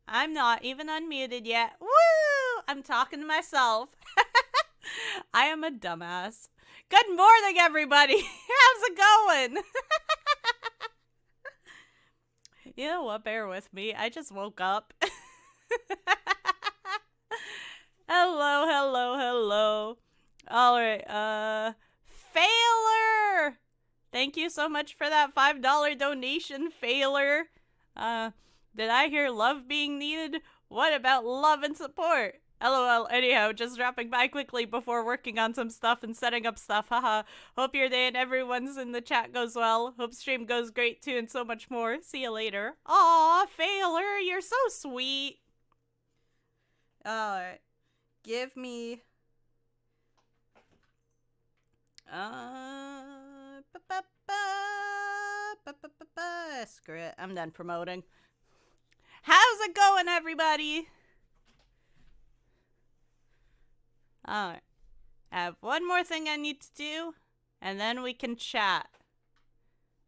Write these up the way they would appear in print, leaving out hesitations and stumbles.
I'm not even unmuted yet. Woo! I'm talking to myself. I am a dumbass. Good morning, everybody. How's it going? You know what? Bear with me. I just woke up. Hello, hello, hello. All right. Failer. Thank you so much for that $5 donation, Failer. Did I hear love being needed? What about love and support? LOL. Anyhow, just dropping by quickly before working on some stuff and setting up stuff. Haha. Hope your day and everyone's in the chat goes well. Hope stream goes great too and so much more. See you later. Aw, Failer, you're so sweet. Alright. Give me... Screw it. I'm done promoting. How's it going, everybody? Alright. I have one more thing I need to do, and then we can chat.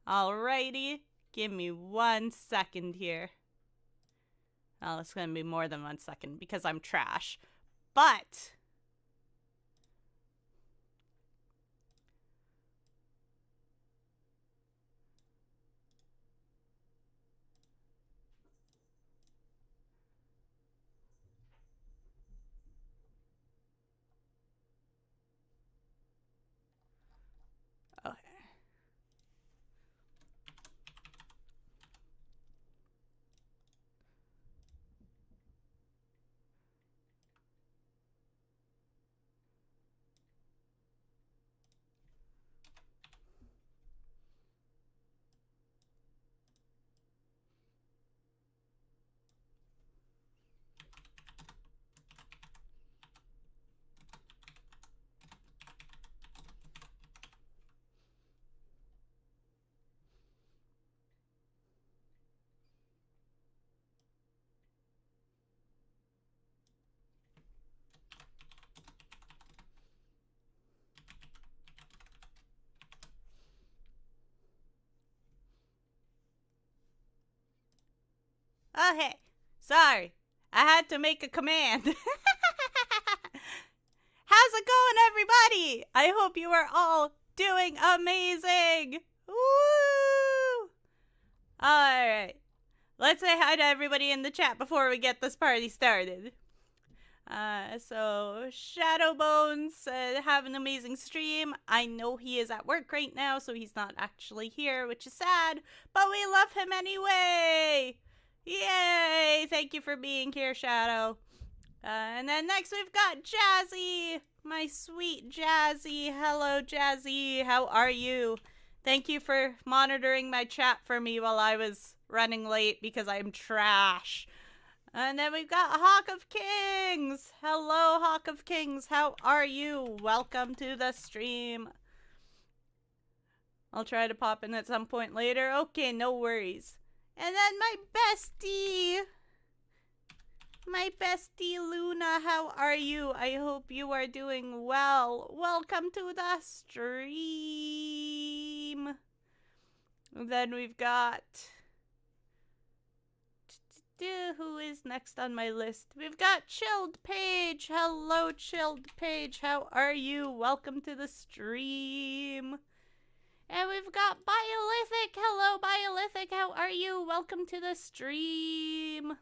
Alrighty. Give me 1 second here. Oh, it's gonna be more than 1 second because I'm trash. But... okay. Okay. Sorry. I had to make a command. How's it going, everybody? I hope you are all doing amazing. Woo! Alright. Let's say hi to everybody in the chat before we get this party started. So Shadowbones said, have an amazing stream. I know he is at work right now, so he's not actually here, which is sad, but we love him anyway. Yay! Thank you for being here, Shadow. And then next we've got Jazzy, my sweet Jazzy. Hello, Jazzy. How are you? Thank you for monitoring my chat for me while I was running late because I'm trash. And then we've got Hawk of Kings. Hello, Hawk of Kings. How are you? Welcome to the stream. I'll try to pop in at some point later. Okay, no worries. And then my bestie Luna, how are you? I hope you are doing well. Welcome to the stream. And then we've got... who is next on my list? We've got Chilled Page. Hello, Chilled Page. How are you? Welcome to the stream. And we've got Biolithic. Hello, Biolithic. How are you? Welcome to the stream.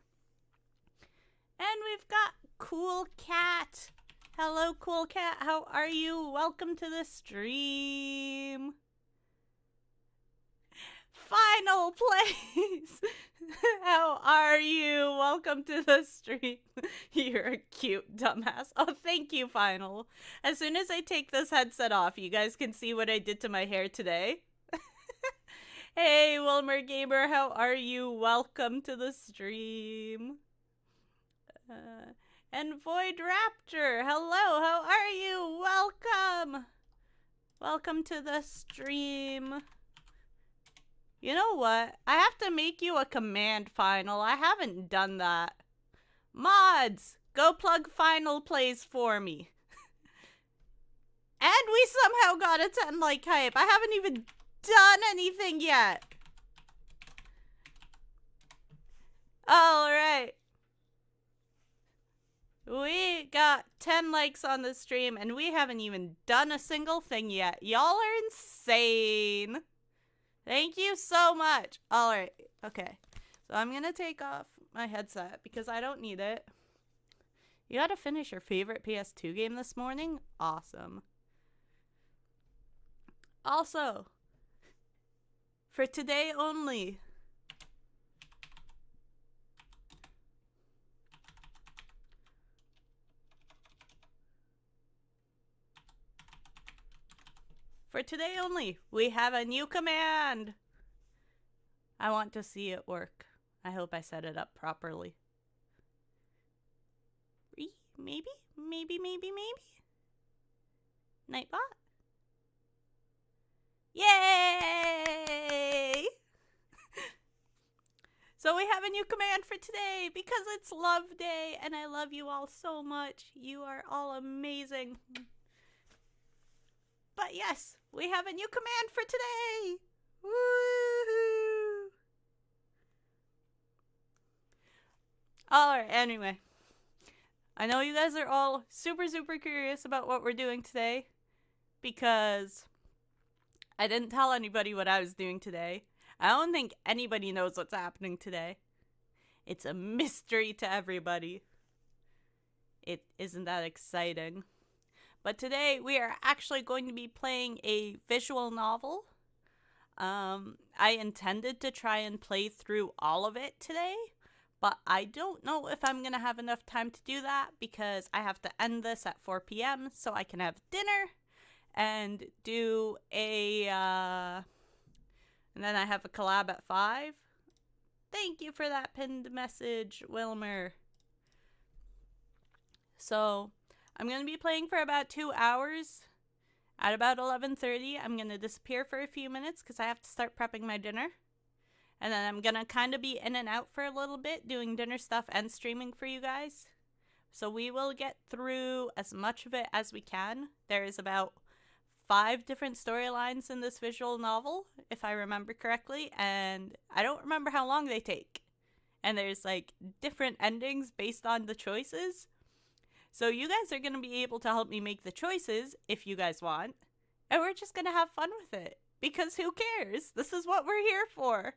And we've got Cool Cat. Hello, Cool Cat. How are you? Welcome to the stream. Final place. How are you? Welcome to the stream. You're a cute dumbass. Oh, thank you, Final. As soon as I take this headset off, you guys can see what I did to my hair today. Hey, Wilmer Gamer, how are you? Welcome to the stream. And Void Raptor, hello, how are you? Welcome. Welcome to the stream. You know what? I have to make you a command, Final. I haven't done that. Mods, go plug Final plays for me. And we somehow got a 10 like hype. I haven't even done anything yet. Alright. We got 10 likes on the stream and we haven't even done a single thing yet. Y'all are insane. Thank you so much. Alright, okay. So I'm gonna take off my headset because I don't need it. You gotta finish your favorite PS2 game this morning? Awesome. Also, for today only, we have a new command. I want to see it work. I hope I set it up properly. Maybe? Nightbot? Yay! So we have a new command for today because it's Love Day and I love you all so much. You are all amazing. But yes, we have a new command for today. Woohoo! Alright, anyway. I know you guys are all super curious about what we're doing today because I didn't tell anybody what I was doing today. I don't think anybody knows what's happening today. It's a mystery to everybody. It isn't that exciting. But today we are actually going to be playing a visual novel. I intended to try and play through all of it today, but I don't know if I'm going to have enough time to do that because I have to end this at 4 p.m. so I can have dinner and do a, and then I have a collab at 5. Thank you for that pinned message, Wilmer. So, I'm going to be playing for about 2 hours. At about 11:30, I'm going to disappear for a few minutes because I have to start prepping my dinner. And then I'm going to kind of be in and out for a little bit, doing dinner stuff and streaming for you guys. So we will get through as much of it as we can. There is about 5 different storylines in this visual novel, if I remember correctly. And I don't remember how long they take. And there's like different endings based on the choices. So you guys are going to be able to help me make the choices if you guys want. And we're just going to have fun with it. Because who cares? This is what we're here for.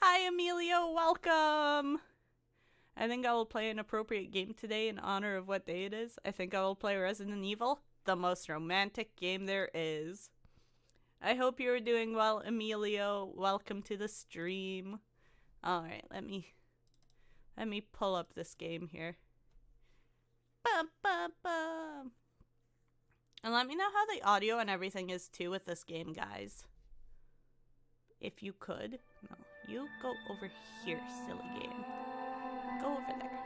Hi, Emilio. Welcome. I think I will play an appropriate game today in honor of what day it is. I think I will play Resident Evil, the most romantic game there is. I hope you're doing well, Emilio. Welcome to the stream. Alright, let me pull up this game here. Bum, bum, bum. And let me know how the audio and everything is too with this game, guys. If you could. No, you go over here, silly game. Go over there.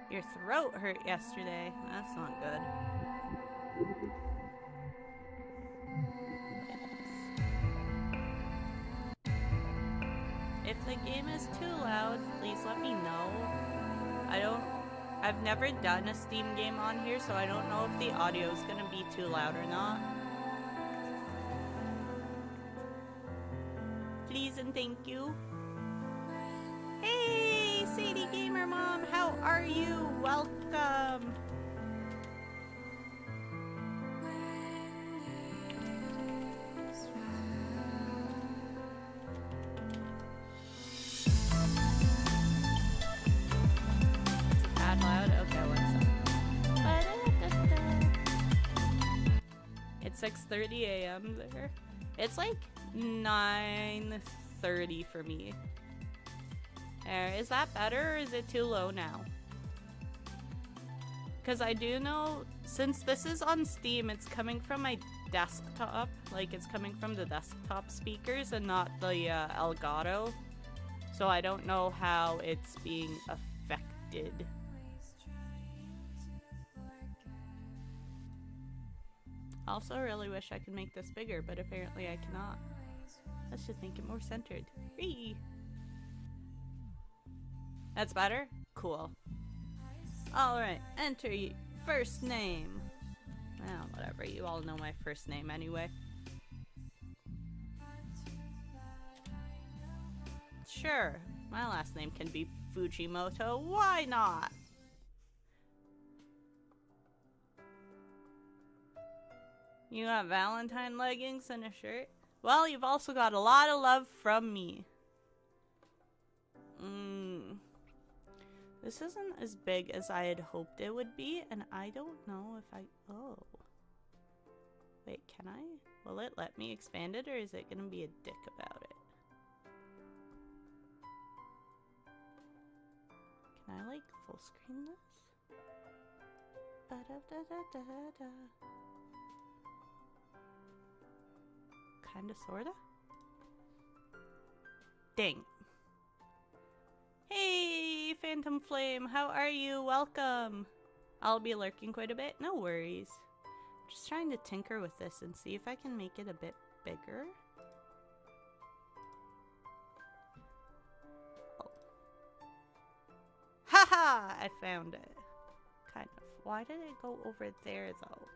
Your throat hurt yesterday. That's not good. If the game is too loud, please let me know. I've never done a Steam game on here, so I don't know if the audio is gonna be too loud or not. Please and thank you. Hey, Sadie Gamer Mom, how are you? Welcome. Loud? Okay, one second. It's 6:30 a.m. there. It's like 9:30 for me. There, is that better or is it too low now? Because I do know, since this is on Steam, it's coming from my desktop. Like, it's coming from the desktop speakers and not the Elgato. So I don't know how it's being affected. Also, really wish I could make this bigger, but apparently I cannot. Let's just make it more centered. Whee! That's better? Cool. Alright, enter first name. Well, whatever, you all know my first name anyway. Sure, my last name can be Fujimoto. Why not? You got Valentine leggings and a shirt? Well, you've also got a lot of love from me. This isn't as big as I had hoped it would be, and I don't know if I... Oh. Wait, can I? Will it let me expand it, or is it gonna be a dick about it? Can I, like, full screen this? Ba-da-da-da-da-da. Kinda, sorta? Dang. Hey, Phantom Flame, how are you? Welcome. I'll be lurking quite a bit, no worries. Just trying to tinker with this and see if I can make it a bit bigger. Oh. Haha! I found it. Kind of. Why did it go over there, though?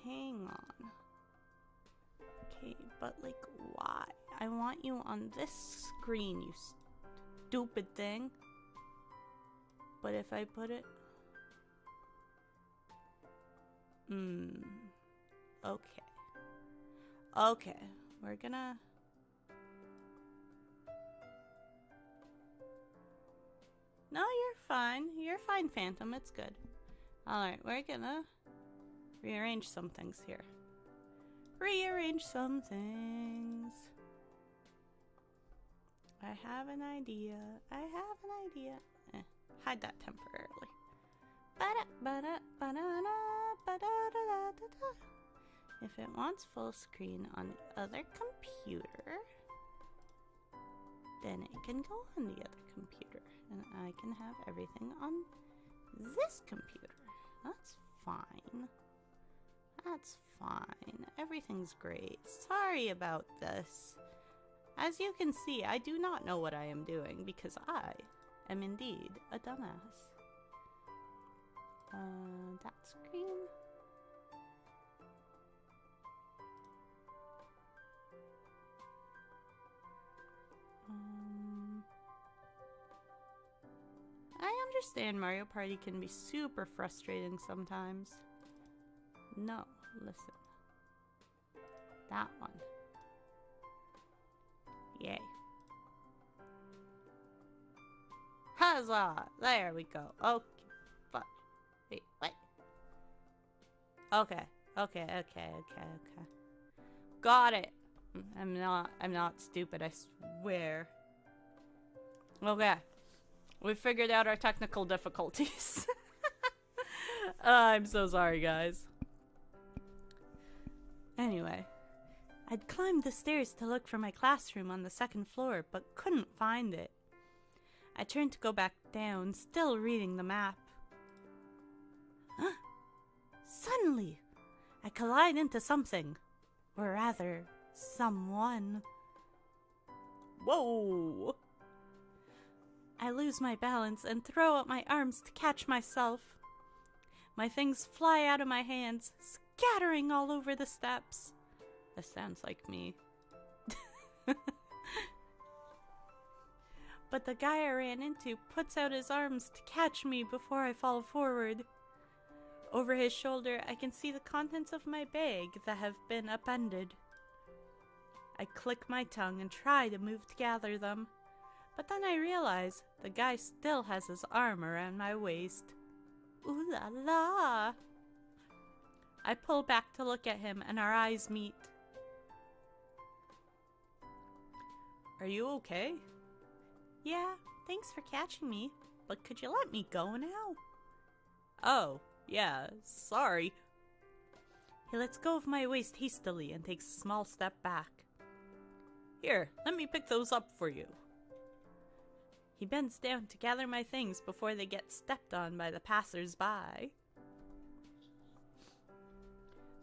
Hang on. Okay, but like, why? I want you on this screen, you stupid thing. But if I put it... Okay. Okay, we're gonna... No, you're fine. You're fine, Phantom. It's good. Alright, we're gonna rearrange some things here. Rearrange some things. I have an idea. I have an idea. Hide that temporarily. If it wants full screen on the other computer, then it can go on the other computer. And I can have everything on this computer. That's fine. That's fine. Everything's great. Sorry about this. As you can see, I do not know what I am doing because I am indeed a dumbass. That screen. I understand Mario Party can be super frustrating sometimes. No, listen. That one. Yay. Huzzah! There we go. Okay. Fuck. Wait, what? Okay. Okay. Got it. I'm not stupid, I swear. Okay. We figured out our technical difficulties. I'm so sorry, guys. Anyway, I'd climbed the stairs to look for my classroom on the second floor, but couldn't find it. I turned to go back down, still reading the map. Suddenly, I collide into something. Or rather, someone. Whoa! I lose my balance and throw up my arms to catch myself. My things fly out of my hands, scattering all over the steps. This sounds like me. But the guy I ran into puts out his arms to catch me before I fall forward. Over his shoulder, I can see the contents of my bag that have been upended. I click my tongue and try to move to gather them. But then I realize the guy still has his arm around my waist. Ooh la la! I pull back to look at him and our eyes meet. Are you okay? Yeah, thanks for catching me, but could you let me go now? Oh, yeah, sorry. He lets go of my waist hastily and takes a small step back. Here, let me pick those up for you. He bends down to gather my things before they get stepped on by the passers-by.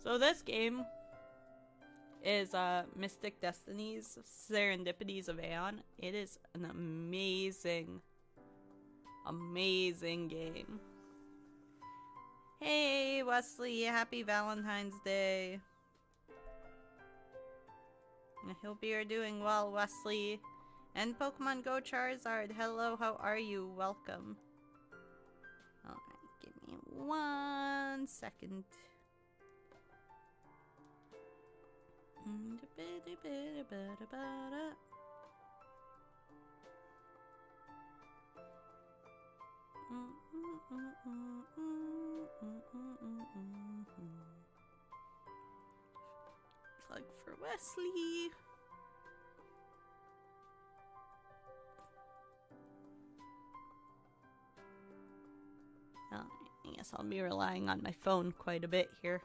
So this game is Mystic Destinies Serendipities of Aeon. It is an amazing, amazing game. Hey, Wesley, happy Valentine's Day. I hope you're doing well, Wesley. And Pokemon Go Charizard, hello, how are you? Welcome. Alright, give me 1 second. Plug for Wesley. I guess I'll be relying on my phone quite a bit here.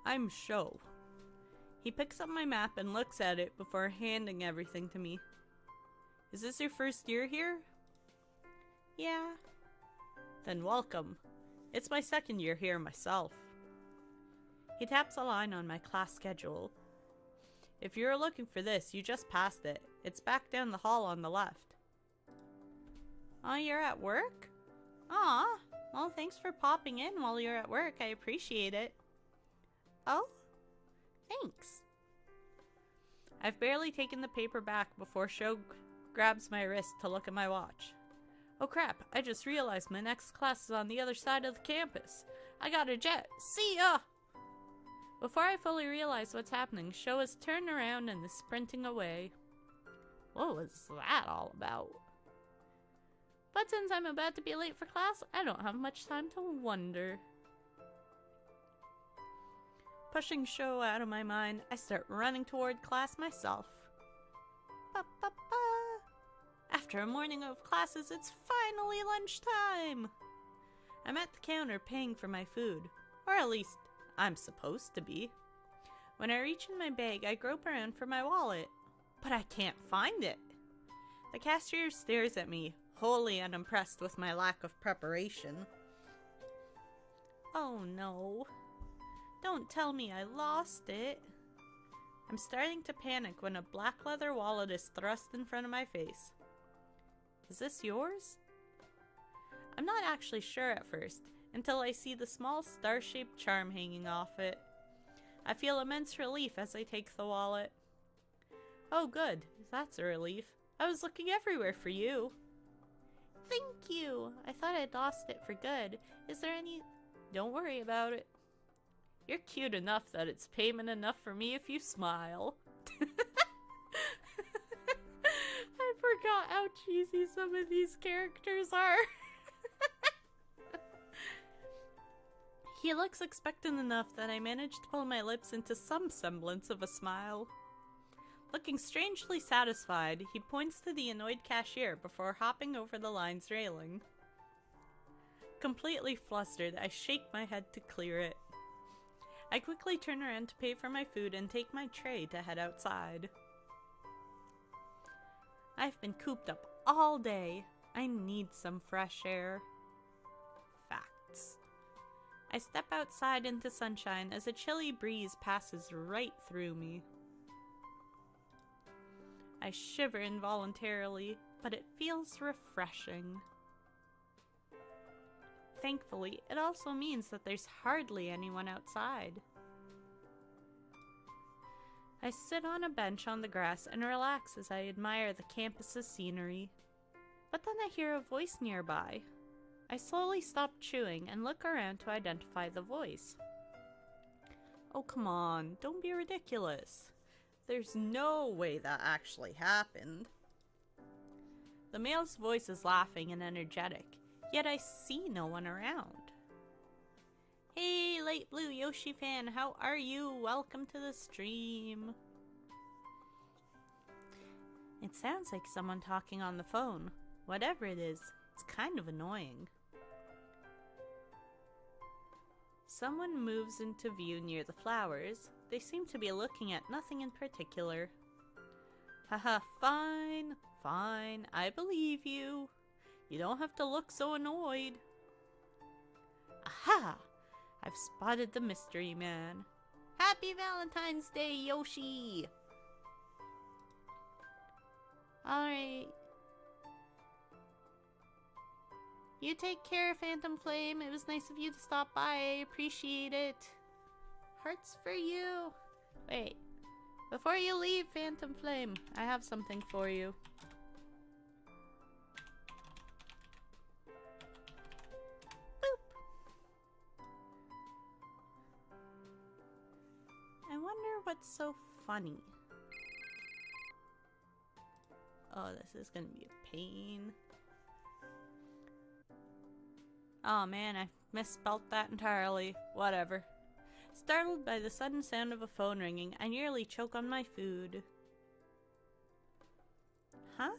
I'm Sho. He picks up my map and looks at it before handing everything to me. Is this your first year here? Yeah. Then welcome. It's my second year here myself. He taps a line on my class schedule. If you're looking for this, you just passed it. It's back down the hall on the left. Oh, you're at work? Aw, well, thanks for popping in while you're at work. I appreciate it. Oh? Thanks. I've barely taken the paper back before Sho grabs my wrist to look at my watch. Oh crap, I just realized my next class is on the other side of the campus. I got a jet. See ya! Before I fully realize what's happening, Sho has turned around and is sprinting away. What was that all about? But since I'm about to be late for class, I don't have much time to wonder. Pushing Sho out of my mind, I start running toward class myself. Ba-ba-ba. After a morning of classes, it's finally lunchtime! I'm at the counter paying for my food. Or at least, I'm supposed to be. When I reach in my bag, I grope around for my wallet. But I can't find it. The cashier stares at me, wholly unimpressed with my lack of preparation. Oh no. Don't tell me I lost it. I'm starting to panic when a black leather wallet is thrust in front of my face. Is this yours? I'm not actually sure at first, until I see the small star-shaped charm hanging off it. I feel immense relief as I take the wallet. Oh good, that's a relief. I was looking everywhere for you. Thank you! I thought I'd lost it for good. Is there any... Don't worry about it. You're cute enough that it's payment enough for me if you smile. I forgot how cheesy some of these characters are. He looks expectant enough that I managed to pull my lips into some semblance of a smile. Looking strangely satisfied, he points to the annoyed cashier before hopping over the line's railing. Completely flustered, I shake my head to clear it. I quickly turn around to pay for my food and take my tray to head outside. I've been cooped up all day. I need some fresh air. Facts. I step outside into sunshine as a chilly breeze passes right through me. I shiver involuntarily, but it feels refreshing. Thankfully, it also means that there's hardly anyone outside. I sit on a bench on the grass and relax as I admire the campus's scenery. But then I hear a voice nearby. I slowly stop chewing and look around to identify the voice. Oh come on, don't be ridiculous. There's no way that actually happened. The male's voice is laughing and energetic, yet I see no one around. Hey, Light Blue Yoshi fan, how are you? Welcome to the stream. It sounds like someone talking on the phone. Whatever it is, it's kind of annoying. Someone moves into view near the flowers. They seem to be looking at nothing in particular. Haha, fine, fine, I believe you. You don't have to look so annoyed. Aha! I've spotted the mystery man. Happy Valentine's Day, Yoshi! Alright. You take care, Phantom Flame. It was nice of you to stop by. I appreciate it. Hearts for you. Wait. Before you leave, Phantom Flame, I have something for you. Boop. I wonder what's so funny. Oh, this is gonna be a pain. Oh man, I misspelt that entirely. Whatever. Startled by the sudden sound of a phone ringing, I nearly choke on my food. Huh?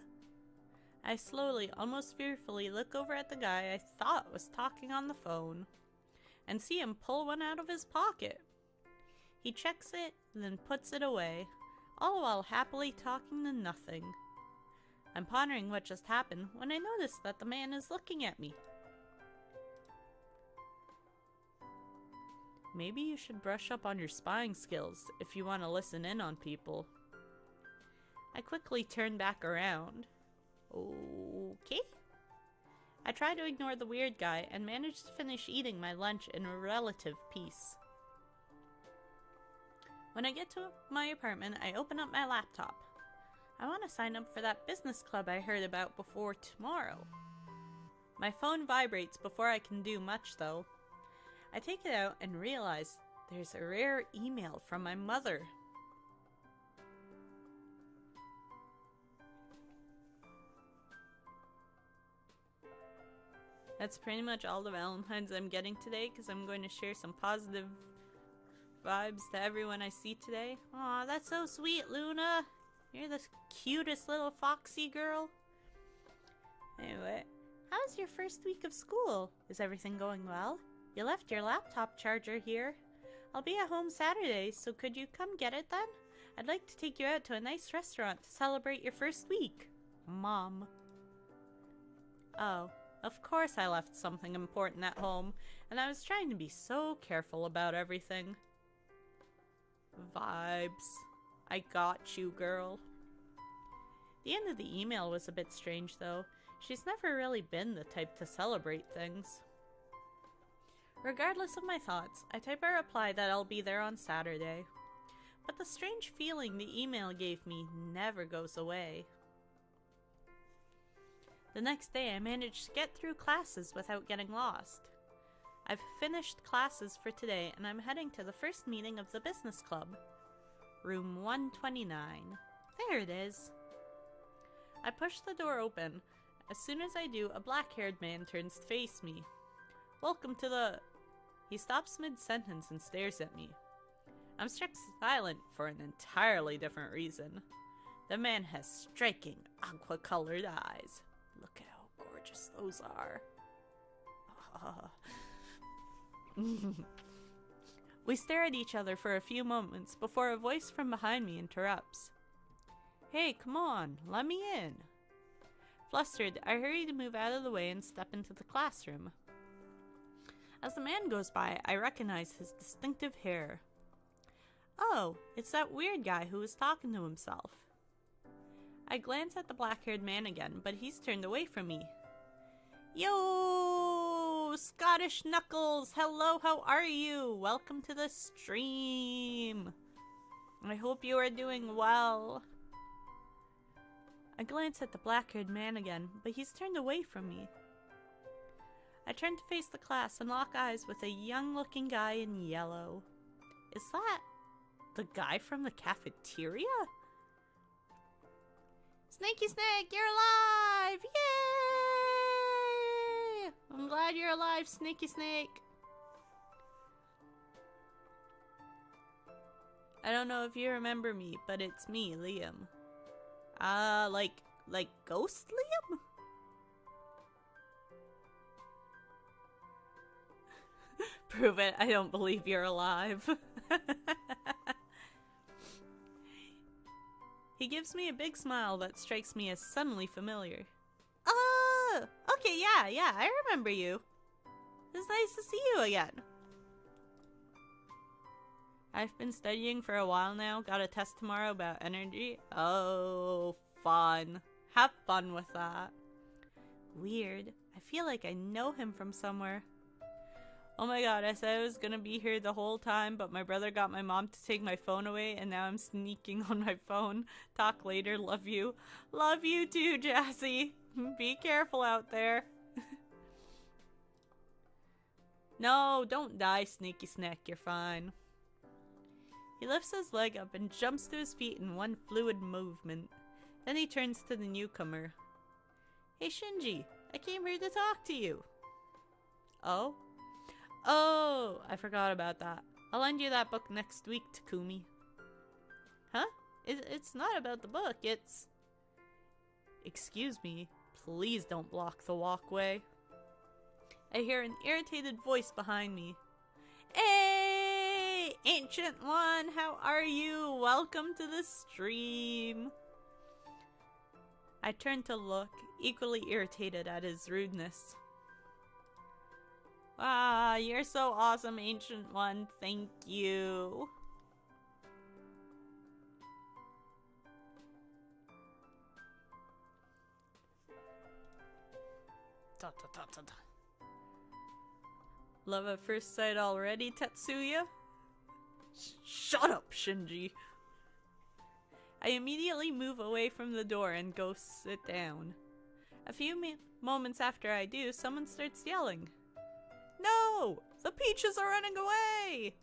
I slowly, almost fearfully, look over at the guy I thought was talking on the phone and see him pull one out of his pocket. He checks it, then puts it away, all while happily talking to nothing. I'm pondering what just happened when I notice that the man is looking at me. Maybe you should brush up on your spying skills if you want to listen in on people. I quickly turn back around. Okay. I try to ignore the weird guy and manage to finish eating my lunch in relative peace. When I get to my apartment, I open up my laptop. I want to sign up for that business club I heard about before tomorrow. My phone vibrates before I can do much, though. I take it out and realize there's a rare email from my mother. That's pretty much all the Valentines I'm getting today, because I'm going to share some positive vibes to everyone I see today. Aw, that's so sweet, Luna. You're the cutest little foxy girl. Anyway, how was your first week of school? Is everything going well? You left your laptop charger here. I'll be at home Saturday, so could you come get it then? I'd like to take you out to a nice restaurant to celebrate your first week. Mom. Oh, of course I left something important at home, and I was trying to be so careful about everything. Vibes. I got you, girl. The end of the email was a bit strange, though. She's never really been the type to celebrate things. Regardless of my thoughts, I type a reply that I'll be there on Saturday. But the strange feeling the email gave me never goes away. The next day, I managed to get through classes without getting lost. I've finished classes for today, and I'm heading to the first meeting of the business club. Room 129. There it is. I push the door open. As soon as I do, a black-haired man turns to face me. Welcome to the... He stops mid-sentence and stares at me. I'm struck silent for an entirely different reason. The man has striking, aqua-colored eyes. Look at how gorgeous those are. We stare at each other for a few moments before a voice from behind me interrupts. Hey, come on, let me in. Flustered, I hurry to move out of the way and step into the classroom. As the man goes by, I recognize his distinctive hair. Oh, it's that weird guy who was talking to himself. I glance at the black-haired man again, but he's turned away from me. Yo, Scottish Knuckles! Hello, how are you? Welcome to the stream. I hope you are doing well. I glance at the black-haired man again, but he's turned away from me. I turn to face the class and lock eyes with a young-looking guy in yellow. Is that the guy from the cafeteria? Snakey Snake, you're alive! Yay! I'm glad you're alive, Snakey Snake. I don't know if you remember me, but it's me, Liam. Like Ghost Liam? Prove it, I don't believe you're alive. He gives me a big smile that strikes me as suddenly familiar. Oh, okay, yeah, I remember you. It's nice to see you again. I've been studying for a while now. Got a test tomorrow about energy. Oh, fun. Have fun with that. Weird. I feel like I know him from somewhere. Oh my god, I said I was gonna be here the whole time, but my brother got my mom to take my phone away, and now I'm sneaking on my phone. Talk later, love you. Love you too, Jassy. Be careful out there. No, don't die, Sneaky Snack, you're fine. He lifts his leg up and jumps to his feet in one fluid movement. Then he turns to the newcomer. Hey Shinji, I came here to talk to you. Oh? Oh, I forgot about that. I'll lend you that book next week, Takumi. Huh? It's not about the book, it's... Excuse me, please don't block the walkway. I hear an irritated voice behind me. Hey, Ancient One, how are you? Welcome to the stream. I turn to look, equally irritated at his rudeness. Ah, you're so awesome, Ancient One. Thank you. Ta ta ta ta ta. Love at first sight already, Tetsuya? Shut up, Shinji. I immediately move away from the door and go sit down. A few moments after I do, someone starts yelling. No! The peaches are running away!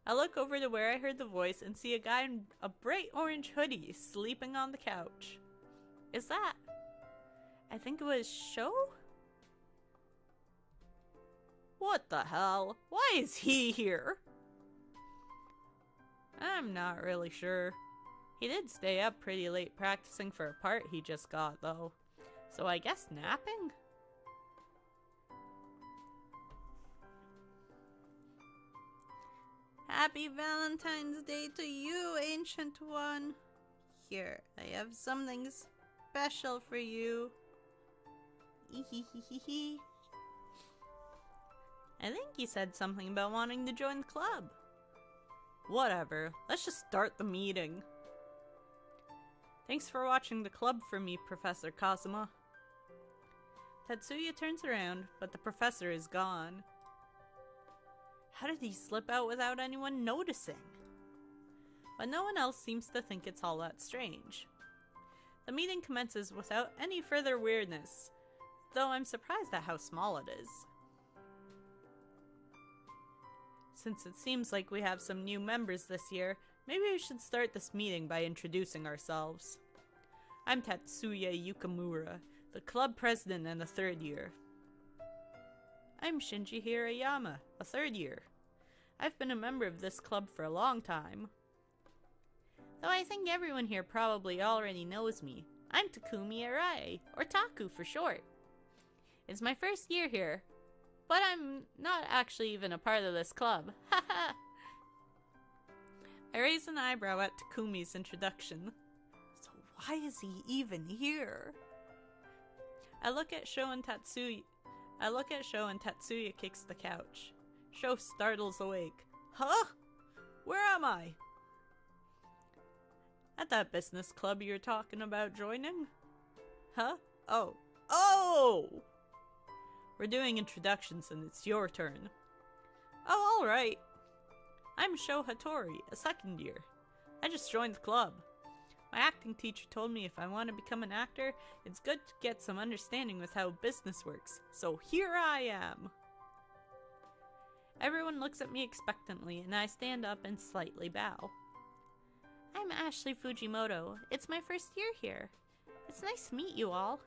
I look over to where I heard the voice and see a guy in a bright orange hoodie sleeping on the couch. Is that... I think it was Sho? What the hell? Why is he here? I'm not really sure. He did stay up pretty late practicing for a part he just got, though. So I guess napping? Happy Valentine's Day to you, Ancient One. Here, I have something special for you. Ehehehe. I think he said something about wanting to join the club. Whatever, let's just start the meeting. Thanks for watching the club for me, Professor Kazuma. Tetsuya turns around, but the professor is gone. How did he slip out without anyone noticing? But no one else seems to think it's all that strange. The meeting commences without any further weirdness, though I'm surprised at how small it is. Since it seems like we have some new members this year, maybe we should start this meeting by introducing ourselves. I'm Tetsuya Yukamura, the club president in the 3rd year. I'm Shinji Hirayama, a 3rd year. I've been a member of this club for a long time. Though I think everyone here probably already knows me, I'm Takumi Arai, or Taku for short. It's my 1st year here, but I'm not actually even a part of this club. Haha! I raise an eyebrow at Takumi's introduction. So why is he even here? I look at Sho and Tetsuya kicks the couch. Sho startles awake. Huh? Where am I? At that business club you're talking about joining? Huh? Oh. Oh! We're doing introductions and it's your turn. Oh, alright. I'm Sho Hattori, a 2nd year. I just joined the club. My acting teacher told me if I want to become an actor, it's good to get some understanding with how business works, so here I am! Everyone looks at me expectantly, and I stand up and slightly bow. I'm Ashley Fujimoto. It's my 1st year here. It's nice to meet you all.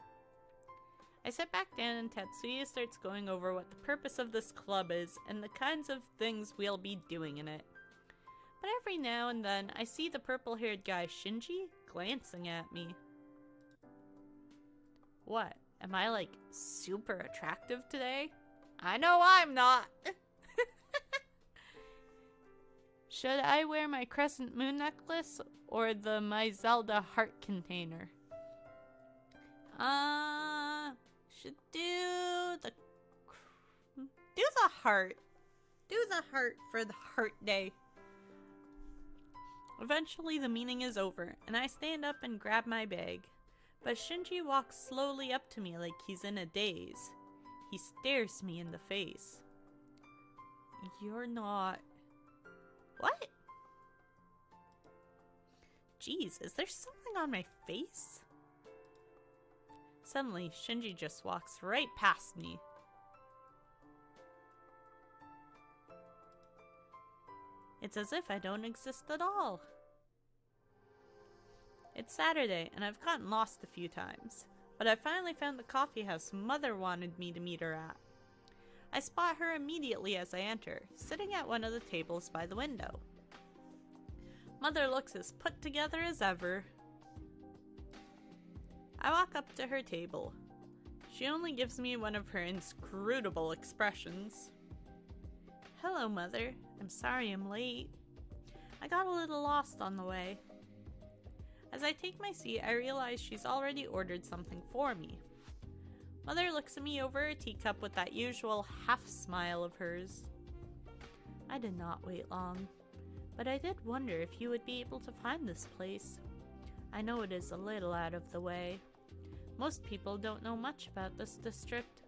I sit back down and Tetsuya starts going over what the purpose of this club is and the kinds of things we'll be doing in it. But every now and then, I see the purple-haired guy Shinji glancing at me. What? Am I, like, super attractive today? I know I'm not! Should I wear my crescent moon necklace or the My Zelda heart container? Should do the heart. Do the heart for the heart day. Eventually the meeting is over, and I stand up and grab my bag. But Shinji walks slowly up to me like he's in a daze. He stares me in the face. You're not... What? Jeez, is there something on my face? Suddenly, Shinji just walks right past me. It's as if I don't exist at all. It's Saturday, and I've gotten lost a few times, but I finally found the coffee house Mother wanted me to meet her at. I spot her immediately as I enter, sitting at one of the tables by the window. Mother looks as put together as ever. I walk up to her table. She only gives me one of her inscrutable expressions. Hello, Mother. I'm sorry I'm late. I got a little lost on the way. As I take my seat, I realize she's already ordered something for me. Mother looks at me over her teacup with that usual half-smile of hers. I did not wait long, but I did wonder if you would be able to find this place. I know it is a little out of the way. Most people don't know much about this district.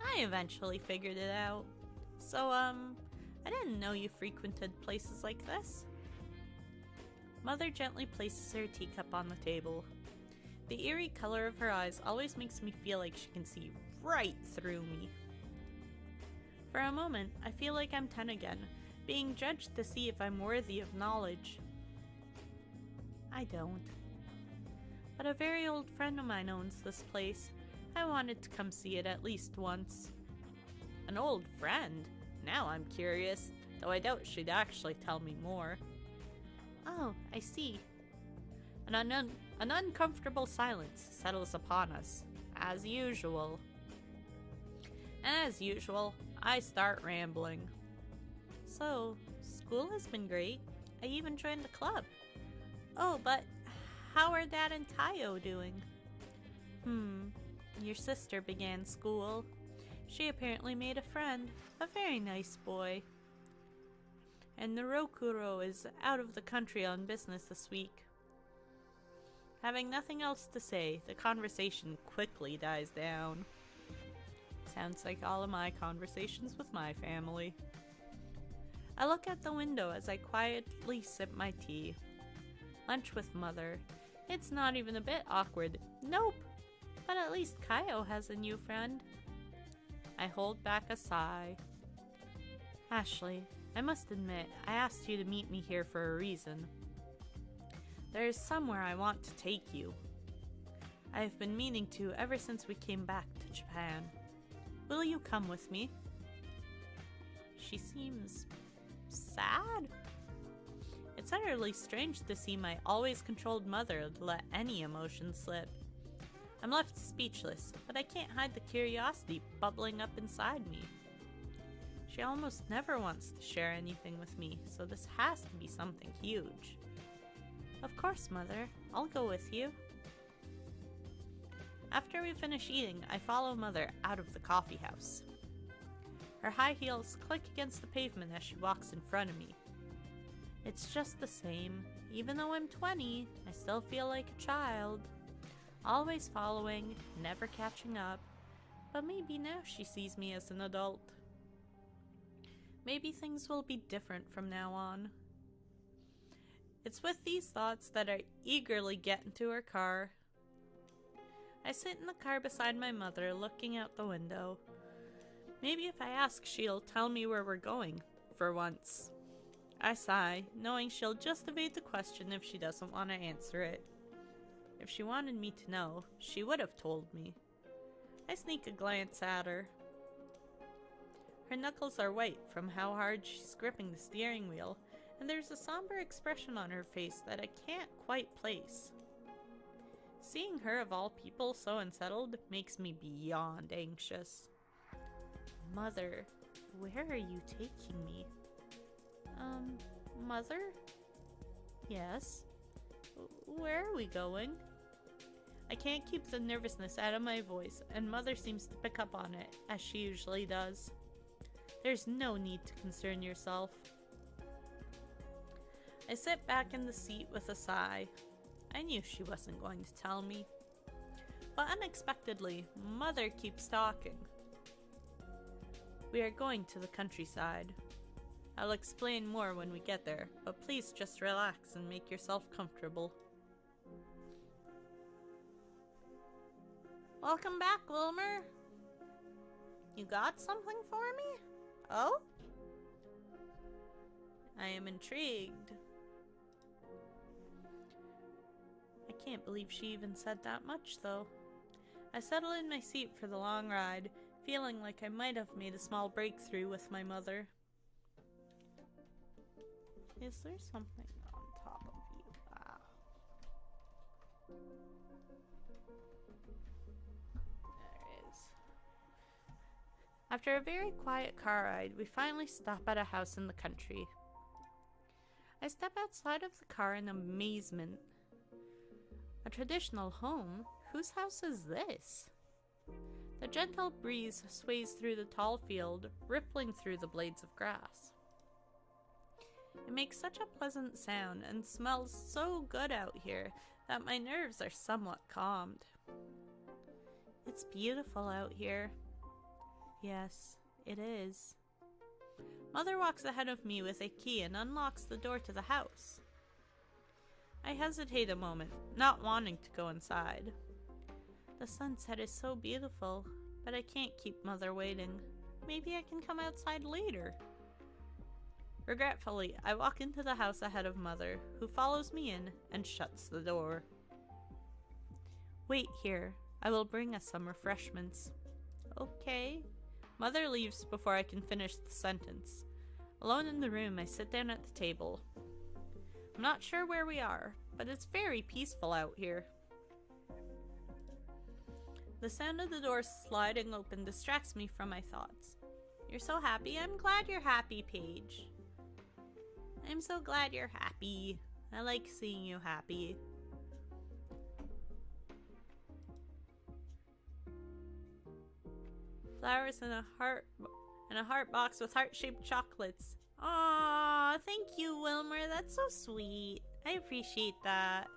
I eventually figured it out. So, I didn't know you frequented places like this. Mother gently places her teacup on the table. The eerie color of her eyes always makes me feel like she can see right through me. For a moment, I feel like I'm 10 again, being judged to see if I'm worthy of knowledge. I don't. But a very old friend of mine owns this place. I wanted to come see it at least once. An old friend? Now I'm curious, though I doubt she'd actually tell me more. Oh, I see. An uncomfortable silence settles upon us, as usual. As usual, I start rambling. So, school has been great. I even joined the club. Oh, but how are Dad and Tayo doing? Your sister began school. She apparently made a friend, a very nice boy. And Narokuro is out of the country on business this week. Having nothing else to say, the conversation quickly dies down. Sounds like all of my conversations with my family. I look out the window as I quietly sip my tea. Lunch with Mother. It's not even a bit awkward. Nope. But at least Kaio has a new friend. I hold back a sigh. Ashley, I must admit, I asked you to meet me here for a reason. There is somewhere I want to take you. I have been meaning to ever since we came back to Japan. Will you come with me? She seems sad? It's utterly strange to see my always controlled mother let any emotion slip. I'm left speechless, but I can't hide the curiosity bubbling up inside me. She almost never wants to share anything with me, so this has to be something huge. Of course, Mother. I'll go with you. After we finish eating, I follow Mother out of the coffee house. Her high heels click against the pavement as she walks in front of me. It's just the same. Even though I'm 20, I still feel like a child. Always following, never catching up. But maybe now she sees me as an adult. Maybe things will be different from now on. It's with these thoughts that I eagerly get into her car. I sit in the car beside my mother, looking out the window. Maybe if I ask, she'll tell me where we're going, for once. I sigh, knowing she'll just evade the question if she doesn't want to answer it. If she wanted me to know, she would have told me. I sneak a glance at her. Her knuckles are white from how hard she's gripping the steering wheel, and there's a somber expression on her face that I can't quite place. Seeing her, of all people, so unsettled makes me beyond anxious. Mother, where are you taking me? Mother? Yes? Where are we going? I can't keep the nervousness out of my voice, and Mother seems to pick up on it, as she usually does. There's no need to concern yourself. I sit back in the seat with a sigh. I knew she wasn't going to tell me. But unexpectedly, Mother keeps talking. We are going to the countryside. I'll explain more when we get there, but please just relax and make yourself comfortable. Welcome back, Wilmer. You got something for me? Oh? I am intrigued. I can't believe she even said that much, though. I settle in my seat for the long ride, feeling like I might have made a small breakthrough with my mother. Is there something on top of you? Ah. There is. After a very quiet car ride, we finally stop at a house in the country. I step outside of the car in amazement. A traditional home? Whose house is this? The gentle breeze sways through the tall field, rippling through the blades of grass. It makes such a pleasant sound and smells so good out here that my nerves are somewhat calmed. It's beautiful out here. Yes, it is. Mother walks ahead of me with a key and unlocks the door to the house. I hesitate a moment, not wanting to go inside. The sunset is so beautiful, but I can't keep Mother waiting. Maybe I can come outside later. Regretfully, I walk into the house ahead of Mother, who follows me in and shuts the door. Wait here. I will bring us some refreshments. Okay. Mother leaves before I can finish the sentence. Alone in the room, I sit down at the table. I'm not sure where we are, but it's very peaceful out here. The sound of the door sliding open distracts me from my thoughts. You're so happy? I'm glad you're happy, Paige. I'm so glad you're happy. I like seeing you happy. Flowers in a heart box with heart-shaped chocolates. Aw, thank you, Wilmer. That's so sweet. I appreciate that.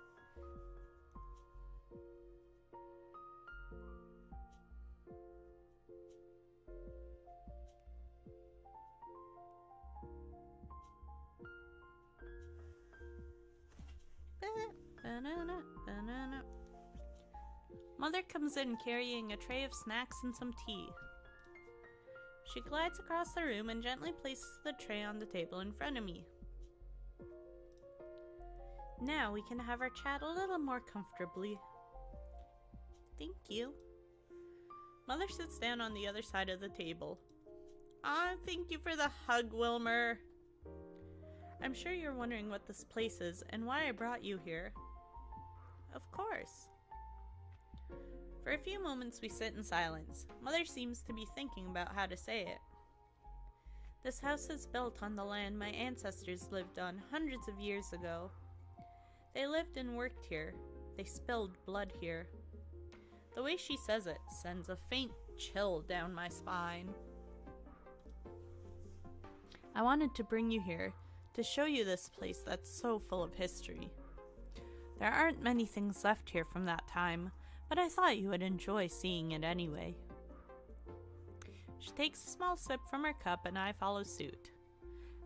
Mother comes in carrying a tray of snacks and some tea. She glides across the room and gently places the tray on the table in front of me. Now we can have our chat a little more comfortably. Thank you. Mother sits down on the other side of the table. Ah, thank you for the hug, Wilmer. I'm sure you're wondering what this place is and why I brought you here. Of course. For a few moments we sit in silence. Mother seems to be thinking about how to say it. This house is built on the land my ancestors lived on hundreds of years ago. They lived and worked here. They spilled blood here. The way she says it sends a faint chill down my spine. I wanted to bring you here to show you this place that's so full of history. There aren't many things left here from that time, but I thought you would enjoy seeing it anyway. She takes a small sip from her cup and I follow suit.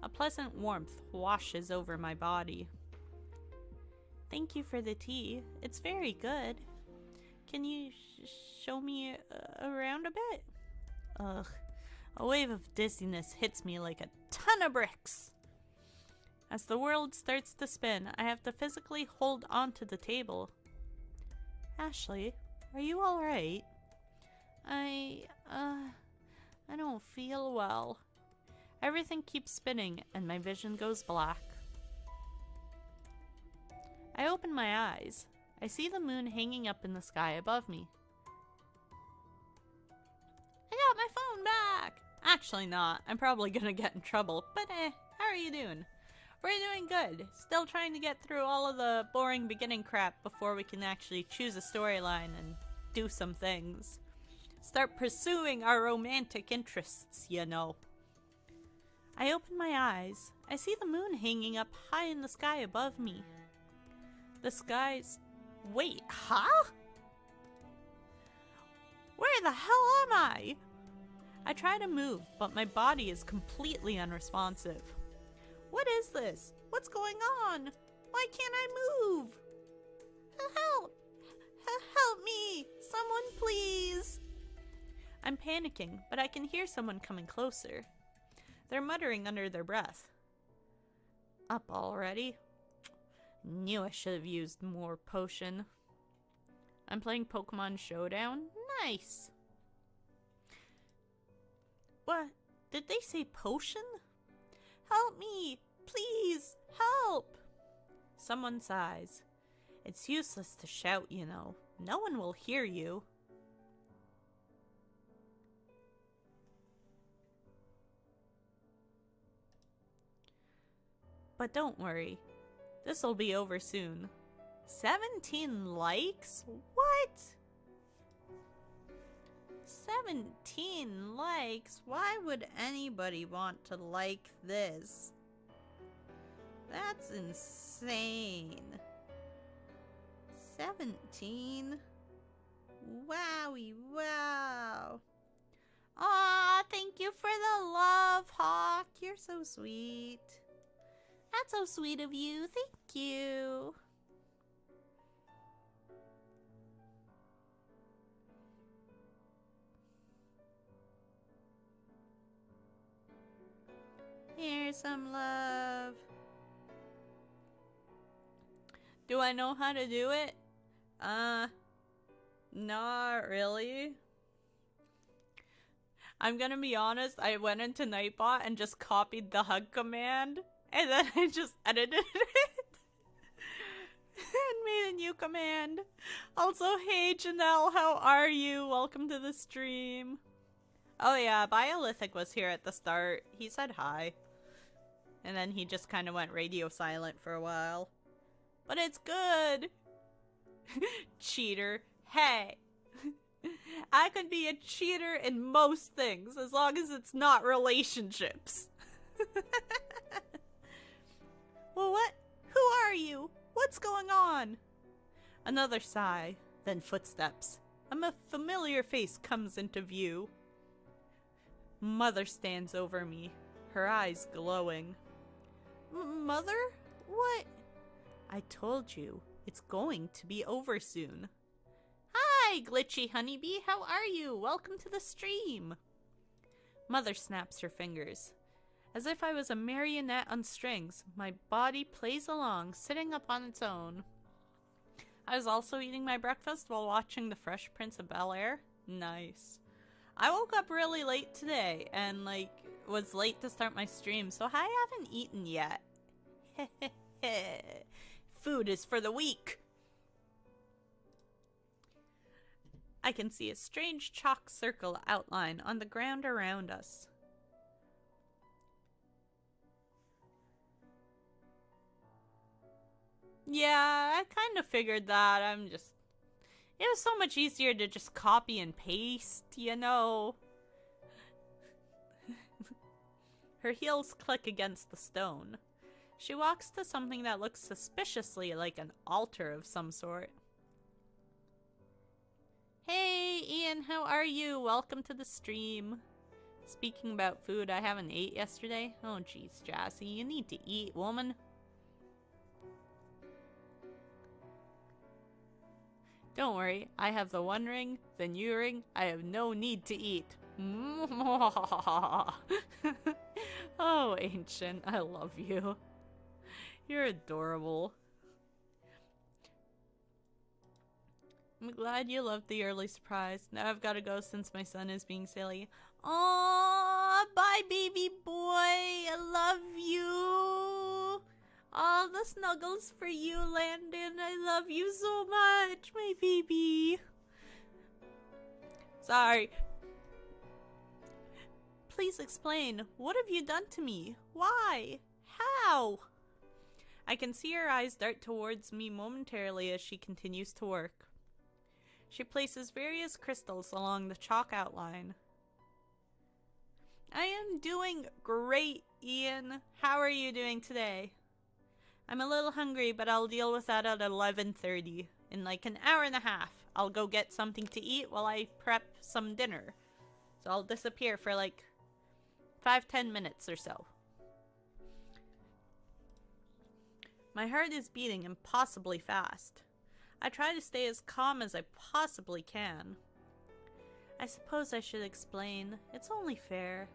A pleasant warmth washes over my body. Thank you for the tea. It's very good. Can you show me around a bit? Ugh. A wave of dizziness hits me like a ton of bricks. As the world starts to spin, I have to physically hold onto the table. Ashley, are you alright? I don't feel well. Everything keeps spinning and my vision goes black. I open my eyes. I see the moon hanging up in the sky above me. I got my phone back! Actually not. I'm probably gonna get in trouble, but how are you doing? We're doing good. Still trying to get through all of the boring beginning crap before we can actually choose a storyline and do some things. Start pursuing our romantic interests, you know. I open my eyes. I see the moon hanging up high in the sky above me. The skies Wait, huh? Where the hell am I? I try to move, but my body is completely unresponsive. What is this? What's going on? Why can't I move? Help! Help me! Someone please! I'm panicking, but I can hear someone coming closer. They're muttering under their breath. Up already? Knew I should have used more potion. I'm playing Pokemon Showdown? Nice! What? Did they say potion? Help me! Please! Help! Someone sighs. It's useless to shout, you know. No one will hear you. But don't worry. This'll be over soon. 17 likes? What? 17 likes? Why would anybody want to like this? That's insane. 17? Wowie wow. Aw, thank you for the love, Hawk. You're so sweet. That's so sweet of you. Thank you. Here's some love. Do I know how to do it? Not really. I'm gonna be honest, I went into Nightbot and just copied the hug command, and then I just edited it and made a new command. Also, hey Janelle, how are you? Welcome to the stream. Oh yeah, Biolithic was here at the start. He said hi. And then he just kind of went radio silent for a while. But it's good! Cheater. Hey! I could be a cheater in most things, as long as it's not relationships. Well, what? Who are you? What's going on? Another sigh, then footsteps. A familiar face comes into view. Mother stands over me, her eyes glowing. Mother? What? I told you, it's going to be over soon. Hi, Glitchy Honeybee, how are you? Welcome to the stream. Mother snaps her fingers. As if I was a marionette on strings, my body plays along, sitting up on its own. I was also eating my breakfast while watching The Fresh Prince of Bel-Air. Nice. I woke up really late today and, was late to start my stream, so I haven't eaten yet. Food is for the weak. I can see a strange chalk circle outline on the ground around us. Yeah, I kind of figured that. It was so much easier to just copy and paste, you know. Her heels click against the stone. She walks to something that looks suspiciously like an altar of some sort. Hey, Ian, how are you? Welcome to the stream. Speaking about food, I haven't ate yesterday. Oh, jeez, Jassy, you need to eat, woman. Don't worry, I have the One Ring, the New Ring. I have no need to eat. Oh, Ancient, I love you. You're adorable. I'm glad you loved the early surprise. Now I've got to go since my son is being silly. Aww, bye baby boy. I love you. All the snuggles for you, Landon. I love you so much, my baby. Sorry. Please explain. What have you done to me? Why? How? I can see her eyes dart towards me momentarily as she continues to work. She places various crystals along the chalk outline. I am doing great, Ian. How are you doing today? I'm a little hungry, but I'll deal with that at 11:30. in like an hour and a half. I'll go get something to eat while I prep some dinner. So I'll disappear for like 5-10 minutes or so. My heart is beating impossibly fast. I try to stay as calm as I possibly can. I suppose I should explain. It's only fair.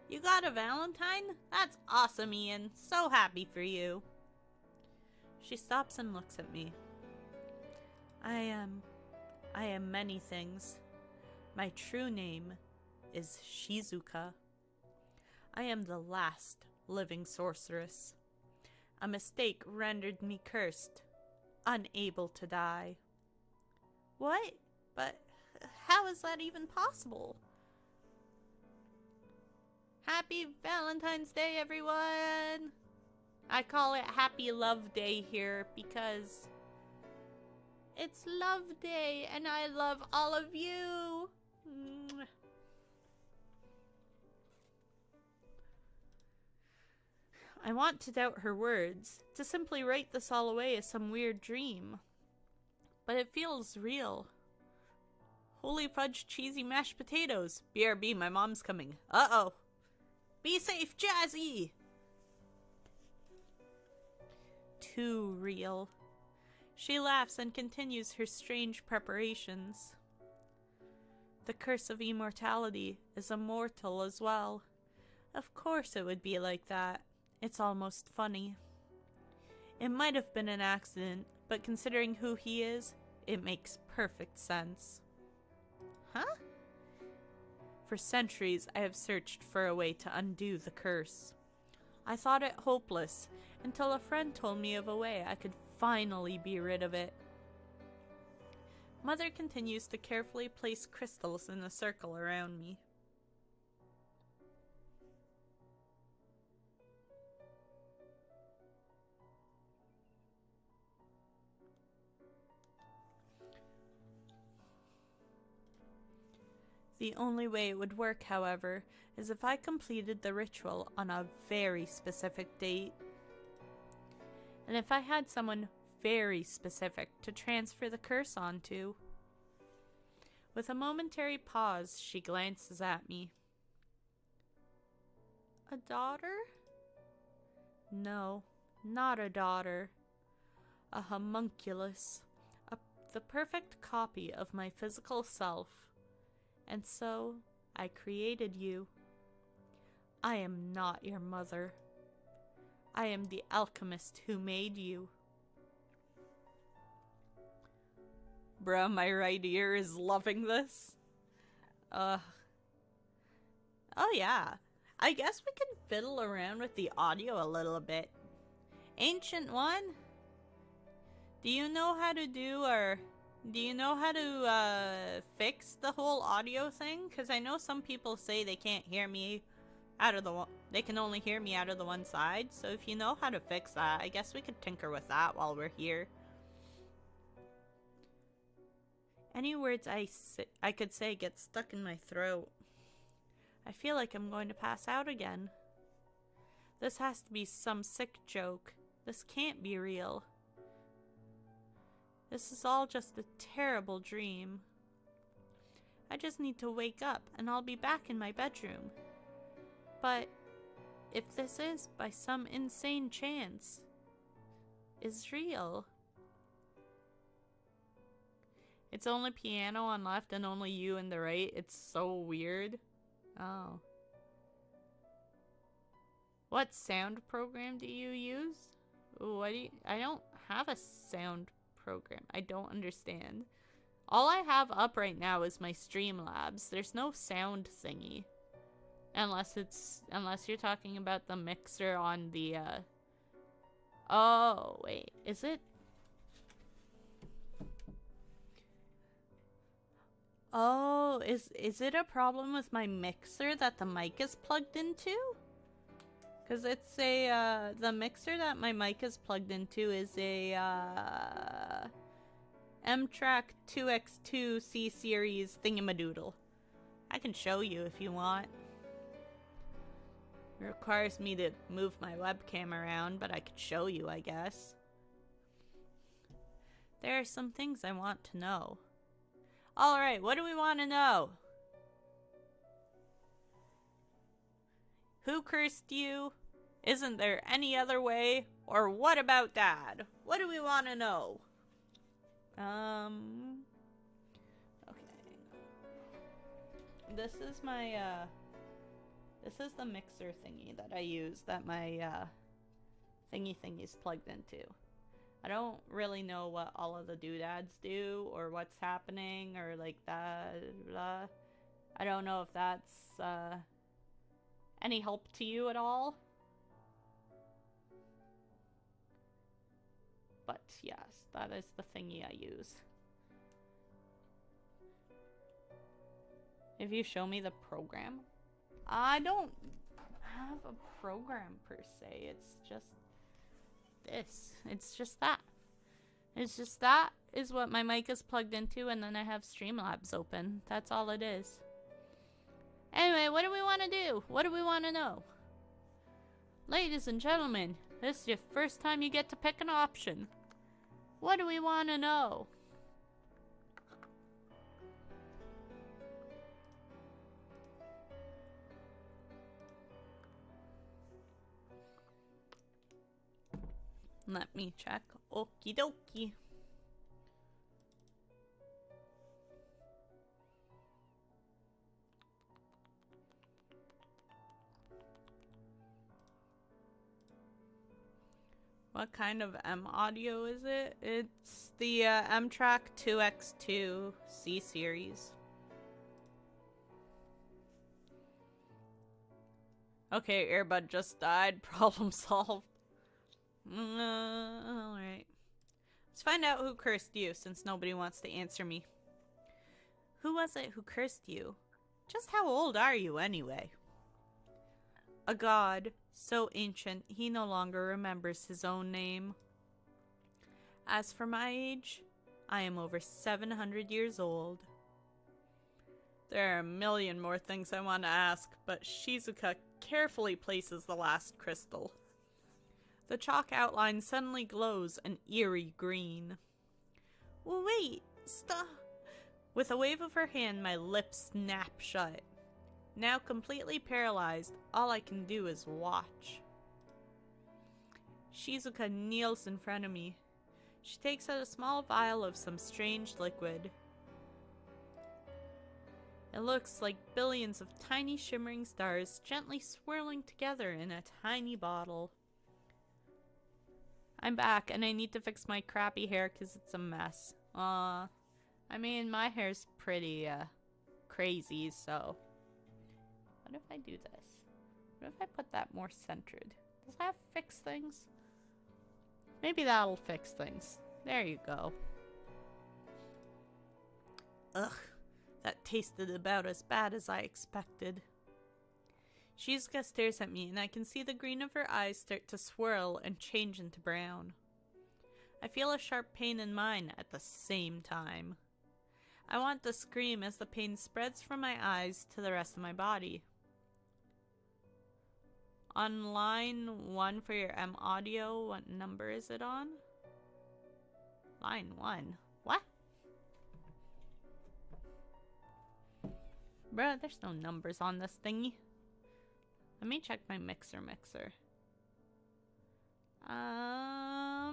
You got a Valentine? That's awesome, Ian. So happy for you. She stops and looks at me. I am many things. My true name is Shizuka. I am the last living sorceress. A mistake rendered me cursed, unable to die. What? But how is that even possible? Happy Valentine's Day, everyone! I call it Happy Love Day here because it's Love Day and I love all of you! I want to doubt her words, to simply write this all away as some weird dream. But it feels real. Holy fudge cheesy mashed potatoes. BRB, my mom's coming. Uh-oh. Be safe, Jazzy! Too real. She laughs and continues her strange preparations. The curse of immortality is immortal as well. Of course it would be like that. It's almost funny. It might have been an accident, but considering who he is, it makes perfect sense. Huh? For centuries, I have searched for a way to undo the curse. I thought it hopeless, until a friend told me of a way I could finally be rid of it. Mother continues to carefully place crystals in a circle around me. The only way it would work, however, is if I completed the ritual on a very specific date. And if I had someone very specific to transfer the curse onto. With a momentary pause, she glances at me. A daughter? No, not a daughter. A homunculus. The perfect copy of my physical self. And so, I created you. I am not your mother. I am the alchemist who made you. Bruh, my right ear is loving this. Oh yeah. I guess we can fiddle around with the audio a little bit. Ancient One? Do you know how to fix the whole audio thing? Because I know some people say they can't hear me they can only hear me out of the one side. So if you know how to fix that, I guess we could tinker with that while we're here. Any words I could say get stuck in my throat. I feel like I'm going to pass out again. This has to be some sick joke. This can't be real. This is all just a terrible dream. I just need to wake up and I'll be back in my bedroom. But if this is, by some insane chance, is real. It's only piano on left and only you in the right. It's so weird. Oh. What sound program do you use? I don't have a sound program. I don't understand. All I have up right now is my Streamlabs. There's no sound thingy. Unless you're talking about the mixer on the Oh, wait. Is it? Oh, is it a problem with my mixer that the mic is plugged into? Because it's a, the mixer that my mic is plugged into is a, M-Track 2X2 C-Series thingamadoodle. I can show you if you want. It requires me to move my webcam around, but I could show you, I guess. There are some things I want to know. Alright, what do we want to know? Who cursed you? Isn't there any other way? Or what about Dad? What do we want to know? Okay. This is my, this is the mixer thingy that I use that my, thingy's plugged into. I don't really know what all of the doodads do or what's happening or like that. Blah. I don't know if that's, any help to you at all. But yes, that is the thingy I use. If you show me the program. I don't have a program per se. It's just this. It's just that. It's just that is what my mic is plugged into, and then I have Streamlabs open. That's all it is. Anyway, what do we want to do? What do we want to know? Ladies and gentlemen, this is your first time you get to pick an option. What do we want to know? Let me check. Okie dokie. What kind of M audio is it? It's the M-Track 2X2 C series. Okay, earbud just died. Problem solved. Alright. Let's find out who cursed you, since nobody wants to answer me. Who was it who cursed you? Just how old are you, anyway? A god, so ancient he no longer remembers his own name. As for my age, I am over 700 years old. There are a million more things I want to ask, but Shizuka carefully places the last crystal. The chalk outline suddenly glows an eerie green. Wait, stop! With a wave of her hand, my lips snap shut. Now completely paralyzed, all I can do is watch. Shizuka kneels in front of me. She takes out a small vial of some strange liquid. It looks like billions of tiny shimmering stars gently swirling together in a tiny bottle. I'm back, and I need to fix my crappy hair because it's a mess. I mean, my hair's pretty, crazy, so... What if I do this? What if I put that more centered? Does that fix things? Maybe that'll fix things. There you go. Ugh, that tasted about as bad as I expected. Shizuka stares at me, and I can see the green of her eyes start to swirl and change into brown. I feel a sharp pain in mine at the same time. I want to scream as the pain spreads from my eyes to the rest of my body. On line 1 for your M audio, what number is it on? Line 1. What? Bruh, there's no numbers on this thingy. Let me check my mixer. I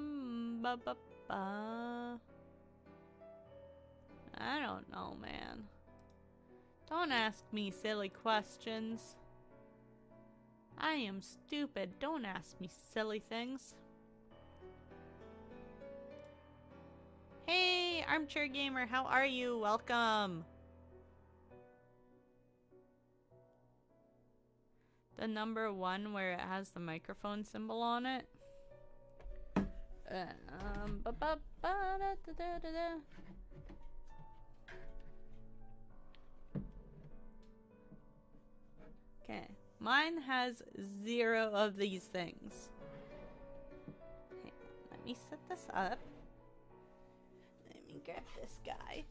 don't know, man. Don't ask me silly questions. I am stupid. Don't ask me silly things. Hey, Armchair Gamer, how are you? Welcome. The number 1 where it has the microphone symbol on it. Okay, mine has 0 of these things. Okay, let me set this up. Let me grab this guy.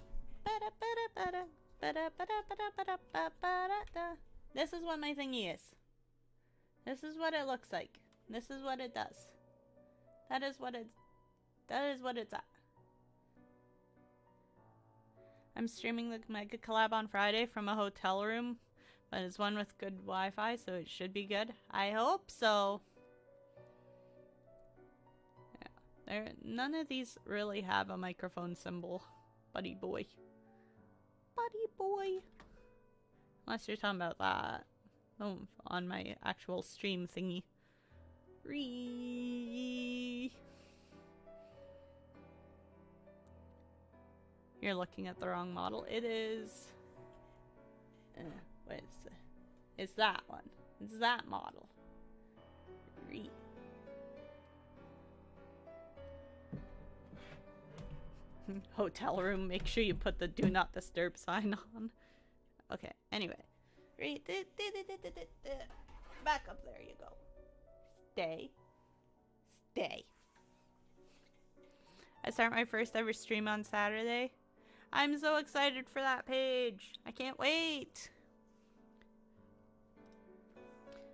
This is what my thingy is. This is what it looks like. This is what it does. That is what it's at. I'm streaming the Mega Collab on Friday from a hotel room, but it's one with good Wi-Fi, so it should be good. I hope so. Yeah, none of these really have a microphone symbol, buddy boy. Buddy boy. Unless you're talking about that. Oh, on my actual stream thingy. You're looking at the wrong model. It is... what is it? It's that one. It's that model. Hotel room. Make sure you put the do not disturb sign on. Okay, anyway. Back up, there you go. Stay. Stay. I start my first ever stream on Saturday. I'm so excited for that page. I can't wait.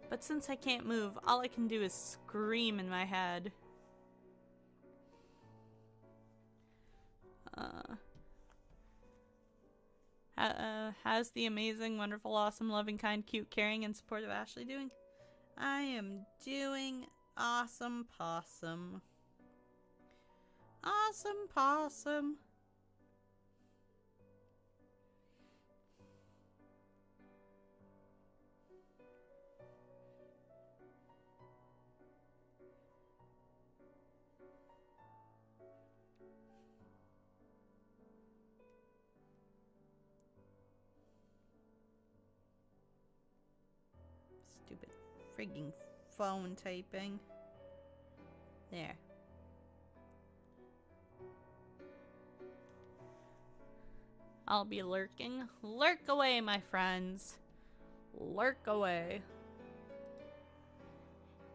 But since I can't move, all I can do is scream in my head. How's the amazing, wonderful, awesome, loving, kind, cute, caring, and supportive Ashley doing? I am doing awesome possum. Awesome possum. Stupid frigging phone typing. There. I'll be lurking. Lurk away, my friends. Lurk away.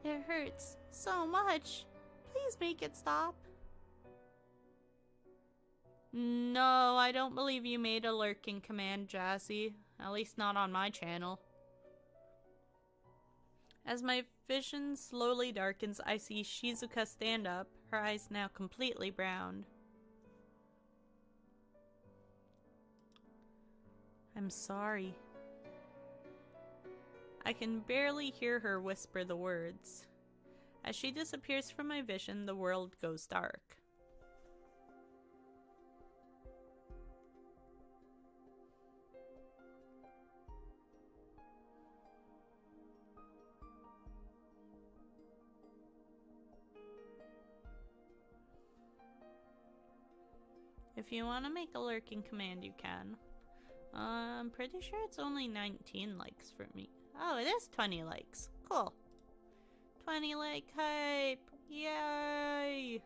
It hurts so much. Please make it stop. No, I don't believe you made a lurking command, Jazzy. At least not on my channel. As my vision slowly darkens, I see Shizuka stand up, her eyes now completely browned. I'm sorry. I can barely hear her whisper the words. As she disappears from my vision, the world goes dark. If you want to make a lurking command, you can. I'm pretty sure it's only 19 likes for me. Oh, it is 20 likes. Cool. 20 like hype. Yay!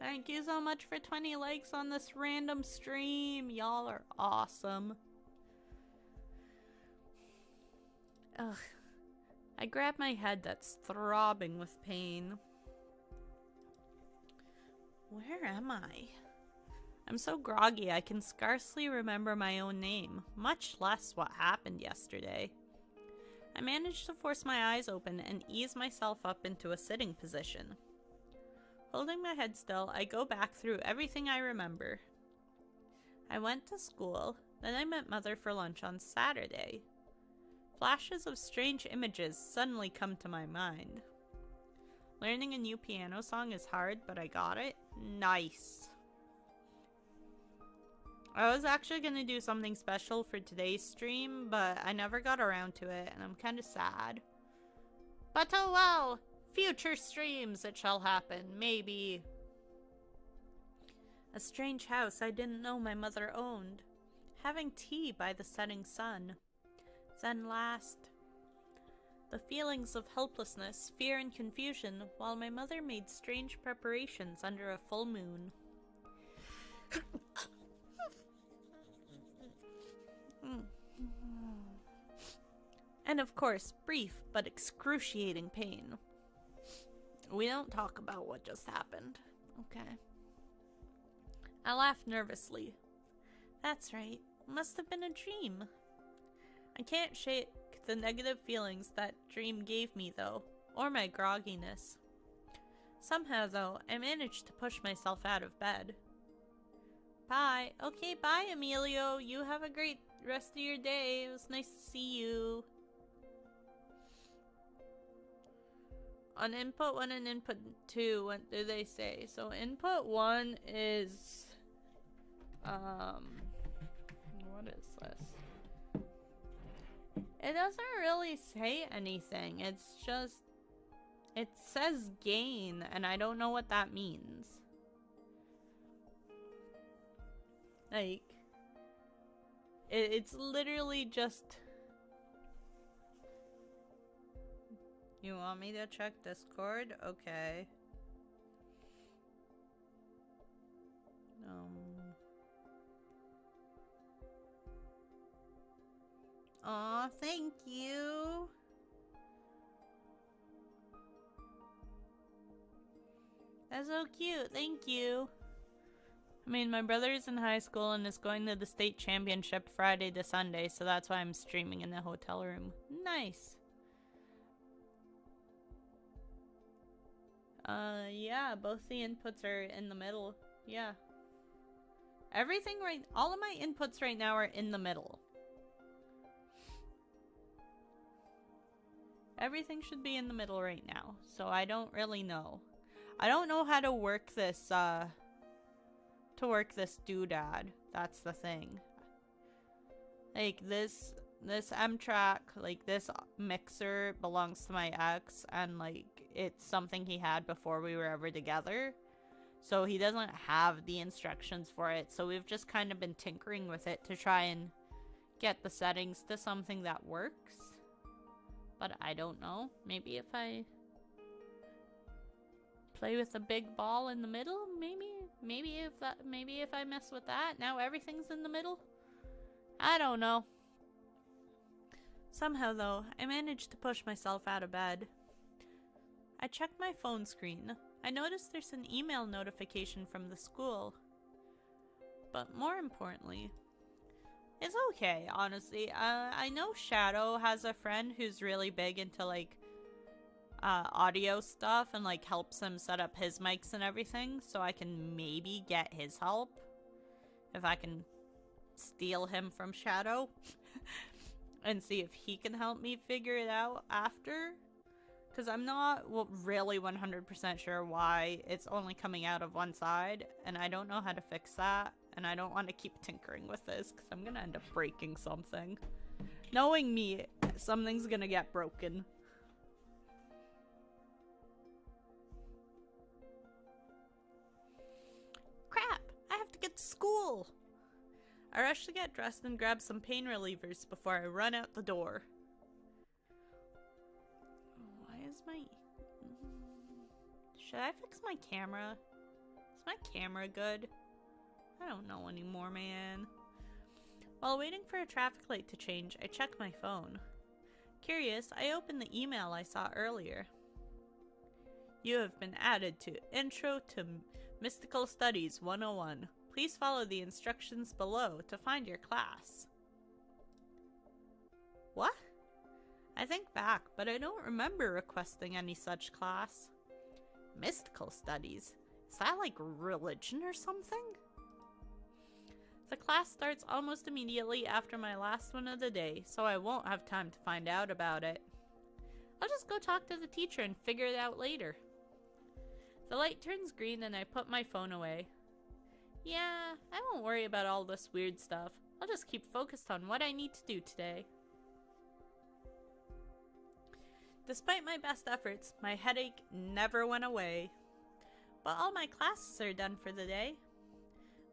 Thank you so much for 20 likes on this random stream. Y'all are awesome. Ugh. I grab my head that's throbbing with pain. Where am I? I'm so groggy I can scarcely remember my own name, much less what happened yesterday. I managed to force my eyes open and ease myself up into a sitting position. Holding my head still, I go back through everything I remember. I went to school, then I met Mother for lunch on Saturday. Flashes of strange images suddenly come to my mind. Learning a new piano song is hard, but I got it. Nice. I was actually going to do something special for today's stream, but I never got around to it, and I'm kind of sad. But oh well! Future streams it shall happen, maybe. A strange house I didn't know my mother owned. Having tea by the setting sun. Then last, the feelings of helplessness, fear, and confusion while my mother made strange preparations under a full moon. And of course, brief but excruciating pain. We don't talk about what just happened. Okay. I laughed nervously. That's right. Must have been a dream. I can't shake the negative feelings that dream gave me, though, or my grogginess. Somehow, though, I managed to push myself out of bed. Bye. Okay, bye, Emilio. You have a great rest of your day. It was nice to see you. On input 1 and input 2, what do they say? So input 1 is, what is this? It doesn't really say anything. It's just, it says gain, and I don't know what that means. Like, it's literally just... You want me to check Discord? Okay. Aw, thank you. That's so cute. Thank you. I mean, my brother's in high school and is going to the state championship Friday to Sunday, so that's why I'm streaming in the hotel room. Nice. Yeah, both the inputs are in the middle. Yeah. Everything all of my inputs right now are in the middle. Everything should be in the middle right now, so I don't really know. I don't know how to work this, doodad. That's the thing. Like, this M-track, like, this mixer belongs to my ex, and, like, it's something he had before we were ever together. So he doesn't have the instructions for it, so we've just kind of been tinkering with it to try and get the settings to something that works. But I don't know. Maybe if I play with a big ball in the middle, maybe if I mess with that, now everything's in the middle. I don't know. Somehow, though, I managed to push myself out of bed. I checked my phone screen. I noticed there's an email notification from the school. But more importantly, it's okay, honestly. I know Shadow has a friend who's really big into, like, audio stuff and, like, helps him set up his mics and everything, so I can maybe get his help. If I can steal him from Shadow. And see if he can help me figure it out after. Because I'm not really 100% sure why it's only coming out of one side. And I don't know how to fix that. And I don't want to keep tinkering with this. Because I'm going to end up breaking something. Knowing me, something's going to get broken. Crap! I have to get to school! I rush to get dressed and grab some pain relievers before I run out the door. Why is my... Should I fix my camera? Is my camera good? I don't know anymore, man. While waiting for a traffic light to change, I check my phone. Curious, I opened the email I saw earlier. You have been added to Intro to Mystical Studies 101. Please follow the instructions below to find your class. What? I think back, but I don't remember requesting any such class. Mystical studies? Is that like religion or something? The class starts almost immediately after my last one of the day, so I won't have time to find out about it. I'll just go talk to the teacher and figure it out later. The light turns green and I put my phone away. Yeah, I won't worry about all this weird stuff. I'll just keep focused on what I need to do today. Despite my best efforts, my headache never went away. But all my classes are done for the day.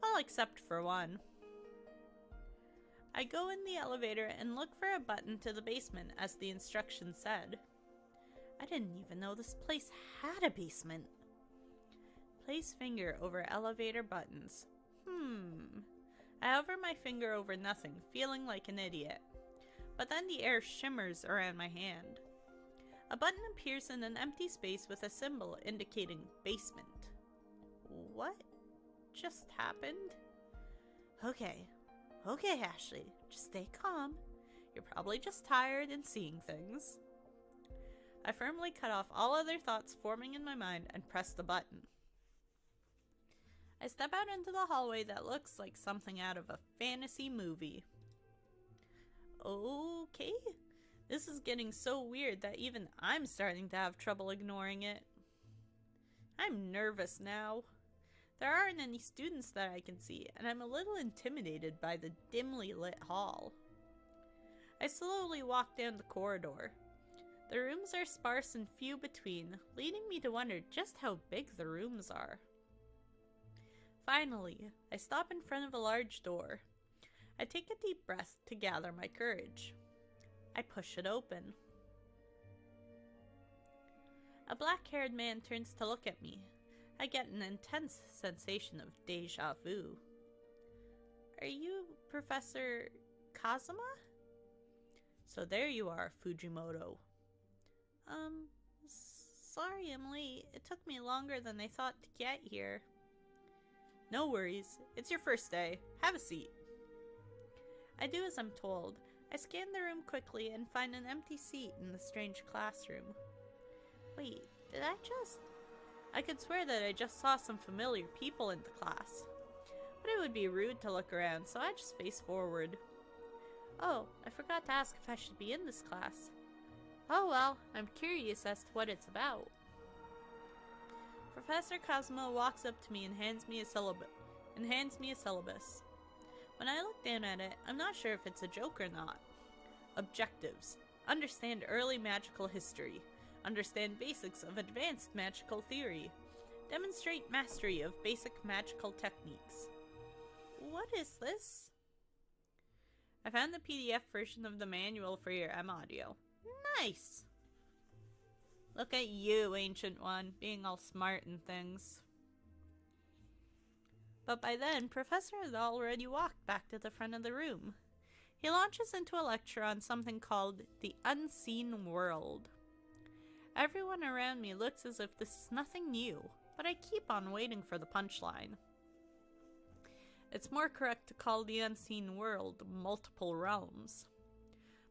Well, except for one. I go in the elevator and look for a button to the basement, as the instructions said. I didn't even know this place had a basement. Place finger over elevator buttons. I hover my finger over nothing, feeling like an idiot. but then the air shimmers around my hand. A button appears in an empty space with a symbol indicating basement. What just happened? Okay, Ashley, just stay calm. You're probably just tired and seeing things. I firmly cut off all other thoughts forming in my mind and press the button. I step out into the hallway that looks like something out of a fantasy movie. Okay, this is getting so weird that even I'm starting to have trouble ignoring it. I'm nervous now. There aren't any students that I can see, and I'm a little intimidated by the dimly lit hall. I slowly walk down the corridor. The rooms are sparse and few between, leading me to wonder just how big the rooms are. Finally, I stop in front of a large door. I take a deep breath to gather my courage. I push it open. A black-haired man turns to look at me. I get an intense sensation of déjà vu. Are you Professor Kazuma? So there you are, Fujimoto. Sorry I'm late. It took me longer than I thought to get here. No worries. It's your first day. Have a seat. I do as I'm told. I scan the room quickly and find an empty seat in the strange classroom. Wait, did I just... I could swear that I just saw some familiar people in the class. But it would be rude to look around, so I just face forward. Oh, I forgot to ask if I should be in this class. Oh well, I'm curious as to what it's about. Professor Kazuma walks up to me and hands me a syllabus. When I look down at it, I'm not sure if it's a joke or not. Objectives. Understand early magical history. Understand basics of advanced magical theory. Demonstrate mastery of basic magical techniques. What is this? I found the PDF version of the manual for your M audio. Nice! Look at you, Ancient One, being all smart and things. But by then, Professor had already walked back to the front of the room. He launches into a lecture on something called the Unseen World. Everyone around me looks as if this is nothing new, but I keep on waiting for the punchline. It's more correct to call the Unseen World multiple realms.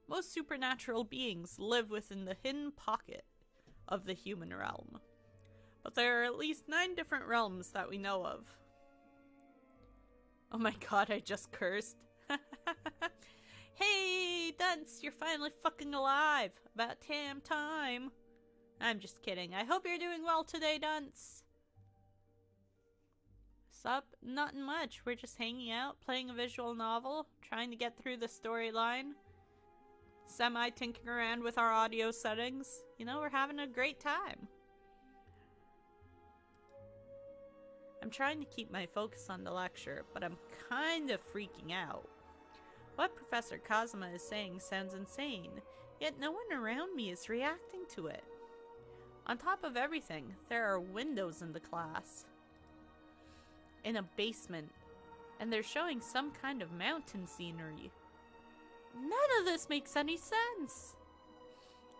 Most supernatural beings live within the hidden pocket of the human realm, but there are at least 9 different realms that we know of. Oh my god, I just cursed. Hey, Dunce, you're finally fucking alive. About damn time. I'm just kidding. I hope you're doing well today, Dunce. Sup? Nothing much. We're just hanging out, playing a visual novel, trying to get through the storyline. Semi-tinkering around with our audio settings. You know, we're having a great time. I'm trying to keep my focus on the lecture, but I'm kind of freaking out. What Professor Kazuma is saying sounds insane, yet no one around me is reacting to it. On top of everything, there are windows in the class. In a basement, and they're showing some kind of mountain scenery. None of this makes any sense!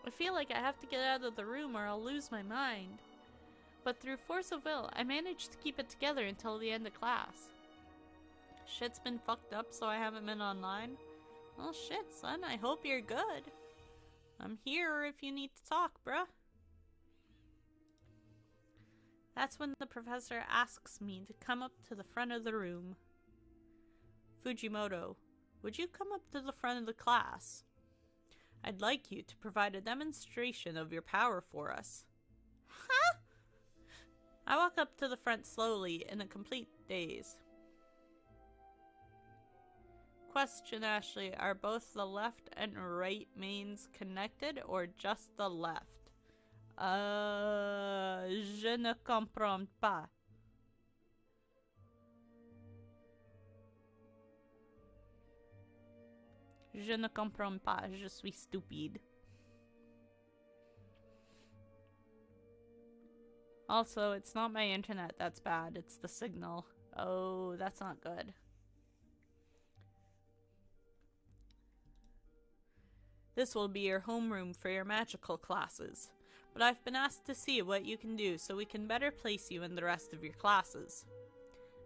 I feel like I have to get out of the room or I'll lose my mind. But through force of will, I managed to keep it together until the end of class. Shit's been fucked up, so I haven't been online. Well, shit, son, I hope you're good. I'm here if you need to talk, bruh. That's when the professor asks me to come up to the front of the room. Fujimoto, would you come up to the front of the class? I'd like you to provide a demonstration of your power for us. Huh? I walk up to the front slowly in a complete daze. Question, Ashley, are both the left and right mains connected or just the left? Je ne comprends pas. Je ne comprends pas, je suis stupide. Also, it's not my internet that's bad, it's the signal. Oh, that's not good. This will be your homeroom for your magical classes, but I've been asked to see what you can do so we can better place you in the rest of your classes.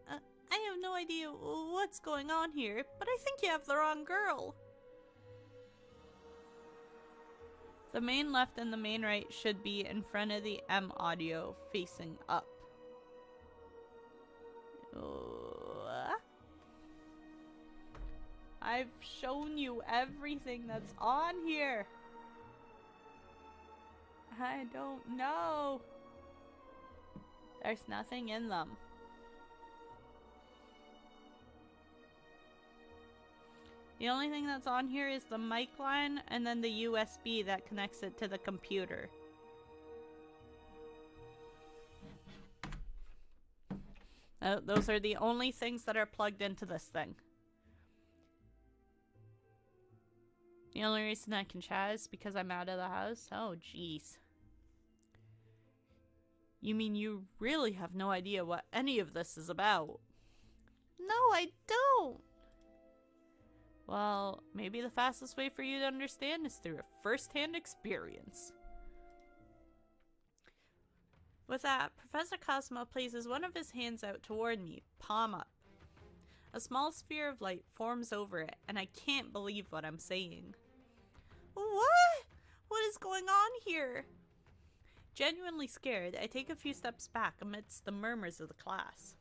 I have no idea what's going on here, but I think you have the wrong girl. The main left and the main right should be in front of the M audio, facing up. I've shown you everything that's on here. I don't know. There's nothing in them. The only thing that's on here is the mic line and then the USB that connects it to the computer. Those are the only things that are plugged into this thing. The only reason I can chat is because I'm out of the house? Oh, jeez. You mean you really have no idea what any of this is about? No, I don't. Well, maybe the fastest way for you to understand is through a first-hand experience. With that, Professor Cosmo places one of his hands out toward me, palm up. A small sphere of light forms over it, and I can't believe what I'm saying. What? What is going on here? Genuinely scared, I take a few steps back amidst the murmurs of the class.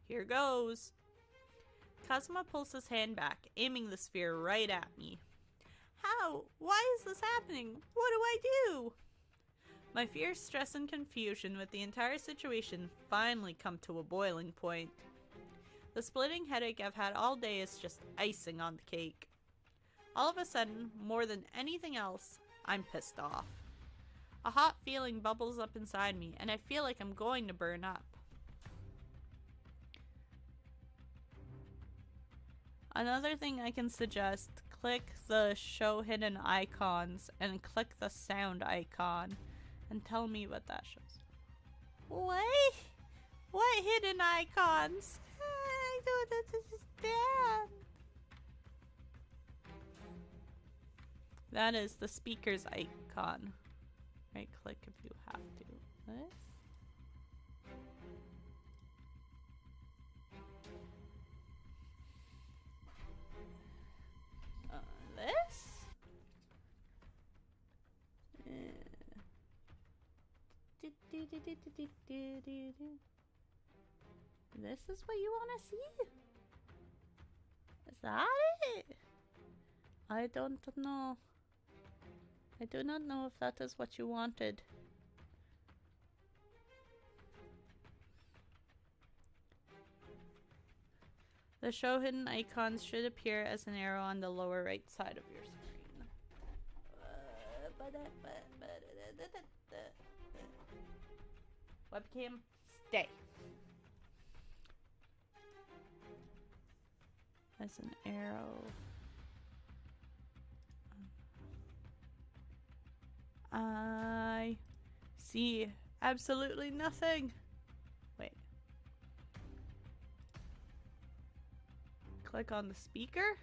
Here goes. Cosmo pulls his hand back, aiming the sphere right at me. How? Why is this happening? What do I do? My fear, stress, and confusion with the entire situation finally come to a boiling point. The splitting headache I've had all day is just icing on the cake. All of a sudden, more than anything else, I'm pissed off. A hot feeling bubbles up inside me, and I feel like I'm going to burn up. Another thing I can suggest, click the show hidden icons and click the sound icon and tell me what that shows. What? What hidden icons? I don't understand. That is the speaker's icon. Right click if you have to. This? This? This is what you want to see? Is that it? I don't know. I do not know if that is what you wanted. The show hidden icons should appear as an arrow on the lower right side of your screen. Webcam, stay. As an arrow. I see absolutely nothing. Wait. Click on the speaker.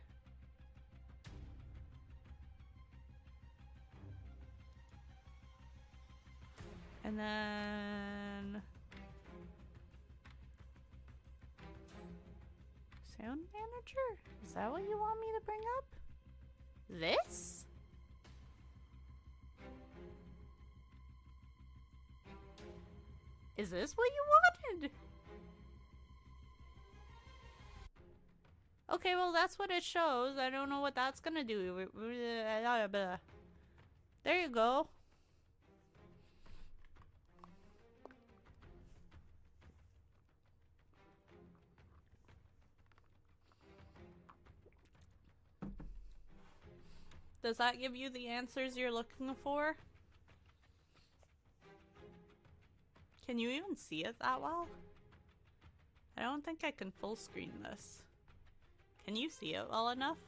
And then sound manager? Is that what you want me to bring up? This? Is this what you wanted? Okay, well that's what it shows. I don't know what that's gonna do. There you go. Does that give you the answers you're looking for? Can you even see it that well? I don't think I can full screen this. Can you see it well enough?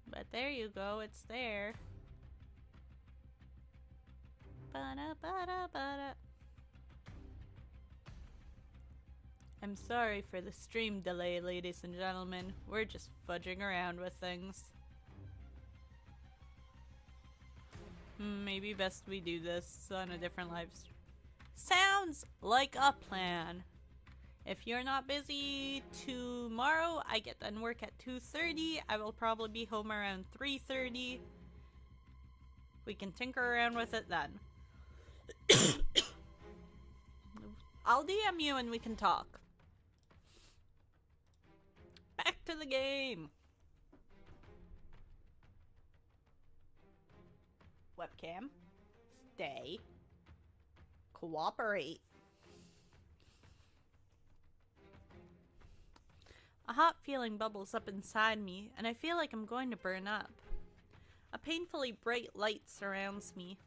But there you go, it's there. I'm sorry for the stream delay, ladies and gentlemen. We're just fudging around with things. Maybe best we do this on a different live stream. Sounds like a plan. If you're not busy tomorrow, I get done work at 2:30. I will probably be home around 3:30. We can tinker around with it then. I'll DM you and we can talk. Back to the game. Webcam. Stay. Cooperate. A hot feeling bubbles up inside me, and I feel like I'm going to burn up. A painfully bright light surrounds me.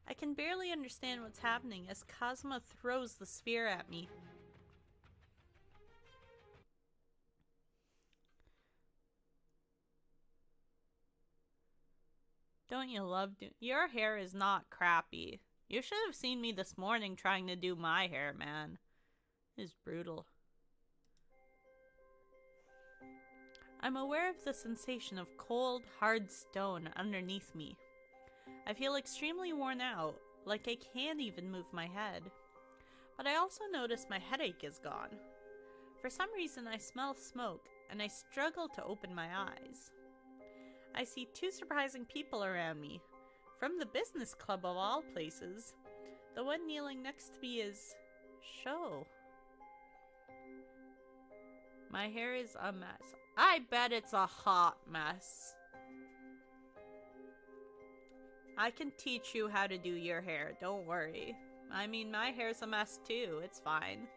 I can barely understand what's happening as Kazuma throws the sphere at me. Don't you love your hair is not crappy. You should have seen me this morning trying to do my hair, man. It is brutal. I'm aware of the sensation of cold, hard stone underneath me. I feel extremely worn out, like I can't even move my head. But I also notice my headache is gone. For some reason I smell smoke, and I struggle to open my eyes. I see two surprising people around me. From the business club of all places. The one kneeling next to me is Sho. My hair is a mess. I bet it's a hot mess. I can teach you how to do your hair, don't worry. I mean, my hair's a mess too, it's fine.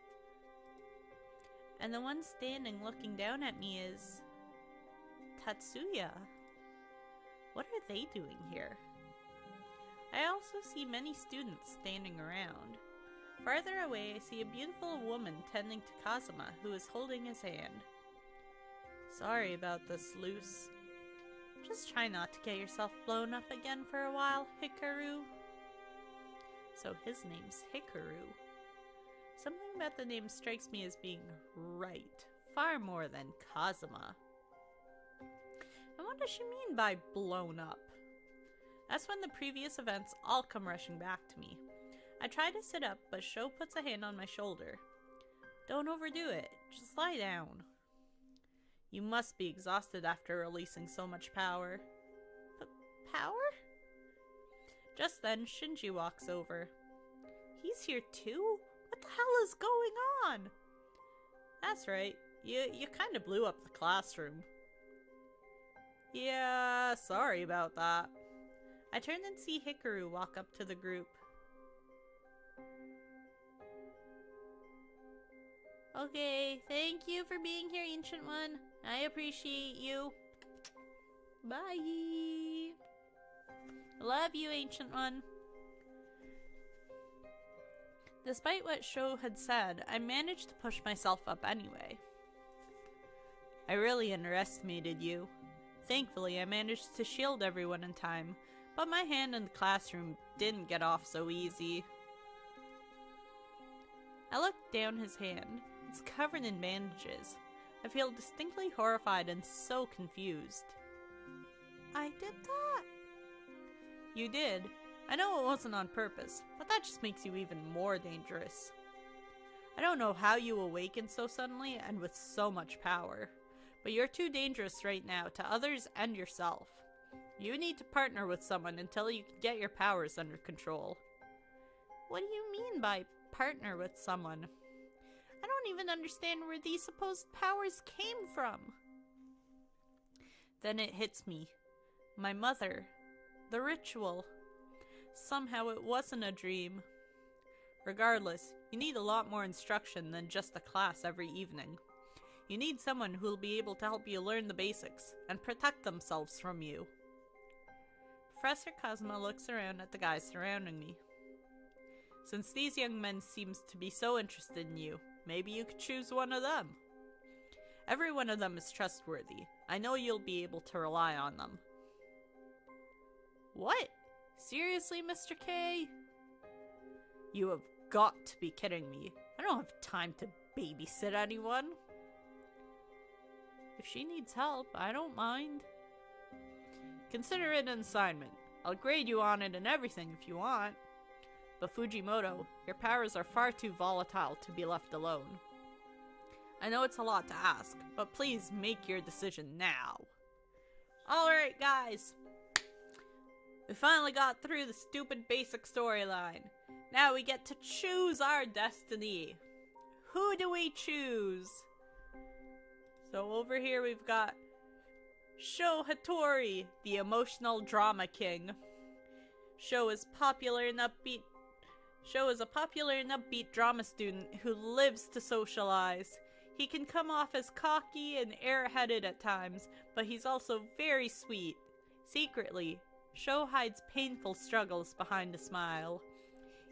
And the one standing looking down at me is Tatsuya. What are they doing here? I also see many students standing around. Farther away, I see a beautiful woman tending to Kazuma, who is holding his hand. Sorry about this, Luce. Just try not to get yourself blown up again for a while, Hikaru. So his name's Hikaru. Something about the name strikes me as being right, far more than Kazuma. And what does she mean by blown up? That's when the previous events all come rushing back to me. I try to sit up, but Sho puts a hand on my shoulder. Don't overdo it, just lie down. You must be exhausted after releasing so much power. Power? Just then, Shinji walks over. He's here too? What the hell is going on? That's right, you kinda blew up the classroom. Yeah, sorry about that. I turn and see Hikaru walk up to the group. Okay, thank you for being here, Ancient One. I appreciate you. Bye. Love you, Ancient One. Despite what Sho had said, I managed to push myself up anyway. I really underestimated you. Thankfully, I managed to shield everyone in time, but my hand in the classroom didn't get off so easy. I looked down his hand. It's covered in bandages. I feel distinctly horrified and so confused. I did that? You did. I know it wasn't on purpose, but that just makes you even more dangerous. I don't know how you awakened so suddenly and with so much power, but you're too dangerous right now to others and yourself. You need to partner with someone until you can get your powers under control. What do you mean by partner with someone? I don't even understand where these supposed powers came from. Then it hits me. My mother. The ritual. Somehow it wasn't a dream. Regardless, you need a lot more instruction than just a class every evening. You need someone who'll be able to help you learn the basics and protect themselves from you. Professor Kazuma looks around at the guys surrounding me. Since these young men seem to be so interested in you, maybe you could choose one of them. Every one of them is trustworthy. I know you'll be able to rely on them. What? Seriously, Mr. K? You have got to be kidding me. I don't have time to babysit anyone. If she needs help, I don't mind. Consider it an assignment. I'll grade you on it and everything if you want. But Fujimoto, your powers are far too volatile to be left alone. I know it's a lot to ask, but please make your decision now. Alright guys, we finally got through the stupid basic storyline. Now we get to choose our destiny. Who do we choose? So over here we've got Sho Hattori, the emotional drama king. Sho is a popular and upbeat drama student who lives to socialize. He can come off as cocky and airheaded at times, but he's also very sweet. Secretly, Sho hides painful struggles behind a smile.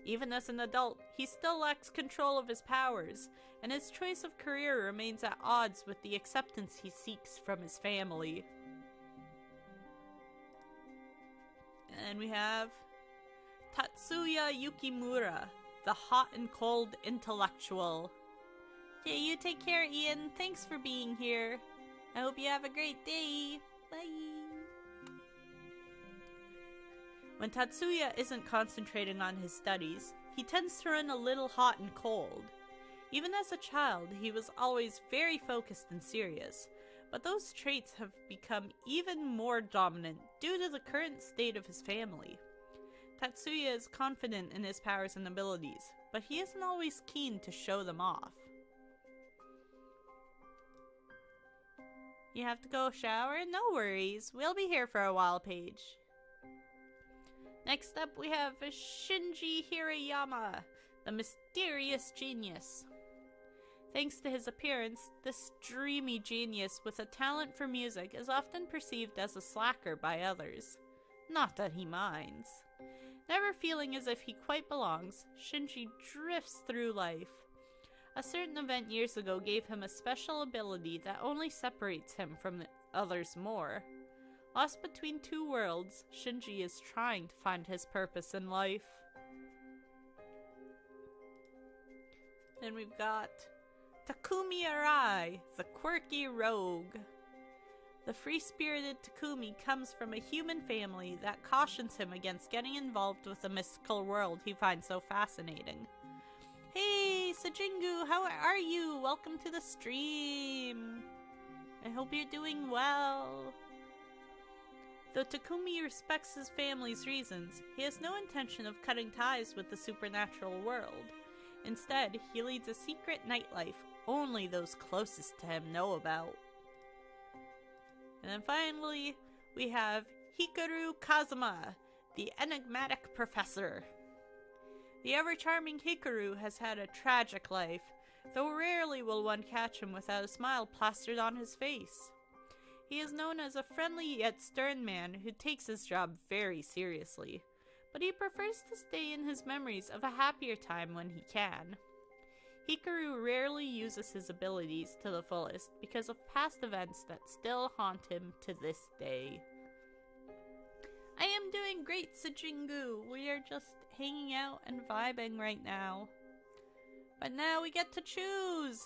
Even as an adult, he still lacks control of his powers, and his choice of career remains at odds with the acceptance he seeks from his family. And we have Tatsuya Yukimura, the hot and cold intellectual. Okay, you take care, Ian. Thanks for being here. I hope you have a great day. Bye. When Tatsuya isn't concentrating on his studies, he tends to run a little hot and cold. Even as a child, he was always very focused and serious, but those traits have become even more dominant due to the current state of his family. Tatsuya is confident in his powers and abilities, but he isn't always keen to show them off. You have to go shower? No worries. We'll be here for a while, Paige. Next up, we have Shinji Hirayama, the mysterious genius. Thanks to his appearance, this dreamy genius with a talent for music is often perceived as a slacker by others. Not that he minds. Never feeling as if he quite belongs, Shinji drifts through life. A certain event years ago gave him a special ability that only separates him from the others more. Lost between two worlds, Shinji is trying to find his purpose in life. Then we've got Takumi Arai, the quirky rogue. The free-spirited Takumi comes from a human family that cautions him against getting involved with the mystical world he finds so fascinating. Hey, Sajingu, how are you? Welcome to the stream. I hope you're doing well. Though Takumi respects his family's reasons, he has no intention of cutting ties with the supernatural world. Instead, he leads a secret nightlife only those closest to him know about. And then finally, we have Hikaru Kazuma, the enigmatic professor. The ever-charming Hikaru has had a tragic life, though rarely will one catch him without a smile plastered on his face. He is known as a friendly yet stern man who takes his job very seriously, but he prefers to stay in his memories of a happier time when he can. Hikaru rarely uses his abilities to the fullest because of past events that still haunt him to this day. I am doing great, Sajingu. We are just hanging out and vibing right now. But now we get to choose!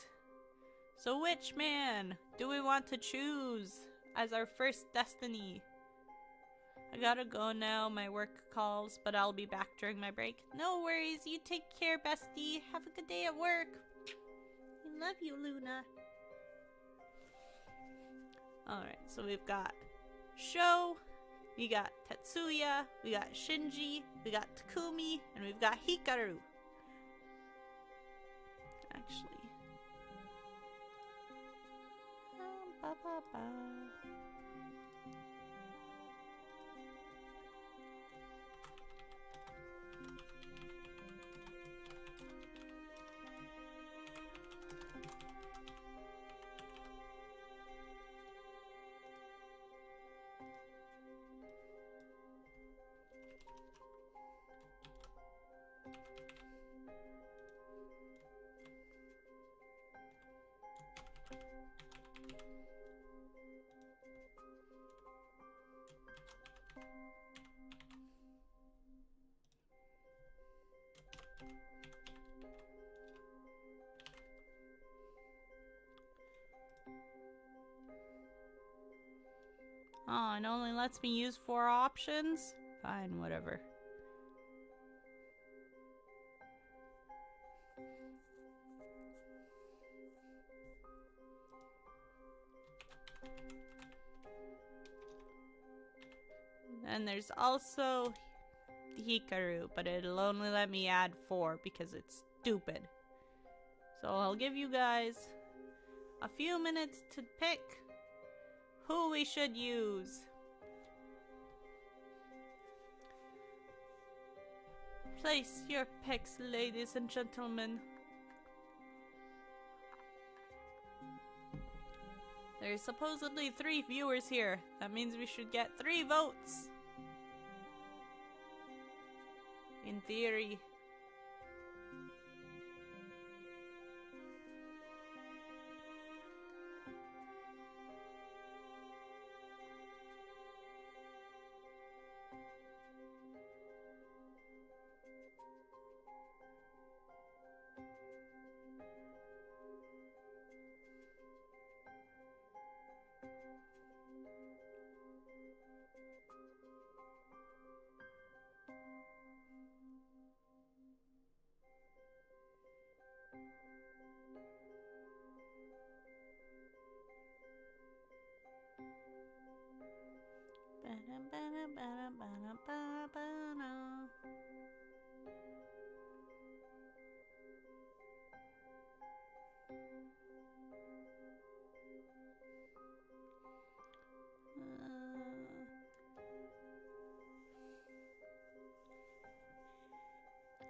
So which man do we want to choose as our first destiny? I gotta go now, my work calls, but I'll be back during my break. No worries, you take care, bestie. Have a good day at work. I love you, Luna. Alright, so we've got Sho, we got Tatsuya, we got Shinji, we got Takumi, and we've got Hikaru. Actually. Ba, ba, ba. Oh, it only lets me use 4 options? Fine, whatever. And there's also Hikaru, but it'll only let me add 4 because it's stupid. So I'll give you guys a few minutes to pick who we should use. Place your picks, ladies and gentlemen. There's supposedly 3 viewers here. That means we should get 3 votes. In theory.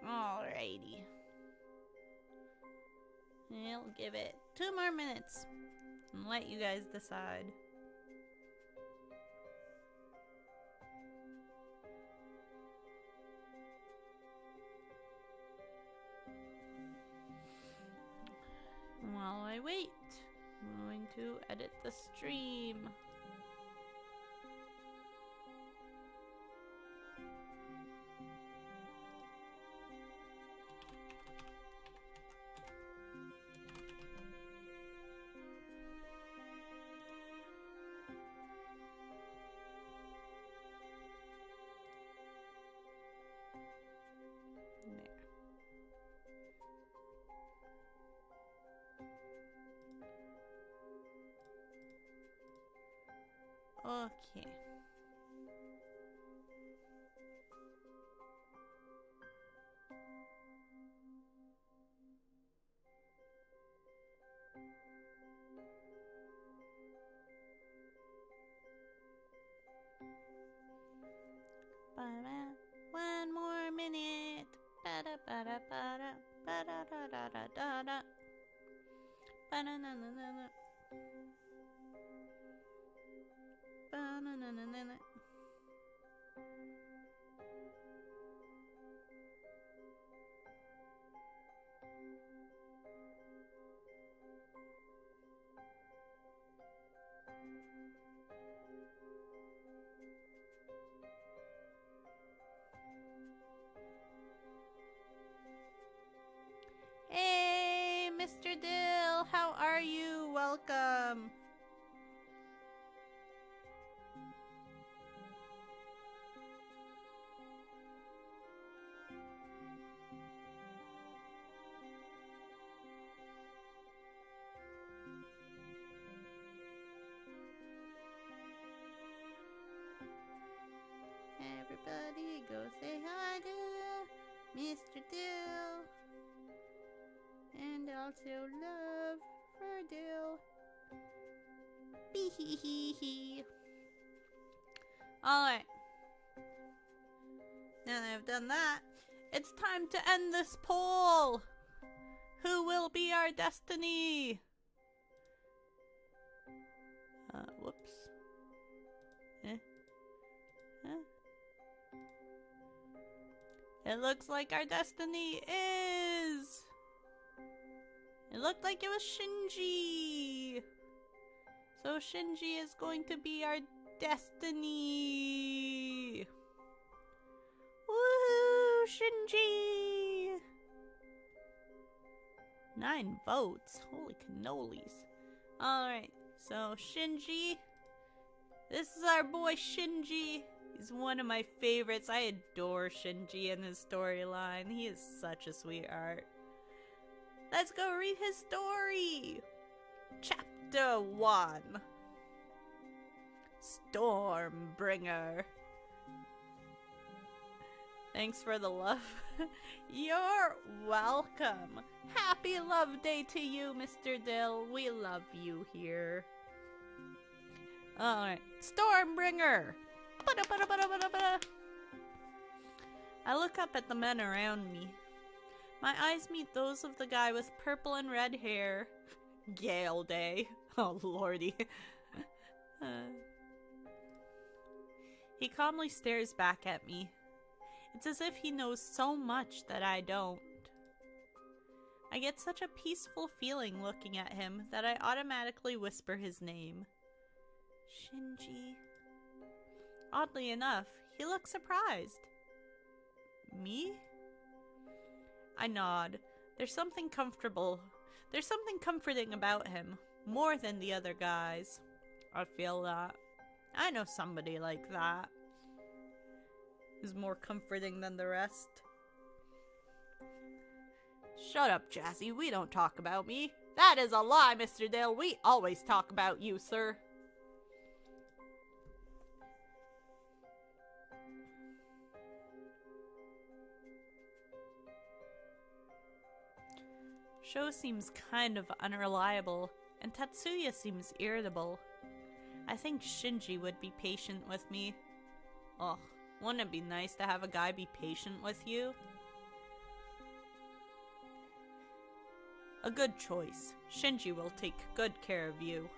Alrighty. I'll give it 2 more minutes and let you guys decide. While I wait, I'm going to edit the stream. Okay. One more minute. Ba-da, ba-da, ba-da, ba-da, da, da, da, da, da. Ba-na-na-na-na-na. Ba-na-na-na-na-na. Hey, Mr. Dill, how are you? Welcome. Everybody go say hi to Mr. Dill. And also love for Dill. Bee-hee-hee-hee. Alright. Now that I've done that, it's time to end this poll. Who will be our destiny? Whoops. It looks like our destiny is... It looked like it was Shinji. So Shinji is going to be our destiny. Woohoo, Shinji! 9 votes. Holy cannolis. Alright, so Shinji. This is our boy Shinji. He's one of my favorites. I adore Shinji and his storyline. He is such a sweetheart. Let's go read his story! Chapter 1. Stormbringer. Thanks for the love. You're welcome. Happy Love Day to you, Mr. Dill. We love you here. Alright. Stormbringer! I look up at the men around me. My eyes meet those of the guy with purple and red hair. Gale Day. Oh, lordy. He calmly stares back at me. It's as if he knows so much that I don't. I get such a peaceful feeling looking at him that I automatically whisper his name. Shinji. Oddly enough, he looks surprised. Me? I nod. There's something comforting about him, more than the other guys. I feel that. I know somebody like that. Is more comforting than the rest. Shut up, Jazzy. We don't talk about me. That is a lie, Mr. Dale. We always talk about you, sir. Sho seems kind of unreliable, and Tatsuya seems irritable. I think Shinji would be patient with me. Ugh, wouldn't it be nice to have a guy be patient with you? A good choice. Shinji will take good care of you.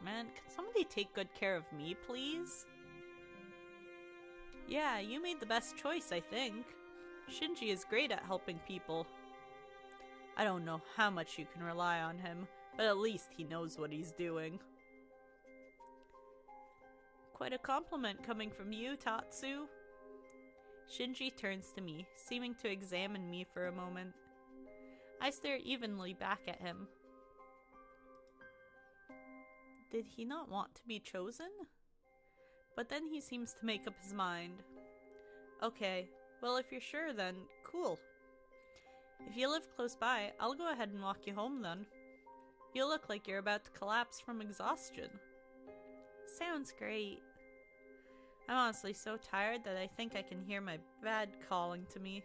Man, can somebody take good care of me, please? Yeah, you made the best choice, I think. Shinji is great at helping people. I don't know how much you can rely on him, but at least he knows what he's doing. Quite a compliment coming from you, Tatsu. Shinji turns to me, seeming to examine me for a moment. I stare evenly back at him. Did he not want to be chosen? But then he seems to make up his mind. Okay, well if you're sure then, cool. If you live close by, I'll go ahead and walk you home then. You look like you're about to collapse from exhaustion. Sounds great. I'm honestly so tired that I think I can hear my bed calling to me.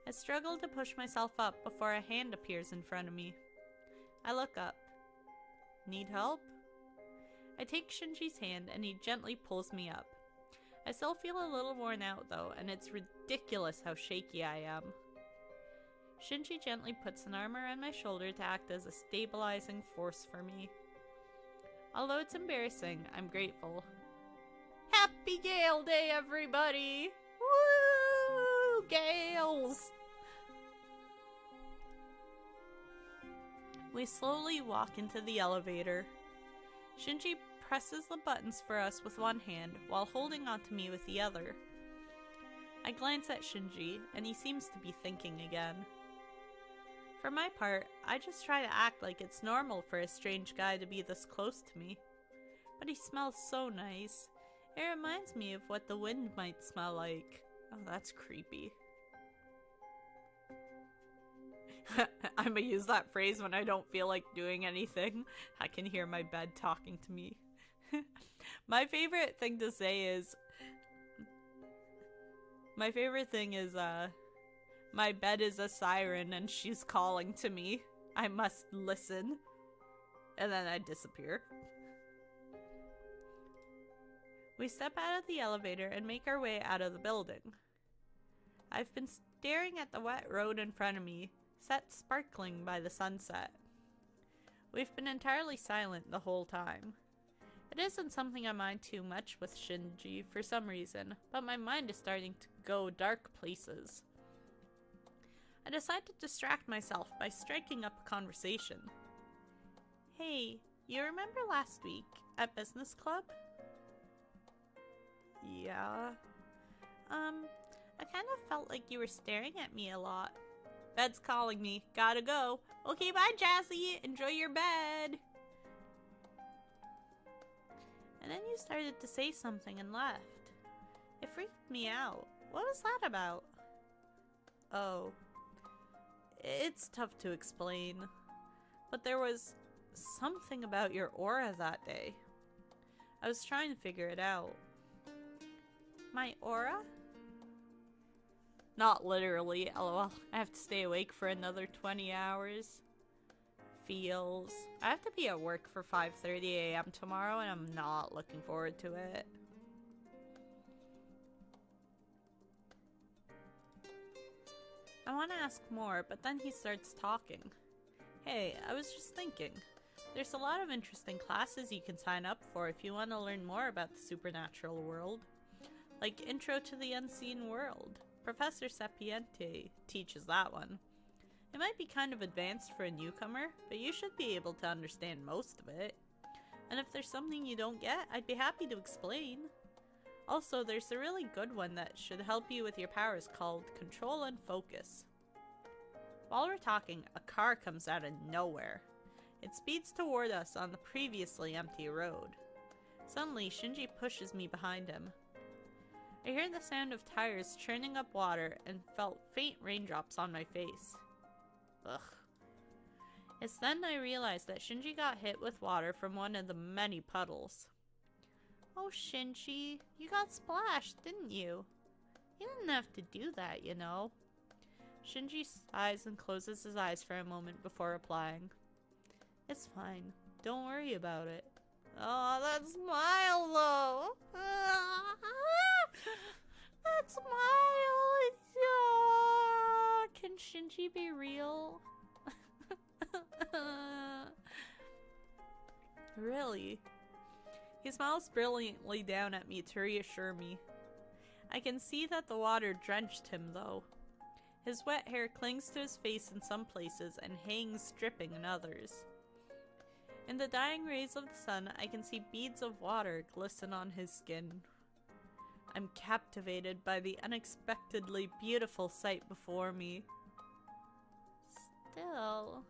I struggle to push myself up before a hand appears in front of me. I look up. Need help? I take Shinji's hand and he gently pulls me up. I still feel a little worn out though, and it's ridiculous how shaky I am. Shinji gently puts an arm around my shoulder to act as a stabilizing force for me. Although it's embarrassing, I'm grateful. Happy Gale Day, everybody! Woo! Gales! We slowly walk into the elevator. Shinji presses the buttons for us with one hand while holding onto me with the other. I glance at Shinji, and he seems to be thinking again. For my part, I just try to act like it's normal for a strange guy to be this close to me. But he smells so nice. It reminds me of what the wind might smell like. Oh, that's creepy. I'ma use that phrase when I don't feel like doing anything. I can hear my bed talking to me. My favorite thing to say is... My favorite thing is, my bed is a siren and she's calling to me. I must listen. And then I disappear. We step out of the elevator and make our way out of the building. I've been staring at the wet road in front of me, set sparkling by the sunset. We've been entirely silent the whole time. It isn't something I mind too much with Shinji for some reason, but my mind is starting to go dark places. I decide to distract myself by striking up a conversation. Hey, you remember last week at business club? Yeah. I kind of felt like you were staring at me a lot. Bed's calling me. Gotta go. Okay, bye, Jazzy. Enjoy your bed. And then you started to say something and left. It freaked me out. What was that about? Oh. It's tough to explain. But there was something about your aura that day. I was trying to figure it out. My aura? Not literally, lol. I have to stay awake for another 20 hours. Feels. I have to be at work for 5:30 a.m. tomorrow and I'm not looking forward to it. I want to ask more, but then he starts talking. Hey, I was just thinking. There's a lot of interesting classes you can sign up for if you want to learn more about the supernatural world. Like Intro to the Unseen World. Professor Sapiente teaches that one. It might be kind of advanced for a newcomer, but you should be able to understand most of it. And if there's something you don't get, I'd be happy to explain. Also, there's a really good one that should help you with your powers called Control and Focus. While we're talking, a car comes out of nowhere. It speeds toward us on the previously empty road. Suddenly, Shinji pushes me behind him. I hear the sound of tires churning up water and felt faint raindrops on my face. Ugh. It's then I realized that Shinji got hit with water from one of the many puddles. Oh, Shinji, you got splashed, didn't you? You didn't have to do that, you know. Shinji sighs and closes his eyes for a moment before replying. It's fine. Don't worry about it. Oh, that smile, though. That smile is so... Can Shinji be real? Really? He smiles brilliantly down at me to reassure me. I can see that the water drenched him, though. His wet hair clings to his face in some places and hangs dripping in others. In the dying rays of the sun, I can see beads of water glisten on his skin. I'm captivated by the unexpectedly beautiful sight before me. Still,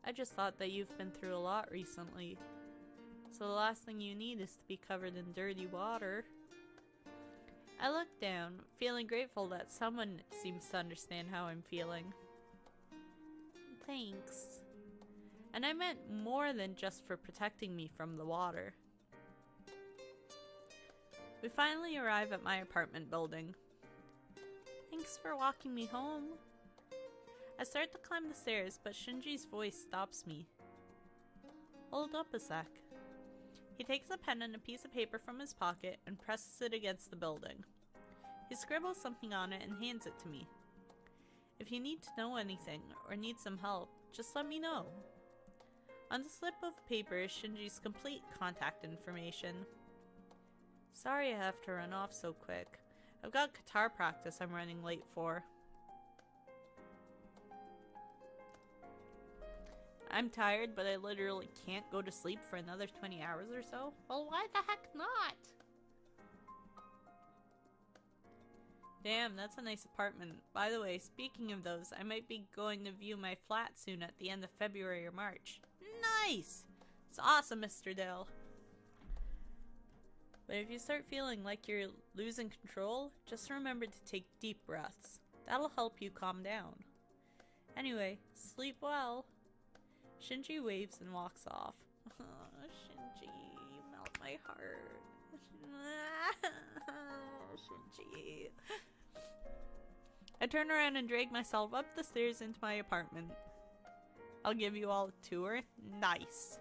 I just thought that you've been through a lot recently. So the last thing you need is to be covered in dirty water. I look down, feeling grateful that someone seems to understand how I'm feeling. Thanks. And I meant more than just for protecting me from the water. We finally arrive at my apartment building. Thanks for walking me home. I start to climb the stairs, but Shinji's voice stops me. Hold up a sec. He takes a pen and a piece of paper from his pocket and presses it against the building. He scribbles something on it and hands it to me. If you need to know anything or need some help, just let me know. On the slip of paper is Shinji's complete contact information. Sorry I have to run off so quick. I've got guitar practice I'm running late for. I'm tired, but I literally can't go to sleep for another 20 hours or so. Well, why the heck not? Damn, that's a nice apartment. By the way, speaking of those, I might be going to view my flat soon at the end of February or March. Nice! It's awesome, Mr. Dell. But if you start feeling like you're losing control, just remember to take deep breaths. That'll help you calm down. Anyway, sleep well. Shinji waves and walks off. Oh, Shinji, you melt my heart. Shinji. I turn around and drag myself up the stairs into my apartment. I'll give you all a tour. Nice.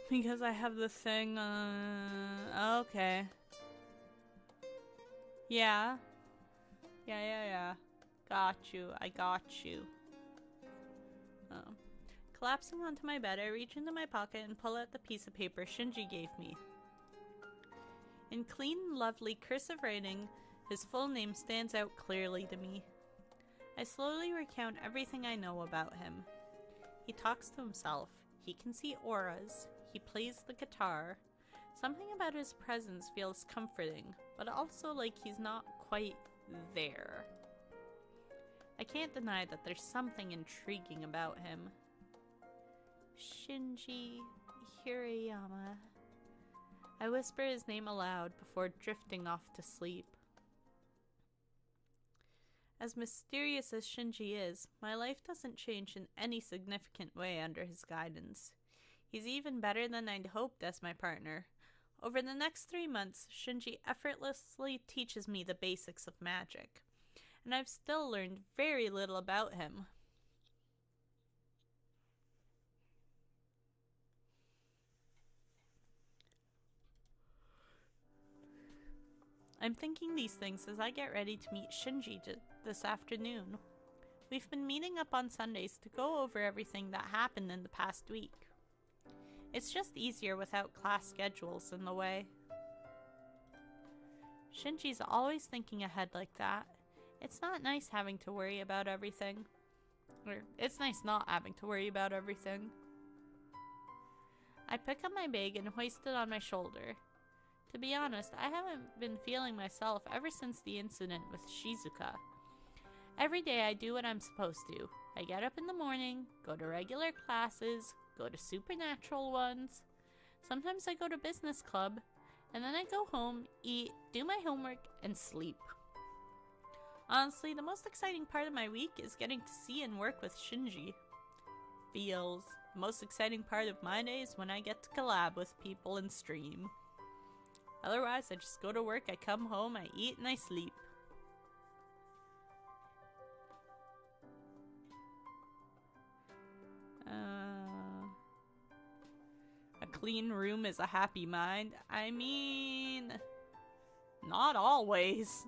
Because I have the thing, okay. Yeah. Yeah. Got you. I got you. Oh. Collapsing onto my bed, I reach into my pocket and pull out the piece of paper Shinji gave me. In clean, lovely cursive writing, his full name stands out clearly to me. I slowly recount everything I know about him. He talks to himself. He can see auras. He plays the guitar. Something about his presence feels comforting, but also like he's not quite there. I can't deny that there's something intriguing about him. Shinji Hirayama. I whisper his name aloud before drifting off to sleep. As mysterious as Shinji is, my life doesn't change in any significant way under his guidance. He's even better than I'd hoped as my partner. Over the next 3 months, Shinji effortlessly teaches me the basics of magic, and I've still learned very little about him. I'm thinking these things as I get ready to meet Shinji this afternoon. We've been meeting up on Sundays to go over everything that happened in the past week. It's just easier without class schedules in the way. Shinji's always thinking ahead like that. It's not nice having to worry about everything. Or, it's nice not having to worry about everything. I pick up my bag and hoist it on my shoulder. To be honest, I haven't been feeling myself ever since the incident with Shizuka. Every day I do what I'm supposed to. I get up in the morning, go to regular classes, go to supernatural ones. Sometimes I go to business club, and then I go home, eat, do my homework, and sleep. Honestly, the most exciting part of my week is getting to see and work with Shinji. Feels. The most exciting part of my day is when I get to collab with people and stream. Otherwise, I just go to work, I come home, I eat, and I sleep. A clean room is a happy mind. I mean, not always.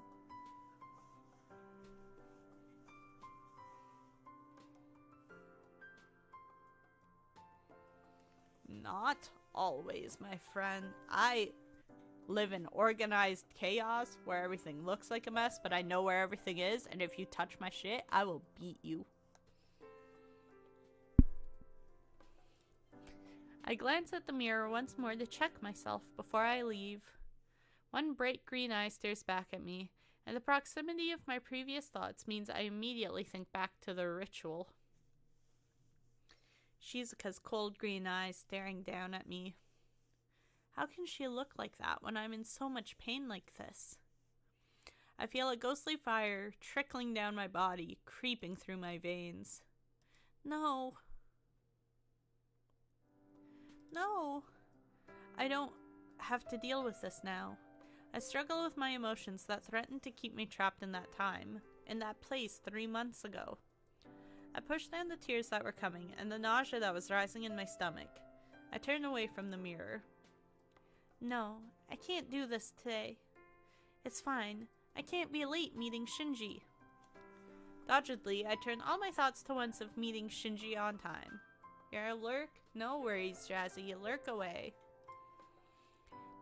Not always, my friend. I live in organized chaos where everything looks like a mess, but I know where everything is, and if you touch my shit, I will beat you. I glance at the mirror once more to check myself before I leave. One bright green eye stares back at me, and the proximity of my previous thoughts means I immediately think back to the ritual. Shizuka's cold green eyes staring down at me. How can she look like that when I'm in so much pain like this? I feel a ghostly fire trickling down my body, creeping through my veins. No. No. I don't have to deal with this now. I struggle with my emotions that threatened to keep me trapped in that time, in that place 3 months ago. I pushed down the tears that were coming and the nausea that was rising in my stomach. I turned away from the mirror. No, I can't do this today. It's fine. I can't be late meeting Shinji. Doggedly, I turn all my thoughts to once of meeting Shinji on time. You're a lurk? No worries, Jazzy. Lurk away.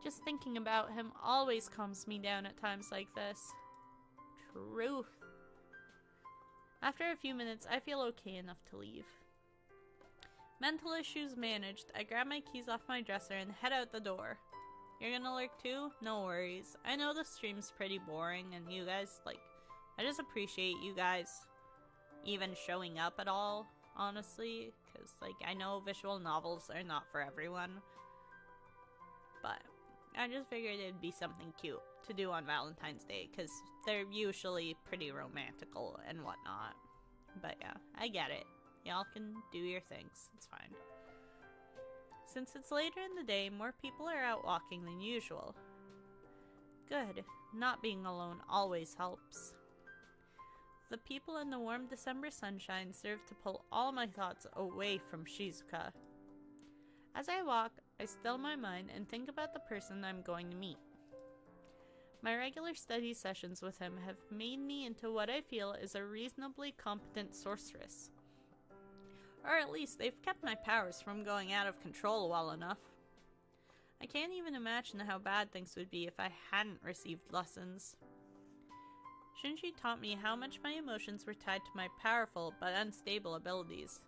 Just thinking about him always calms me down at times like this. Truth. After a few minutes, I feel okay enough to leave. Mental issues managed, I grab my keys off my dresser and head out the door. You're gonna lurk too? No worries. I know the stream's pretty boring and you guys, I just appreciate you guys even showing up at all, honestly. Because, I know visual novels are not for everyone. But I just figured it'd be something cute to do on Valentine's Day, because they're usually pretty romantical and whatnot. But yeah, I get it. Y'all can do your things. It's fine. Since it's later in the day, more people are out walking than usual. Good. Not being alone always helps. The people in the warm December sunshine serve to pull all my thoughts away from Shizuka. As I walk, I still my mind and think about the person I'm going to meet. My regular study sessions with him have made me into what I feel is a reasonably competent sorceress. Or at least they've kept my powers from going out of control well enough. I can't even imagine how bad things would be if I hadn't received lessons. Shinji taught me how much my emotions were tied to my powerful but unstable abilities.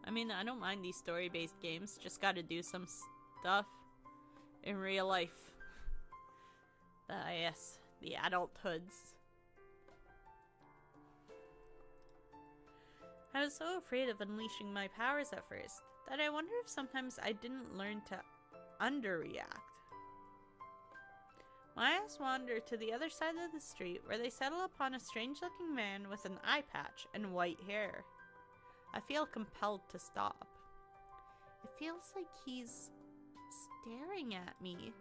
I mean, I don't mind these story-based games, just gotta do some stuff in real life. The adulthoods. I was so afraid of unleashing my powers at first that I wonder if sometimes I didn't learn to underreact. My eyes wander to the other side of the street where they settle upon a strange-looking man with an eye patch and white hair. I feel compelled to stop. It feels like he's staring at me.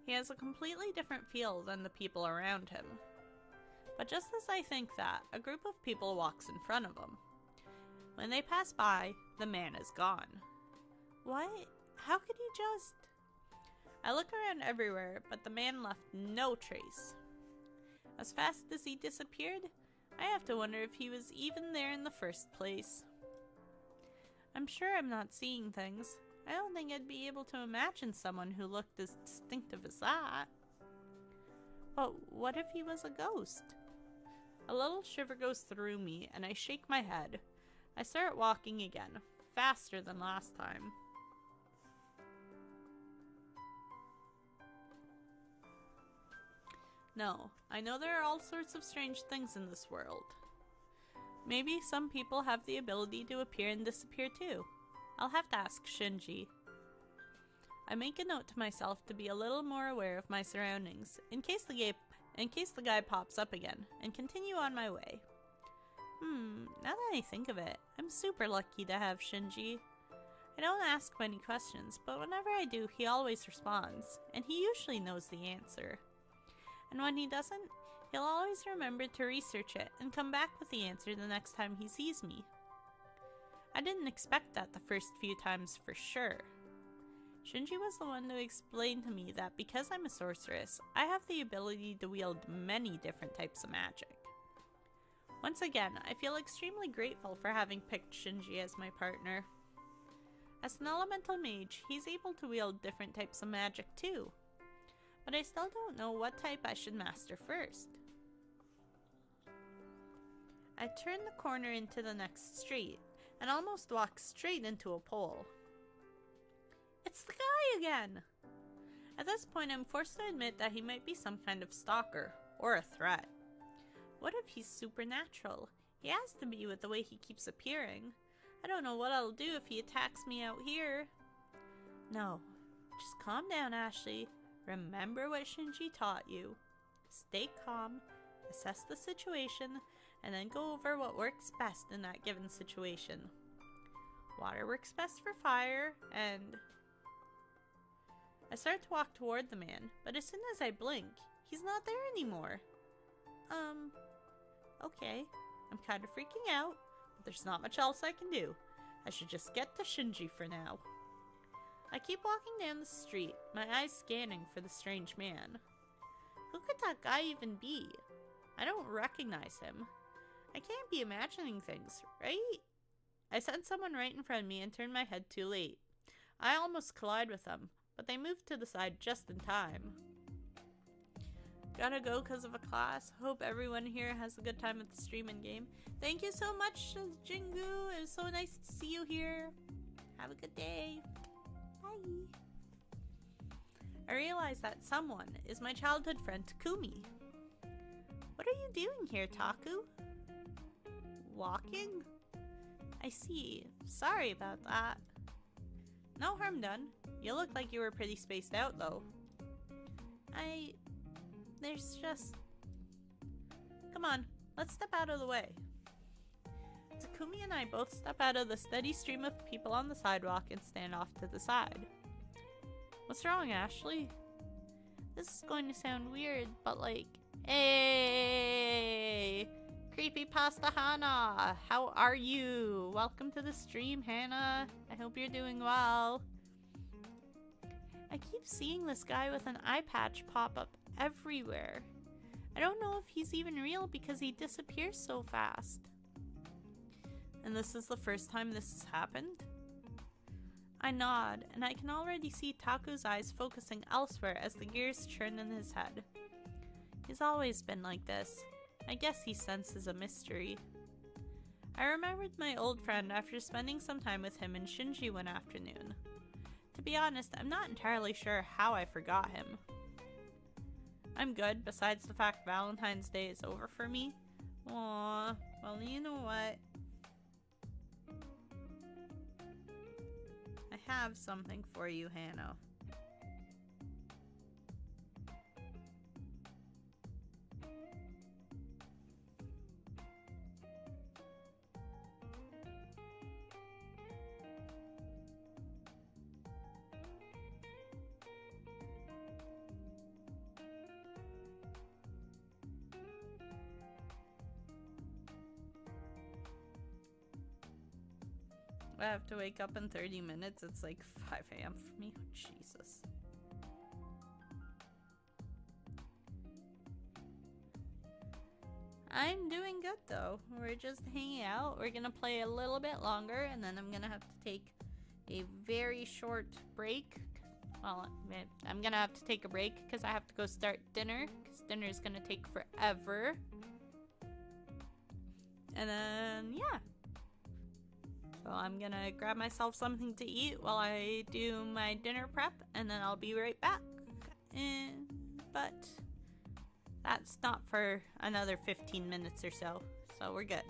He has a completely different feel than the people around him. But just as I think that, a group of people walks in front of him. When they pass by, the man is gone. What? How could he just... I look around everywhere, but the man left no trace. As fast as he disappeared, I have to wonder if he was even there in the first place. I'm sure I'm not seeing things. I don't think I'd be able to imagine someone who looked as distinctive as that. But what if he was a ghost? A little shiver goes through me, and I shake my head. I start walking again, faster than last time. No, I know there are all sorts of strange things in this world. Maybe some people have the ability to appear and disappear too. I'll have to ask Shinji. I make a note to myself to be a little more aware of my surroundings, in case the guy pops up again, and continue on my way. Now that I think of it, I'm super lucky to have Shinji. I don't ask many questions, but whenever I do, he always responds, and he usually knows the answer. And when he doesn't, he'll always remember to research it and come back with the answer the next time he sees me. I didn't expect that the first few times for sure. Shinji was the one to explain to me that because I'm a sorceress, I have the ability to wield many different types of magic. Once again, I feel extremely grateful for having picked Shinji as my partner. As an elemental mage, he's able to wield different types of magic too. But I still don't know what type I should master first. I turn the corner into the next street, and almost walk straight into a pole. It's the guy again! At this point, I'm forced to admit that he might be some kind of stalker, or a threat. What if he's supernatural? He has to be with the way he keeps appearing. I don't know what I'll do if he attacks me out here. No, just calm down, Ashley. Remember what Shinji taught you. Stay calm, assess the situation, and then go over what works best in that given situation. Water works best for fire, and... I start to walk toward the man, but as soon as I blink, he's not there anymore. Okay, I'm kind of freaking out, but there's not much else I can do. I should just get to Shinji for now. I keep walking down the street, my eyes scanning for the strange man. Who could that guy even be? I don't recognize him. I can't be imagining things, right? I sense someone right in front of me and turn my head too late. I almost collide with them, but they moved to the side just in time. Gotta go because of a class. Hope everyone here has a good time at the stream and game. Thank you so much, Jingu. It was so nice to see you here. Have a good day. Bye. I realize that someone is my childhood friend Takumi. What are you doing here, Taku? Walking? I see. Sorry about that. No harm done. You look like you were pretty spaced out, though. There's just... Come on, let's step out of the way. Takumi and I both step out of the steady stream of people on the sidewalk and stand off to the side. What's wrong, Ashley? This is going to sound weird, but like... Hey! Creepypasta Hannah, how are you? Welcome to the stream, Hannah. I hope you're doing well. I keep seeing this guy with an eye patch pop up everywhere. I don't know if he's even real because he disappears so fast. And this is the first time this has happened? I nod, and I can already see Taku's eyes focusing elsewhere as the gears churn in his head. He's always been like this. I guess he senses a mystery. I remembered my old friend after spending some time with him in Shinji one afternoon. To be honest, I'm not entirely sure how I forgot him. I'm good, besides the fact Valentine's Day is over for me. Aww, well, you know what? I have something for you, Hannah. I have to wake up in 30 minutes. It's like 5 a.m. for me. Oh, Jesus. I'm doing good though. We're just hanging out. We're gonna play a little bit longer and then I'm gonna have to take a very short break. Well, I'm gonna have to take a break because I have to go start dinner because dinner is gonna take forever. And then, yeah. So I'm gonna grab myself something to eat while I do my dinner prep, and then I'll be right back. But that's not for another 15 minutes or so we're good.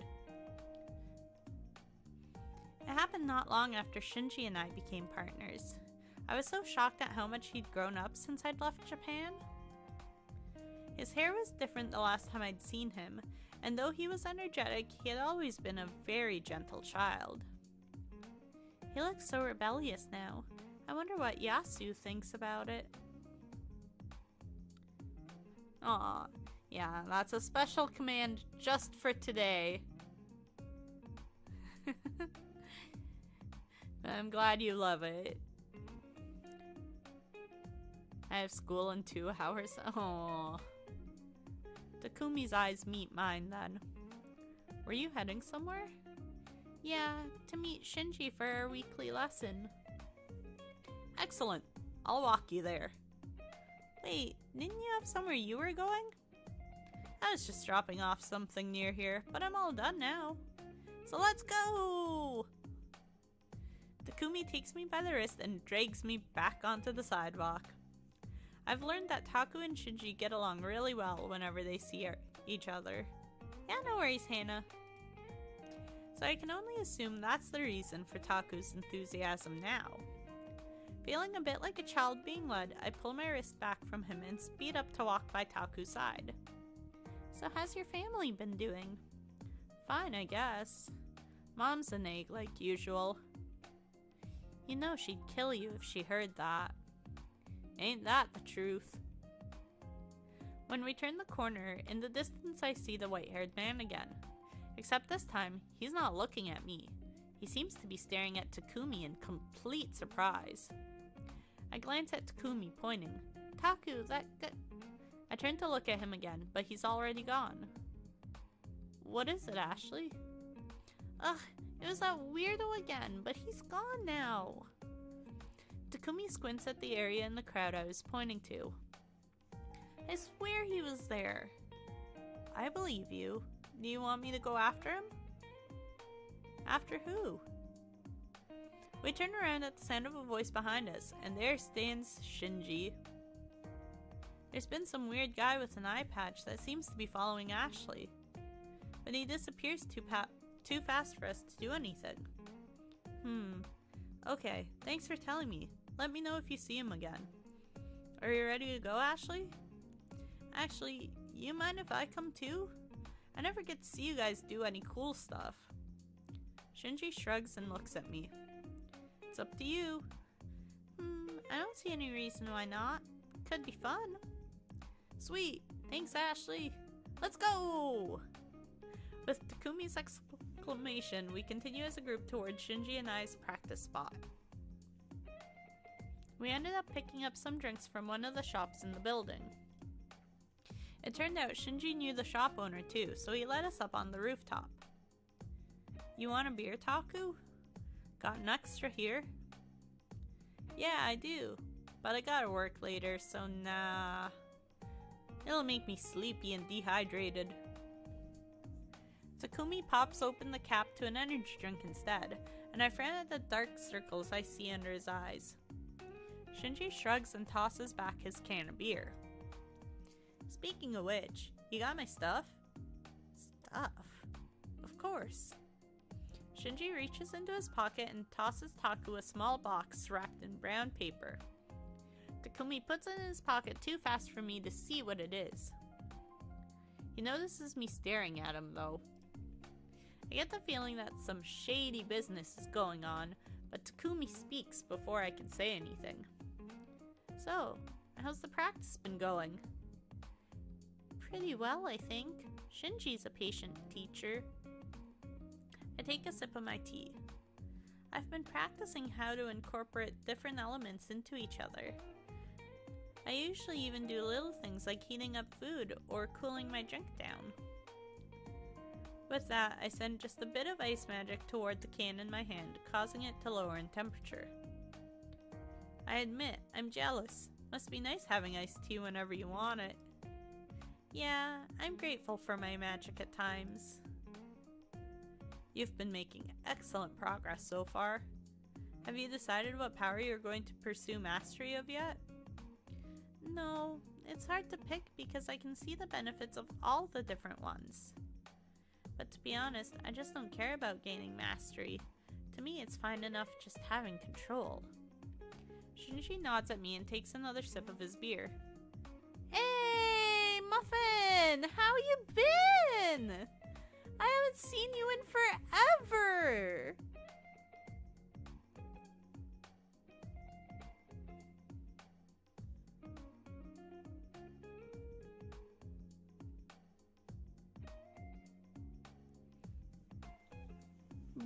It happened not long after Shinji and I became partners. I was so shocked at how much he'd grown up since I'd left Japan. His hair was different the last time I'd seen him, and though he was energetic, he had always been a very gentle child. He looks so rebellious now. I wonder what Yasu thinks about it. Aw, yeah, that's a special command just for today. I'm glad you love it. I have school in 2 hours. Aww. Takumi's eyes meet mine then. Were you heading somewhere? Yeah, to meet Shinji for our weekly lesson. Excellent. I'll walk you there. Wait, didn't you have somewhere you were going? I was just dropping off something near here, but I'm all done now. So let's go! Takumi takes me by the wrist and drags me back onto the sidewalk. I've learned that Taku and Shinji get along really well whenever they see each other. Yeah, no worries, Hannah. So I can only assume that's the reason for Taku's enthusiasm now. Feeling a bit like a child being led, I pull my wrist back from him and speed up to walk by Taku's side. So how's your family been doing? Fine, I guess. Mom's an egg like usual. You know she'd kill you if she heard that. Ain't that the truth? When we turn the corner, in the distance I see the white-haired man again. Except this time, he's not looking at me. He seems to be staring at Takumi in complete surprise. I glance at Takumi, pointing. Taku, that I turn to look at him again, but he's already gone. What is it, Ashley? Ugh, it was that weirdo again, but he's gone now. Takumi squints at the area in the crowd I was pointing to. I swear he was there. I believe you. Do you want me to go after him? After who? We turn around at the sound of a voice behind us, and there stands Shinji. There's been some weird guy with an eye patch that seems to be following Ashley. But he disappears too fast for us to do anything. Okay, thanks for telling me. Let me know if you see him again. Are you ready to go, Ashley? Actually, you mind if I come too? I never get to see you guys do any cool stuff. Shinji shrugs and looks at me. It's up to you. I don't see any reason why not. Could be fun. Sweet. Thanks, Ashley. Let's go! With Takumi's exclamation, we continue as a group towards Shinji and I's practice spot. We ended up picking up some drinks from one of the shops in the building. It turned out Shinji knew the shop owner too, so he let us up on the rooftop. You want a beer, Taku? Got an extra here? Yeah, I do, but I gotta work later, so nah. It'll make me sleepy and dehydrated. Takumi pops open the cap to an energy drink instead, and I frown at the dark circles I see under his eyes. Shinji shrugs and tosses back his can of beer. Speaking of which, you got my stuff? Stuff? Of course. Shinji reaches into his pocket and tosses Taku a small box wrapped in brown paper. Takumi puts it in his pocket too fast for me to see what it is. He notices me staring at him though. I get the feeling that some shady business is going on, but Takumi speaks before I can say anything. So, how's the practice been going? Pretty well, I think. Shinji's a patient teacher. I take a sip of my tea. I've been practicing how to incorporate different elements into each other. I usually even do little things like heating up food or cooling my drink down. With that, I send just a bit of ice magic toward the can in my hand, causing it to lower in temperature. I admit, I'm jealous. Must be nice having iced tea whenever you want it. Yeah, I'm grateful for my magic at times. You've been making excellent progress so far. Have you decided what power you're going to pursue mastery of yet? No, it's hard to pick because I can see the benefits of all the different ones. But to be honest, I just don't care about gaining mastery. To me, it's fine enough just having control. Shinji nods at me and takes another sip of his beer. Hey, Muffin! How you been? I haven't seen you in forever!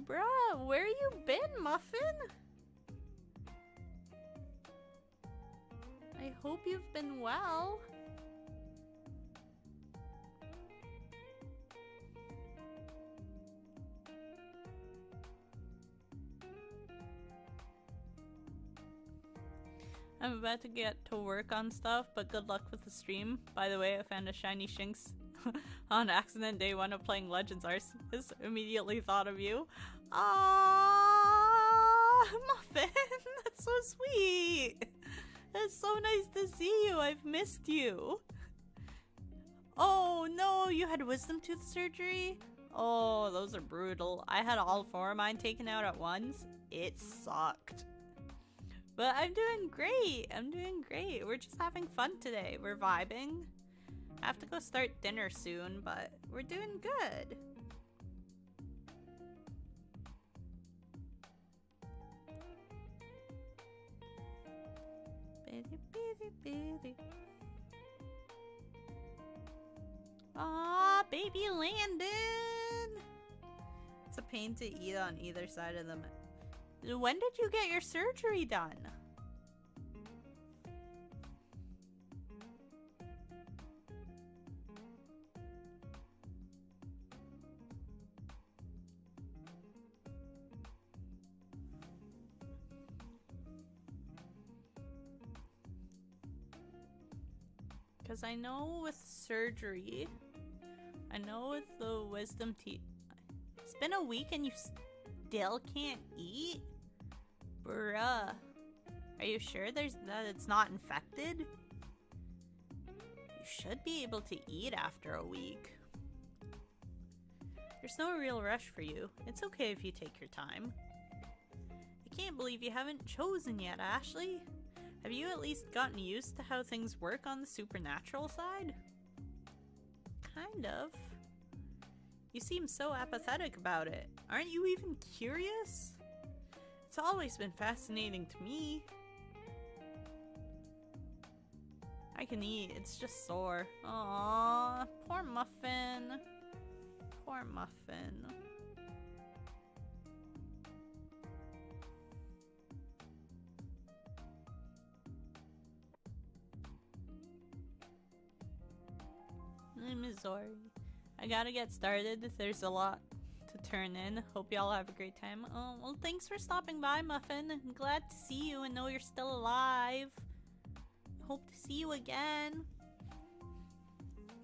Bruh, where you been, Muffin? I hope you've been well. I'm about to get to work on stuff, but good luck with the stream. By the way, I found a shiny Shinx on accident day one of playing Legends Arceus. Immediately thought of you. Aww, Muffin, that's so sweet. It's so nice to see you. I've missed you. Oh no, you had wisdom tooth surgery? Oh, those are brutal. I had all four of mine taken out at once. It sucked. But I'm doing great. I'm doing great. We're just having fun today. We're vibing. I have to go start dinner soon, but we're doing good. Aw, baby Landon! It's a pain to eat on either side of them. When did you get your surgery done? Because I know with surgery, I know with the wisdom teeth, it's been a week and you still can't eat? Bruh. Are you sure that it's not infected? You should be able to eat after a week. There's no real rush for you. It's okay if you take your time. I can't believe you haven't chosen yet, Ashley. Have you at least gotten used to how things work on the supernatural side? Kind of. You seem so apathetic about it. Aren't you even curious? It's always been fascinating to me. I can eat, it's just sore. Aww, poor Muffin. Poor Muffin. I'm sorry. I gotta get started. There's a lot to turn in. Hope y'all have a great time. Oh, well, thanks for stopping by, Muffin. I'm glad to see you and know you're still alive. Hope to see you again.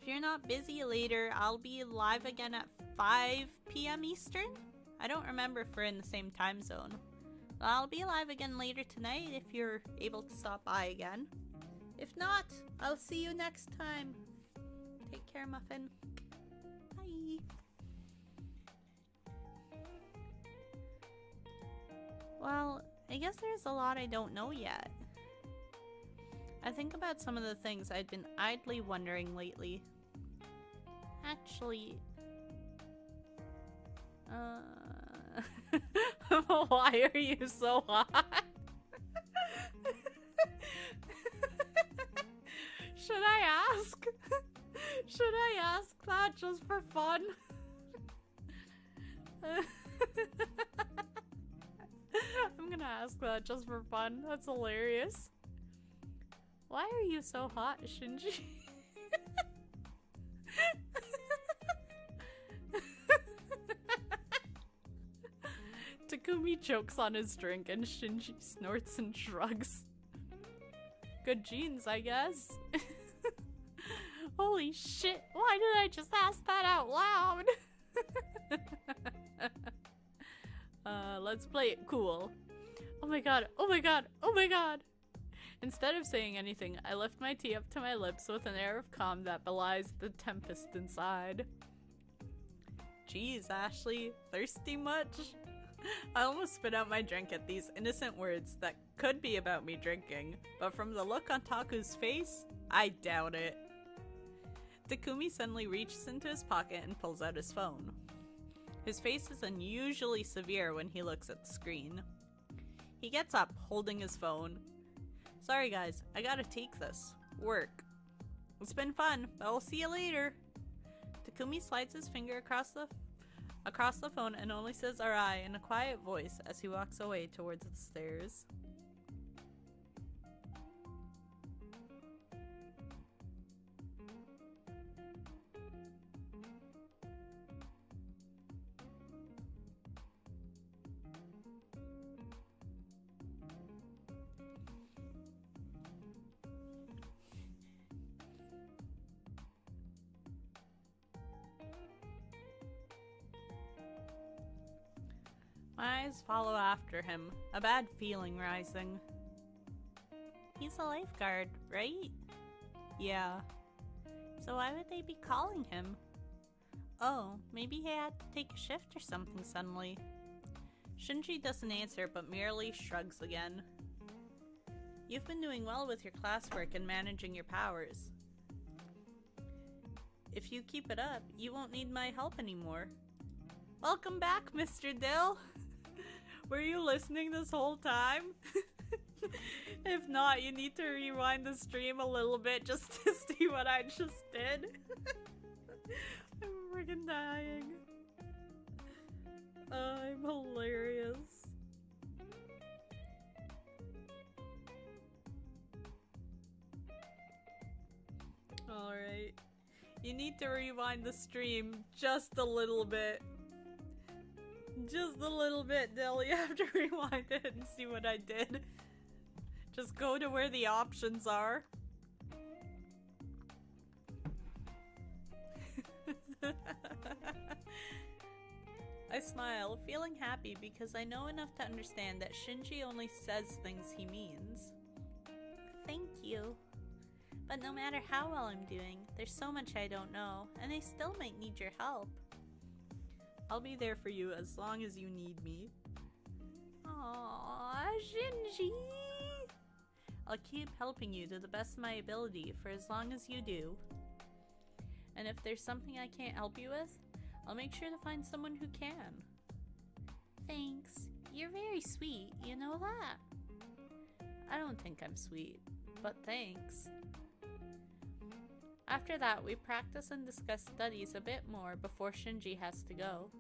If you're not busy later, I'll be live again at 5 p.m. Eastern. I don't remember if we're in the same time zone. But I'll be live again later tonight if you're able to stop by again. If not, I'll see you next time. Take care, Muffin. Bye. Well, I guess there's a lot I don't know yet. I think about some of the things I've been idly wondering lately. Actually, why are you so hot? Should I ask? Should I ask that just for fun? I'm gonna ask that just for fun. That's hilarious. Why are you so hot, Shinji? Takumi chokes on his drink and Shinji snorts and shrugs. Good genes, I guess. Holy shit, why did I just ask that out loud? Let's play it cool. Oh my god, oh my god, oh my god! Instead of saying anything, I lift my tea up to my lips with an air of calm that belies the tempest inside. Jeez, Ashley, thirsty much? I almost spit out my drink at these innocent words that could be about me drinking, but from the look on Taku's face, I doubt it. Takumi suddenly reaches into his pocket and pulls out his phone. His face is unusually severe when he looks at the screen. He gets up, holding his phone. Sorry guys, I gotta take this. Work. It's been fun, but I'll see you later. Takumi slides his finger across the phone and only says "alright" in a quiet voice as he walks away towards the stairs. My eyes follow after him, a bad feeling rising. He's a lifeguard, right? Yeah. So why would they be calling him? Oh, maybe he had to take a shift or something suddenly. Shinji doesn't answer but merely shrugs again. You've been doing well with your classwork and managing your powers. If you keep it up, you won't need my help anymore. Welcome back, Mr. Dill! Were you listening this whole time? If not, you need to rewind the stream a little bit just to see what I just did. I'm freaking dying. I'm hilarious. Alright. You need to rewind the stream just a little bit. Just a little bit, Dill. You have to rewind it and see what I did. Just go to where the options are. I smile, feeling happy because I know enough to understand that Shinji only says things he means. Thank you. But no matter how well I'm doing, there's so much I don't know, and I still might need your help. I'll be there for you as long as you need me. Aww, Shinji! I'll keep helping you to the best of my ability for as long as you do. And if there's something I can't help you with, I'll make sure to find someone who can. Thanks. You're very sweet, you know that? I don't think I'm sweet, but thanks. After that, we practice and discuss studies a bit more before Shinji has to go.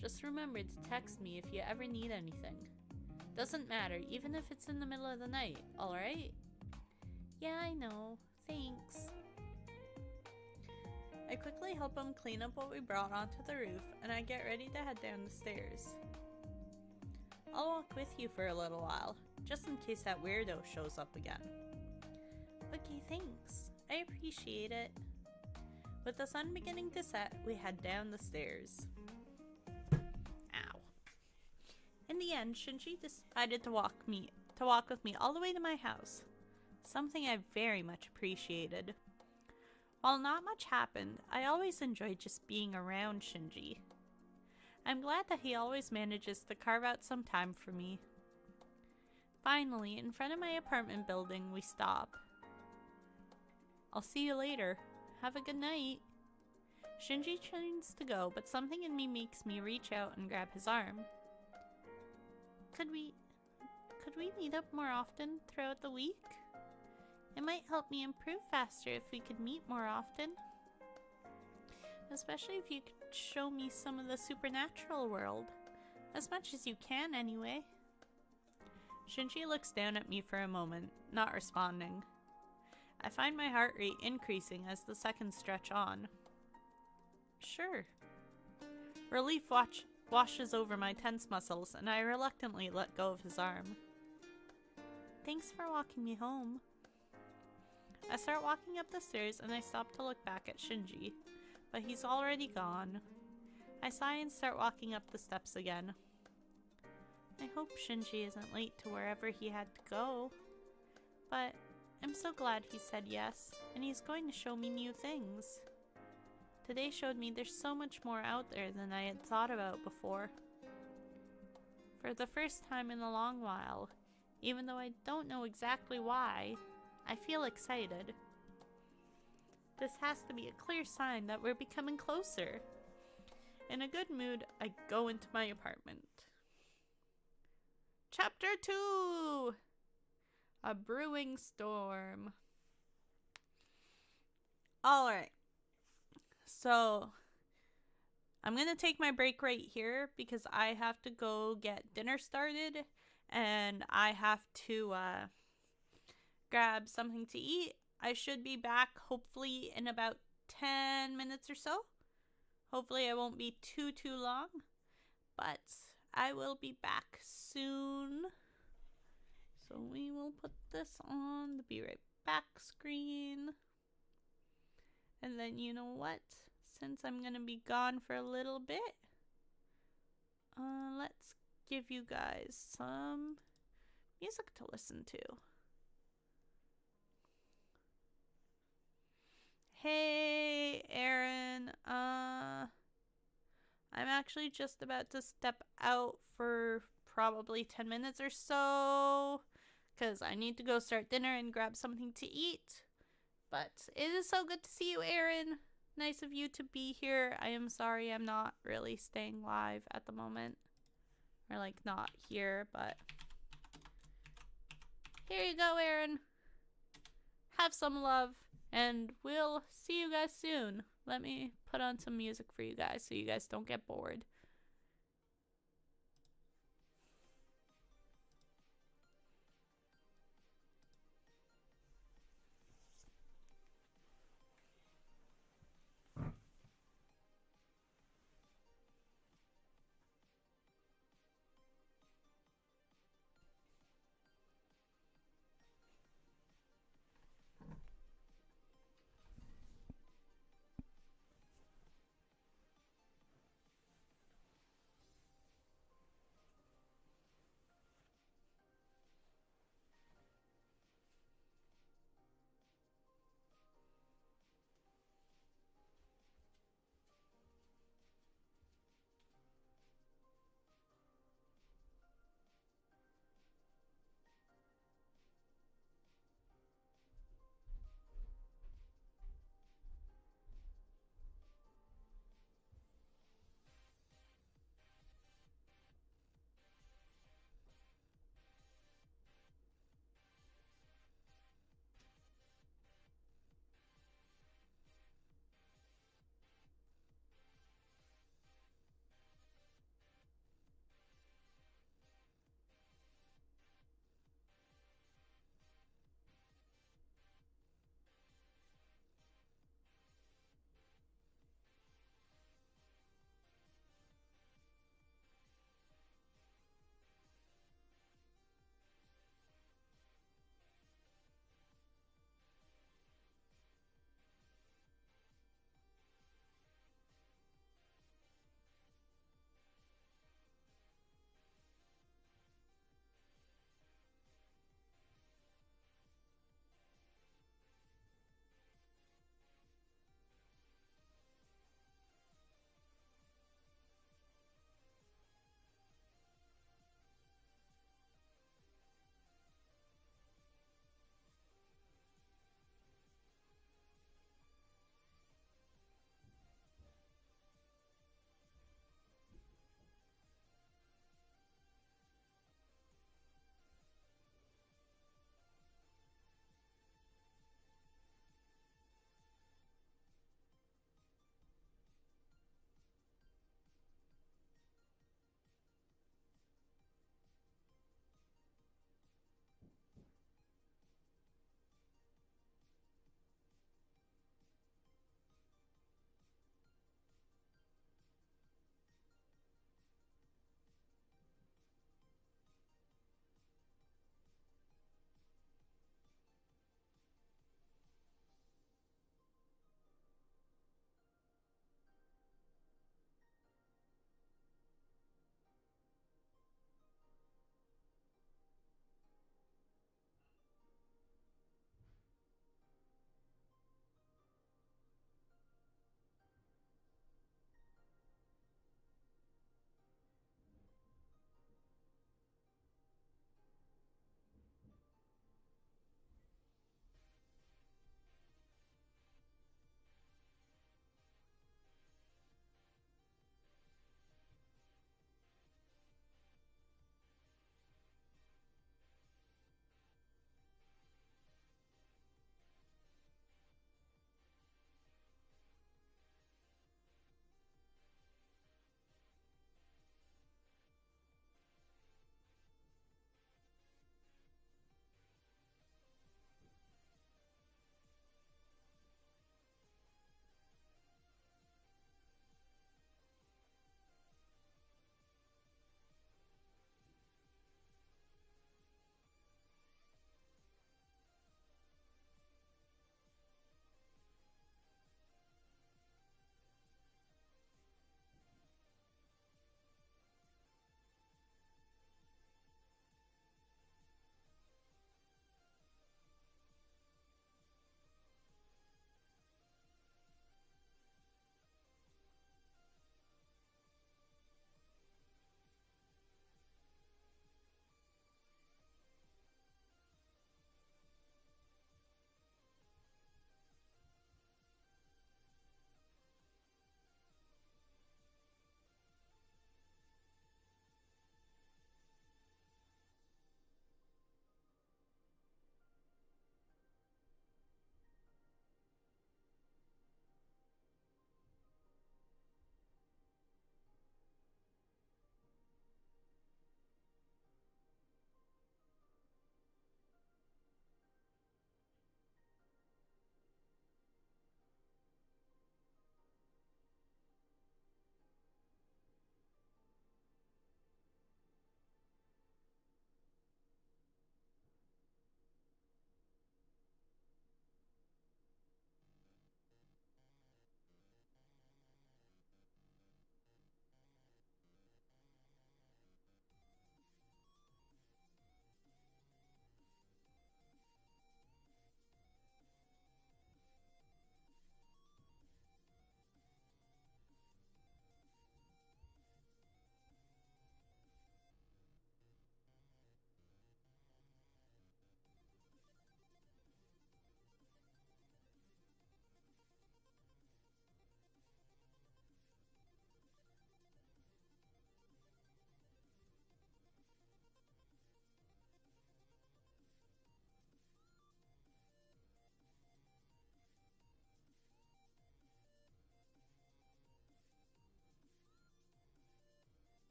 Just remember to text me if you ever need anything. Doesn't matter, even if it's in the middle of the night, alright? Yeah, I know. Thanks. I quickly help him clean up what we brought onto the roof, and I get ready to head down the stairs. I'll walk with you for a little while, just in case that weirdo shows up again. Okay, thanks. I appreciate it. With the sun beginning to set, we head down the stairs. Ow. In the end, Shinji decided to walk with me all the way to my house, something I very much appreciated. While not much happened, I always enjoyed just being around Shinji. I'm glad that he always manages to carve out some time for me. Finally, in front of my apartment building, we stop. I'll see you later. Have a good night. Shinji turns to go, but something in me makes me reach out and grab his arm. Could we meet up more often throughout the week? It might help me improve faster if we could meet more often. Especially if you could show me some of the supernatural world. As much as you can, anyway. Shinji looks down at me for a moment, not responding. I find my heart rate increasing as the seconds stretch on. Sure. Relief washes over my tense muscles, and I reluctantly let go of his arm. Thanks for walking me home. I start walking up the stairs and I stop to look back at Shinji, but he's already gone. I sigh and start walking up the steps again. I hope Shinji isn't late to wherever he had to go, but I'm so glad he said yes, and he's going to show me new things. Today showed me there's so much more out there than I had thought about before. For the first time in a long while, even though I don't know exactly why, I feel excited. This has to be a clear sign that we're becoming closer. In a good mood, I go into my apartment. Chapter 2! A brewing storm. Alright. So, I'm gonna take my break right here because I have to go get dinner started and I have to grab something to eat. I should be back hopefully in about 10 minutes or so. Hopefully I won't be too long, but I will be back soon. So we will put this on the be right back screen. And then you know what? Since I'm gonna be gone for a little bit, let's give you guys some music to listen to. Hey, Aaron. I'm actually just about to step out for probably 10 minutes or so, because I need to go start dinner and grab something to eat. But it is so good to see you, Aaron. Nice of you to be here. I am sorry I'm not really staying live at the moment. Or like not here, but here you go, Aaron. Have some love, and we'll see you guys soon. Let me put on some music for you guys so you guys don't get bored.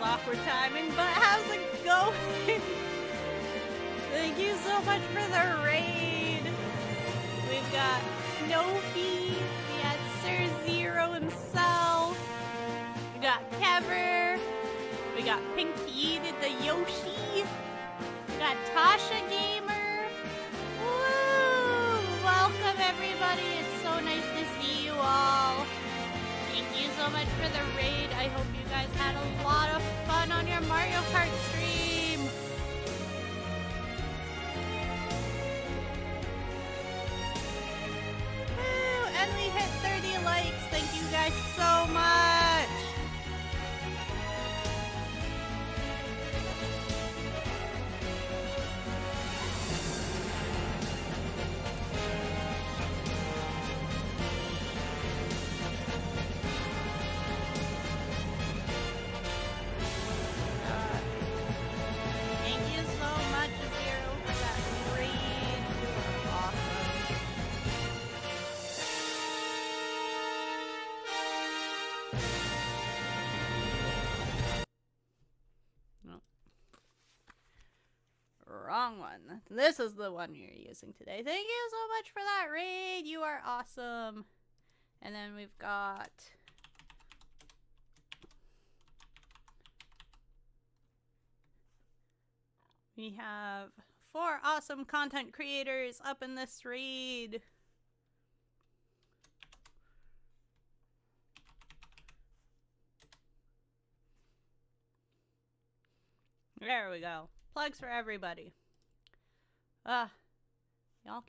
awkward timing, but how's it going? Thank you so much for the raid. We've got Snowfy, we got Sir Zero himself, we got Kever, we got Pinky Eated the Yoshi, we got Tasha Gamer. Woo! Welcome everybody, it's so nice to see you all. Thank you so much for the raid. I hope you guys had a lot of fun on your Mario Kart stream. Woo! And we hit 30 likes. Thank you guys so much. Thank you so much, Zero, for that raid. You are awesome. No. Wrong one. This is the one you're using today. Thank you so much for that raid. You are awesome. And then we've got... We have 4 awesome content creators up in this raid. There we go. Plugs for everybody. Y'all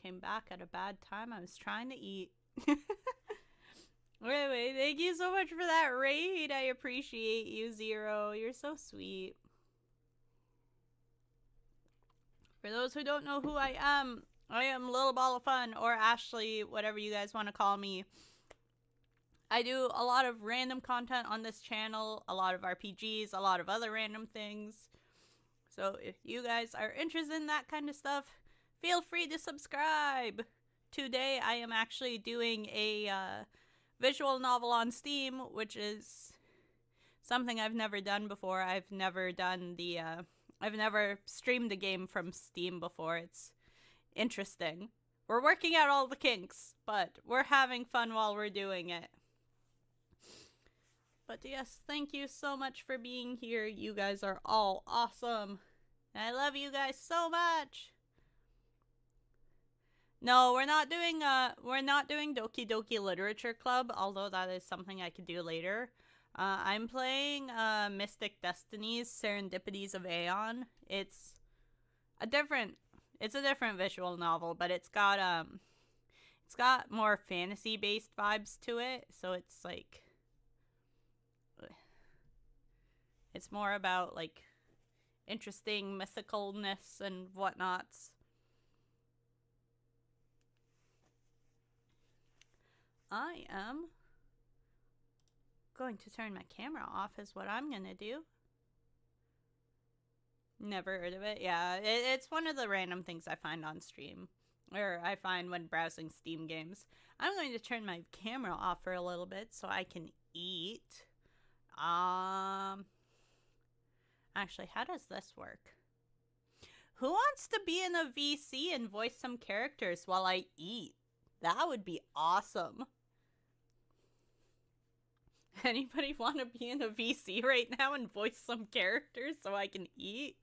came back at a bad time. I was trying to eat. Anyway, thank you so much for that raid. I appreciate you, Zero. You're so sweet. For those who don't know who I am Little Ball of Fun, or Ashley, whatever you guys want to call me. I do a lot of random content on this channel, a lot of RPGs, a lot of other random things. So if you guys are interested in that kind of stuff, feel free to subscribe. Today I am actually doing a visual novel on Steam, which is something I've never done before. I've never done the... I've never streamed a game from Steam before. It's interesting. We're working out all the kinks, but we're having fun while we're doing it. But yes, thank you so much for being here. You guys are all awesome. And I love you guys so much. No, we're not doing Doki Doki Literature Club, although that is something I could do later. I'm playing Mystic Destinies Serendipities of Aeon. It's a different visual novel, but it's got more fantasy based vibes to it, so it's like it's more about like interesting mythicalness and whatnots. I am going to turn my camera off is what I'm gonna do. Never heard of it. Yeah, it's one of the random things I find on stream, or I find when browsing Steam games. I'm going to turn my camera off for a little bit so I can eat. Actually, how does this work? Who wants to be in a VC and voice some characters while I eat? That would be awesome. Anybody want to be in a VC right now and voice some characters so I can eat?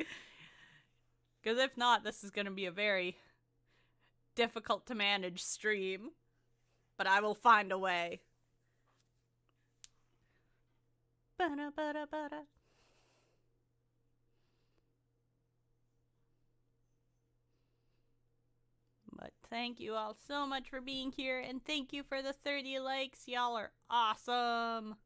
Because if not, this is going to be a very difficult to manage stream. But I will find a way. Ba-da-ba-da-ba-da. But thank you all so much for being here, and thank you for the 30 likes. Y'all are awesome.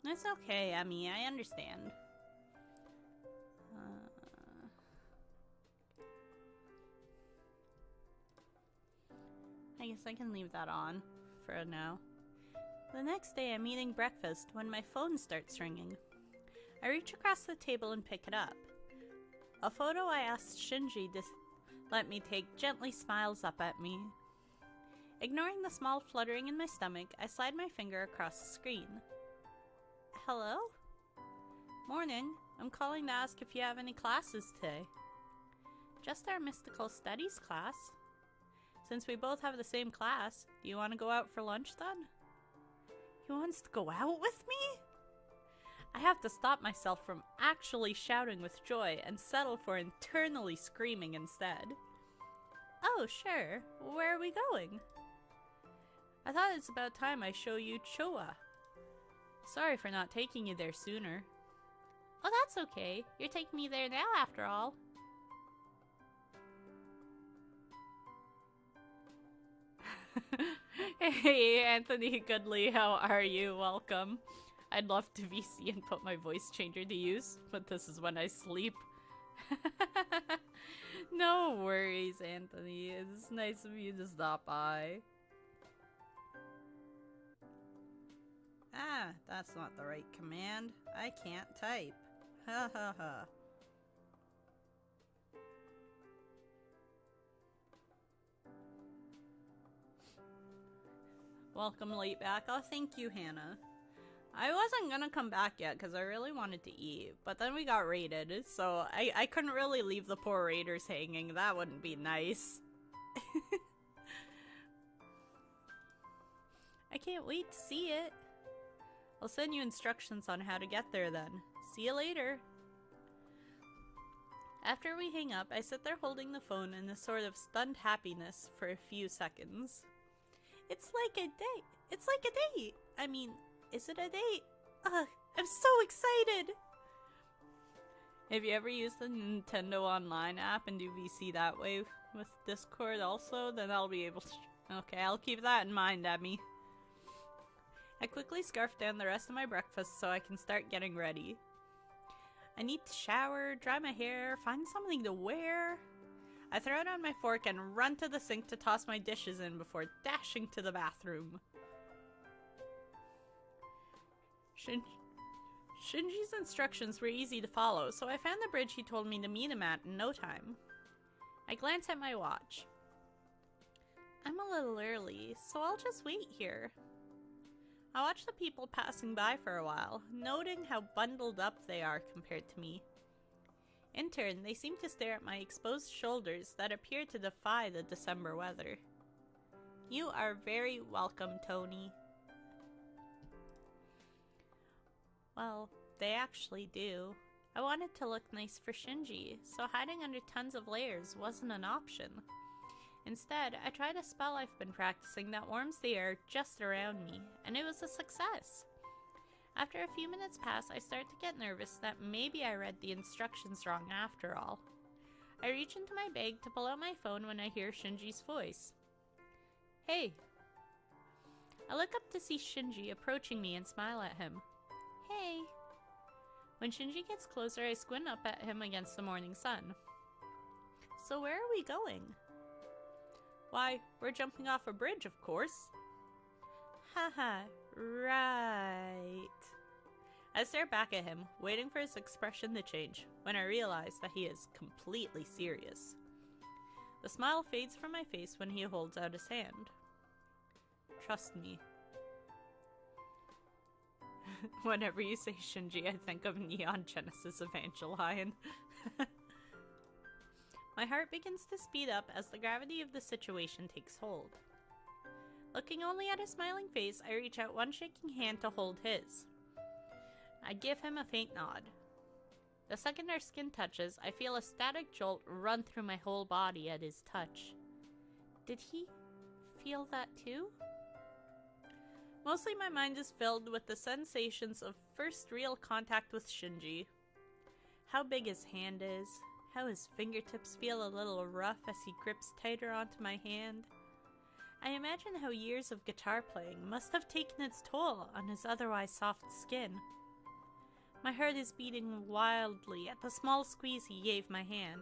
It's okay, Emmy. I understand. I guess I can leave that on for now. The next day, I'm eating breakfast when my phone starts ringing. I reach across the table and pick it up. A photo I asked Shinji to Let me take gently smiles up at me. Ignoring the small fluttering in my stomach, I slide my finger across the screen. Hello? Morning. I'm calling to ask if you have any classes today. Just our mystical studies class. Since we both have the same class, do you want to go out for lunch then? He wants to go out with me? I have to stop myself from actually shouting with joy and settle for internally screaming instead. Oh, sure. Where are we going? I thought it's about time I show you Choa. Sorry for not taking you there sooner. Oh, that's okay. You're taking me there now after all. Hey, Anthony Goodley, how are you? Welcome. I'd love to VC and put my voice changer to use, but this is when I sleep. No worries, Anthony. It's nice of you to stop by. Ah, that's not the right command. I can't type. Ha ha ha. Welcome late back. Oh, thank you, Hannah. I wasn't gonna come back yet because I really wanted to eat, but then we got raided, so I couldn't really leave the poor raiders hanging. That wouldn't be nice. I can't wait to see it. I'll send you instructions on how to get there then. See you later. After we hang up, I sit there holding the phone in a sort of stunned happiness for a few seconds. It's like a date. It's like a date. I mean, is it a date? Ugh, I'm so excited! Have you ever used the Nintendo Online app and do VC that way with Discord also? Then I'll be able to... Okay, I'll keep that in mind, Emmy. I quickly scarf down the rest of my breakfast so I can start getting ready. I need to shower, dry my hair, find something to wear. I throw down my fork and run to the sink to toss my dishes in before dashing to the bathroom. Shinji's instructions were easy to follow, so I found the bridge he told me to meet him at in no time. I glance at my watch. I'm a little early, so I'll just wait here. I watch the people passing by for a while, noting how bundled up they are compared to me. In turn, they seem to stare at my exposed shoulders that appear to defy the December weather. You are very welcome, Tony. Well, they actually do. I wanted to look nice for Shinji, so hiding under tons of layers wasn't an option. Instead, I tried a spell I've been practicing that warms the air just around me, and it was a success. After a few minutes pass, I start to get nervous that maybe I read the instructions wrong after all. I reach into my bag to pull out my phone when I hear Shinji's voice. Hey! I look up to see Shinji approaching me and smile at him. Hey! When Shinji gets closer, I squint up at him against the morning sun. So where are we going? Why, we're jumping off a bridge, of course. Haha, right. I stare back at him, waiting for his expression to change, when I realize that he is completely serious. The smile fades from my face when he holds out his hand. Trust me. Whenever you say Shinji, I think of Neon Genesis Evangelion. My heart begins to speed up as the gravity of the situation takes hold. Looking only at his smiling face, I reach out one shaking hand to hold his. I give him a faint nod. The second our skin touches, I feel a static jolt run through my whole body at his touch. Did he feel that too? Mostly my mind is filled with the sensations of first real contact with Shinji. How big his hand is, how his fingertips feel a little rough as he grips tighter onto my hand. I imagine how years of guitar playing must have taken its toll on his otherwise soft skin. My heart is beating wildly at the small squeeze he gave my hand,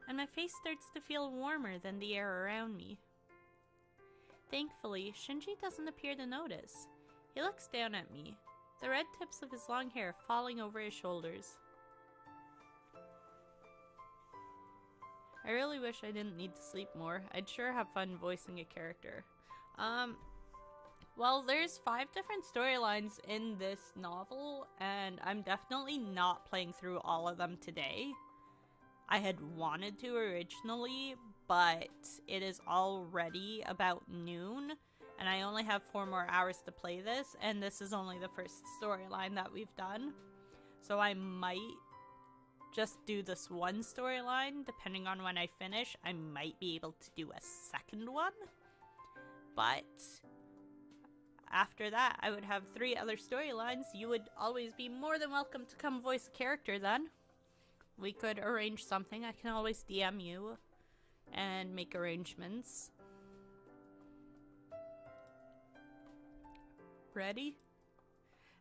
and my face starts to feel warmer than the air around me. Thankfully, Shinji doesn't appear to notice. He looks down at me, the red tips of his long hair falling over his shoulders. I really wish I didn't need to sleep more. I'd sure have fun voicing a character. Well, there's 5 different storylines in this novel, and I'm definitely not playing through all of them today. I had wanted to originally, but it is already about noon, and I only have 4 more hours to play this, and this is only the first storyline that we've done. So I might just do this one storyline. Depending on when I finish, I might be able to do a second one. But after that, I would have 3 other storylines. You would always be more than welcome to come voice a character then. We could arrange something. I can always DM you and make arrangements. Ready?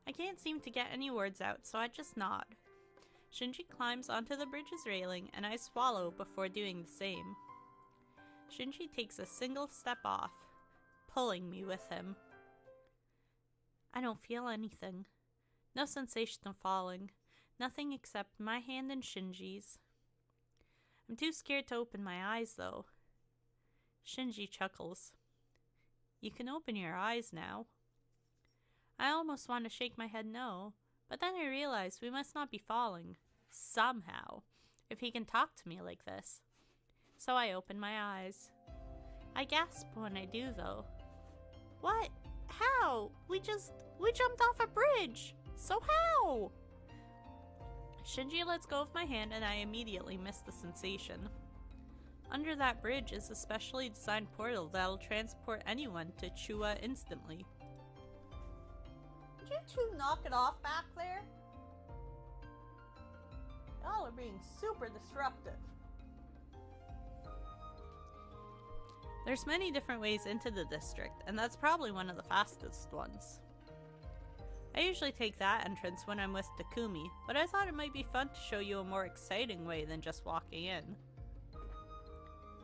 I can't seem to get any words out, so I just nod. Shinji climbs onto the bridge's railing, and I swallow before doing the same. Shinji takes a single step off, pulling me with him. I don't feel anything. No sensation of falling. Nothing except my hand and Shinji's. I'm too scared to open my eyes, though. Shinji chuckles. You can open your eyes now. I almost want to shake my head no, but then I realize we must not be falling. Somehow. If he can talk to me like this. So I open my eyes. I gasp when I do, though. What? How? We jumped off a bridge! So how? Shinji lets go of my hand and I immediately miss the sensation. Under that bridge is a specially designed portal that'll transport anyone to Chua instantly. Did you two knock it off back there? Y'all are being super disruptive. There's many different ways into the district, and that's probably one of the fastest ones. I usually take that entrance when I'm with Takumi, but I thought it might be fun to show you a more exciting way than just walking in.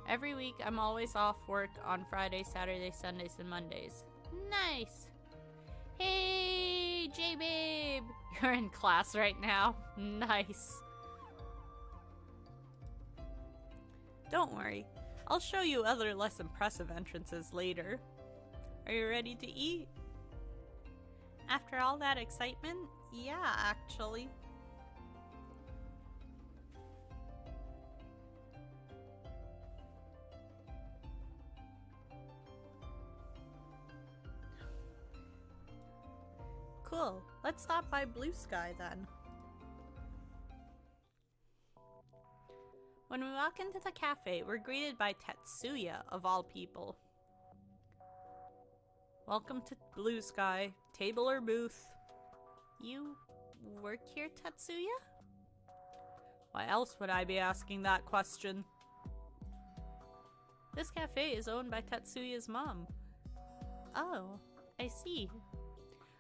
Every week, I'm always off work on Fridays, Saturdays, Sundays, and Mondays. Nice! Hey, J-Babe! You're in class right now. Nice. Don't worry, I'll show you other less impressive entrances later. Are you ready to eat? After all that excitement? Yeah, actually. Cool. Let's stop by Blue Sky then. When we walk into the cafe, we're greeted by Tetsuya, of all people. Welcome to Blue Sky. Table or booth? You work here, Tetsuya? Why else would I be asking that question? This cafe is owned by Tetsuya's mom. Oh, I see.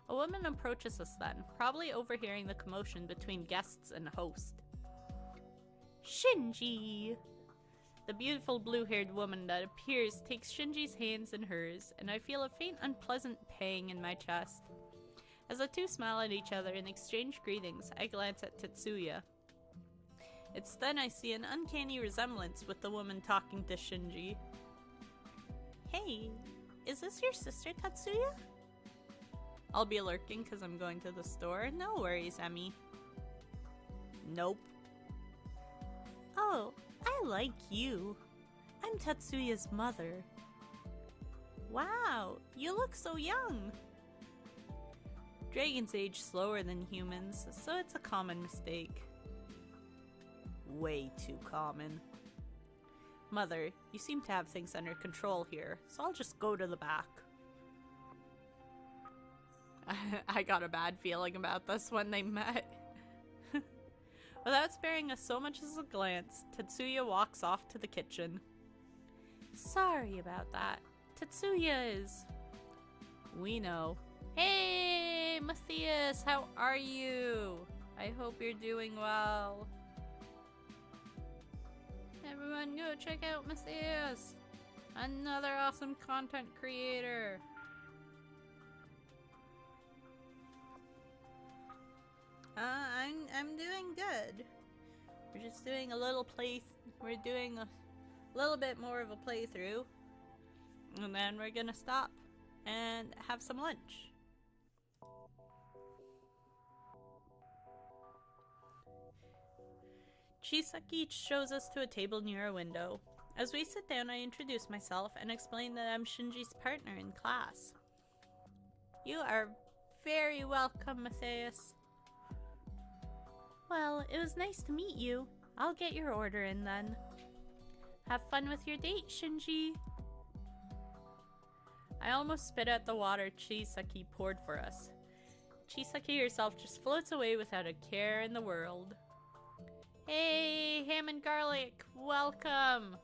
A woman approaches us then, probably overhearing the commotion between guests and host. Shinji! The beautiful blue-haired woman that appears takes Shinji's hands in hers, and I feel a faint unpleasant pang in my chest. As the two smile at each other and exchange greetings, I glance at Tetsuya. It's then I see an uncanny resemblance with the woman talking to Shinji. Hey, is this your sister, Tetsuya? I'll be lurking because I'm going to the store. No worries, Emmy. Nope. Oh, I like you. I'm Tetsuya's mother. Wow, you look so young. Dragons age slower than humans, so it's a common mistake. Way too common. Mother, you seem to have things under control here, so I'll just go to the back. I got a bad feeling about this when they met. Without sparing us so much as a glance, Tetsuya walks off to the kitchen. Sorry about that. Tetsuya is... We know. Hey, Matthias, how are you? I hope you're doing well. Everyone go check out Matthias! Another awesome content creator! I'm doing good. We're just doing a little we're doing a little bit more of a playthrough. And then we're gonna stop and have some lunch. Chisaki shows us to a table near a window. As we sit down, I introduce myself and explain that I'm Shinji's partner in class. You are very welcome, Matthias. Well, it was nice to meet you. I'll get your order in then. Have fun with your date, Shinji. I almost spit out the water Chisaki poured for us. Chisaki herself just floats away without a care in the world. Hey, ham and garlic, welcome!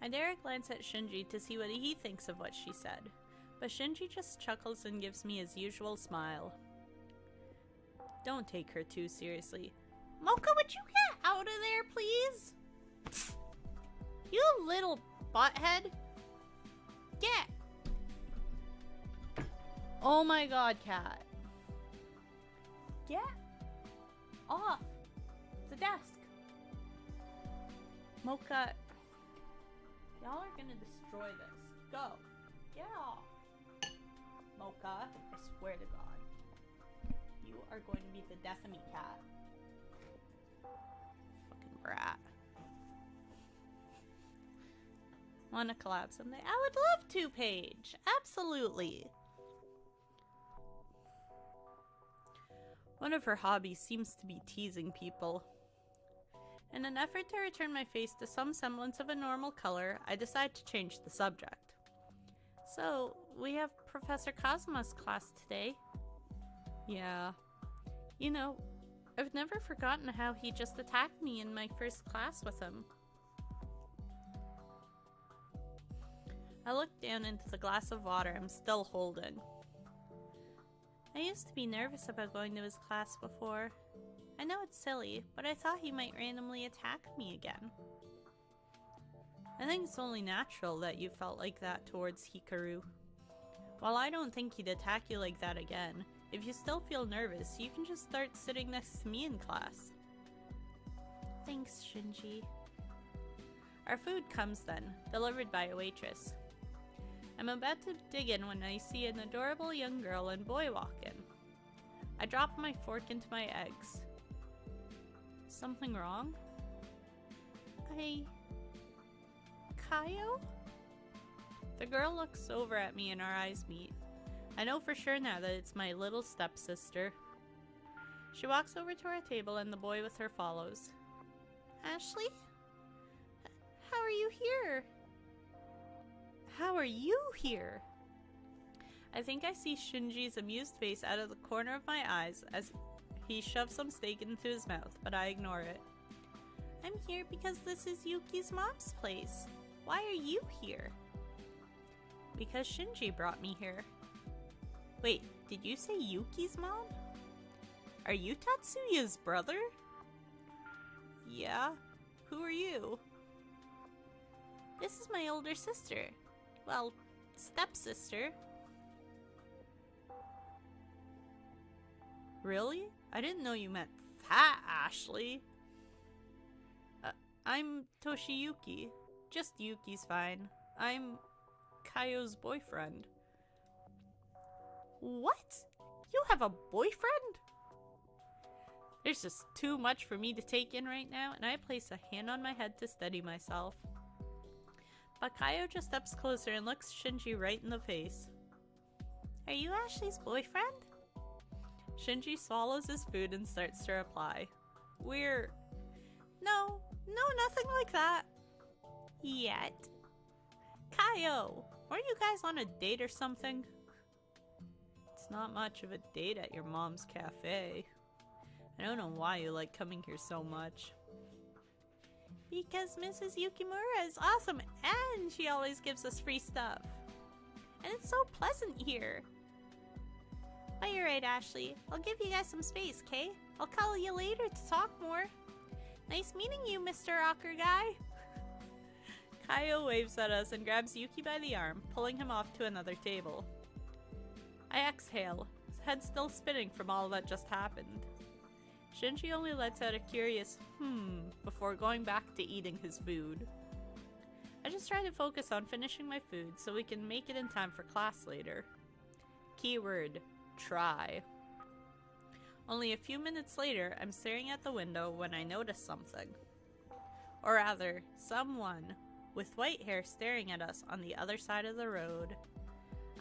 I dare a glance at Shinji to see what he thinks of what she said, but Shinji just chuckles and gives me his usual smile. Don't take her too seriously. Mocha, would you get out of there, please? You little butthead. Get! Oh my god, cat. Get off the desk. Mocha, y'all are gonna destroy this. Go. Get off. Mocha, I swear to God. You are going to be the death of me, cat. Fucking brat. Wanna collab someday? I would love to, Paige. Absolutely. One of her hobbies seems to be teasing people. In an effort to return my face to some semblance of a normal color, I decide to change the subject. So, we have Professor Kazuma's class today. Yeah. You know, I've never forgotten how he just attacked me in my first class with him. I look down into the glass of water I'm still holding. I used to be nervous about going to his class before. I know it's silly, but I thought he might randomly attack me again. I think it's only natural that you felt like that towards Hikaru. While I don't think he'd attack you like that again, if you still feel nervous, you can just start sitting next to me in class. Thanks, Shinji. Our food comes then, delivered by a waitress. I'm about to dig in when I see an adorable young girl and boy walk in. I drop my fork into my eggs. Something wrong? Kaio? The girl looks over at me and our eyes meet. I know for sure now that it's my little stepsister. She walks over to our table and the boy with her follows. Ashley? How are you here? How are you here? I think I see Shinji's amused face out of the corner of my eyes as he shoves some steak into his mouth, but I ignore it. I'm here because this is Yuki's mom's place. Why are you here? Because Shinji brought me here. Wait, did you say Yuki's mom? Are you Tatsuya's brother? Yeah. Who are you? This is my older sister. Well, stepsister. Really? I didn't know you meant that, Ashley. I'm Toshiyuki. Just Yuki's fine. I'm Kaio's boyfriend. What? You have a boyfriend? There's just too much for me to take in right now, and I place a hand on my head to steady myself. But Kaio just steps closer and looks Shinji right in the face. Are you Ashley's boyfriend? Shinji swallows his food and starts to reply. No, nothing like that. Yet. Kaio, Weren't you guys on a date or something? It's not much of a date at your mom's cafe. I don't know why you like coming here so much. Because Mrs. Yukimura is awesome and she always gives us free stuff. And it's so pleasant here. But you're right, Ashley. I'll give you guys some space, okay? I'll call you later to talk more. Nice meeting you, Mr. Rocker Guy. Kaio waves at us and grabs Yuki by the arm, pulling him off to another table. I exhale, his head still spinning from all that just happened. Shinji only lets out a curious before going back to eating his food. I just try to focus on finishing my food so we can make it in time for class later. Keyword, try. Only a few minutes later, I'm staring at the window when I notice something. Or rather, someone with white hair staring at us on the other side of the road.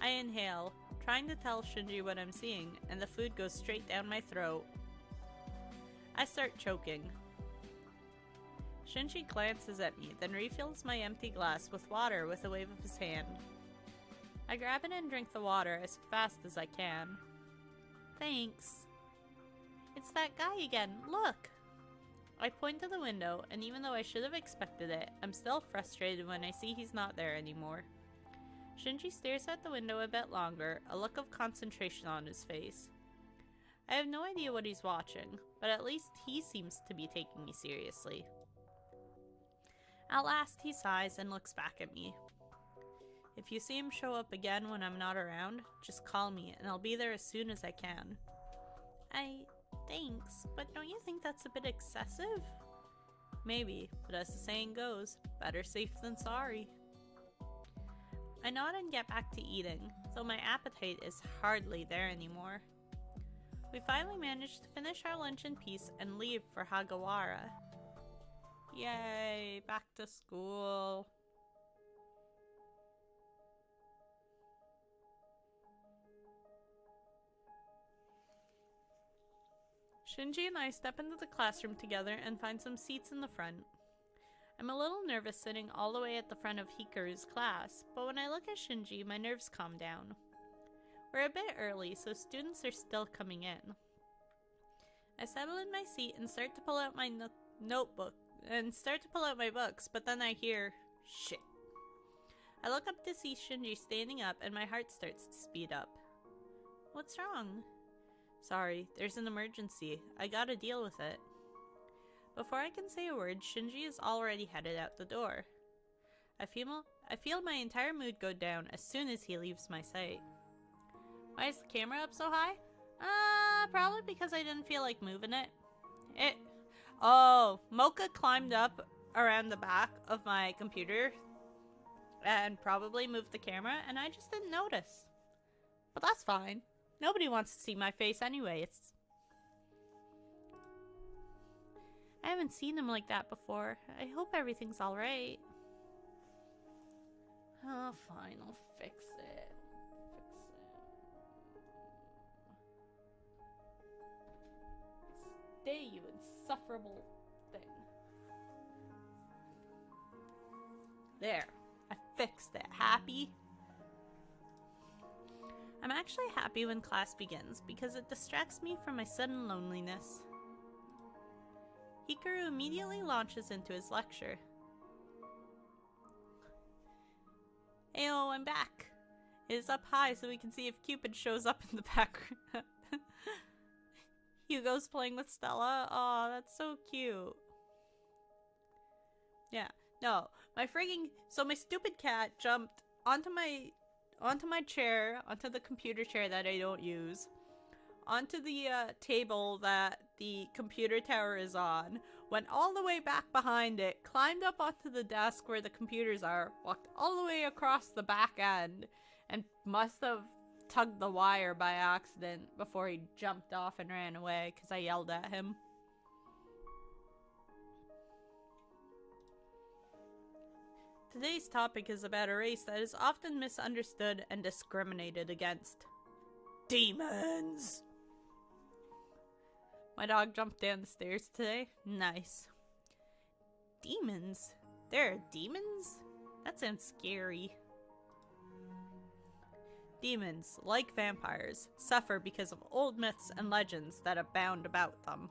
I inhale, trying to tell Shinji what I'm seeing, and the food goes straight down my throat. I start choking. Shinji glances at me, then refills my empty glass with water with a wave of his hand. I grab it and drink the water as fast as I can. Thanks. It's that guy again, look! I point to the window, and even though I should have expected it, I'm still frustrated when I see he's not there anymore. Shinji stares at the window a bit longer, a look of concentration on his face. I have no idea what he's watching, but at least he seems to be taking me seriously. At last, he sighs and looks back at me. If you see him show up again when I'm not around, just call me and I'll be there as soon as I can. Thanks, but don't you think that's a bit excessive? Maybe, but as the saying goes, better safe than sorry. I nod and get back to eating, though my appetite is hardly there anymore. We finally manage to finish our lunch in peace and leave for Hagawara. Yay, back to school. Shinji and I step into the classroom together and find some seats in the front. I'm a little nervous sitting all the way at the front of Hikaru's class, but when I look at Shinji, my nerves calm down. We're a bit early, so students are still coming in. I settle in my seat and start to pull out my my books, but then I hear, shit. I look up to see Shinji standing up and my heart starts to speed up. What's wrong? Sorry, there's an emergency. I gotta deal with it. Before I can say a word, Shinji is already headed out the door. I feel my entire mood go down as soon as he leaves my sight. Why is the camera up so high? Probably because I didn't feel like moving it. Mocha climbed up around the back of my computer and probably moved the camera, and I just didn't notice. But that's fine. Nobody wants to see my face anyway. I haven't seen him like that before. I hope everything's alright. Oh, fine. I'll fix it. Stay, you insufferable thing. There. I fixed it. Happy? I'm actually happy when class begins because it distracts me from my sudden loneliness. Hikaru immediately launches into his lecture. Ayo, I'm back. It is up high so we can see if Cupid shows up in the background. Hugo's playing with Stella. Aw, that's so cute. Yeah, no, my stupid cat jumped onto my chair, onto the computer chair that I don't use, onto the table that the computer tower is on, went all the way back behind it, climbed up onto the desk where the computers are, walked all the way across the back end, and must have tugged the wire by accident before he jumped off and ran away because I yelled at him. Today's topic is about a race that is often misunderstood and discriminated against. Demons! My dog jumped down the stairs today. Nice. Demons? There are demons? That sounds scary. Demons, like vampires, suffer because of old myths and legends that abound about them.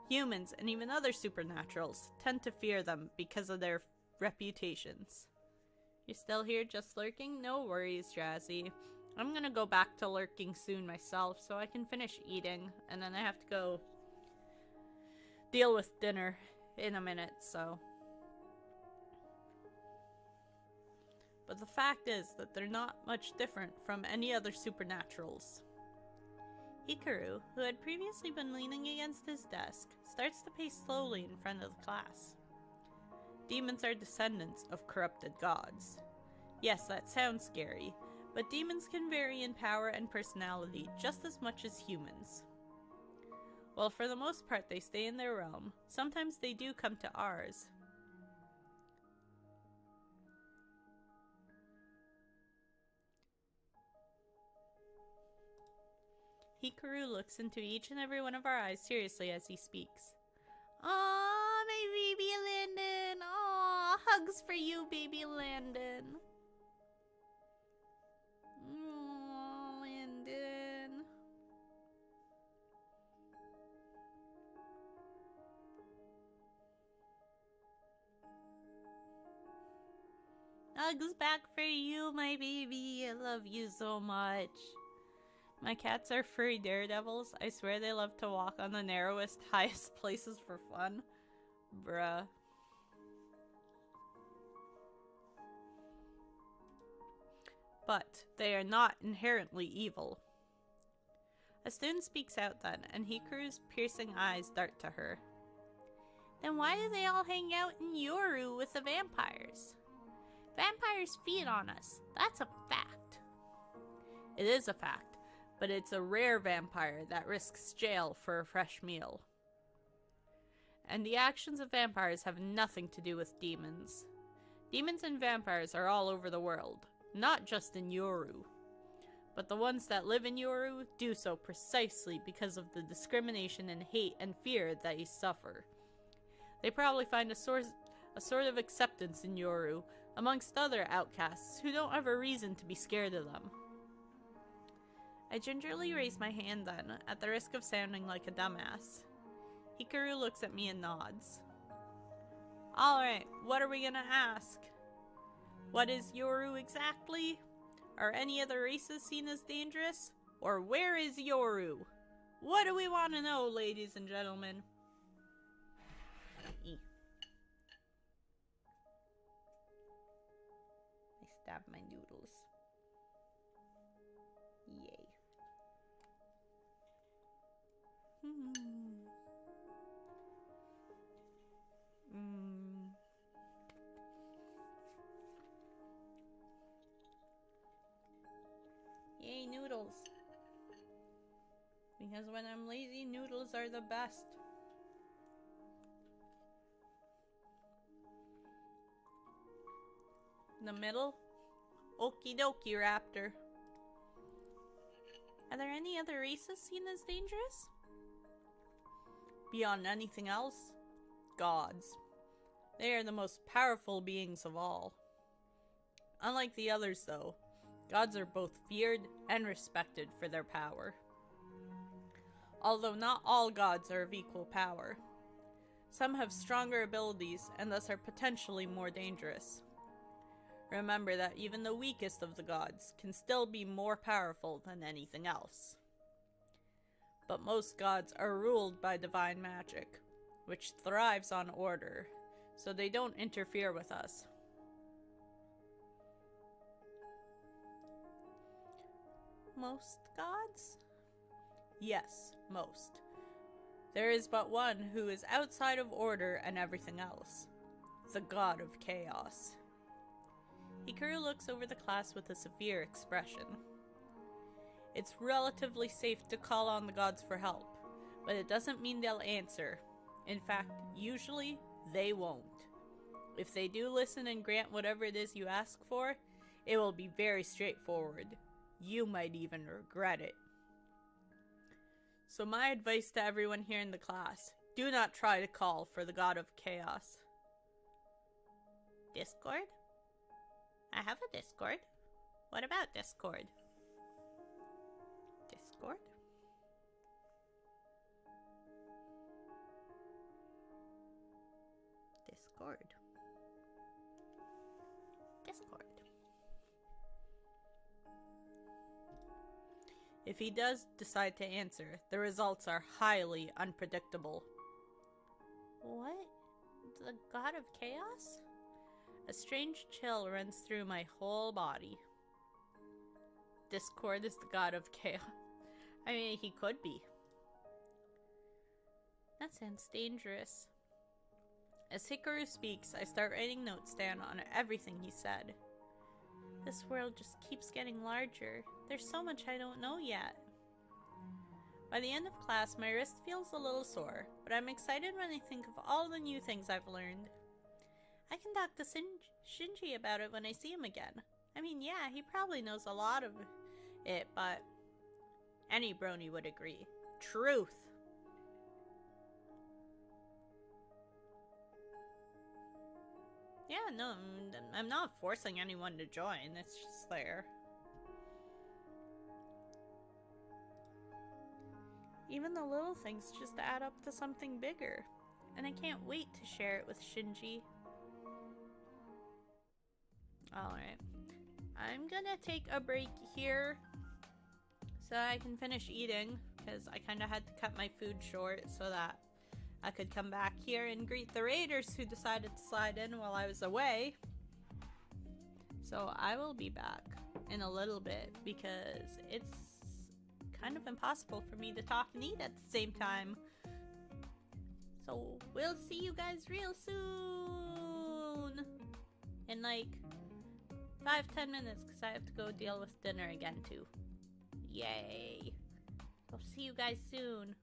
Humans and even other supernaturals tend to fear them because of their reputations. You're still here just lurking? No worries, Jazzy. I'm gonna go back to lurking soon myself so I can finish eating, and then I have to go deal with dinner in a minute, so. But the fact is that they're not much different from any other supernaturals. Hikaru, who had previously been leaning against his desk, starts to pace slowly in front of the class. Demons are descendants of corrupted gods. Yes, that sounds scary, but demons can vary in power and personality just as much as humans. While for the most part they stay in their realm, sometimes they do come to ours. Hikaru looks into each and every one of our eyes seriously as he speaks. Aww, my baby Landon! Aww, hugs for you, baby Landon! Aww, Landon. Hugs back for you, my baby. I love you so much. My cats are furry daredevils. I swear they love to walk on the narrowest, highest places for fun. Bruh. But they are not inherently evil. A student speaks out then, and Hikaru's piercing eyes dart to her. Then why do they all hang out in Yoru with the vampires? Vampires feed on us. That's a fact. It is a fact, but it's a rare vampire that risks jail for a fresh meal. And the actions of vampires have nothing to do with demons. Demons and vampires are all over the world, not just in Yoru. But the ones that live in Yoru do so precisely because of the discrimination and hate and fear that they suffer. They probably find a sort of acceptance in Yoru amongst other outcasts who don't have a reason to be scared of them. I gingerly raise my hand then, at the risk of sounding like a dumbass. Hikaru looks at me and nods. Alright, what are we gonna ask? What is Yoru exactly? Are any other races seen as dangerous? Or where is Yoru? What do we want to know, ladies and gentlemen? I stabbed my noodles. Yay. Yay, noodles. Because when I'm lazy, noodles are the best. In the middle? Okie dokie, Raptor. Are there any other races seen as dangerous? Beyond anything else, gods. They are the most powerful beings of all. Unlike the others, though, gods are both feared and respected for their power. Although not all gods are of equal power. Some have stronger abilities and thus are potentially more dangerous. Remember that even the weakest of the gods can still be more powerful than anything else. But most gods are ruled by divine magic, which thrives on order, so they don't interfere with us. Most gods? Yes, most. There is but one who is outside of order and everything else. The god of chaos. Hikaru looks over the class with a severe expression. It's relatively safe to call on the gods for help, but it doesn't mean they'll answer. In fact, usually, they won't. If they do listen and grant whatever it is you ask for, it will be very straightforward. You might even regret it. So my advice to everyone here in the class, do not try to call for the god of chaos. Discord? I have a Discord. What about Discord? Discord? Discord. Discord. If he does decide to answer, the results are highly unpredictable. What? The god of chaos? A strange chill runs through my whole body. Discord is the god of chaos. I mean, he could be. That sounds dangerous. As Hikaru speaks, I start writing notes down on everything he said. This world just keeps getting larger. There's so much I don't know yet. By the end of class, my wrist feels a little sore, but I'm excited when I think of all the new things I've learned. I can talk to Shinji about it when I see him again. I mean, yeah, he probably knows a lot of it, but any brony would agree. Truth! Yeah, no, I'm not forcing anyone to join, it's just there. Even the little things just add up to something bigger, and I can't wait to share it with Shinji. Alright, I'm gonna take a break here so I can finish eating, because I kind of had to cut my food short so that I could come back here and greet the raiders who decided to slide in while I was away. So I will be back in a little bit because it's kind of impossible for me to talk and eat at the same time. So we'll see you guys real soon! In like 5-10 minutes because I have to go deal with dinner again too. Yay! I'll see you guys soon.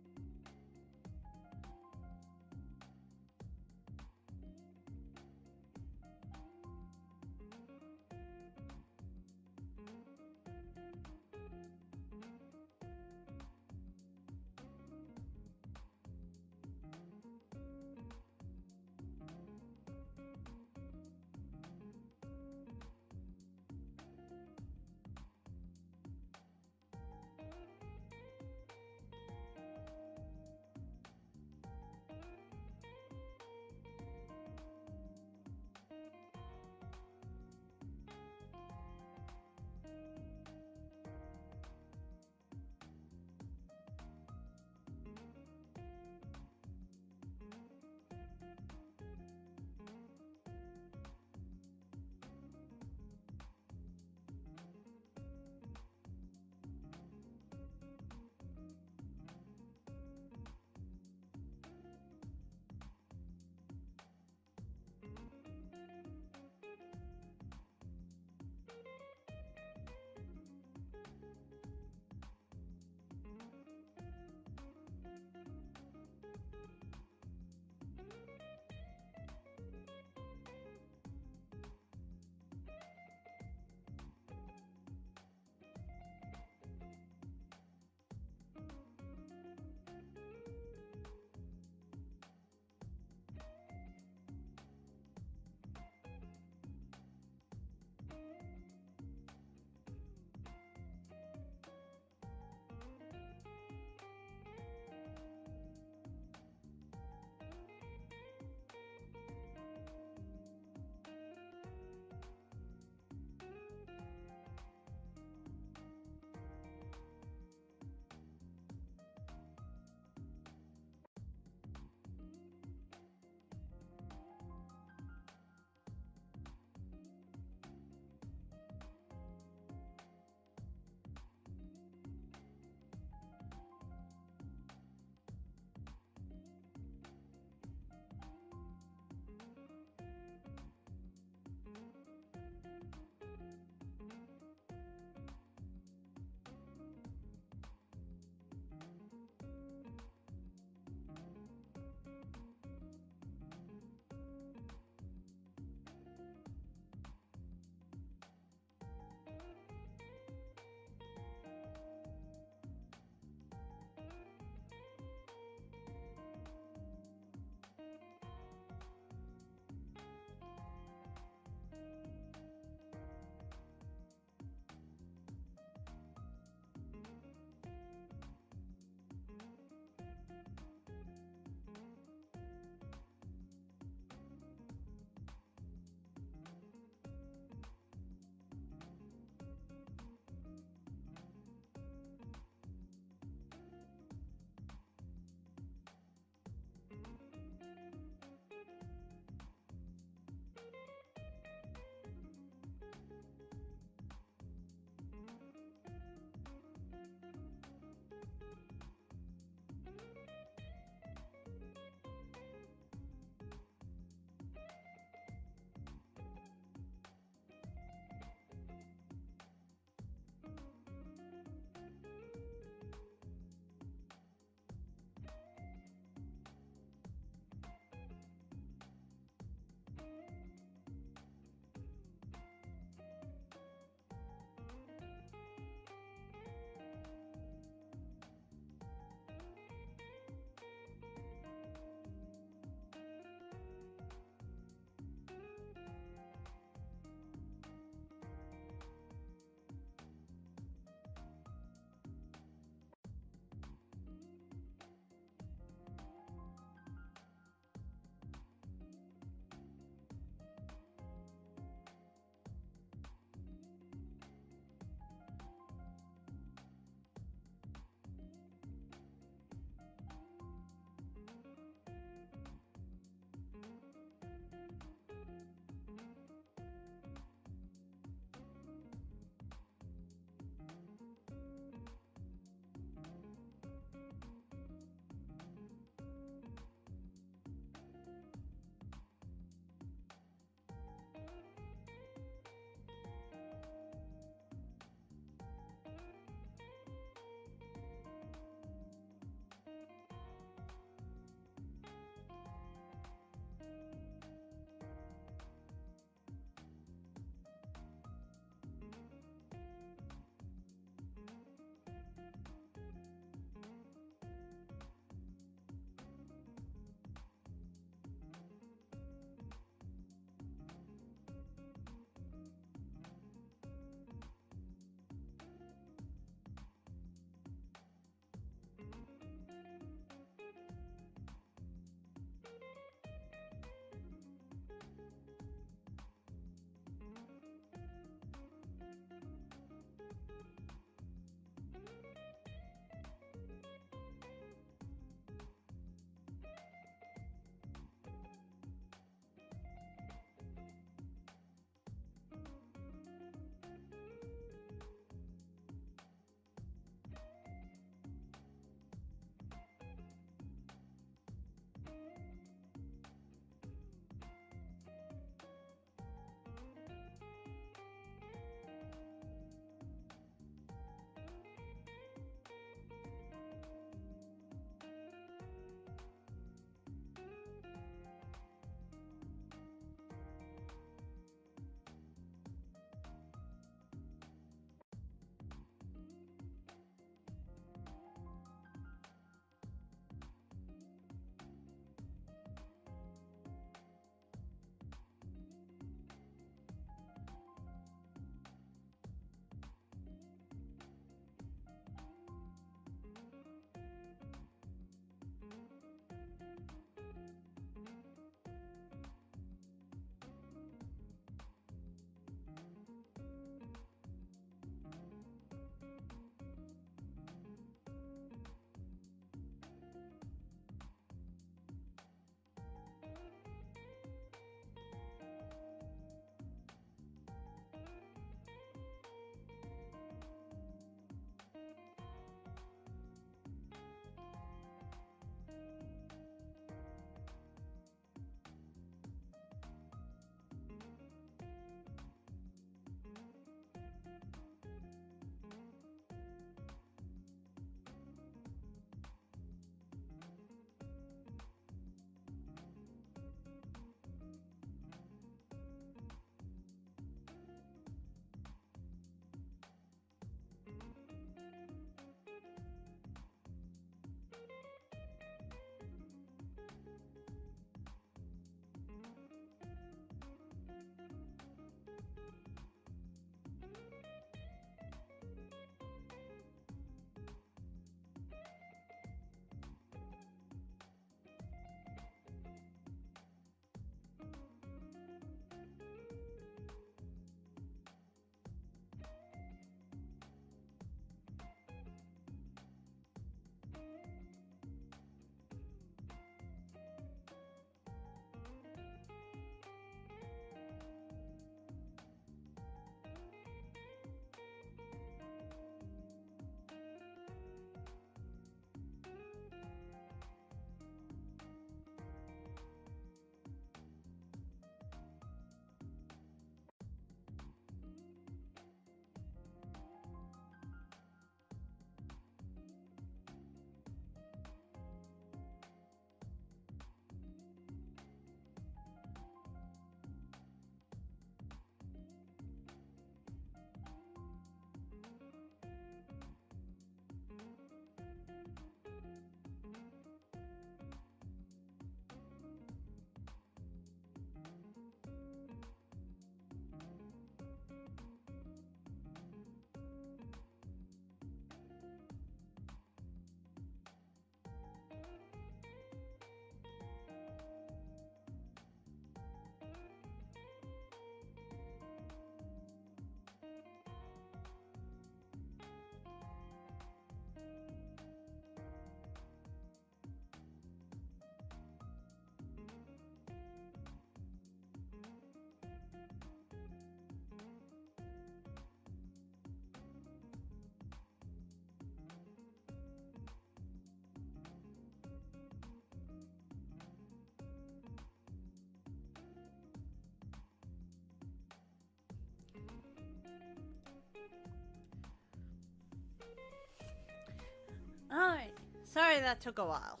Sorry that took a while.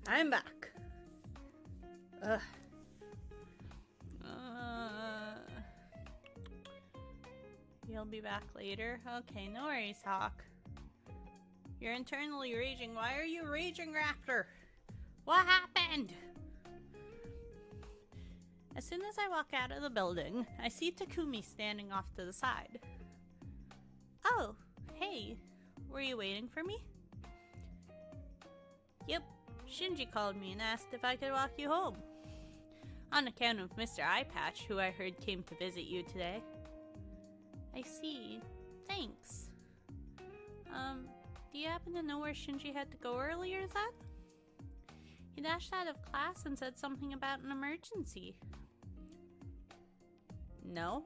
I'm back. Ugh. You'll be back later? Okay, no worries, Hawk. You're internally raging. Why are you raging, Raptor? What happened? As soon as I walk out of the building, I see Takumi standing off to the side. Oh, hey. Were you waiting for me? Yep. Shinji called me and asked if I could walk you home. On account of Mr. Eyepatch, who I heard came to visit you today. I see. Thanks. Do you happen to know where Shinji had to go earlier then? He dashed out of class and said something about an emergency. No,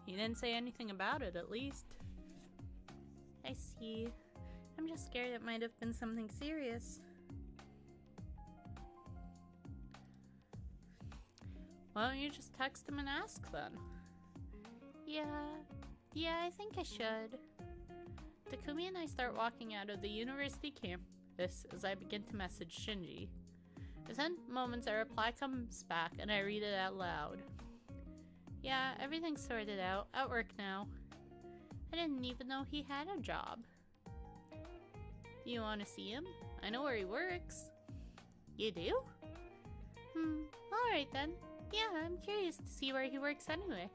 he didn't say anything about it, at least. I see. I'm just scared it might have been something serious. Why don't you just text him and ask then? Yeah, I think I should. Takumi and I start walking out of the university campus as I begin to message Shinji. Within moments, a reply comes back and I read it out loud. Yeah, everything's sorted out. At work now. I didn't even know he had a job. You want to see him? I know where he works. You do? Alright then. Yeah, I'm curious to see where he works anyway.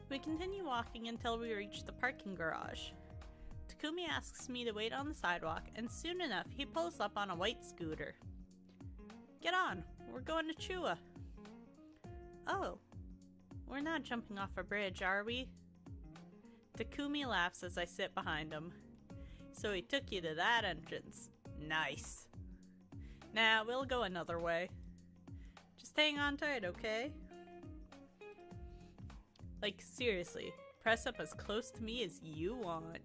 We continue walking until we reach the parking garage. Takumi asks me to wait on the sidewalk, and soon enough, he pulls up on a white scooter. Get on, we're going to Chua. Oh, we're not jumping off a bridge, are we? Takumi laughs as I sit behind him. So he took you to that entrance. Nice. Nah, we'll go another way. Just hang on tight, okay? Like, seriously, press up as close to me as you want.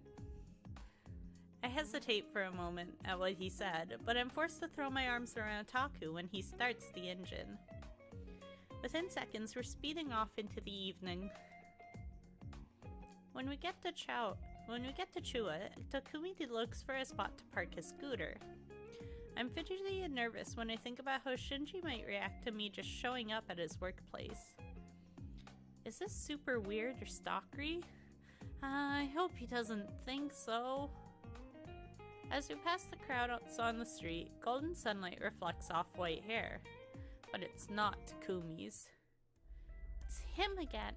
I hesitate for a moment at what he said, but I'm forced to throw my arms around Taku when he starts the engine. Within seconds, we're speeding off into the evening. When we get to Chua, Takumi looks for a spot to park his scooter. I'm fidgety and nervous when I think about how Shinji might react to me just showing up at his workplace. Is this super weird or stalkery? I hope he doesn't think so. As we pass the crowd on the street, golden sunlight reflects off white hair. But it's not Takumi's. It's him again.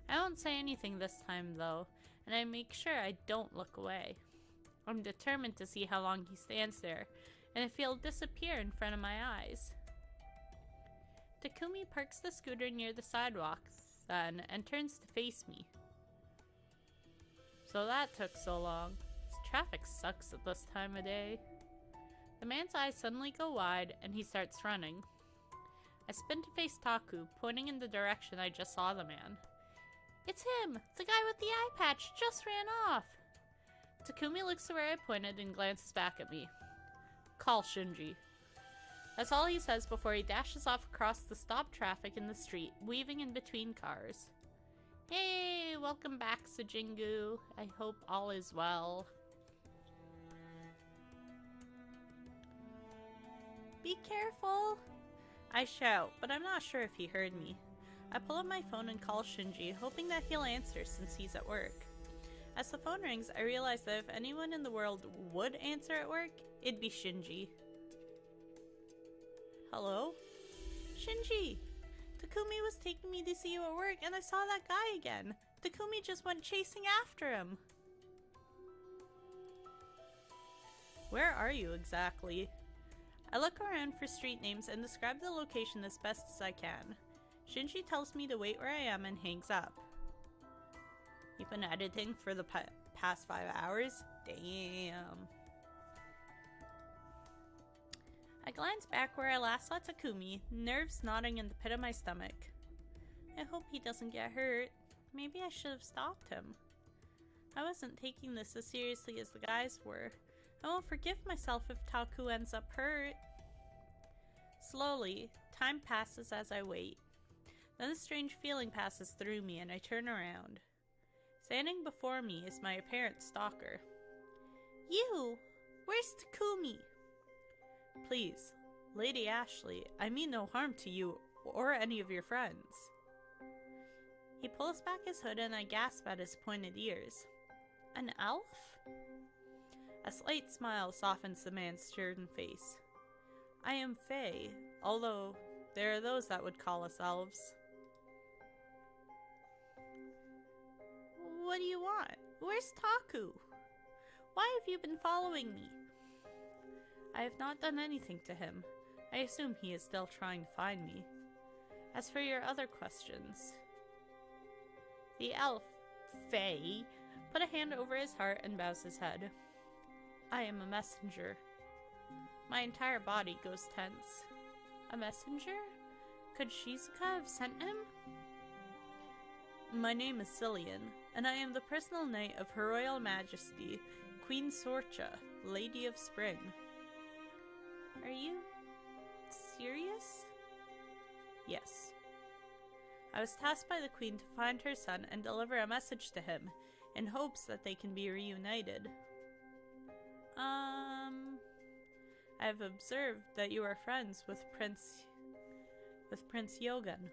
I won't say anything this time though, and I make sure I don't look away. I'm determined to see how long he stands there, and if he'll disappear in front of my eyes. Takumi parks the scooter near the sidewalk then and turns to face me. So that took so long. This traffic sucks at this time of day. The man's eyes suddenly go wide and he starts running. I spin to face Taku, pointing in the direction I just saw the man. It's him! The guy with the eye patch just ran off! Takumi looks to where I pointed and glances back at me. Call Shinji. That's all he says before he dashes off across the stopped traffic in the street, weaving in between cars. Hey, welcome back, Sajingu. I hope all is well. Be careful! I shout, but I'm not sure if he heard me. I pull up my phone and call Shinji, hoping that he'll answer since he's at work. As the phone rings, I realize that if anyone in the world would answer at work, it'd be Shinji. Hello? Shinji! Takumi was taking me to see you at work and I saw that guy again. Takumi just went chasing after him. Where are you exactly? I look around for street names and describe the location as best as I can. Shinji tells me to wait where I am and hangs up. You've been editing for the past 5 hours? Damn. I glance back where I last saw Takumi, nerves knotting in the pit of my stomach. I hope he doesn't get hurt. Maybe I should have stopped him. I wasn't taking this as seriously as the guys were. I won't forgive myself if Taku ends up hurt. Slowly, time passes as I wait. Then a strange feeling passes through me and I turn around. Standing before me is my apparent stalker. You! Where's Takumi? Please, Lady Ashley, I mean no harm to you or any of your friends. He pulls back his hood and I gasp at his pointed ears. An elf? A slight smile softens the man's stern face. I am Fae, although there are those that would call us elves. What do you want? Where's Taku? Why have you been following me? I have not done anything to him. I assume he is still trying to find me. As for your other questions... The elf, Fae, put a hand over his heart and bows his head. I am a messenger. My entire body goes tense. A messenger? Could Shizuka have sent him? My name is Cillian, and I am the personal knight of Her Royal Majesty, Queen Sorcha, Lady of Spring. Are you serious? Yes. I was tasked by the Queen to find her son and deliver a message to him, in hopes that they can be reunited. I have observed that you are friends with Prince Yogan.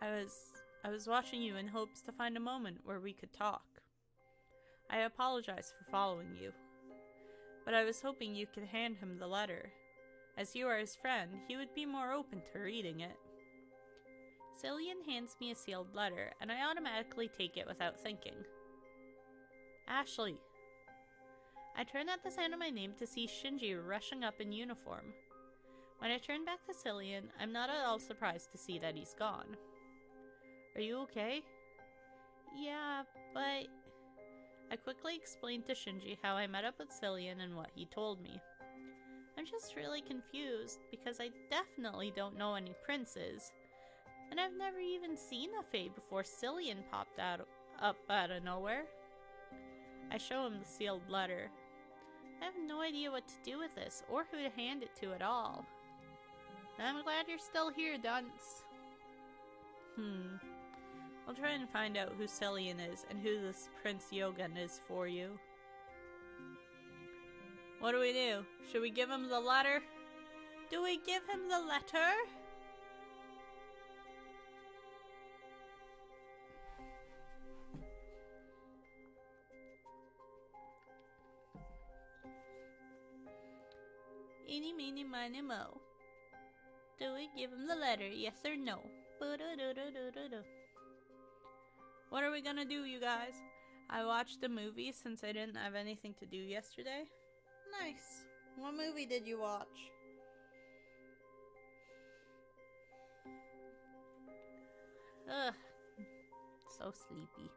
I was watching you in hopes to find a moment where we could talk. I apologize for following you, but I was hoping you could hand him the letter. As you are his friend, he would be more open to reading it. Cillian hands me a sealed letter, and I automatically take it without thinking. Ashley. I turn at the sound of my name to see Shinji rushing up in uniform. When I turn back to Cillian, I'm not at all surprised to see that he's gone. Are you okay? Yeah, but... I quickly explained to Shinji how I met up with Cillian and what he told me. I'm just really confused, because I definitely don't know any princes. And I've never even seen a Fae before Cillian popped up out of nowhere. I show him the sealed letter. I have no idea what to do with this, or who to hand it to at all. I'm glad you're still here, dunce. I'll try and find out who Cillian is, and who this Prince Yogan is for you. What do we do? Should we give him the letter? Do we give him the letter? Eeny, meeny, miny, moe. Do we give him the letter, yes or no? What are we gonna do, you guys? I watched a movie since I didn't have anything to do yesterday. Nice. What movie did you watch? Ugh. So sleepy.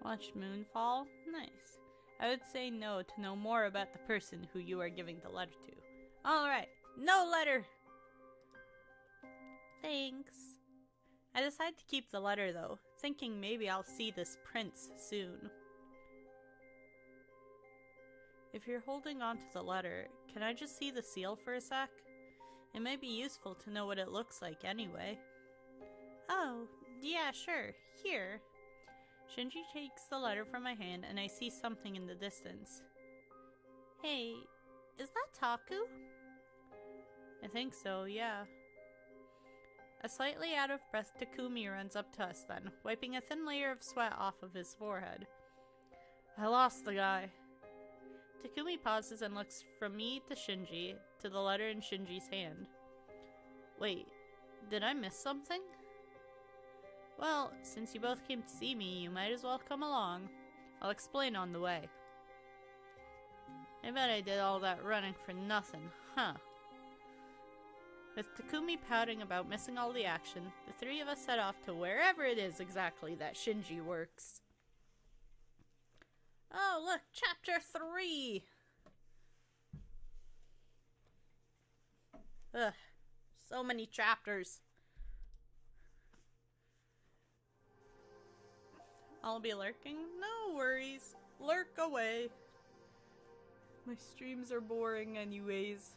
Watch Moonfall? Nice. I would say no to know more about the person who you are giving the letter to. Alright, no letter! Thanks. I decide to keep the letter though, thinking maybe I'll see this prince soon. If you're holding on to the letter, can I just see the seal for a sec? It might be useful to know what it looks like anyway. Oh, yeah, sure. Here. Shinji takes the letter from my hand and I see something in the distance. Hey, is that Taku? I think so, yeah. A slightly out of breath Takumi runs up to us then, wiping a thin layer of sweat off of his forehead. I lost the guy. Takumi pauses and looks from me to Shinji, to the letter in Shinji's hand. Wait, did I miss something? Well, since you both came to see me, you might as well come along. I'll explain on the way. I bet I did all that running for nothing, huh? With Takumi pouting about missing all the action, the three of us set off to wherever it is exactly that Shinji works. Oh, look, chapter 3! Ugh, so many chapters. I'll be lurking? No worries. Lurk away. My streams are boring anyways.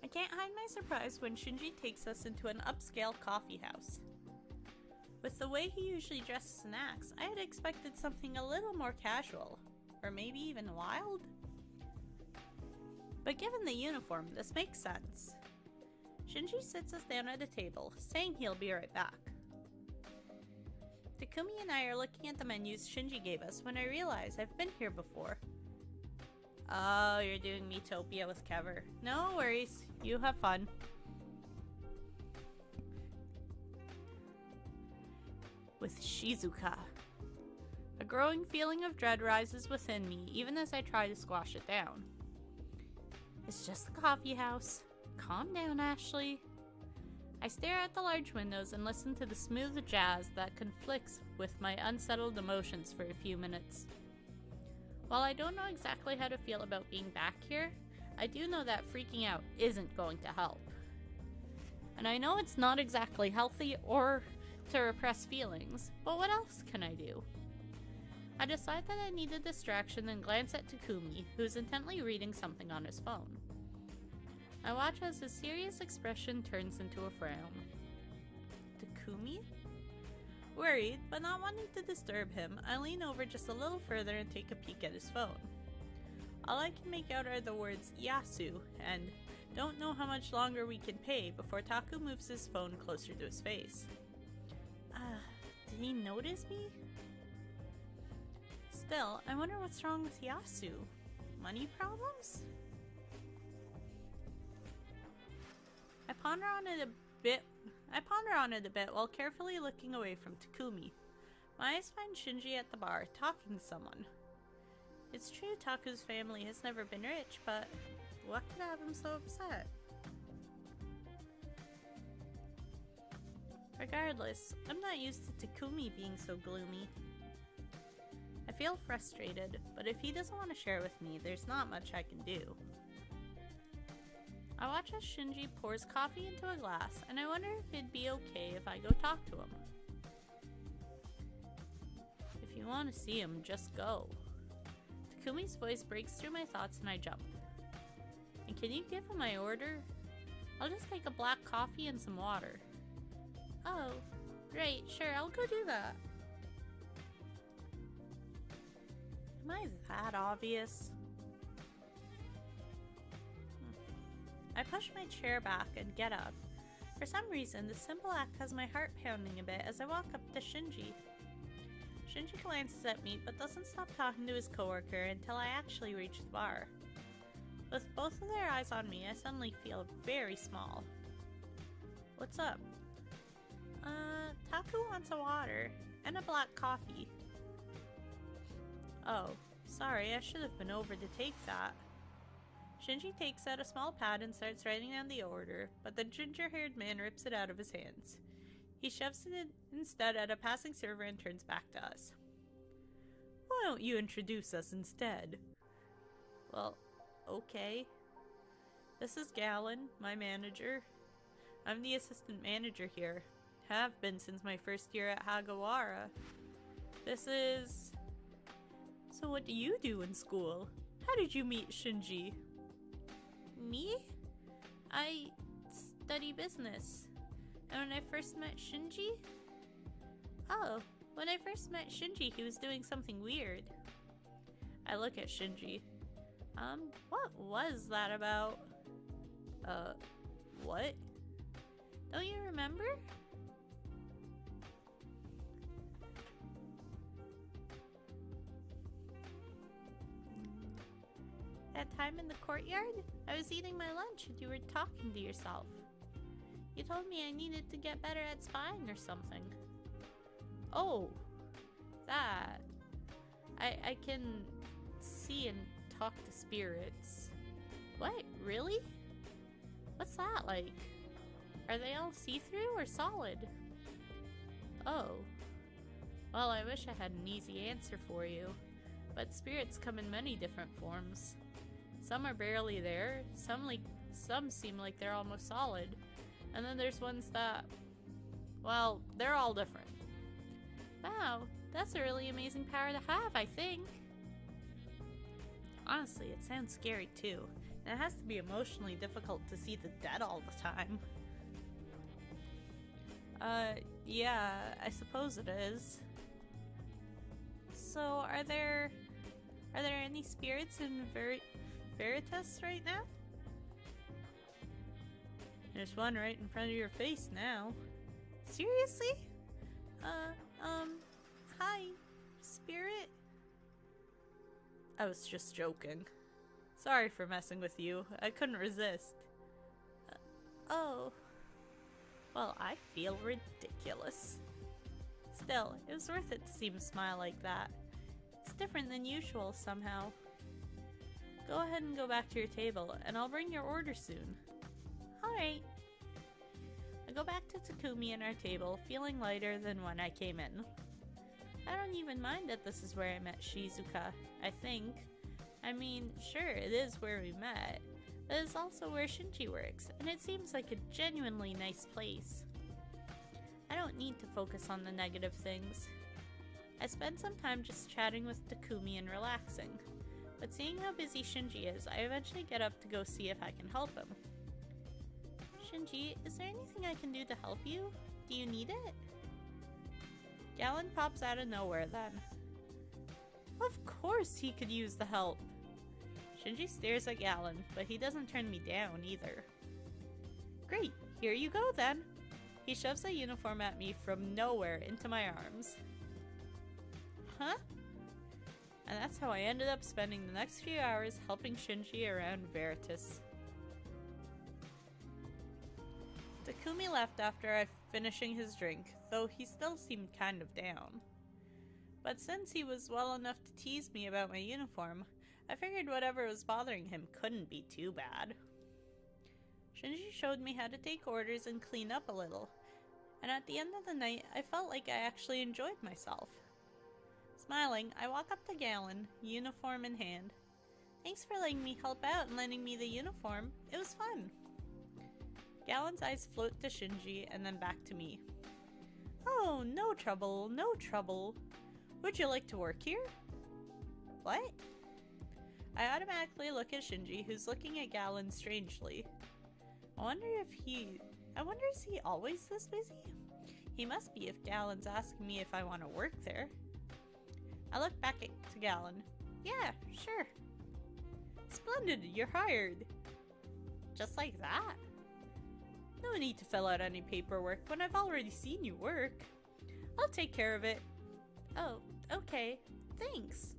I can't hide my surprise when Shinji takes us into an upscale coffee house. With the way he usually dresses and acts, I had expected something a little more casual, or maybe even wild. But given the uniform, this makes sense. Shinji sits us down at a table, saying he'll be right back. Takumi and I are looking at the menus Shinji gave us when I realize I've been here before. Oh, you're doing Miitopia with Kever. No worries, you have fun. With Shizuka. A growing feeling of dread rises within me even as I try to squash it down. It's just a coffee house. Calm down, Ashley. I stare at the large windows and listen to the smooth jazz that conflicts with my unsettled emotions for a few minutes. While I don't know exactly how to feel about being back here, I do know that freaking out isn't going to help. And I know it's not exactly healthy or to repress feelings, but what else can I do? I decide that I need a distraction and glance at Takumi, who's intently reading something on his phone. I watch as his serious expression turns into a frown. Takumi? Worried, but not wanting to disturb him, I lean over just a little further and take a peek at his phone. All I can make out are the words Yasu and don't know how much longer we can pay before Taku moves his phone closer to his face. Did he notice me? Still, I wonder what's wrong with Yasu. Money problems? I ponder on it a bit while carefully looking away from Takumi. My eyes find Shinji at the bar, talking to someone. It's true Taku's family has never been rich, but what could have him so upset? Regardless, I'm not used to Takumi being so gloomy. I feel frustrated, but if he doesn't want to share with me, there's not much I can do. I watch as Shinji pours coffee into a glass, and I wonder if it'd be okay if I go talk to him. If you want to see him, just go. Takumi's voice breaks through my thoughts and I jump. And can you give him my order? I'll just take a black coffee and some water. Oh, right, sure, I'll go do that. Am I that obvious? I push my chair back and get up. For some reason, this simple act has my heart pounding a bit as I walk up to Shinji. Shinji glances at me but doesn't stop talking to his coworker until I actually reach the bar. With both of their eyes on me, I suddenly feel very small. What's up? Taku wants a water and a black coffee. Oh, sorry, I should have been over to take that. Shinji takes out a small pad and starts writing down the order, but the ginger-haired man rips it out of his hands. He shoves it instead at a passing server and turns back to us. Why don't you introduce us instead? Well, okay. This is Galen, my manager. I'm the assistant manager here. Have been since my first year at Hagawara. This is... So what do you do in school? How did you meet Shinji? Me? I study business. And when I first met Shinji? Oh, when I first met Shinji, he was doing something weird. I look at Shinji. What was that about? What? Don't you remember? That time in the courtyard? I was eating my lunch and you were talking to yourself. You told me I needed to get better at spying or something. Oh, that. I can see and talk to spirits. What? Really? What's that like? Are they all see-through or solid? Oh. Well, I wish I had an easy answer for you. But spirits come in many different forms. Some are barely there, some seem like they're almost solid, and then there's ones that, well, they're all different. Wow, that's a really amazing power to have, I think. Honestly, it sounds scary too, and it has to be emotionally difficult to see the dead all the time. Yeah, I suppose it is. So, are there any spirits in Veritas right now? There's one right in front of your face now. Seriously? Hi, spirit? I was just joking. Sorry for messing with you. I couldn't resist. Oh. Well, I feel ridiculous. Still, it was worth it to see him smile like that. It's different than usual somehow. Go ahead and go back to your table, and I'll bring your order soon. Alright. I go back to Takumi and our table, feeling lighter than when I came in. I don't even mind that this is where I met Shizuka, I think. I mean, sure, it is where we met, but it's also where Shinji works, and it seems like a genuinely nice place. I don't need to focus on the negative things. I spend some time just chatting with Takumi and relaxing, but seeing how busy Shinji is, I eventually get up to go see if I can help him. Shinji, is there anything I can do to help you? Do you need it? Galen pops out of nowhere then. Of course he could use the help. Shinji stares at Galen, but he doesn't turn me down either. Great, here you go then. He shoves a uniform at me from nowhere into my arms. Huh? And that's how I ended up spending the next few hours helping Shinji around Veritas. Takumi left after finishing his drink, though he still seemed kind of down. But since he was well enough to tease me about my uniform, I figured whatever was bothering him couldn't be too bad. Shinji showed me how to take orders and clean up a little, and at the end of the night, I felt like I actually enjoyed myself. Smiling, I walk up to Galen, uniform in hand. Thanks for letting me help out and lending me the uniform. It was fun. Galen's eyes float to Shinji and then back to me. Oh, no trouble, no trouble. Would you like to work here? What? I automatically look at Shinji, who's looking at Galen strangely. I wonder, is he always this busy? He must be if Galen's asking me if I want to work there. I look back to Galen. Yeah, sure. Splendid, you're hired. Just like that? No need to fill out any paperwork when I've already seen you work. I'll take care of it. Oh, okay. Thanks.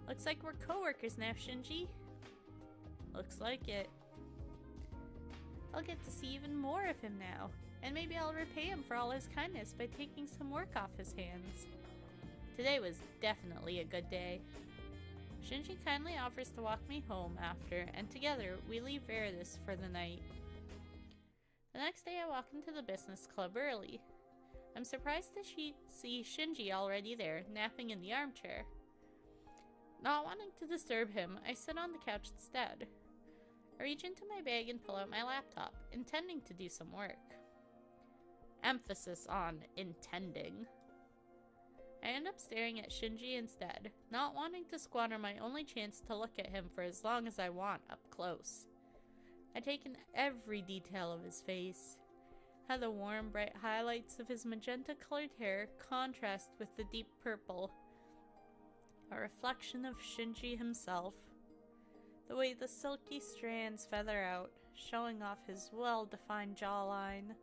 Looks like we're co-workers now, Shinji. Looks like it. I'll get to see even more of him now, and maybe I'll repay him for all his kindness by taking some work off his hands. Today was definitely a good day. Shinji kindly offers to walk me home after, and together we leave Veritas for the night. The next day I walk into the business club early. I'm surprised to see Shinji already there, napping in the armchair. Not wanting to disturb him, I sit on the couch instead. I reach into my bag and pull out my laptop, intending to do some work. Emphasis on intending. I end up staring at Shinji instead, not wanting to squander my only chance to look at him for as long as I want up close. I take in every detail of his face, how the warm, bright highlights of his magenta-colored hair contrast with the deep purple, a reflection of Shinji himself, the way the silky strands feather out, showing off his well-defined jawline,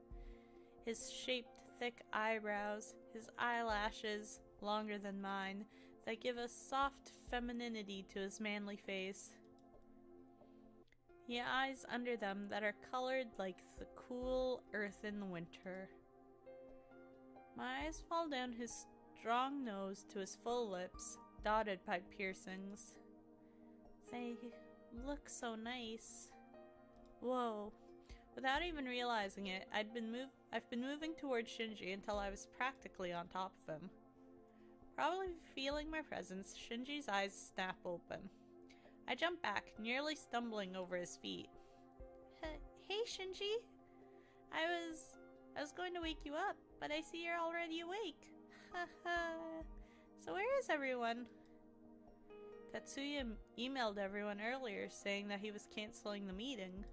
his shaped, thick eyebrows, his eyelashes, longer than mine, that give a soft femininity to his manly face. He has eyes under them that are colored like the cool earth in the winter. My eyes fall down his strong nose to his full lips, dotted by piercings. They look so nice. Whoa. Without even realizing it, I've been moving towards Shinji until I was practically on top of him. Probably feeling my presence, Shinji's eyes snap open. I jump back, nearly stumbling over his feet. Hey, Shinji. I was going to wake you up, but I see you're already awake. Haha. So where is everyone? Tatsuya emailed everyone earlier saying that he was canceling the meeting.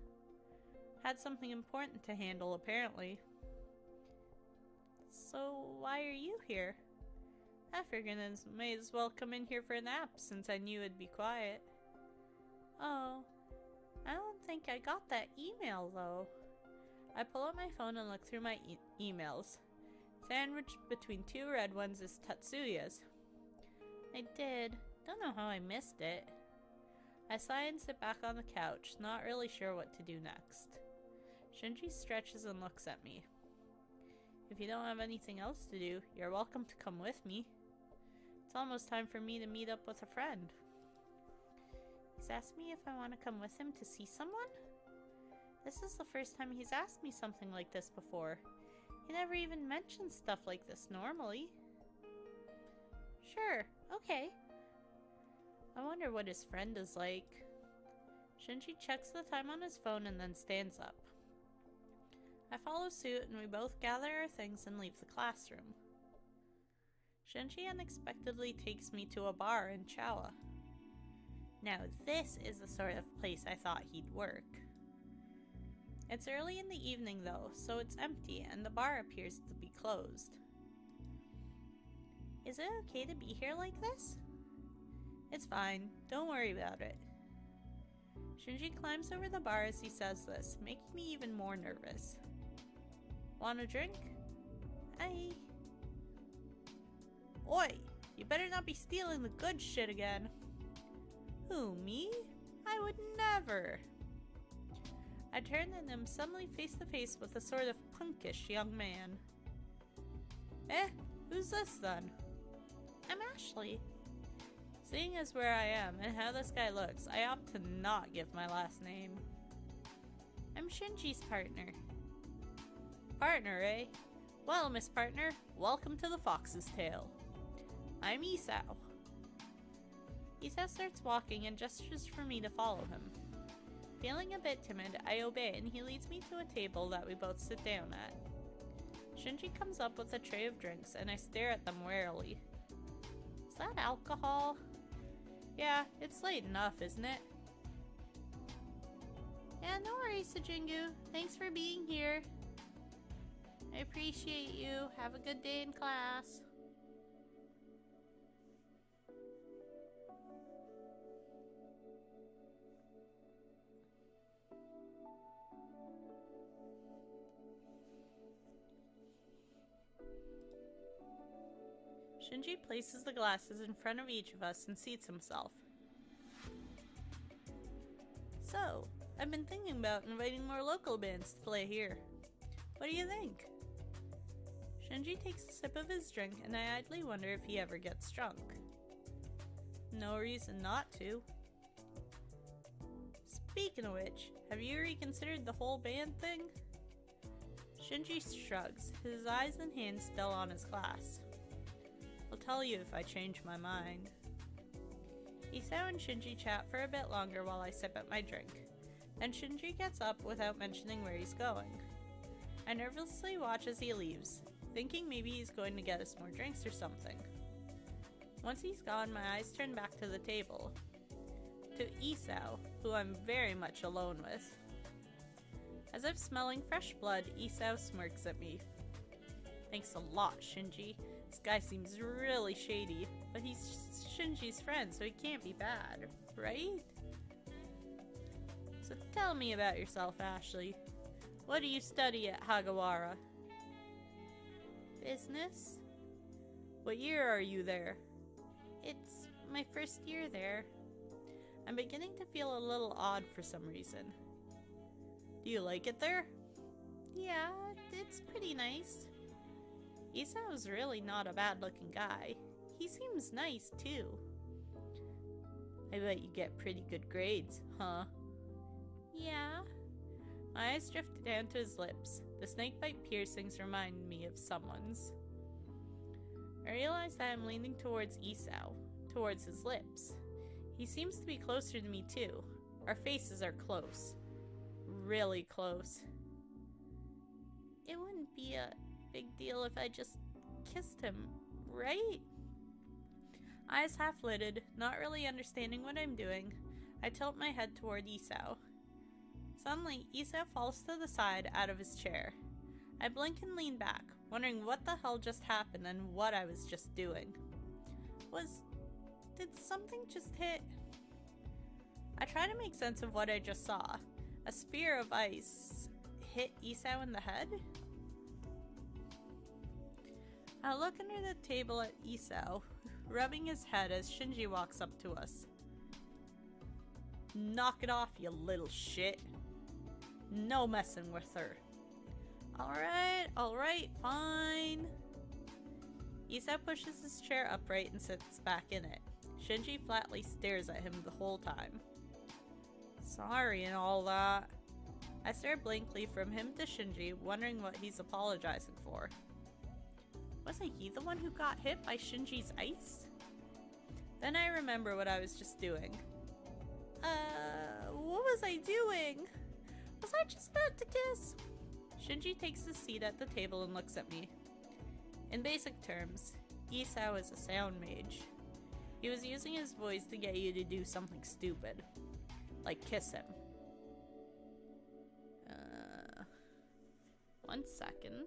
Had something important to handle, apparently. So why are you here? I figured I may as well come in here for a nap since I knew it'd be quiet. Oh, I don't think I got that email though. I pull out my phone and look through my emails. Sandwiched between two red ones is Tatsuya's. I did. Don't know how I missed it. I sigh and sit back on the couch, not really sure what to do next. Shinji stretches and looks at me. If you don't have anything else to do, you're welcome to come with me. It's almost time for me to meet up with a friend. He's asked me if I want to come with him to see someone? This is the first time he's asked me something like this before. He never even mentions stuff like this normally. Sure, okay. I wonder what his friend is like. Shinji checks the time on his phone and then stands up. I follow suit and we both gather our things and leave the classroom. Shinji unexpectedly takes me to a bar in Chawa. Now this is the sort of place I thought he'd work. It's early in the evening though, so it's empty and the bar appears to be closed. Is it okay to be here like this? It's fine, don't worry about it. Shinji climbs over the bar as he says this, making me even more nervous. Want a drink? Aye. Oi, you better not be stealing the good shit again. Who, me? I would never. I turn and am suddenly face to face with a sort of punkish young man. Who's this then? I'm Ashley. Seeing as where I am and how this guy looks, I opt to not give my last name. I'm Shinji's partner. Partner, eh? Well, Miss Partner, welcome to the Fox's Tail. I'm Isao. Isao starts walking and gestures for me to follow him. Feeling a bit timid, I obey and he leads me to a table that we both sit down at. Shinji comes up with a tray of drinks and I stare at them warily. Is that alcohol? Yeah, it's late enough, isn't it? Yeah, no worries, Sajingu. Thanks for being here. I appreciate you. Have a good day in class. Shinji places the glasses in front of each of us and seats himself. So, I've been thinking about inviting more local bands to play here. What do you think? Shinji takes a sip of his drink and I idly wonder if he ever gets drunk. No reason not to. Speaking of which, have you reconsidered the whole band thing? Shinji shrugs, his eyes and hands still on his glass. I'll tell you if I change my mind. Isao and Shinji chat for a bit longer while I sip at my drink. Then Shinji gets up without mentioning where he's going. I nervously watch as he leaves, thinking maybe he's going to get us more drinks or something. Once he's gone, my eyes turn back to the table. To Isao, who I'm very much alone with. As if smelling fresh blood, Isao smirks at me. Thanks a lot, Shinji. This guy seems really shady, but he's Shinji's friend, so he can't be bad, right? So tell me about yourself, Ashley. What do you study at Hagawara? Business? What year are you there? It's my first year there. I'm beginning to feel a little odd for some reason. Do you like it there? Yeah, it's pretty nice. Isau's really not a bad-looking guy. He seems nice, too. I bet you get pretty good grades, huh? Yeah. My eyes drifted down to his lips. The snakebite piercings remind me of someone's. I realize that I'm leaning towards Isau, towards his lips. He seems to be closer to me, too. Our faces are close. Really close. It wouldn't be a big deal if I just kissed him, right? Eyes half-lidded, not really understanding what I'm doing, I tilt my head toward Isau. Suddenly, Isau falls to the side out of his chair. I blink and lean back, wondering what the hell just happened and what I was just doing. Did something just hit? I try to make sense of what I just saw. A sphere of ice hit Isau in the head? I look under the table at Isau, rubbing his head as Shinji walks up to us. Knock it off, you little shit. No messing with her. Alright, fine. Isau pushes his chair upright and sits back in it. Shinji flatly stares at him the whole time. Sorry and all that. I stare blankly from him to Shinji, wondering what he's apologizing for. Wasn't he the one who got hit by Shinji's ice? Then I remember what I was just doing. What was I doing? Was I just about to kiss? Shinji takes his seat at the table and looks at me. In basic terms, Isau is a sound mage. He was using his voice to get you to do something stupid. Like kiss him. 1 second.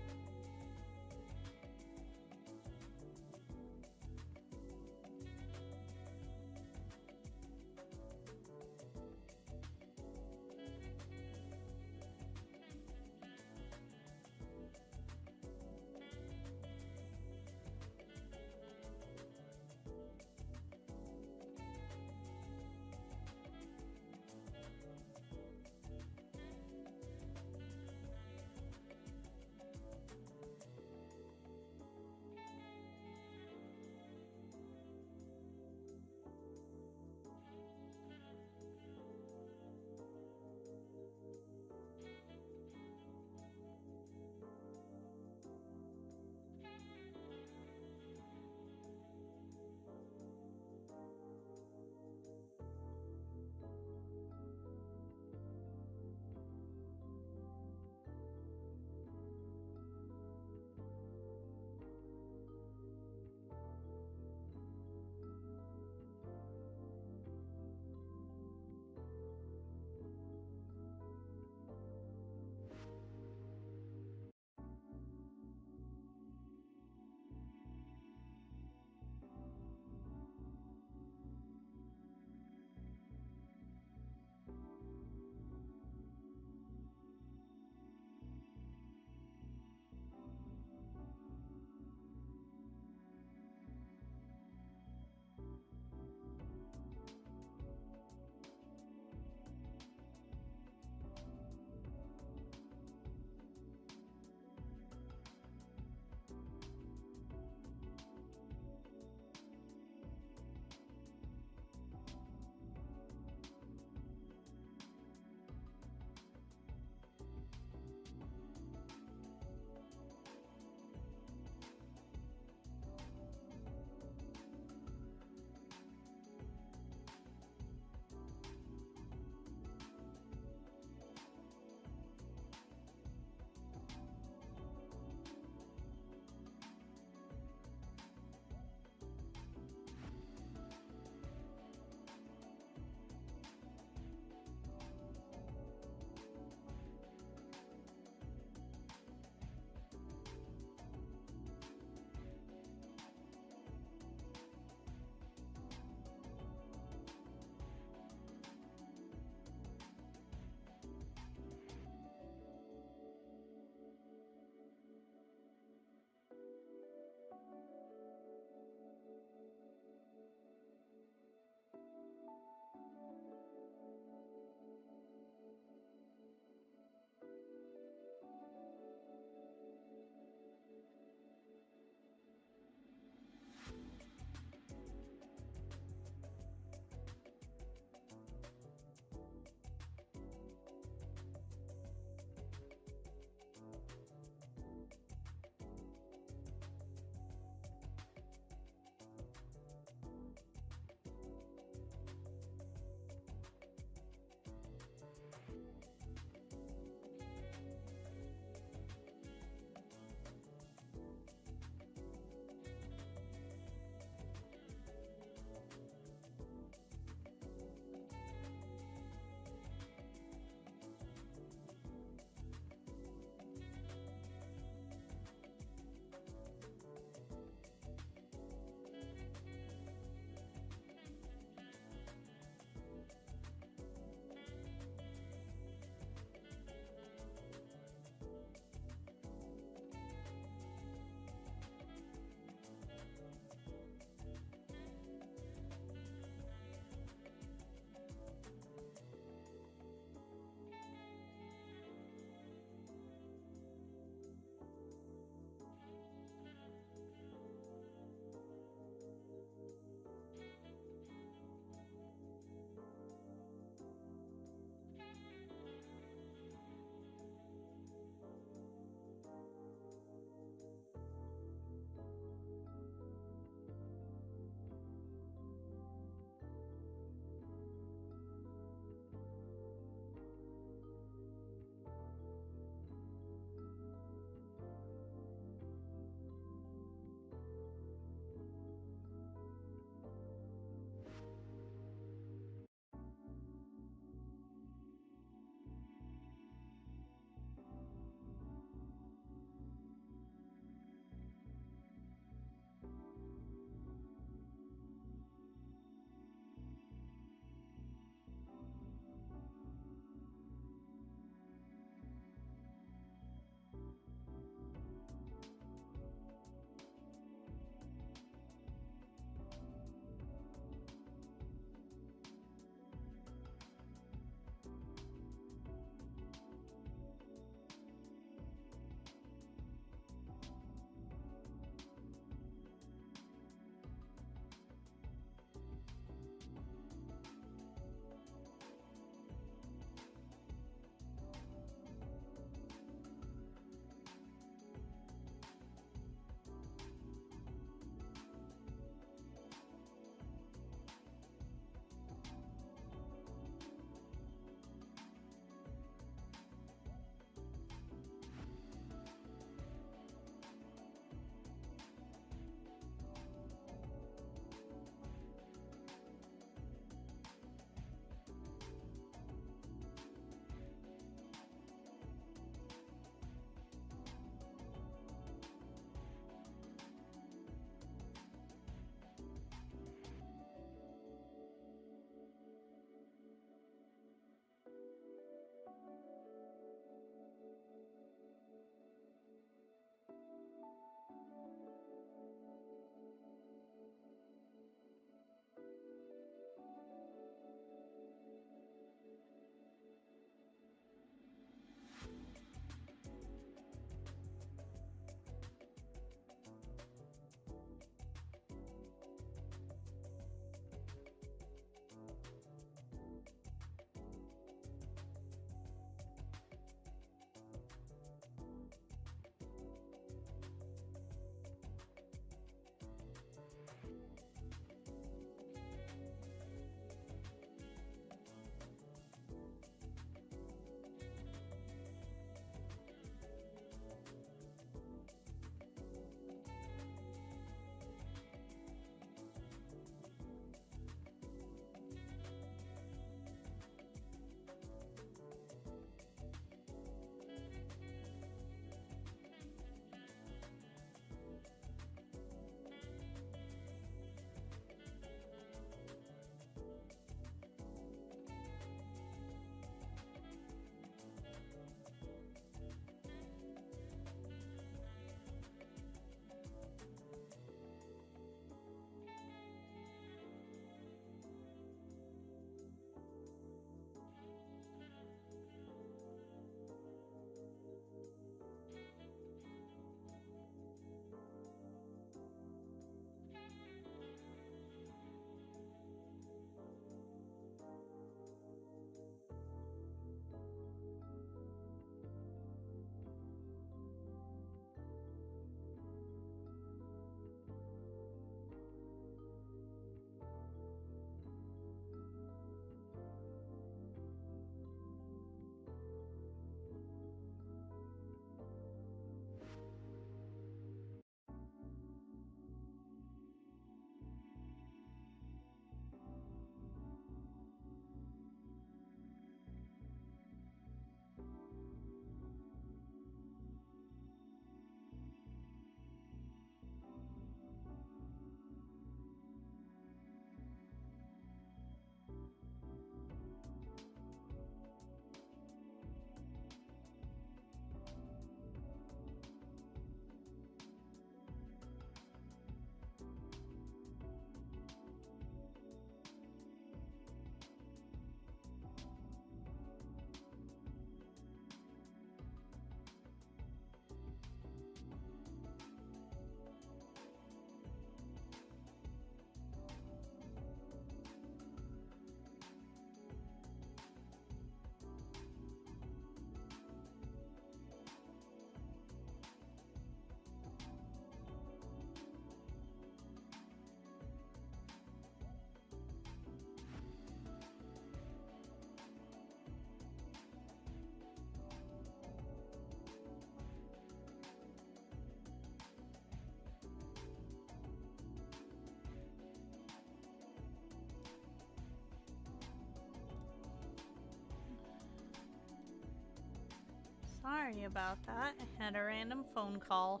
Sorry about that. I had a random phone call.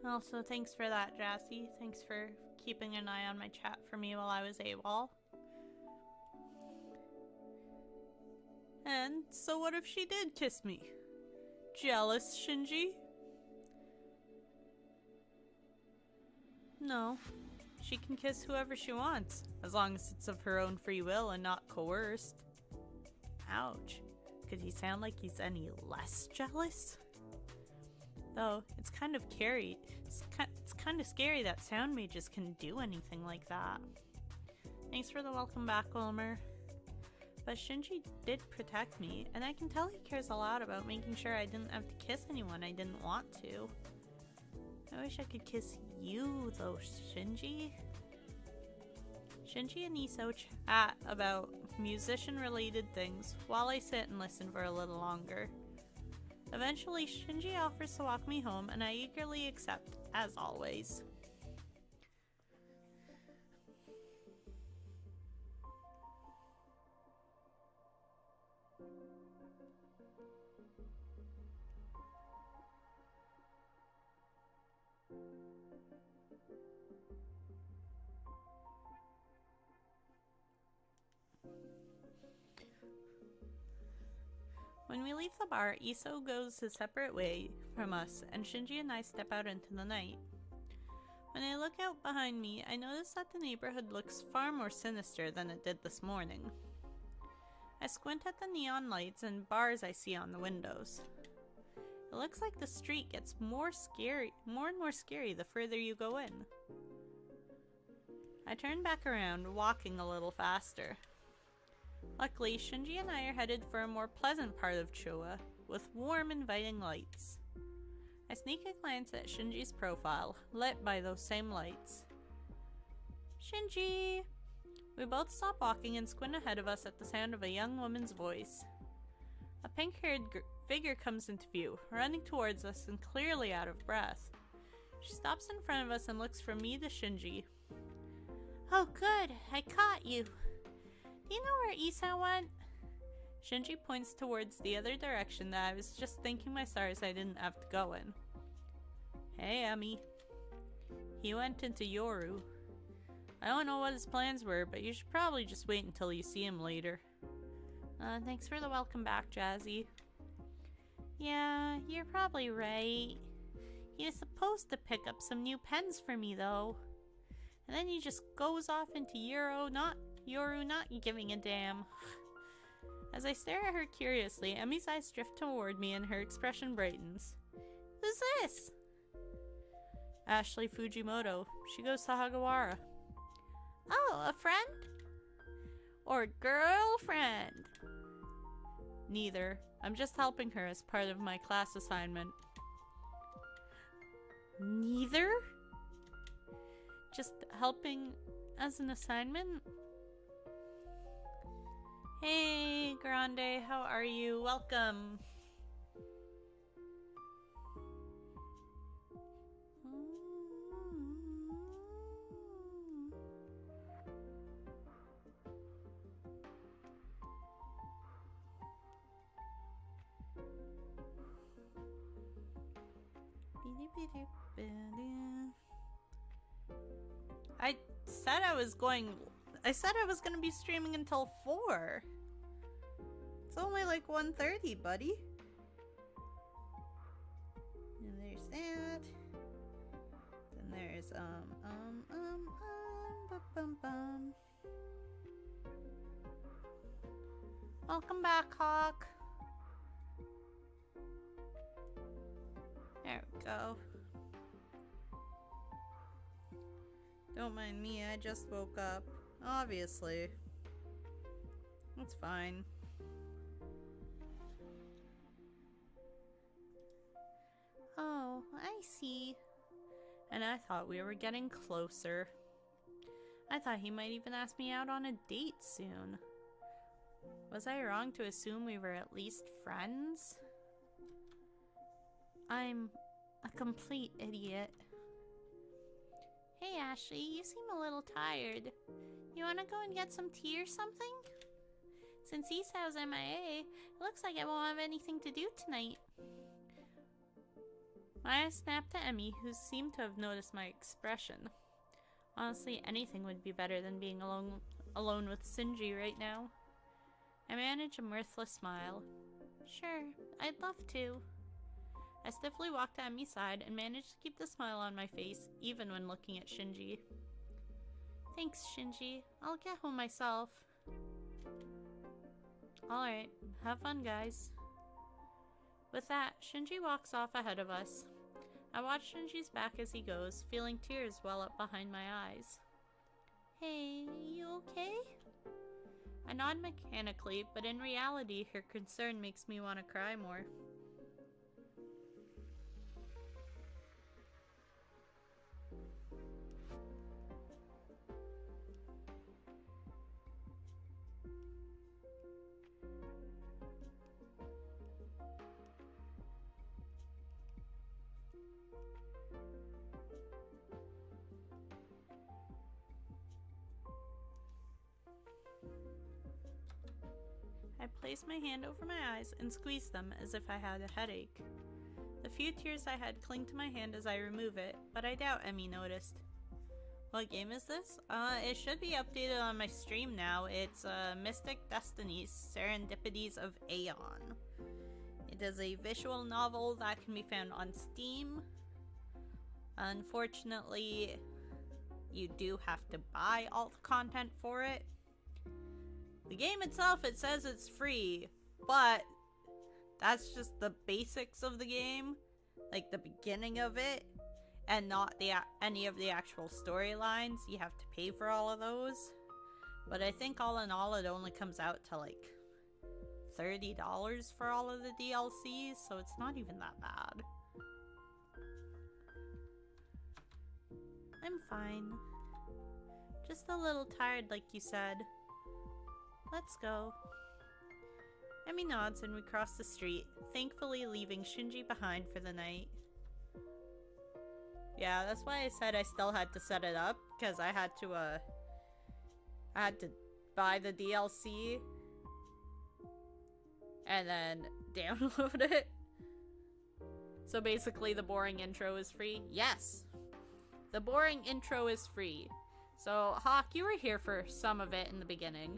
Also, thanks for that, Jassy. Thanks for keeping an eye on my chat for me while I was AWOL. And so what if she did kiss me? Jealous, Shinji? No. She can kiss whoever she wants, as long as it's of her own free will and not coerced. Ouch. Could he sound like he's any less jealous? Though, it's kind of scary. It's kind of scary that sound mages can do anything like that. Thanks for the welcome back, Wilmer. But Shinji did protect me, and I can tell he cares a lot about making sure I didn't have to kiss anyone I didn't want to. I wish I could kiss you, though, Shinji. Shinji and Iso chat about musician-related things while I sit and listen for a little longer. Eventually, Shinji offers to walk me home, and I eagerly accept, as always. When we leave the bar, Iso goes a separate way from us, and Shinji and I step out into the night. When I look out behind me, I notice that the neighborhood looks far more sinister than it did this morning. I squint at the neon lights and bars I see on the windows. It looks like the street gets more and more scary the further you go in. I turn back around, walking a little faster. Luckily, Shinji and I are headed for a more pleasant part of Choa, with warm, inviting lights. I sneak a glance at Shinji's profile, lit by those same lights. Shinji! We both stop walking and squint ahead of us at the sound of a young woman's voice. A pink-haired figure comes into view, running towards us and clearly out of breath. She stops in front of us and looks from me to Shinji. Oh good, I caught you. Do you know where Isa went? Shinji points towards the other direction that I was just thanking my stars I didn't have to go in. Hey, Emmy. He went into Yoru. I don't know what his plans were, but you should probably just wait until you see him later. Thanks for the welcome back, Jazzy. Yeah, you're probably right. He was supposed to pick up some new pens for me, though. And then he just goes off into Yoru, not giving a damn. As I stare at her curiously, Emmy's eyes drift toward me and her expression brightens. Who's this? Ashley Fujimoto. She goes to Hagawara. Oh, a friend? Or girlfriend? Neither. I'm just helping her as part of my class assignment. Neither? Just helping as an assignment? Hey, Grande, how are you? Welcome. I said I was gonna be streaming until 4. It's only like 1:30, buddy. And there's that. Then there's bum. Welcome back, Hawk. There we go. Don't mind me, I just woke up. Obviously. It's fine. Oh, I see. And I thought we were getting closer. I thought he might even ask me out on a date soon. Was I wrong to assume we were at least friends? I'm a complete idiot. Hey Ashley, you seem a little tired. You wanna go and get some tea or something? Since Esau's MIA, it looks like I won't have anything to do tonight. My eyes snapped at Emmy, who seemed to have noticed my expression. Honestly, anything would be better than being alone with Shinji right now. I managed a mirthless smile. Sure, I'd love to. I stiffly walked to Emmy's side and managed to keep the smile on my face, even when looking at Shinji. Thanks, Shinji. I'll get home myself. Alright, have fun, guys. With that, Shinji walks off ahead of us. I watch Shinji's back as he goes, feeling tears well up behind my eyes. Hey, you okay? I nod mechanically, but in reality, her concern makes me want to cry more. I placed my hand over my eyes and squeezed them as if I had a headache. The few tears I had cling to my hand as I remove it, but I doubt Emmy noticed. What game is this? It should be updated on my stream now. It's Mystic Destinies, Serendipities of Aeon. It is a visual novel that can be found on Steam. Unfortunately, you do have to buy all the content for it. The game itself, it says it's free, but that's just the basics of the game, like the beginning of it, and not any of the actual storylines. You have to pay for all of those. But I think all in all, it only comes out to like $30 for all of the DLCs, so it's not even that bad. I'm fine. Just a little tired, like you said. Let's go. Emmy nods and we cross the street, thankfully leaving Shinji behind for the night. Yeah, that's why I said I still had to set it up, because I had to buy the DLC and then download it. So basically the boring intro is free? Yes! The boring intro is free. So, Hawk, you were here for some of it in the beginning.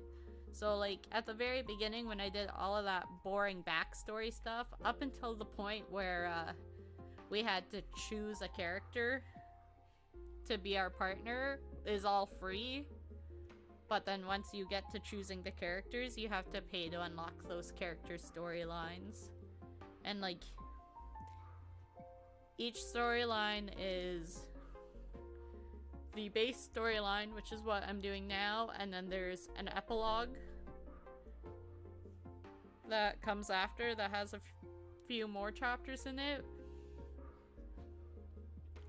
So, like, at the very beginning when I did all of that boring backstory stuff, up until the point where, we had to choose a character to be our partner, is all free. But then once you get to choosing the characters, you have to pay to unlock those character storylines. And, like, each storyline is the base storyline, which is what I'm doing now, and then there's an epilogue that comes after that has a few more chapters in it.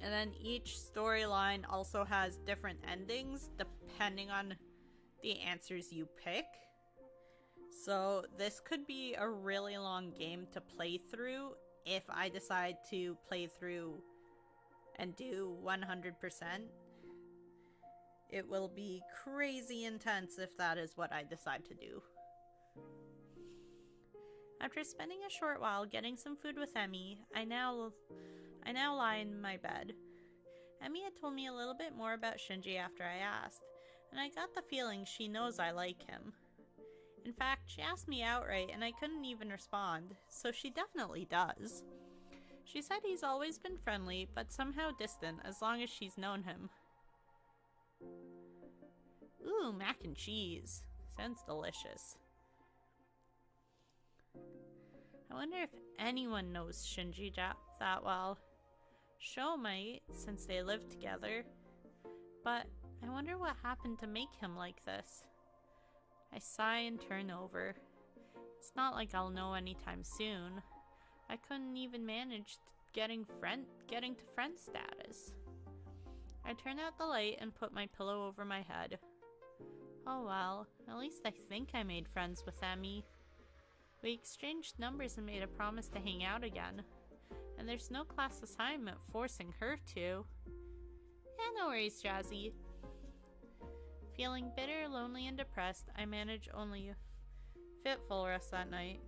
And then each storyline also has different endings depending on the answers you pick. So this could be a really long game to play through if I decide to play through and do 100%. It will be crazy intense if that is what I decide to do. After spending a short while getting some food with Emmy, I now lie in my bed. Emmy had told me a little bit more about Shinji after I asked, and I got the feeling she knows I like him. In fact, she asked me outright and I couldn't even respond, so she definitely does. She said he's always been friendly, but somehow distant as long as she's known him. Ooh, mac and cheese. Sounds delicious. I wonder if anyone knows Shinji that well. Sho might, since they live together. But I wonder what happened to make him like this. I sigh and turn over. It's not like I'll know anytime soon. I couldn't even manage getting to friend status. I turn out the light and put my pillow over my head. Oh well, at least I think I made friends with Emmy. We exchanged numbers and made a promise to hang out again. And there's no class assignment forcing her to. Yeah, no worries, Jazzy. Feeling bitter, lonely, and depressed, I manage only a Fitful rest that night.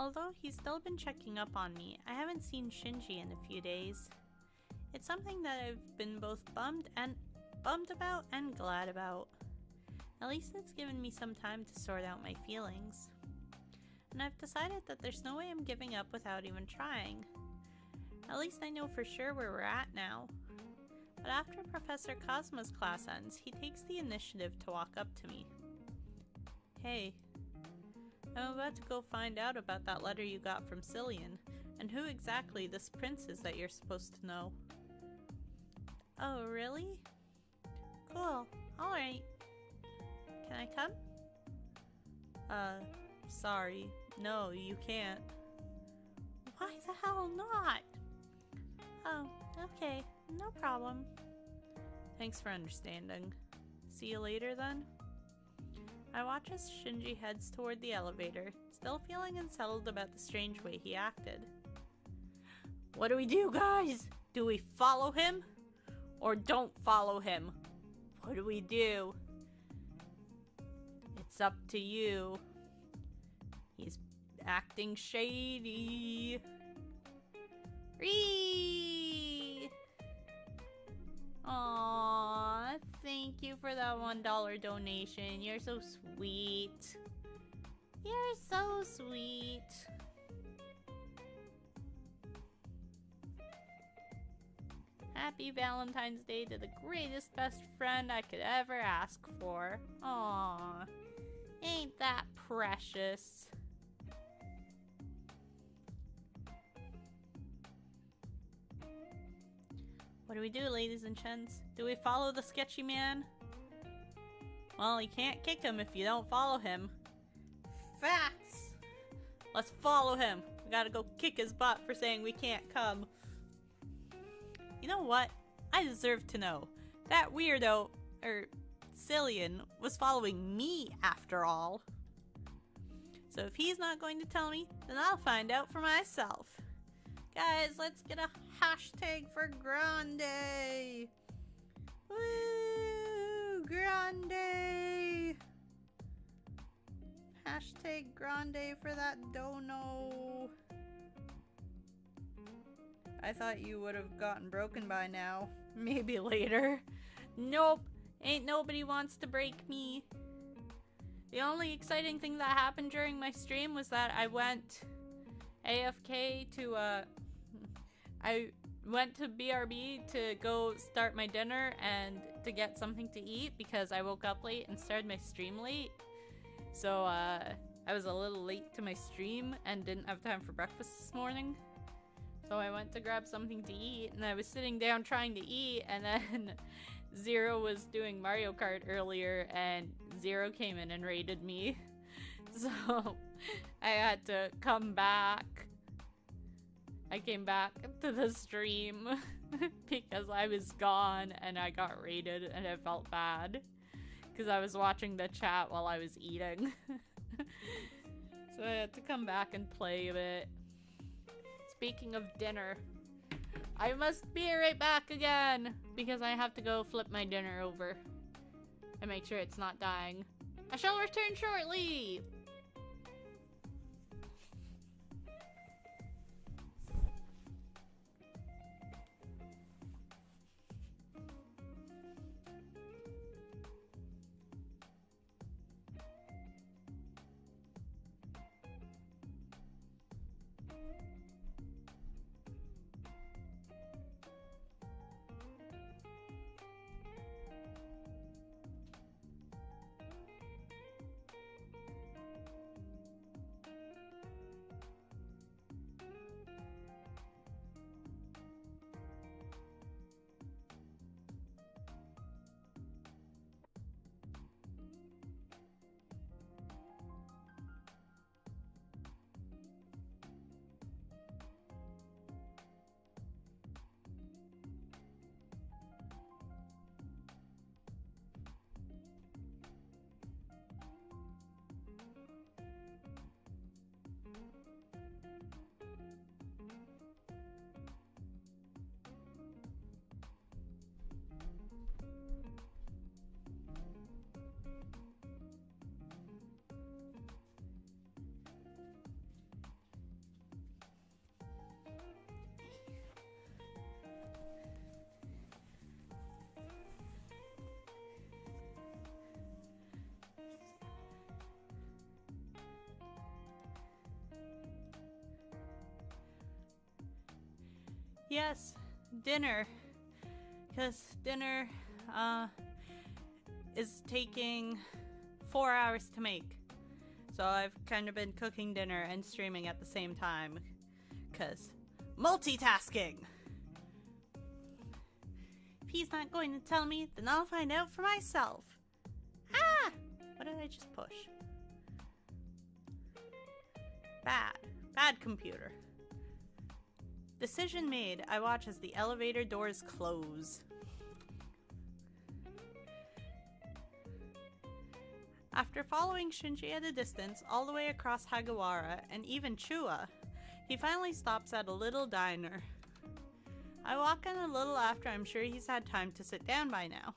Although he's still been checking up on me, I haven't seen Shinji in a few days. It's something that I've been both bummed about and glad about. At least it's given me some time to sort out my feelings. And I've decided that there's no way I'm giving up without even trying. At least I know for sure where we're at now. But after Professor Cosmo's class ends, he takes the initiative to walk up to me. Hey. I'm about to go find out about that letter you got from Cillian, and who exactly this prince is that you're supposed to know. Oh, really? Cool. Alright. Can I come? Sorry. No, you can't. Why the hell not? Oh, okay. No problem. Thanks for understanding. See you later then? I watch as Shinji heads toward the elevator, still feeling unsettled about the strange way he acted. What do we do, guys? Do we follow him? Or don't follow him? What do we do? It's up to you. He's acting shady. Ree! Aww, thank you for that $1 donation. You're so sweet. You're so sweet. Happy Valentine's Day to the greatest best friend I could ever ask for. Aww, ain't that precious? What do we do, ladies and gents? Do we follow the sketchy man? Well, you can't kick him if you don't follow him. Facts! Let's follow him. We gotta go kick his butt for saying we can't come. You know what? I deserve to know. That weirdo, Cillian, was following me after all. So if he's not going to tell me, then I'll find out for myself. Guys, let's get a hashtag for Grande! Woo! Grande! Hashtag Grande for that dono. I thought you would have gotten broken by now. Maybe later. Nope. Ain't nobody wants to break me. The only exciting thing that happened during my stream was that I went AFK to, I went to BRB to go start my dinner and to get something to eat because I woke up late and started my stream late. So, I was a little late to my stream and didn't have time for breakfast this morning. So I went to grab something to eat and I was sitting down trying to eat and then Zero was doing Mario Kart earlier and Zero came in and raided me. So I had to come back. I came back to the stream because I was gone and I got raided and I felt bad because I was watching the chat while I was eating. So I had to come back and play a bit. Speaking of dinner, I must be right back again because I have to go flip my dinner over and make sure it's not dying. I shall return shortly! Yes, dinner. Because dinner, is taking 4 hours to make. So I've kind of been cooking dinner and streaming at the same time. Because multitasking! If he's not going to tell me, then I'll find out for myself. Ah! What did I just push? Bad computer. Decision made. I watch as the elevator doors close. After following Shinji at a distance all the way across Hagawara and even Chua, he finally stops at a little diner. I walk in a little after I'm sure he's had time to sit down by now.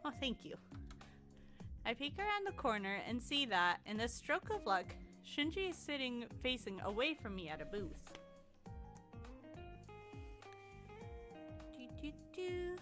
Oh, thank you. I peek around the corner and see that, in a stroke of luck, Shinji is sitting facing away from me at a booth. Do.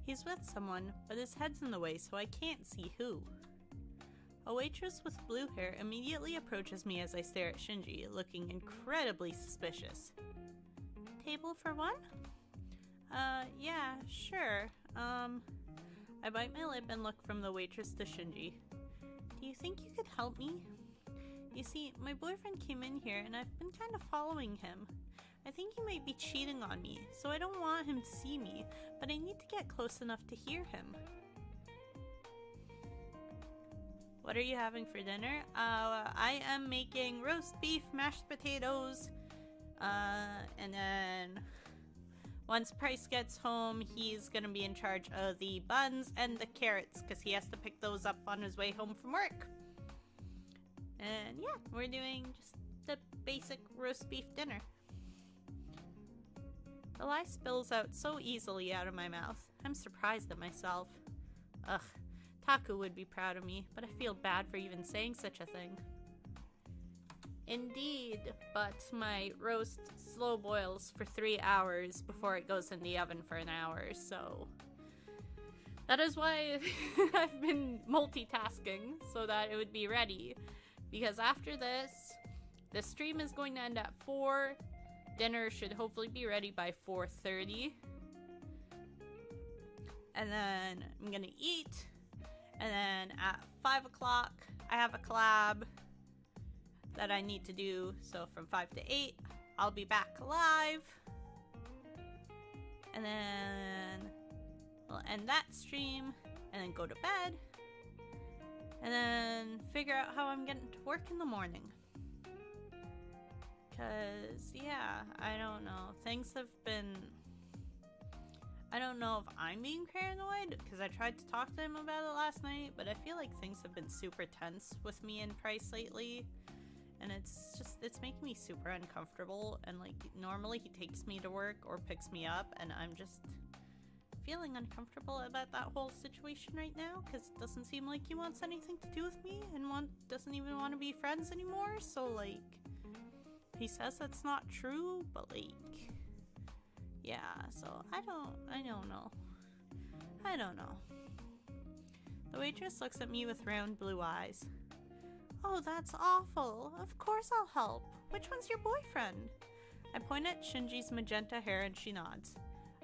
He's with someone, but his head's in the way so I can't see who. A waitress with blue hair immediately approaches me as I stare at Shinji, looking incredibly suspicious. Table for one? Yeah, sure. I bite my lip and look from the waitress to Shinji. Do you think you could help me? You see, my boyfriend came in here and I've been kind of following him. I think he might be cheating on me, so I don't want him to see me, but I need to get close enough to hear him. What are you having for dinner? I am making roast beef, mashed potatoes, and then once Price gets home, he's gonna be in charge of the buns and the carrots, because he has to pick those up on his way home from work. And yeah, we're doing just the basic roast beef dinner. The lie spills out so easily out of my mouth. I'm surprised at myself. Ugh, Taku would be proud of me, but I feel bad for even saying such a thing. Indeed, but my roast slow boils for 3 hours before it goes in the oven for an hour, so that is why I've been multitasking, so that it would be ready. Because after this, the stream is going to end at 4. Dinner should hopefully be ready by 4:30. And then I'm gonna eat. And then at 5 o'clock, I have a collab that I need to do. So from 5 to 8, I'll be back live. And then we'll end that stream. And then go to bed. And then figure out how I'm getting to work in the morning. Because, yeah, I don't know. Things have been... I don't know if I'm being paranoid, because I tried to talk to him about it last night, but I feel like things have been super tense with me and Price lately. And it's making me super uncomfortable. And, like, normally he takes me to work or picks me up, and I'm just feeling uncomfortable about that whole situation right now, because it doesn't seem like he wants anything to do with me, and doesn't even want to be friends anymore, so, like... He says that's not true, but like, yeah, so I don't know. The waitress looks at me with round blue eyes. Oh, that's awful. Of course I'll help. Which one's your boyfriend? I point at Shinji's magenta hair and she nods.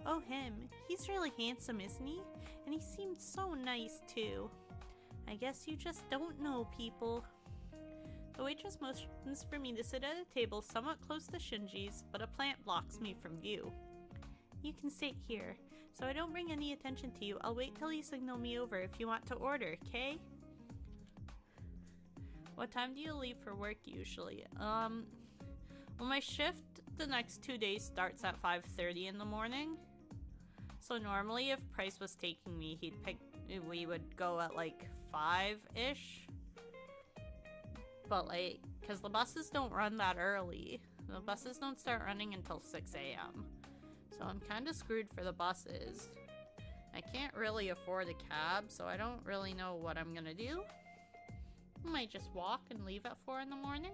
Oh, him. He's really handsome, isn't he? And he seemed so nice, too. I guess you just don't know people. The waitress motions for me to sit at a table somewhat close to Shinji's, but a plant blocks me from view. You can sit here. So I don't bring any attention to you, I'll wait till you signal me over if you want to order, okay? What time do you leave for work usually? Well, my shift the next 2 days starts at 5:30 in the morning. So normally if Price was taking me, we would go at like 5-ish. But like, because the buses don't run that early. The buses don't start running until 6 a.m. So I'm kind of screwed for the buses. I can't really afford a cab, so I don't really know what I'm gonna do. I might just walk and leave at 4 in the morning.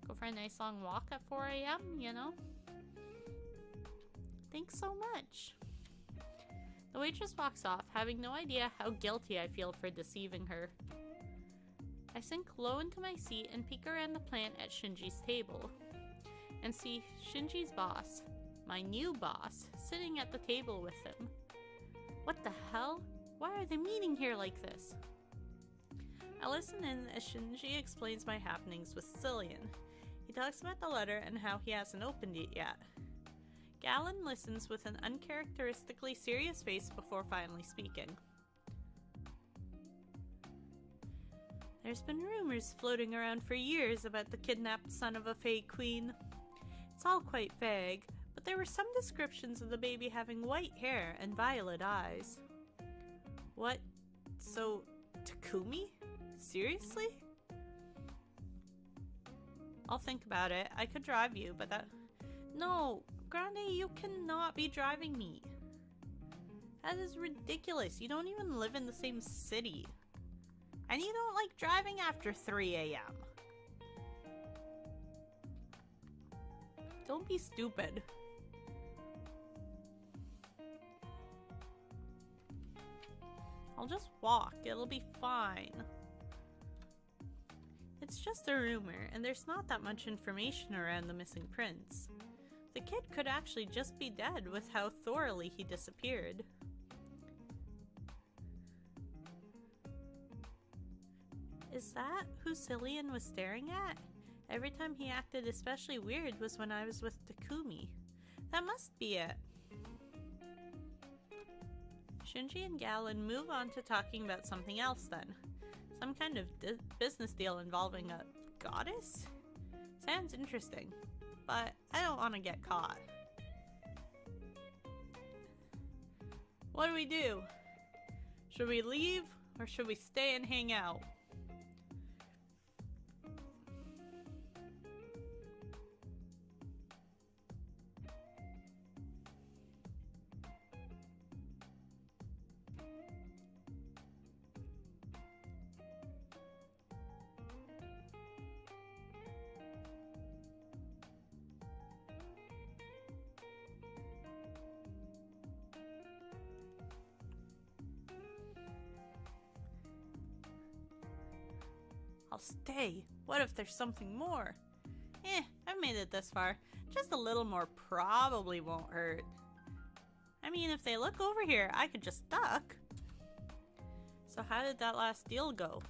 Go for a nice long walk at 4 a.m., you know? Thanks so much. The waitress walks off, having no idea how guilty I feel for deceiving her. I sink low into my seat and peek around the plant at Shinji's table, and see Shinji's boss, my new boss, sitting at the table with him. What the hell? Why are they meeting here like this? I listen in as Shinji explains my happenings with Cillian. He talks about the letter and how he hasn't opened it yet. Galen listens with an uncharacteristically serious face before finally speaking. There's been rumors floating around for years about the kidnapped son of a Fey Queen. It's all quite vague, but there were some descriptions of the baby having white hair and violet eyes. What? So, Takumi? Seriously? I'll think about it. I could drive you, but that... No, Grande, you cannot be driving me. That is ridiculous. You don't even live in the same city. And you don't like driving after 3 a.m. Don't be stupid. I'll just walk. It'll be fine. It's just a rumor, and there's not that much information around the missing prince. The kid could actually just be dead with how thoroughly he disappeared. Is that who Cillian was staring at? Every time he acted especially weird was when I was with Takumi. That must be it. Shinji and Galen move on to talking about something else then. Some kind of business deal involving a goddess? Sounds interesting, but I don't want to get caught. What do? Should we leave or should we stay and hang out? I'll stay. What if there's something more? I've made it this far. Just a little more probably won't hurt. I mean, if they look over here, I could just duck. So how did that last deal go?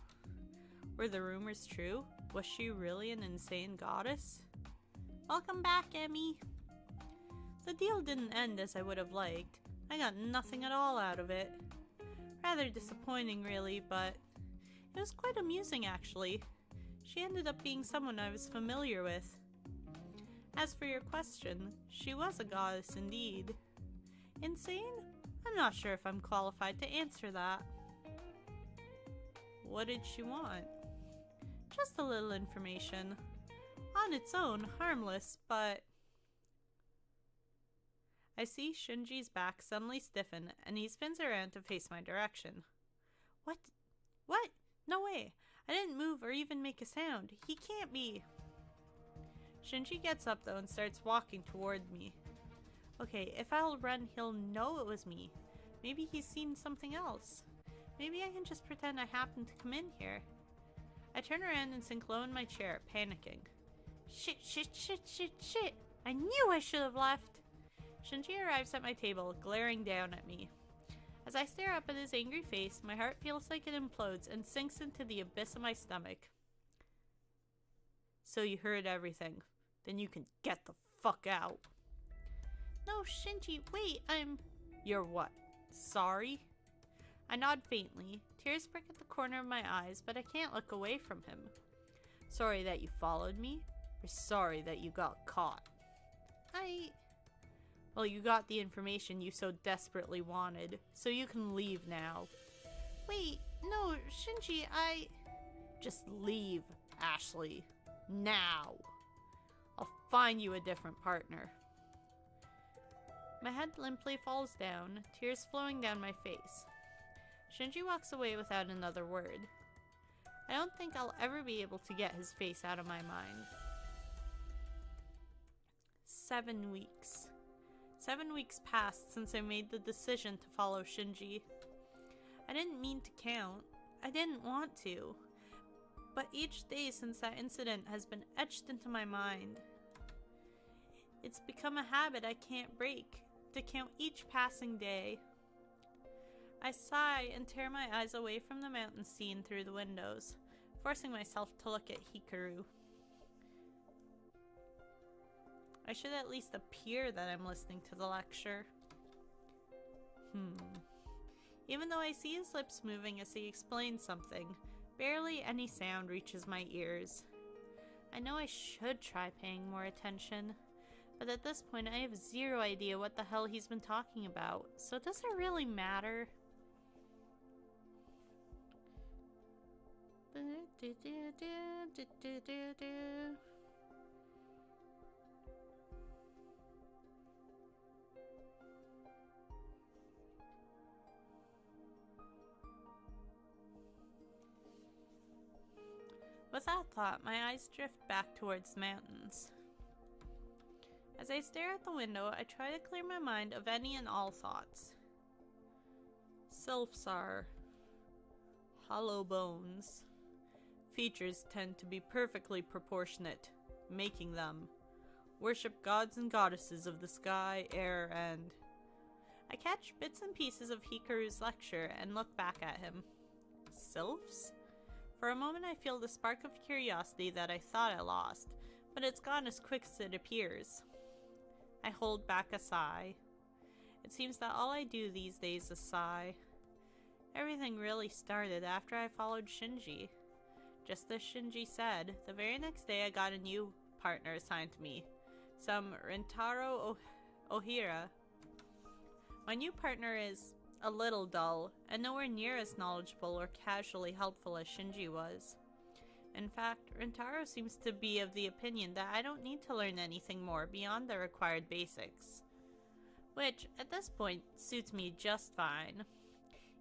Were the rumors true? Was she really an insane goddess? Welcome back, Emmy. The deal didn't end as I would have liked. I got nothing at all out of it. Rather disappointing, really, but it was quite amusing, actually. She ended up being someone I was familiar with. As for your question, she was a goddess indeed. Insane? I'm not sure if I'm qualified to answer that. What did she want? Just a little information. On its own, harmless, but... I see Shinji's back suddenly stiffen, and he spins around to face my direction. What? What? No way. I didn't move or even make a sound. He can't be. Shinji gets up though and starts walking toward me. Okay, if I'll run, he'll know it was me. Maybe he's seen something else. Maybe I can just pretend I happened to come in here. I turn around and sink low in my chair, panicking. Shit. I knew I should have left. Shinji arrives at my table, glaring down at me. As I stare up at his angry face, my heart feels like it implodes and sinks into the abyss of my stomach. So you heard everything. Then you can get the fuck out. No, Shinji, wait, You're what? Sorry? I nod faintly. Tears prick at the corner of my eyes, but I can't look away from him. Sorry that you followed me? Or sorry that you got caught? Well, you got the information you so desperately wanted, so you can leave now. Wait, no, Shinji, Just leave, Ashley. Now. I'll find you a different partner. My head limply falls down, tears flowing down my face. Shinji walks away without another word. I don't think I'll ever be able to get his face out of my mind. 7 weeks. 7 weeks passed since I made the decision to follow Shinji. I didn't mean to count. I didn't want to. But each day since that incident has been etched into my mind. It's become a habit I can't break, to count each passing day. I sigh and tear my eyes away from the mountain scene through the windows, forcing myself to look at Hikaru. I should at least appear that I'm listening to the lecture. Even though I see his lips moving as he explains something, barely any sound reaches my ears. I know I should try paying more attention, but at this point I have zero idea what the hell he's been talking about, so does it really matter? With that thought, my eyes drift back towards the mountains. As I stare out the window, I try to clear my mind of any and all thoughts. Sylphs hollow bones. Features tend to be perfectly proportionate, making them worship gods and goddesses of the sky, air, and... I catch bits and pieces of Hikaru's lecture and look back at him. Sylphs? For a moment I feel the spark of curiosity that I thought I lost, but it's gone as quick as it appears. I hold back a sigh. It seems that all I do these days is sigh. Everything really started after I followed Shinji. Just as Shinji said, the very next day I got a new partner assigned to me, some Rentaro Ohira. My new partner is a little dull, and nowhere near as knowledgeable or casually helpful as Shinji was. In fact, Rentaro seems to be of the opinion that I don't need to learn anything more beyond the required basics. Which, at this point, suits me just fine.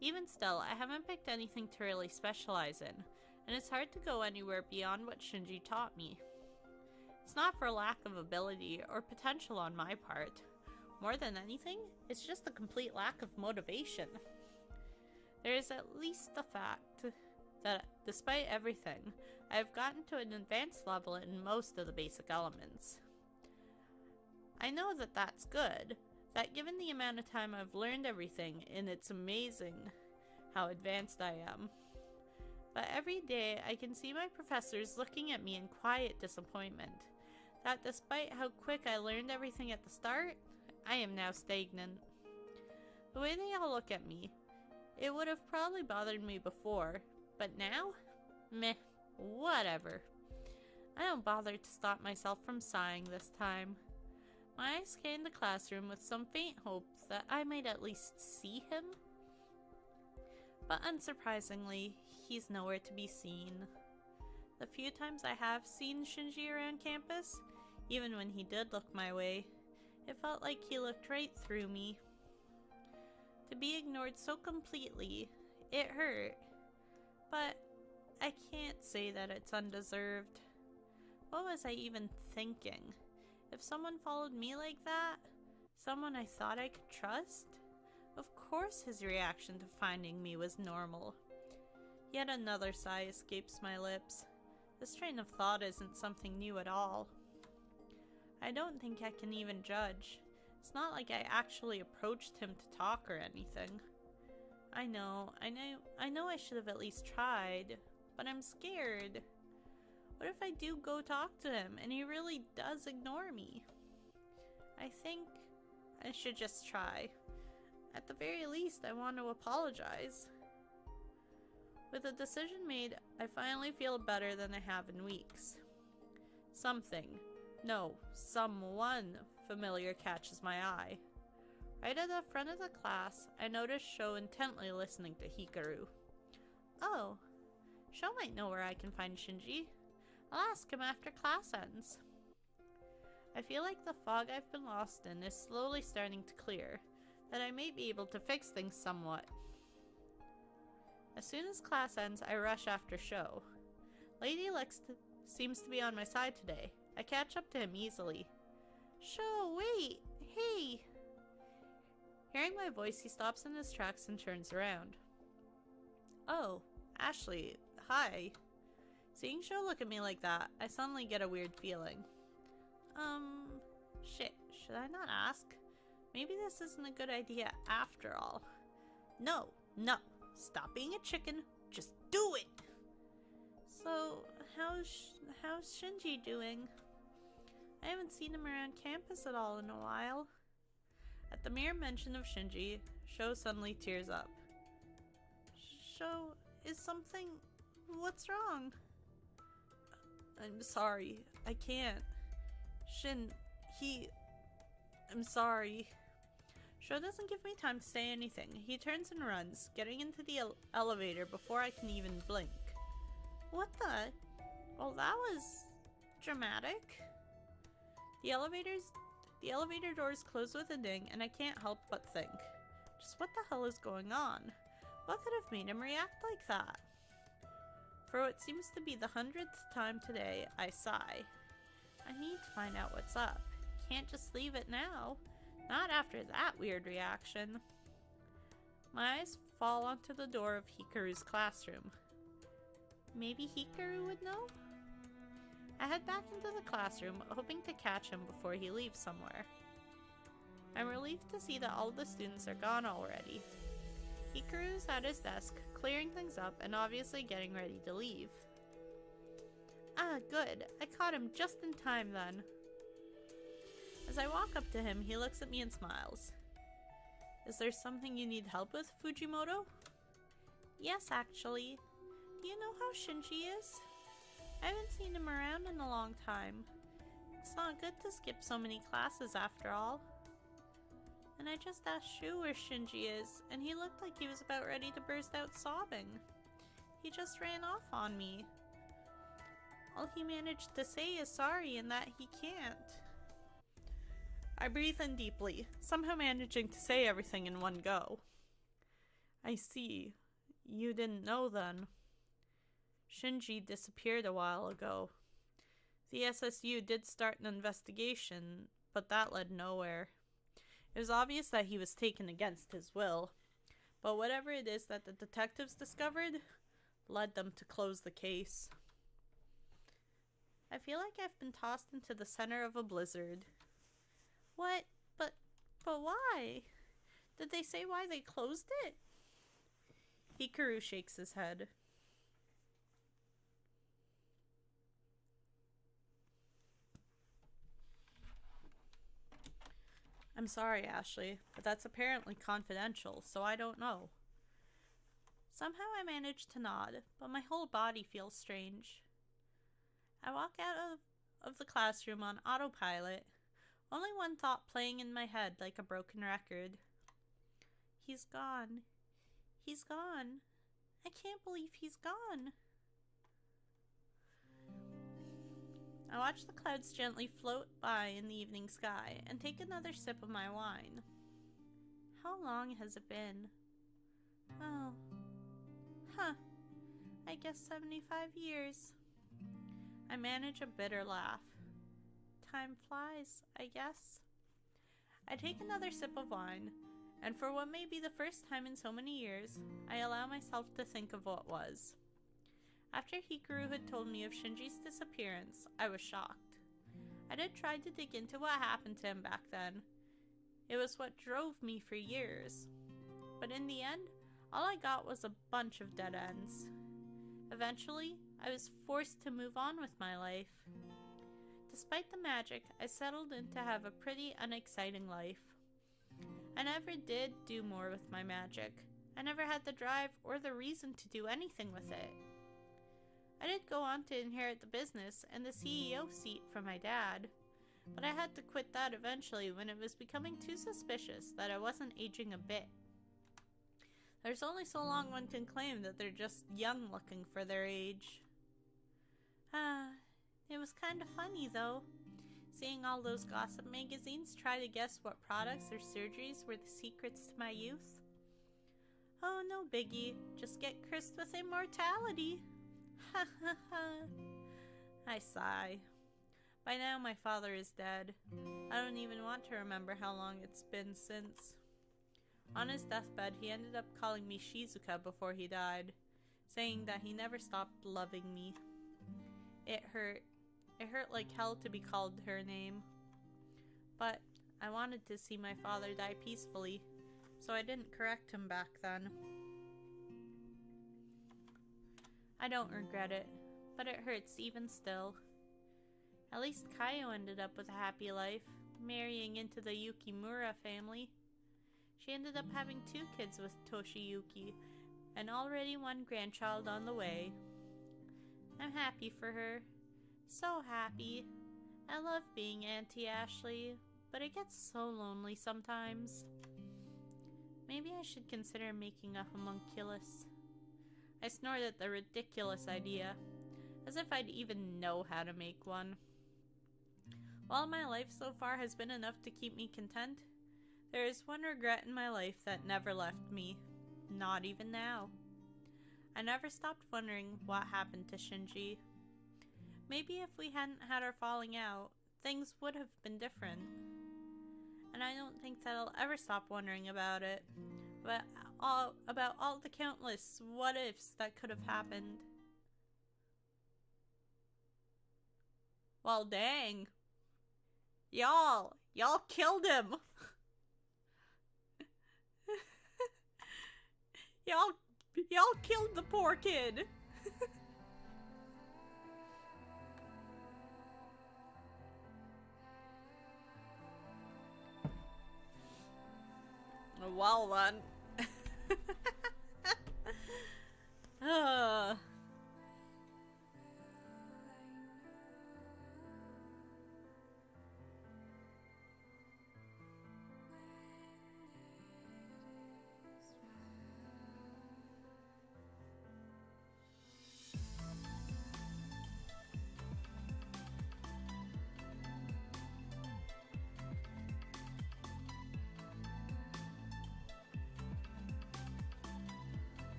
Even still, I haven't picked anything to really specialize in, and it's hard to go anywhere beyond what Shinji taught me. It's not for lack of ability or potential on my part. More than anything, it's just a complete lack of motivation. There is at least the fact that despite everything, I have gotten to an advanced level in most of the basic elements. I know that that's good, that given the amount of time I've learned everything, and it's amazing how advanced I am. But every day I can see my professors looking at me in quiet disappointment, that despite how quick I learned everything at the start, I am now stagnant. The way they all look at me, it would have probably bothered me before, but now? Meh, whatever. I don't bother to stop myself from sighing this time. My eyes scan the classroom with some faint hope that I might at least see him. But unsurprisingly, he's nowhere to be seen. The few times I have seen Shinji around campus, even when he did look my way, it felt like he looked right through me. To be ignored so completely, it hurt. But I can't say that it's undeserved. What was I even thinking? If someone followed me like that, someone I thought I could trust, of course his reaction to finding me was normal. Yet another sigh escapes my lips. This train of thought isn't something new at all. I don't think I can even judge. It's not like I actually approached him to talk or anything. I know I should have at least tried, but I'm scared. What if I do go talk to him and he really does ignore me? I think I should just try. At the very least, I want to apologize. With the decision made, I finally feel better than I have in weeks. Someone familiar catches my eye. Right at the front of the class, I notice Sho intently listening to Hikaru. Oh, Sho might know where I can find Shinji. I'll ask him after class ends. I feel like the fog I've been lost in is slowly starting to clear, that I may be able to fix things somewhat. As soon as class ends, I rush after Sho. Lady Lex seems to be on my side today. I catch up to him easily. Sho, wait! Hey! Hearing my voice, he stops in his tracks and turns around. Oh, Ashley, hi. Seeing Sho look at me like that, I suddenly get a weird feeling. Shit, should I not ask? Maybe this isn't a good idea after all. No, stop being a chicken, just do it! So, how's Shinji doing? I haven't seen him around campus at all in a while. At the mere mention of Shinji, Sho suddenly tears up. Sho, is something... what's wrong? I'm sorry, I can't. I'm sorry. Sho doesn't give me time to say anything. He turns and runs, getting into the elevator before I can even blink. What the? Well, that was... dramatic. The elevator doors close with a ding, and I can't help but think. Just what the hell is going on? What could have made him react like that? For what seems to be the 100th time today, I sigh. I need to find out what's up. Can't just leave it now. Not after that weird reaction. My eyes fall onto the door of Hikaru's classroom. Maybe Hikaru would know? I head back into the classroom, hoping to catch him before he leaves somewhere. I'm relieved to see that all the students are gone already. Hikaru's at his desk, clearing things up and obviously getting ready to leave. Ah, good. I caught him just in time then. As I walk up to him, he looks at me and smiles. Is there something you need help with, Fujimoto? Yes, actually. Do you know how Shinji is? I haven't seen him around in a long time. It's not good to skip so many classes after all. And I just asked Shu where Shinji is, and he looked like he was about ready to burst out sobbing. He just ran off on me. All he managed to say is sorry and that he can't. I breathe in deeply, somehow managing to say everything in one go. I see. You didn't know then. Shinji disappeared a while ago. The SSU did start an investigation, but that led nowhere. It was obvious that he was taken against his will, but whatever it is that the detectives discovered led them to close the case. I feel like I've been tossed into the center of a blizzard. What? But why? Did they say why they closed it? Hikaru shakes his head. I'm sorry, Ashley, but that's apparently confidential, so I don't know. Somehow I manage to nod, but my whole body feels strange. I walk out of the classroom on autopilot, only one thought playing in my head like a broken record. He's gone. He's gone. I can't believe he's gone. I watch the clouds gently float by in the evening sky and take another sip of my wine. How long has it been? Oh. I guess 75 years. I manage a bitter laugh. Time flies, I guess. I take another sip of wine, and for what may be the first time in so many years, I allow myself to think of what was. After Hikaru had told me of Shinji's disappearance, I was shocked. I did try to dig into what happened to him back then. It was what drove me for years. But in the end, all I got was a bunch of dead ends. Eventually, I was forced to move on with my life. Despite the magic, I settled in to have a pretty unexciting life. I never did do more with my magic. I never had the drive or the reason to do anything with it. I did go on to inherit the business and the CEO seat from my dad, but I had to quit that eventually when it was becoming too suspicious that I wasn't aging a bit. There's only so long one can claim that they're just young looking for their age. It was kind of funny though. Seeing all those gossip magazines try to guess what products or surgeries were the secrets to my youth? Oh, no biggie. Just get cursed with immortality. Ha ha ha. I sigh. By now my father is dead. I don't even want to remember how long it's been since. On his deathbed, he ended up calling me Shizuka before he died, saying that he never stopped loving me. It hurt. It hurt like hell to be called her name. But I wanted to see my father die peacefully, so I didn't correct him back then. I don't regret it, but it hurts even still. At least Kaio ended up with a happy life, marrying into the Yukimura family. She ended up having 2 kids with Toshiyuki, and already 1 grandchild on the way. I'm happy for her. So happy. I love being Auntie Ashley, but it gets so lonely sometimes. Maybe I should consider making a homunculus. I snorted at the ridiculous idea, as if I'd even know how to make one. While my life so far has been enough to keep me content, there is one regret in my life that never left me, not even now. I never stopped wondering what happened to Shinji. Maybe if we hadn't had our falling out, things would have been different. And I don't think that I'll ever stop wondering about it, about all the countless what-ifs that could have happened. Well, dang. Y'all killed him. Y'all killed the poor kid. Well then.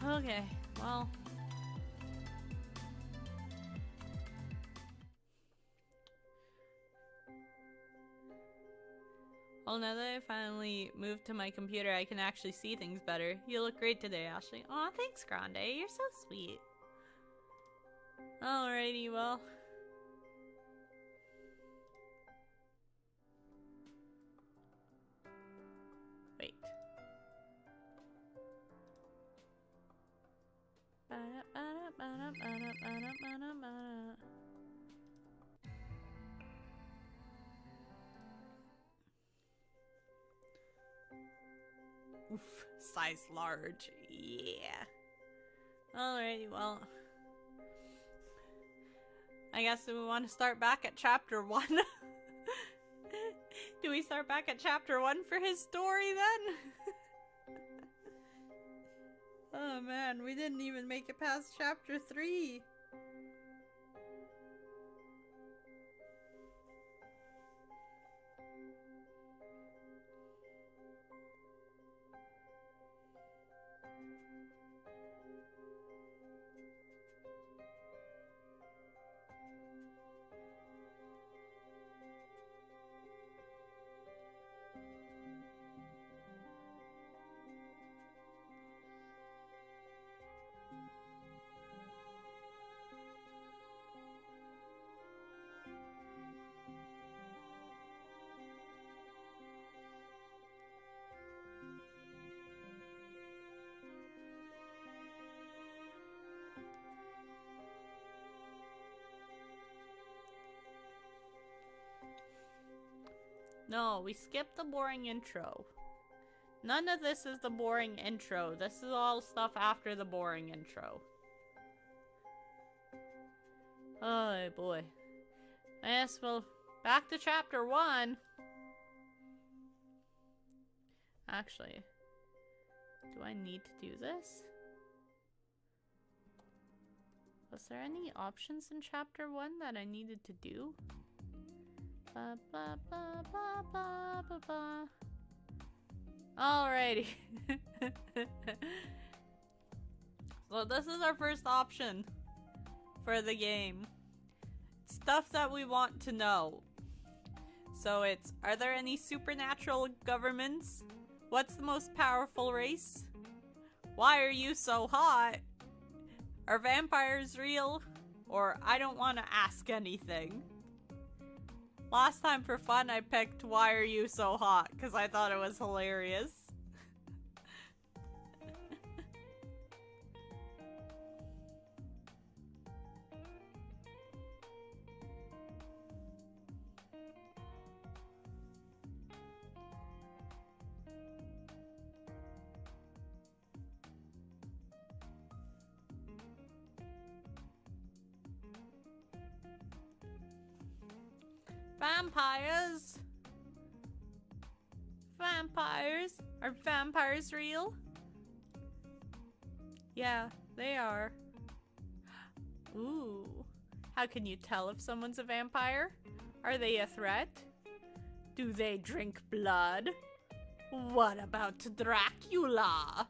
Okay, well. Well, now that I finally moved to my computer, I can actually see things better. You look great today, Ashley. Aw, thanks, Grande. You're so sweet. Alrighty, well. Wait. Oof, size large. Yeah. Alrighty, well. I guess we want to start back at chapter 1. Do we start back at chapter 1 for his story then? Oh man, we didn't even make it past chapter 3. No, we skipped the boring intro. None of this is the boring intro. This is all stuff after the boring intro. Oh boy. Yes, well, back to chapter 1. Actually, do I need to do this? Was there any options in chapter 1 that I needed to do? Ba, ba, ba, ba, ba, ba, ba. Alrighty. So this is our first option for the game. Stuff that we want to know. So it's, are there any supernatural governments? What's the most powerful race? Why are you so hot? Are vampires real? Or I don't want to ask anything. Last time for fun I picked why are you so hot because I thought it was hilarious. Vampires? Vampires? Are vampires real? Yeah, they are. Ooh. How can you tell if someone's a vampire? Are they a threat? Do they drink blood? What about Dracula?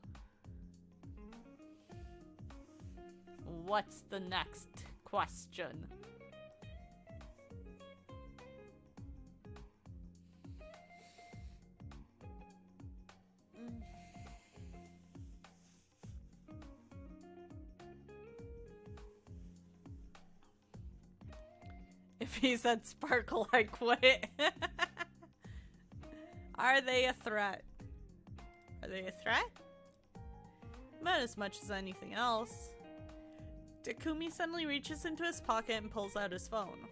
What's the next question? If he said sparkle, I quit. Are they a threat? Are they a threat? About as much as anything else. Takumi suddenly reaches into his pocket and pulls out his phone.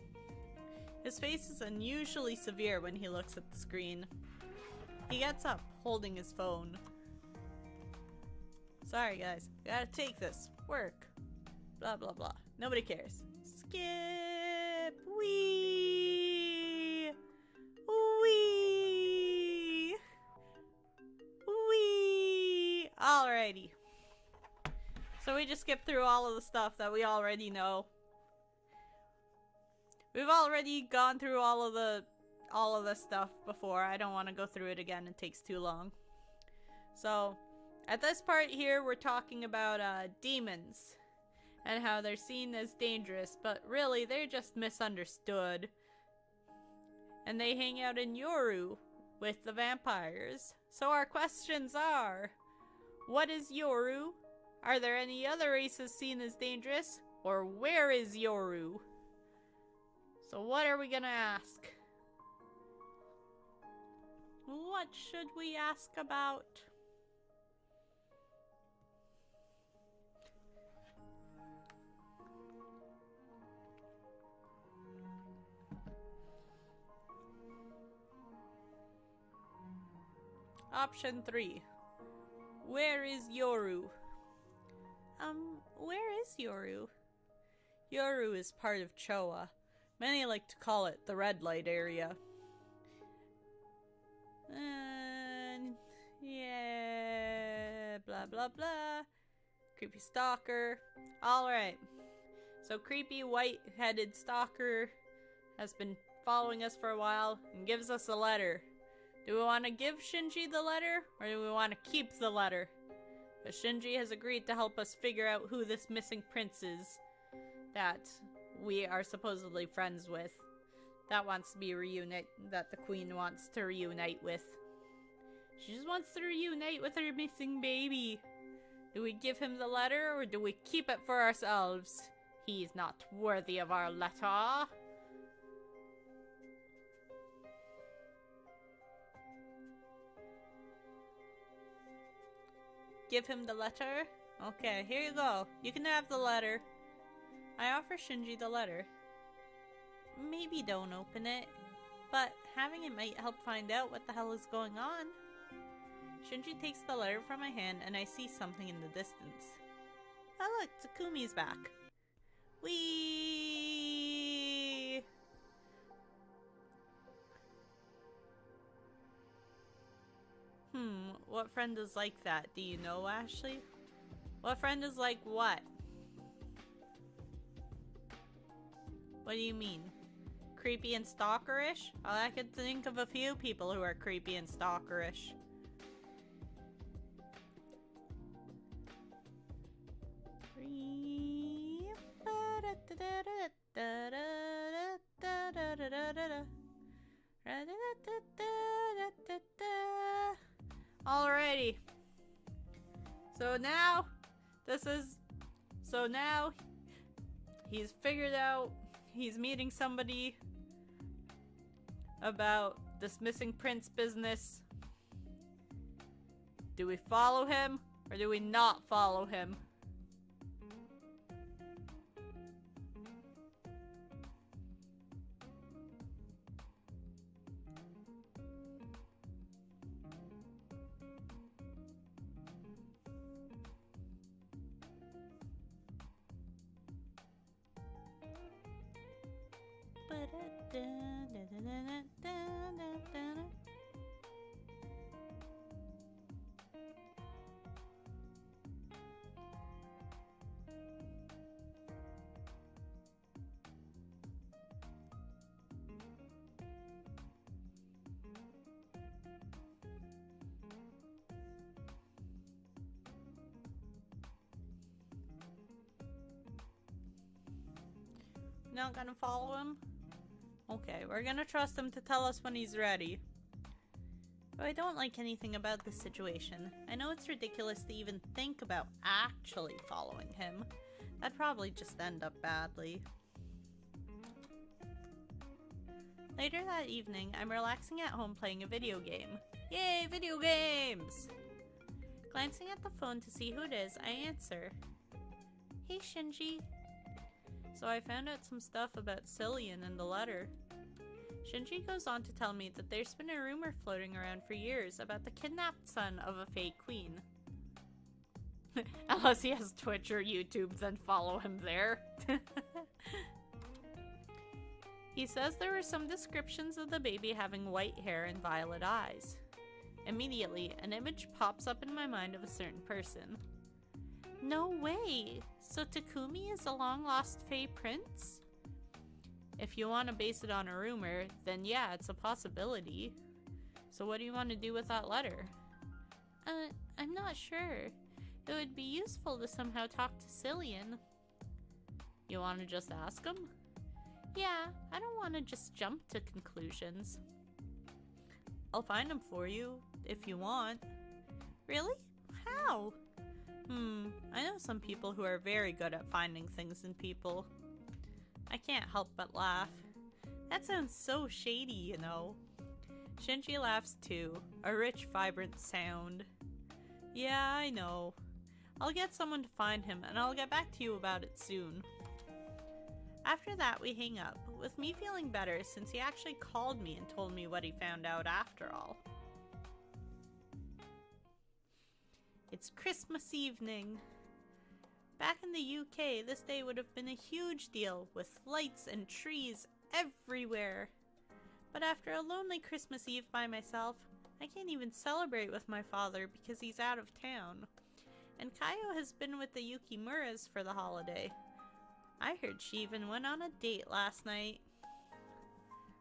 His face is unusually severe when he looks at the screen. He gets up, holding his phone. Sorry guys, gotta take this. Work. Blah blah blah. Nobody cares. Skip! Wee! Wee! Wee! Alrighty. So we just skip through all of the stuff that we already know. We've already gone through all of the stuff before. I don't want to go through it again. It takes too long. So, at this part here, we're talking about demons. And how they're seen as dangerous, but really, they're just misunderstood. And they hang out in Yoru with the vampires. So our questions are, what is Yoru? Are there any other races seen as dangerous? Or where is Yoru? So what are we gonna ask? What should we ask about? Option 3. Where is Yoru? Where is Yoru? Yoru is part of Choa. Many like to call it the red light area. Yeah, blah blah blah. Creepy stalker. Alright. So creepy white-headed stalker has been following us for a while and gives us a letter. Do we want to give Shinji the letter, or do we want to keep the letter? But Shinji has agreed to help us figure out who this missing prince is that we are supposedly friends with. That wants to be that the queen wants to reunite with. She just wants to reunite with her missing baby. Do we give him the letter, or do we keep it for ourselves? He's not worthy of our letter. Give him the letter? Okay, here you go. You can have the letter. I offer Shinji the letter. Maybe don't open it, but having it might help find out what the hell is going on. Shinji takes the letter from my hand and I see something in the distance. Oh look, Takumi's back. Whee! What friend is like that? Do you know, Ashley? What friend is like what? What do you mean? Creepy and stalkerish? Oh, I could think of a few people who are creepy and stalkerish. Alrighty. So now he's figured out he's meeting somebody about this missing prince business. Do we follow him or do we not follow him? Not gonna follow him? Okay, we're gonna trust him to tell us when he's ready. But I don't like anything about this situation. I know it's ridiculous to even think about actually following him. That'd probably just end up badly. Later that evening, I'm relaxing at home playing a video game. Yay, video games! Glancing at the phone to see who it is, I answer. Hey, Shinji. So I found out some stuff about Cillian in the letter. Shinji goes on to tell me that there's been a rumor floating around for years about the kidnapped son of a fake queen. Unless he has Twitch or YouTube, then follow him there. He says there were some descriptions of the baby having white hair and violet eyes. Immediately, an image pops up in my mind of a certain person. No way! So Takumi is a long-lost Fae prince? If you want to base it on a rumor, then yeah, it's a possibility. So what do you want to do with that letter? I'm not sure. It would be useful to somehow talk to Cillian. You want to just ask him? Yeah, I don't want to just jump to conclusions. I'll find him for you, if you want. Really? How? I know some people who are very good at finding things in people. I can't help but laugh. That sounds so shady, you know. Shinji laughs too, a rich, vibrant sound. Yeah, I know. I'll get someone to find him, and I'll get back to you about it soon. After that, we hang up, with me feeling better since he actually called me and told me what he found out after all. It's Christmas evening. Back in the UK, this day would have been a huge deal, with lights and trees everywhere. But after a lonely Christmas Eve by myself, I can't even celebrate with my father because he's out of town. And Kaio has been with the Yukimuras for the holiday. I heard she even went on a date last night.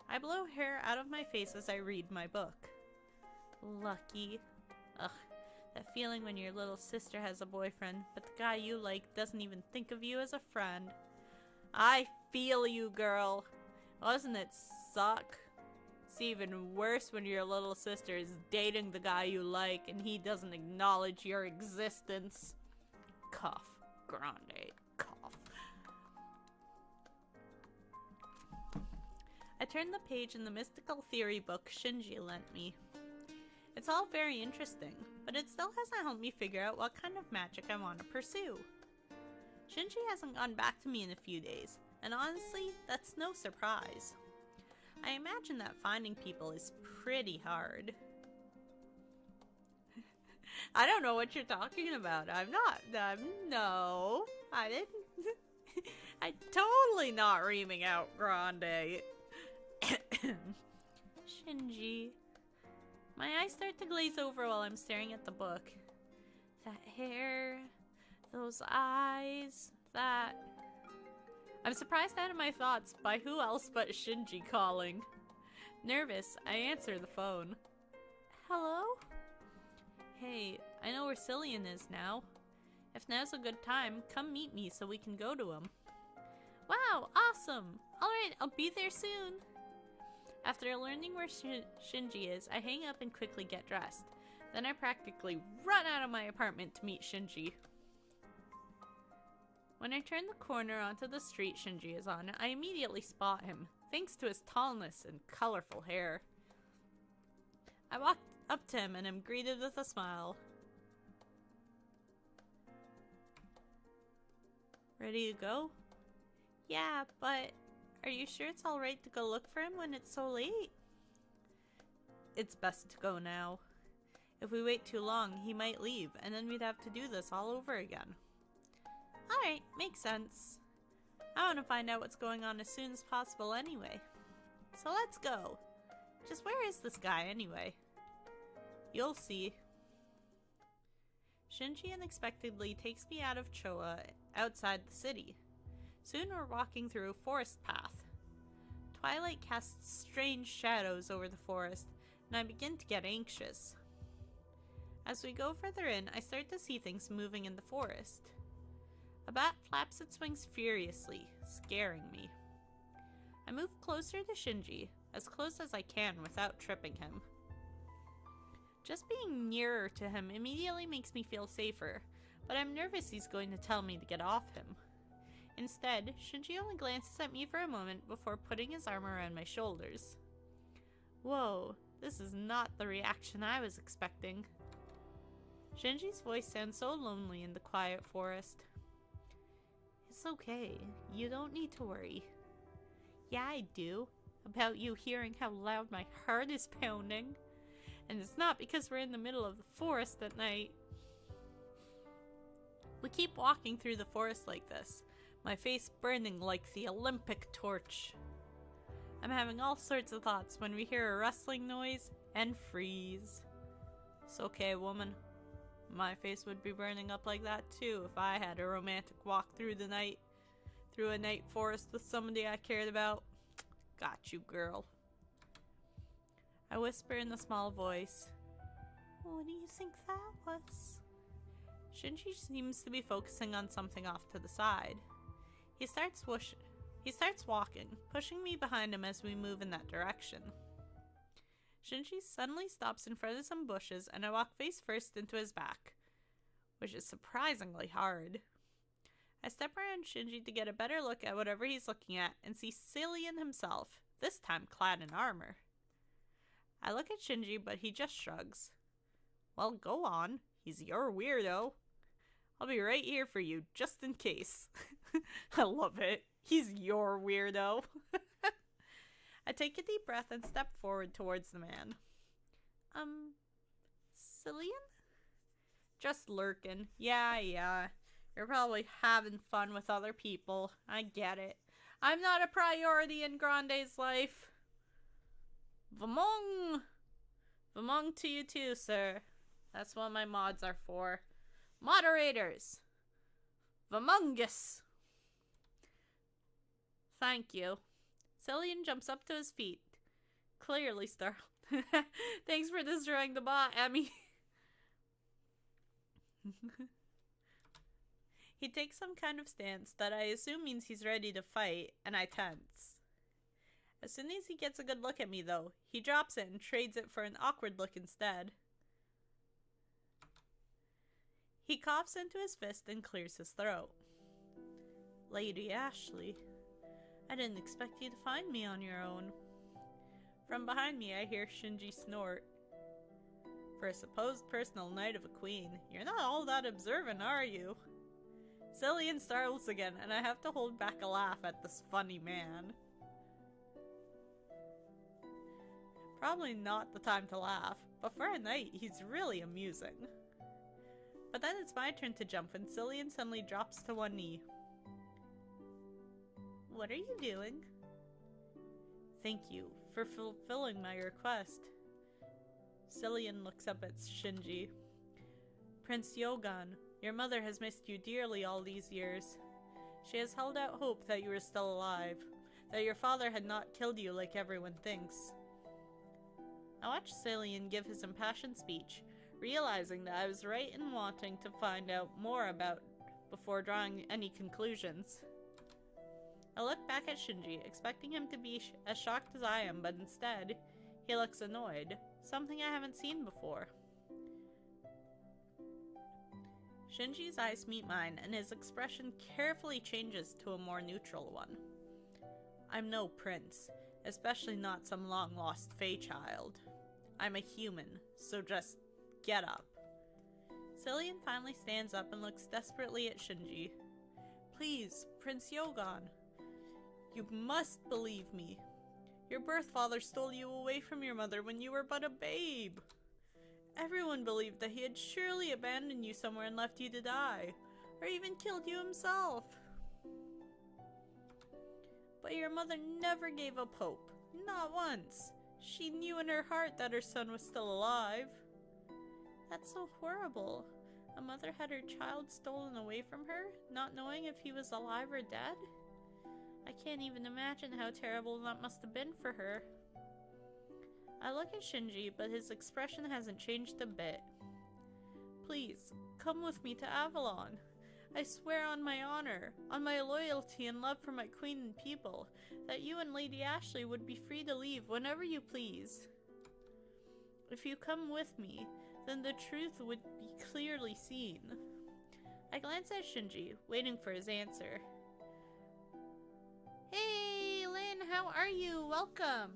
I blow hair out of my face as I read my book. Lucky. Ugh. That feeling when your little sister has a boyfriend, but the guy you like doesn't even think of you as a friend. I feel you, girl. Doesn't it suck? It's even worse when your little sister is dating the guy you like and he doesn't acknowledge your existence. Cough. Grande. Cough. I turned the page in the mystical theory book Shinji lent me. It's all very interesting, but it still hasn't helped me figure out what kind of magic I want to pursue. Shinji hasn't gone back to me in a few days, and honestly, that's no surprise. I imagine that finding people is pretty hard. I don't know what you're talking about. No, I didn't. I'm totally not reaming out Grande. Shinji. My eyes start to glaze over while I'm staring at the book. That hair, those eyes, that... I'm surprised out of my thoughts by who else but Shinji calling. Nervous, I answer the phone. Hello? Hey, I know where Cillian is now. If now's a good time, come meet me so we can go to him. Wow, awesome! Alright, I'll be there soon! After learning where Shinji is, I hang up and quickly get dressed. Then I practically run out of my apartment to meet Shinji. When I turn the corner onto the street Shinji is on, I immediately spot him, thanks to his tallness and colorful hair. I walk up to him and am greeted with a smile. Ready to go? Yeah, but are you sure it's alright to go look for him when it's so late? It's best to go now. If we wait too long, he might leave, and then we'd have to do this all over again. Alright, makes sense. I want to find out what's going on as soon as possible anyway. So let's go. Just where is this guy anyway? You'll see. Shinji unexpectedly takes me out of Choa outside the city. Soon we're walking through a forest path. Twilight casts strange shadows over the forest, and I begin to get anxious. As we go further in, I start to see things moving in the forest. A bat flaps its wings furiously, scaring me. I move closer to Shinji, as close as I can without tripping him. Just being nearer to him immediately makes me feel safer, but I'm nervous he's going to tell me to get off him. Instead, Shinji only glances at me for a moment before putting his arm around my shoulders. Whoa, this is not the reaction I was expecting. Shinji's voice sounds so lonely in the quiet forest. It's okay, you don't need to worry. Yeah, I do, about you hearing how loud my heart is pounding. And it's not because we're in the middle of the forest at night. We keep walking through the forest like this, my face burning like the Olympic torch. I'm having all sorts of thoughts when we hear a rustling noise and freeze. It's okay, woman. My face would be burning up like that too if I had a romantic walk through the night, through a night forest with somebody I cared about. Got you, girl. I whisper in a small voice. What do you think that was? Shinji seems to be focusing on something off to the side. He starts walking, pushing me behind him as we move in that direction. Shinji suddenly stops in front of some bushes and I walk face first into his back, which is surprisingly hard. I step around Shinji to get a better look at whatever he's looking at and see Cillian himself, this time clad in armor. I look at Shinji, but he just shrugs. Well, go on. He's your weirdo. I'll be right here for you, just in case. I love it. He's your weirdo. I take a deep breath and step forward towards the man. Cillian? Just lurking. Yeah. You're probably having fun with other people. I get it. I'm not a priority in Grande's life. Vamong! Vamong to you too, sir. That's what my mods are for. Moderators! Vamongus! Thank you. Cillian jumps up to his feet. Clearly startled. Thanks for destroying the bot, Emmy. He takes some kind of stance that I assume means he's ready to fight, and I tense. As soon as he gets a good look at me, though, he drops it and trades it for an awkward look instead. He coughs into his fist and clears his throat. Lady Ashley, I didn't expect you to find me on your own. From behind me, I hear Shinji snort. For a supposed personal knight of a queen, you're not all that observant, are you? Cillian startles again, and I have to hold back a laugh at this funny man. Probably not the time to laugh, but for a knight, he's really amusing. But then it's my turn to jump when Cillian suddenly drops to one knee. What are you doing? Thank you for fulfilling my request. Cillian looks up at Shinji. Prince Yogan, your mother has missed you dearly all these years. She has held out hope that you were still alive, that your father had not killed you like everyone thinks. I watched Cillian give his impassioned speech, realizing that I was right in wanting to find out more about before drawing any conclusions. I looked back at Shinji, expecting him to be as shocked as I am, but instead, he looks annoyed, something I haven't seen before. Shinji's eyes meet mine, and his expression carefully changes to a more neutral one. I'm no prince, especially not some long-lost Fey child. I'm a human, so just get up. Cillian finally stands up and looks desperately at Shinji. Please, Prince Yogon. You must believe me. Your birth father stole you away from your mother when you were but a babe. Everyone believed that he had surely abandoned you somewhere and left you to die, or even killed you himself. But your mother never gave up hope, not once. She knew in her heart that her son was still alive. That's so horrible. A mother had her child stolen away from her, not knowing if he was alive or dead? I can't even imagine how terrible that must have been for her. I look at Shinji, but his expression hasn't changed a bit. Please, come with me to Avalon. I swear on my honor, on my loyalty and love for my queen and people, that you and Lady Ashley would be free to leave whenever you please. If you come with me, then the truth would be clearly seen. I glance at Shinji, waiting for his answer. Hey, Lynn, how are you? Welcome!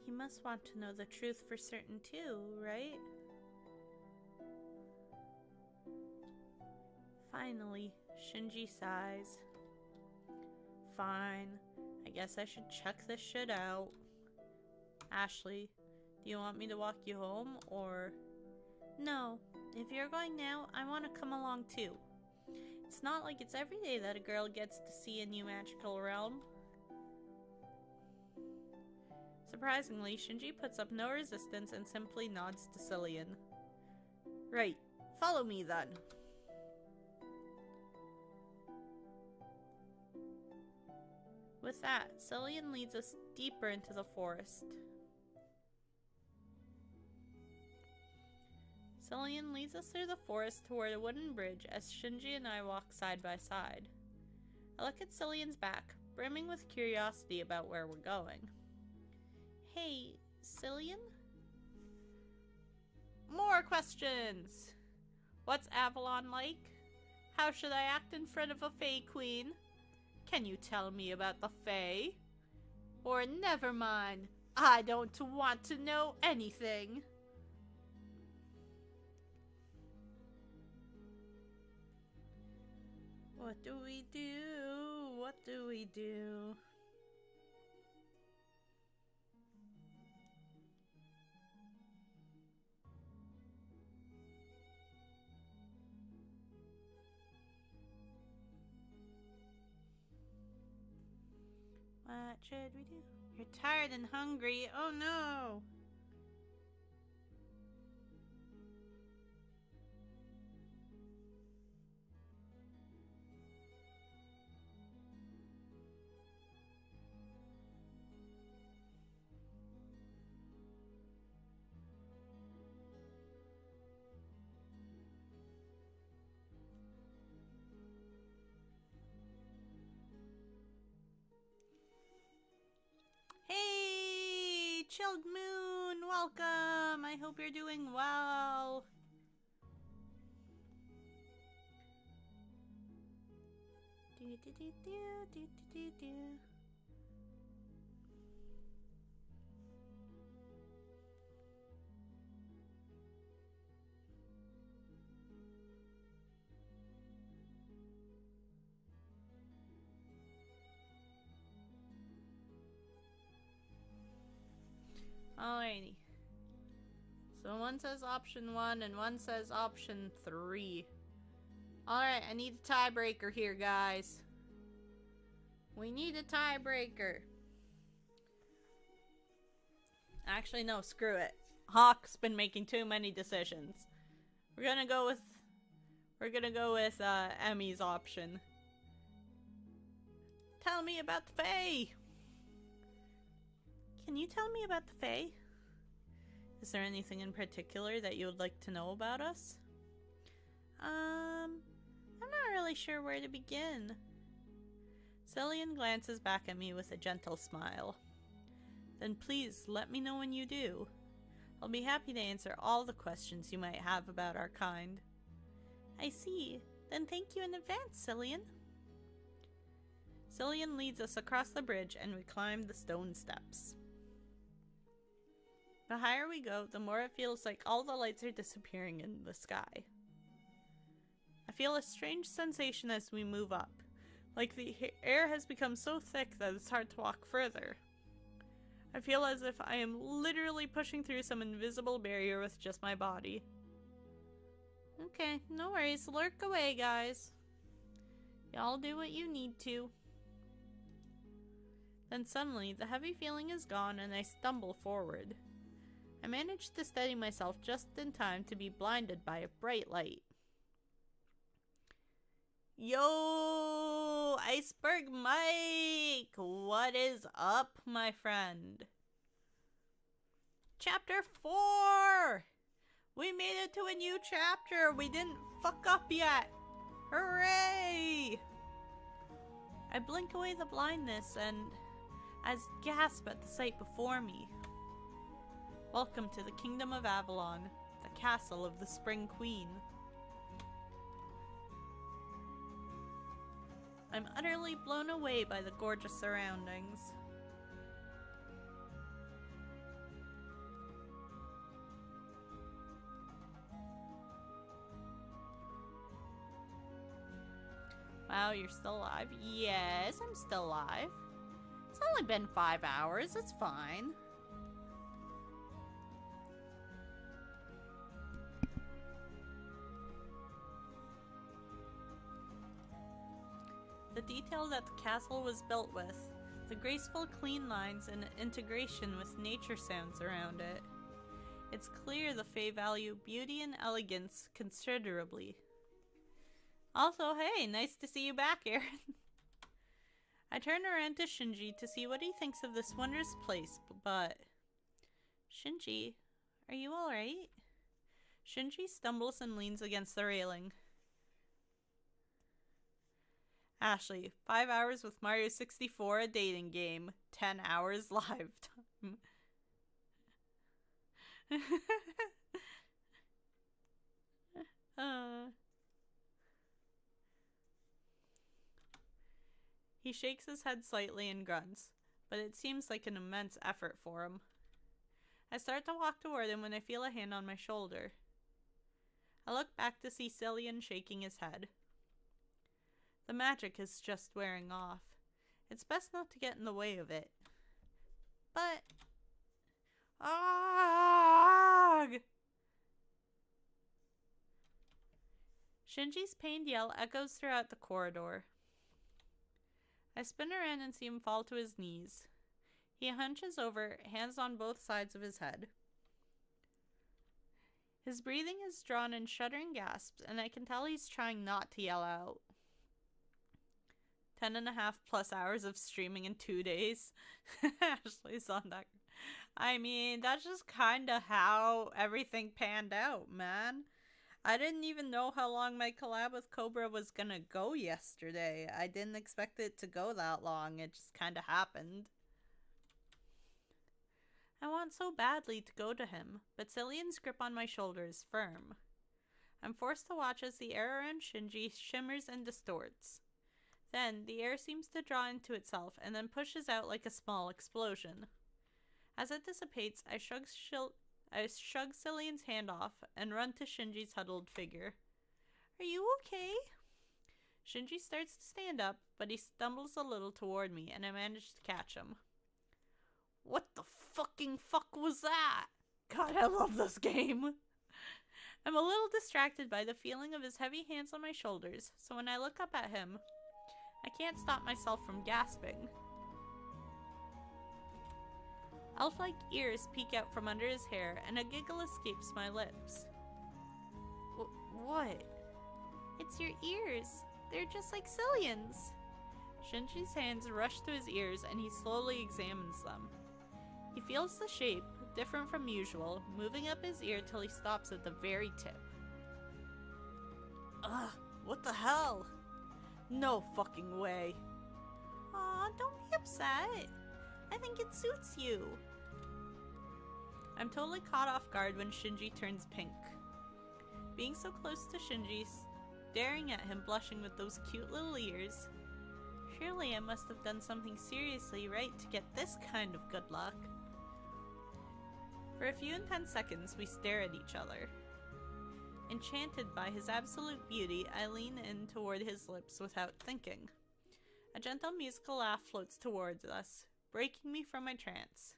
He must want to know the truth for certain too, right? Finally, Shinji sighs. Fine, I guess I should check this shit out. Ashley, do you want me to walk you home, or... No, if you're going now, I want to come along too. It's not like it's every day that a girl gets to see a new magical realm. Surprisingly, Shinji puts up no resistance and simply nods to Cillian. Right, follow me then. With that, Cillian leads us deeper into the forest. Cillian leads us through the forest toward a wooden bridge as Shinji and I walk side by side. I look at Cillian's back, brimming with curiosity about where we're going. Hey, Cillian? More questions! What's Avalon like? How should I act in front of a Fae Queen? Can you tell me about the Fae? Or never mind, I don't want to know anything. What do we do? What do we do? What should we do? You're tired and hungry. Oh no! Hey, Chilled Moon, welcome. I hope you're doing well. Do do do do do do do. So one says option 1 and one says option 3. Alright, I need a tiebreaker here, guys. We need a tiebreaker. Actually, no, screw it. Hawk's been making too many decisions. We're gonna go with Emmy's option. Tell me about the Fae! Can you tell me about the Fae? Is there anything in particular that you would like to know about us? I'm not really sure where to begin. Cillian glances back at me with a gentle smile. Then please let me know when you do. I'll be happy to answer all the questions you might have about our kind. I see. Then thank you in advance, Cillian. Cillian leads us across the bridge and we climb the stone steps. The higher we go, the more it feels like all the lights are disappearing in the sky. I feel a strange sensation as we move up, like the air has become so thick that it's hard to walk further. I feel as if I am literally pushing through some invisible barrier with just my body. Okay, no worries, lurk away, guys. Y'all do what you need to. Then suddenly, the heavy feeling is gone and I stumble forward. I manage to steady myself just in time to be blinded by a bright light. Yo, Iceberg Mike! What is up, my friend? Chapter 4! We made it to a new chapter! We didn't fuck up yet! Hooray! I blink away the blindness and as gasp at the sight before me. Welcome to the Kingdom of Avalon, the castle of the Spring Queen. I'm utterly blown away by the gorgeous surroundings. Wow, you're still alive? Yes, I'm still alive. It's only been 5 hours, it's fine. The detail that the castle was built with, the graceful clean lines and integration with nature sounds around it. It's clear the Fae value beauty and elegance considerably. Also, hey, nice to see you back, Aaron. I turn around to Shinji to see what he thinks of this wondrous place, but... Shinji, are you alright? Shinji stumbles and leans against the railing. Ashley, 5 hours with Mario 64, a dating game. 10 hours live time. He shakes his head slightly and grunts, but it seems like an immense effort for him. I start to walk toward him when I feel a hand on my shoulder. I look back to see Cillian shaking his head. The magic is just wearing off. It's best not to get in the way of it. But... Argh! Shinji's pained yell echoes throughout the corridor. I spin around and see him fall to his knees. He hunches over, hands on both sides of his head. His breathing is drawn in shuddering gasps, and I can tell he's trying not to yell out. 10.5+ hours of streaming in 2 days. Ashley's on that. I mean, that's just kind of how everything panned out, man. I didn't even know how long my collab with Cobra was gonna go yesterday. I didn't expect it to go that long. It just kind of happened. I want so badly to go to him, but Cillian's grip on my shoulder is firm. I'm forced to watch as the air around Shinji shimmers and distorts. Then, the air seems to draw into itself and then pushes out like a small explosion. As it dissipates, I shrug Cillian's hand off and run to Shinji's huddled figure. Are you okay? Shinji starts to stand up, but he stumbles a little toward me and I manage to catch him. What the fuck was that? God, I love this game. I'm a little distracted by the feeling of his heavy hands on my shoulders, so when I look up at him, I can't stop myself from gasping. Elf-like ears peek out from under his hair, and a giggle escapes my lips. What? It's your ears. They're just like Cillian's. Shinji's hands rush to his ears, and he slowly examines them. He feels the shape, different from usual, moving up his ear till he stops at the very tip. Ugh, what the hell? No fucking way. Aw, don't be upset. I think it suits you. I'm totally caught off guard when Shinji turns pink. Being so close to Shinji, staring at him blushing with those cute little ears. Surely I must have done something seriously right to get this kind of good luck. For a few intense seconds, we stare at each other. Enchanted by his absolute beauty, I lean in toward his lips without thinking. A gentle musical laugh floats towards us, breaking me from my trance.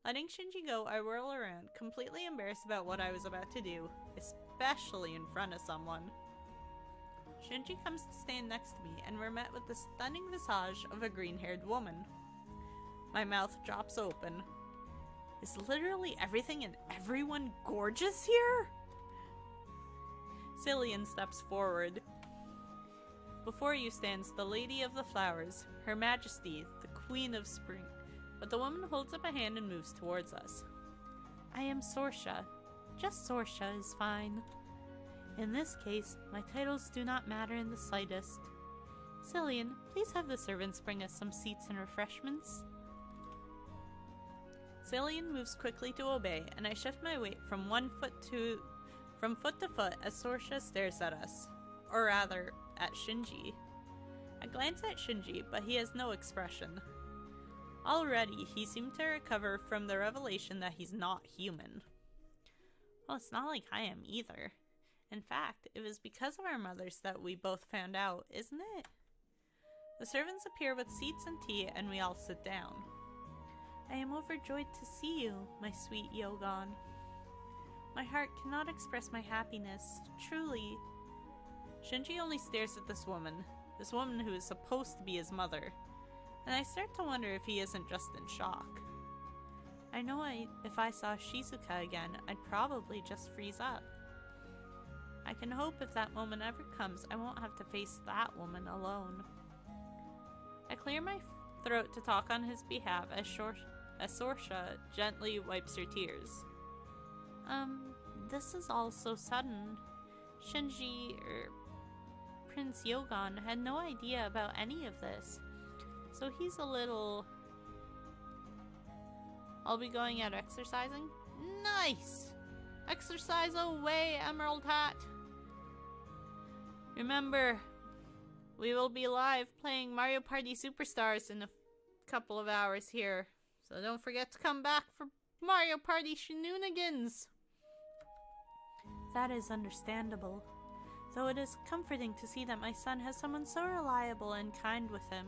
Letting Shinji go, I whirl around, completely embarrassed about what I was about to do, especially in front of someone. Shinji comes to stand next to me, and we're met with the stunning visage of a green-haired woman. My mouth drops open. Is literally everything and everyone gorgeous here? Cillian steps forward. Before you stands the Lady of the Flowers, Her Majesty, the Queen of Spring. But the woman holds up a hand and moves towards us. I am Sorsha. Just Sorsha is fine. In this case, my titles do not matter in the slightest. Cillian, please have the servants bring us some seats and refreshments. Cillian moves quickly to obey, and I shift my weight from foot to foot as Sorsha stares at us. Or rather, at Shinji. I glance at Shinji, but he has no expression. Already, he seemed to recover from the revelation that he's not human. Well, it's not like I am either. In fact, it was because of our mothers that we both found out, isn't it? The servants appear with seats and tea, and we all sit down. I am overjoyed to see you, my sweet Yogon. My heart cannot express my happiness, truly. Shinji only stares at this woman who is supposed to be his mother, and I start to wonder if he isn't just in shock. I know if I saw Shizuka again, I'd probably just freeze up. I can hope if that moment ever comes, I won't have to face that woman alone. I clear my throat to talk on his behalf as Sorsha gently wipes her tears. This is all so sudden. Shinji, Prince Yogon had no idea about any of this, so he's a little... I'll be going out exercising? Nice! Exercise away, Emerald Hat! Remember, we will be live playing Mario Party Superstars in a couple of hours here, so don't forget to come back for Mario Party shenanigans! That is understandable, though it is comforting to see that my son has someone so reliable and kind with him.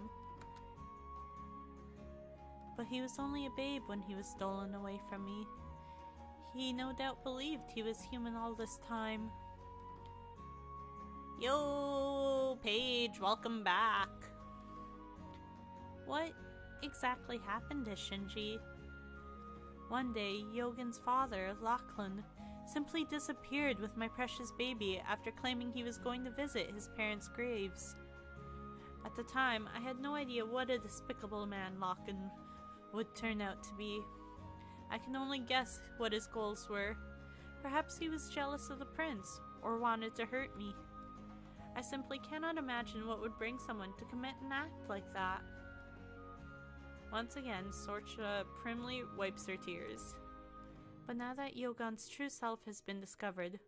But he was only a babe when he was stolen away from me. He no doubt believed he was human all this time. Yo, Paige, welcome back. What exactly happened to Shinji? One day, Yogan's father, Lachlan, simply disappeared with my precious baby after claiming he was going to visit his parents' graves. At the time, I had no idea what a despicable man Lachlan would turn out to be. I can only guess what his goals were. Perhaps he was jealous of the prince, or wanted to hurt me. I simply cannot imagine what would bring someone to commit an act like that. Once again, Sorsha primly wipes her tears. But now that Yogan's true self has been discovered,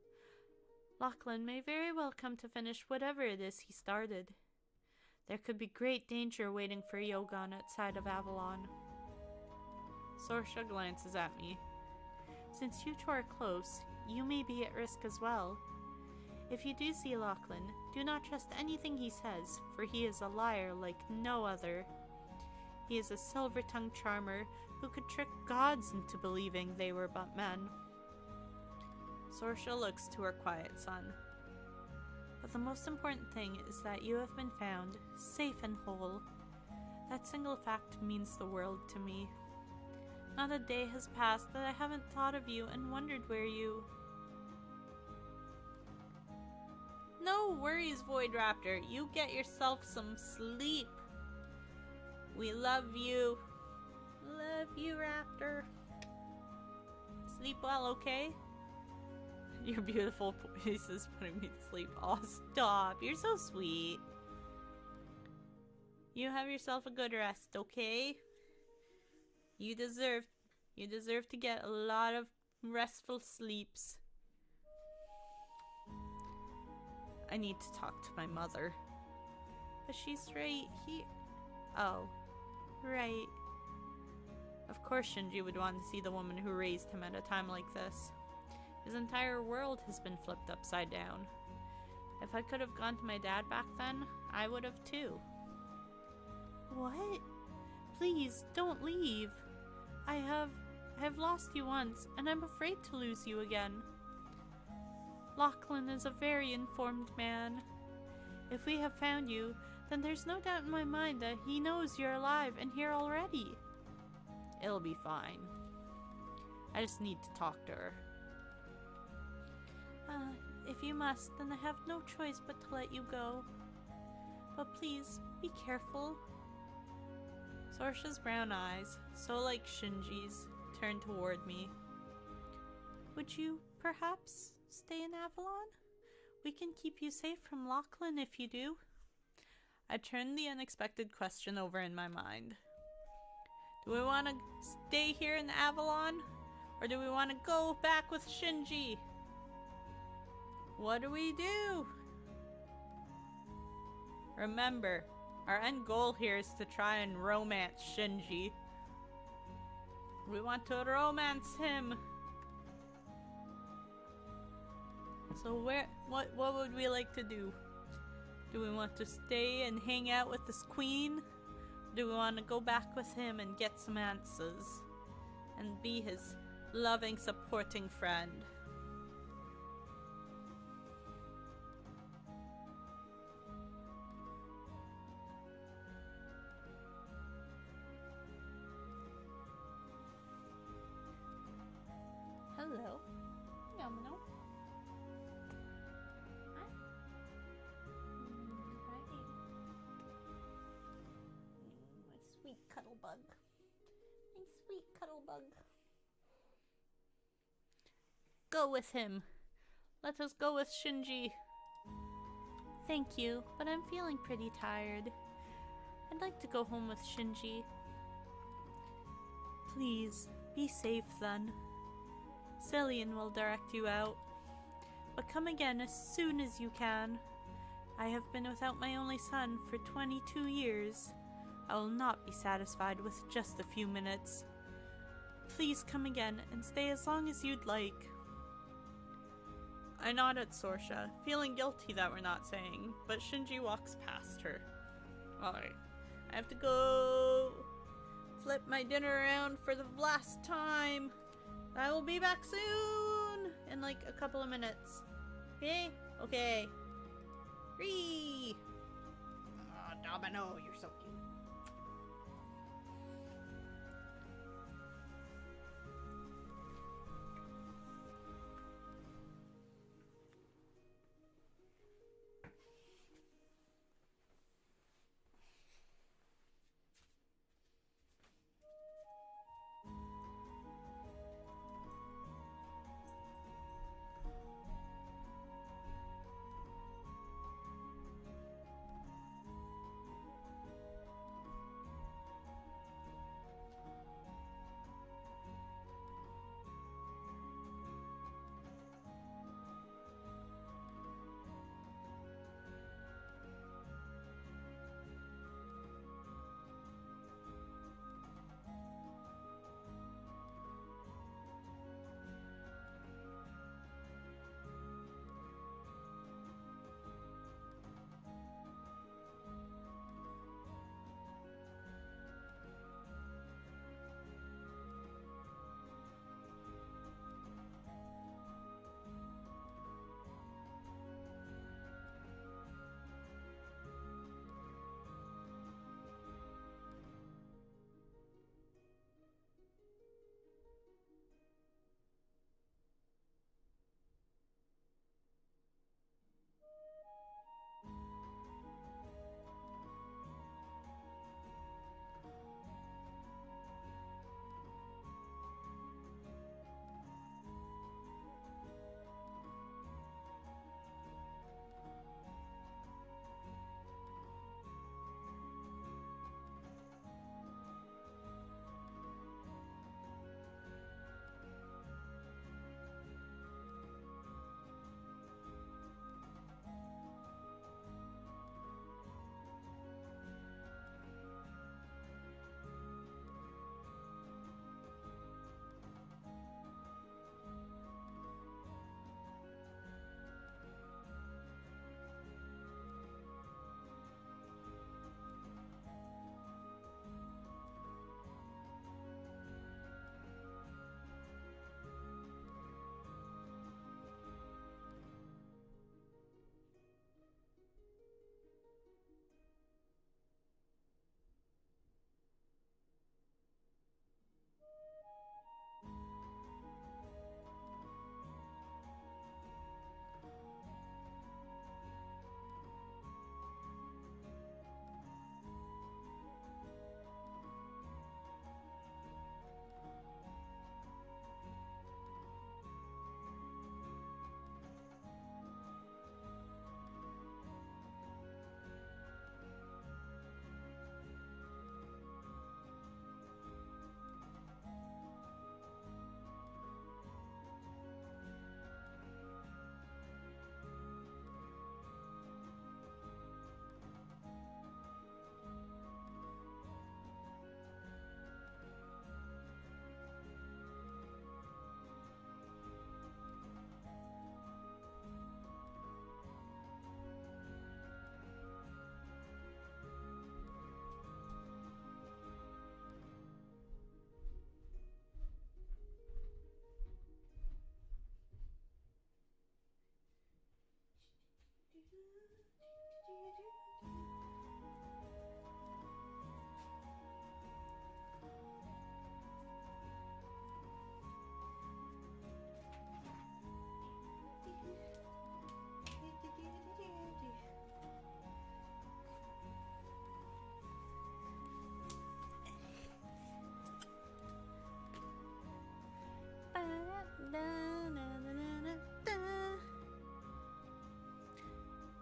Lachlan may very well come to finish whatever it is he started. There could be great danger waiting for Yogan outside of Avalon. Sorsha glances at me. Since you two are close, you may be at risk as well. If you do see Lachlan, do not trust anything he says, for he is a liar like no other. He is a silver-tongued charmer who could trick gods into believing they were but men. Sorsha looks to her quiet son. But the most important thing is that you have been found, safe and whole. That single fact means the world to me. Not a day has passed that I haven't thought of you and wondered where you... No worries, Void Raptor. You get yourself some sleep. We love you. Love you, Raptor. Sleep well, okay? Your beautiful voice is putting me to sleep. Oh, stop. You're so sweet. You have yourself a good rest, okay? You deserve to get a lot of restful sleeps. I need to talk to my mother. But she's right here. Oh, right. Of course Shinji would want to see the woman who raised him at a time like this. His entire world has been flipped upside down. If I could have gone to my dad back then, I would have too. What? Please, don't leave. I have lost you once, and I'm afraid to lose you again. Lachlan is a very informed man. If we have found you, then there's no doubt in my mind that he knows you're alive and here already. It'll be fine. I just need to talk to her. If you must, then I have no choice but to let you go. But please, be careful. Sorsha's brown eyes, so like Shinji's, turned toward me. Would you, perhaps, stay in Avalon? We can keep you safe from Lachlan if you do. I turned the unexpected question over in my mind. Do we want to stay here in Avalon? Or do we want to go back with Shinji? What do we do? Remember, our end goal here is to try and romance Shinji. We want to romance him. So what would we like to do? Do we want to stay and hang out with this queen? Do we want to go back with him and get some answers? And be his loving, supporting friend? Hello. Yamano. Hi. Hi. My sweet cuddle bug. My sweet cuddle bug. Go with him. Let us go with Shinji. Thank you, but I'm feeling pretty tired. I'd like to go home with Shinji. Please, be safe then. Cillian will direct you out. But come again as soon as you can. I have been without my only son for 22 years. I will not be satisfied with just a few minutes. Please come again and stay as long as you'd like. I nod at Sorsha, feeling guilty that we're not saying, but Shinji walks past her. Alright, I have to go flip my dinner around for the last time. I will be back soon! In like a couple of minutes. Okay? Okay. Free! Oh, Domino, you're so cute.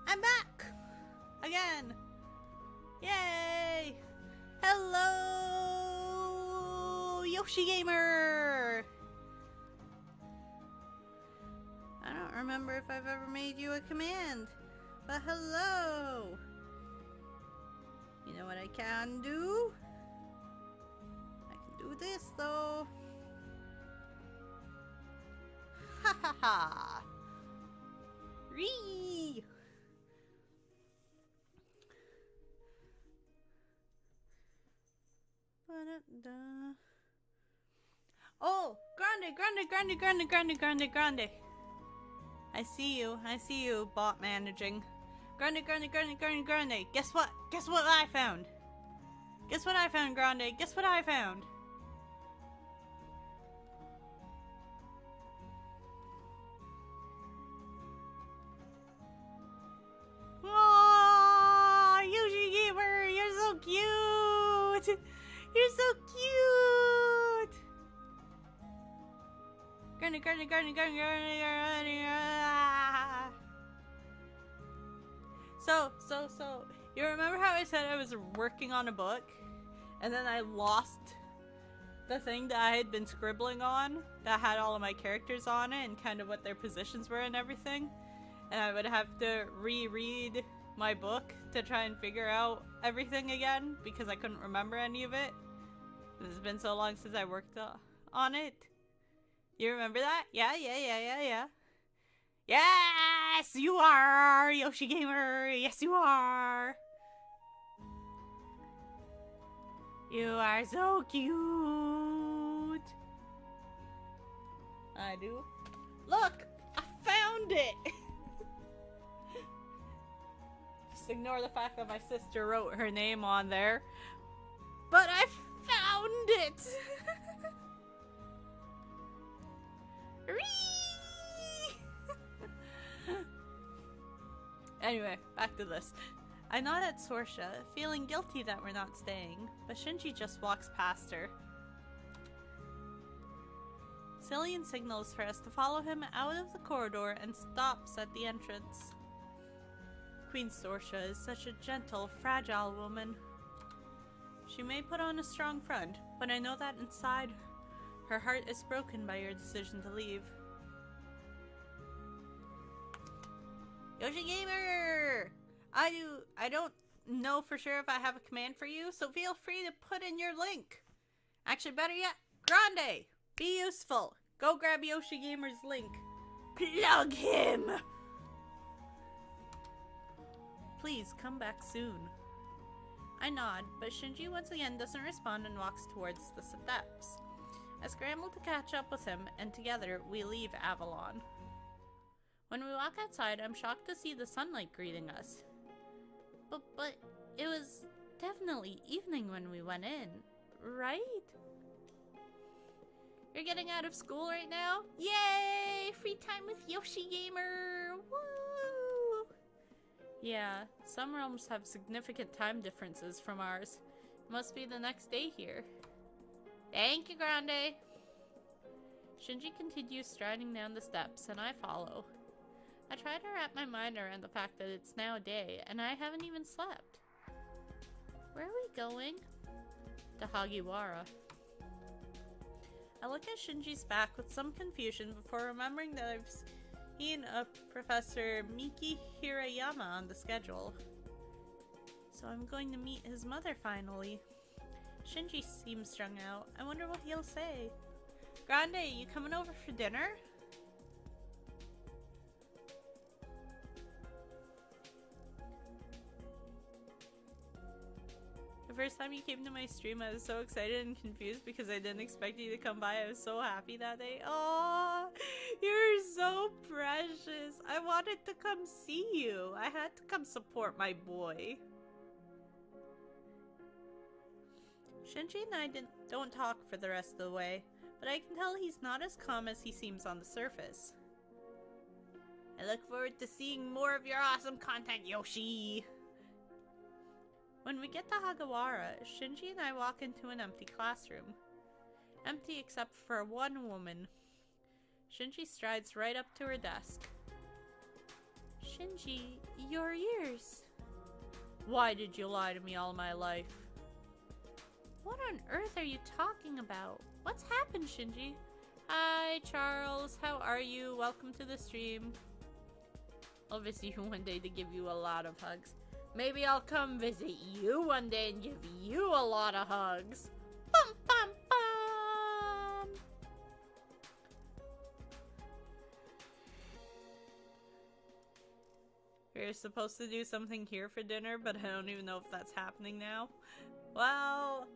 I'm back! Again! Yay! Hello, Yoshi Gamer! I don't remember if I've ever made you a command, but hello! You know what I can do? I can do this though. Ha ha ha! Ree! Oh! Grande! Grande! Grande! Grande! Grande! Grande! Grande! I see you, bot managing. Grande! Grande! Grande! Grande! Grande! Guess what? Guess what I found? Guess what I found, Grande? Guess what I found? Aww, Yoshi Gamer, you're so cute! You're so cute! Grande, grande, grande, grande, grande, grande. So, you remember how I said I was working on a book? And then I lost the thing that I had been scribbling on that had all of my characters on it and kind of what their positions were and everything? And I would have to reread my book to try and figure out everything again because I couldn't remember any of it. It's been so long since I worked on it. You remember that? Yeah. Yes, you are, Yoshi Gamer. Yes, you are. You are so cute. I do. Look, I found it. Just ignore the fact that my sister wrote her name on there. But I found it! Anyway, back to this. I nod at Sorsha, feeling guilty that we're not staying, but Shinji just walks past her. Cillian signals for us to follow him out of the corridor and stops at the entrance. Queen Sorsha is such a gentle, fragile woman. She may put on a strong front, but I know that inside, her heart is broken by your decision to leave. Yoshi Gamer! I don't know for sure if I have a command for you, so feel free to put in your link. Actually, better yet, Grande! Be useful. Go grab Yoshi Gamer's link. Plug him! Please come back soon. I nod, but Shinji once again doesn't respond and walks towards the steps. I scramble to catch up with him, and together we leave Avalon. When we walk outside, I'm shocked to see the sunlight greeting us. But it was definitely evening when we went in, right? You're getting out of school right now? Yay! Free time with Yoshi Gamer! Woo! Yeah, some realms have significant time differences from ours. It must be the next day here. Thank you, Grande! Shinji continues striding down the steps, and I follow. I try to wrap my mind around the fact that it's now day, and I haven't even slept. Where are we going? To Hagiwara. I look at Shinji's back with some confusion before remembering that I've seen a Professor Miki Hirayama on the schedule. So I'm going to meet his mother finally. Shinji seems strung out. I wonder what he'll say. Grande, you coming over for dinner? The first time you came to my stream, I was so excited and confused because I didn't expect you to come by. I was so happy that day. Oh, you're so precious. I wanted to come see you. I had to come support my boy. Shinji and I don't talk for the rest of the way, but I can tell he's not as calm as he seems on the surface. I look forward to seeing more of your awesome content, Yoshi! When we get to Hagawara, Shinji and I walk into an empty classroom. Empty except for one woman. Shinji strides right up to her desk. Shinji, your ears. Why did you lie to me all my life? What on earth are you talking about? What's happened, Shinji? Hi, Charles. How are you? Welcome to the stream. I'll visit you one day to give you a lot of hugs. Maybe I'll come visit you one day and give you a lot of hugs. Bum, bum, bum. We're supposed to do something here for dinner, but I don't even know if that's happening now. Well,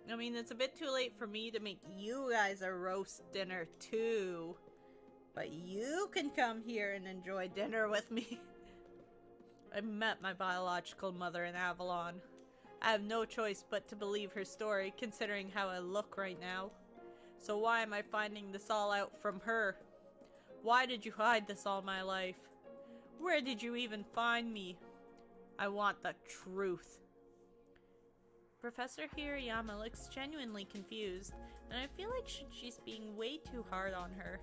I mean, it's a bit too late for me to make you guys a roast dinner too. But you can come here and enjoy dinner with me. I met my biological mother in Avalon. I have no choice but to believe her story, considering how I look right now. So why am I finding this all out from her? Why did you hide this all my life? Where did you even find me? I want the truth. Professor Hirayama looks genuinely confused, and I feel like she's being way too hard on her.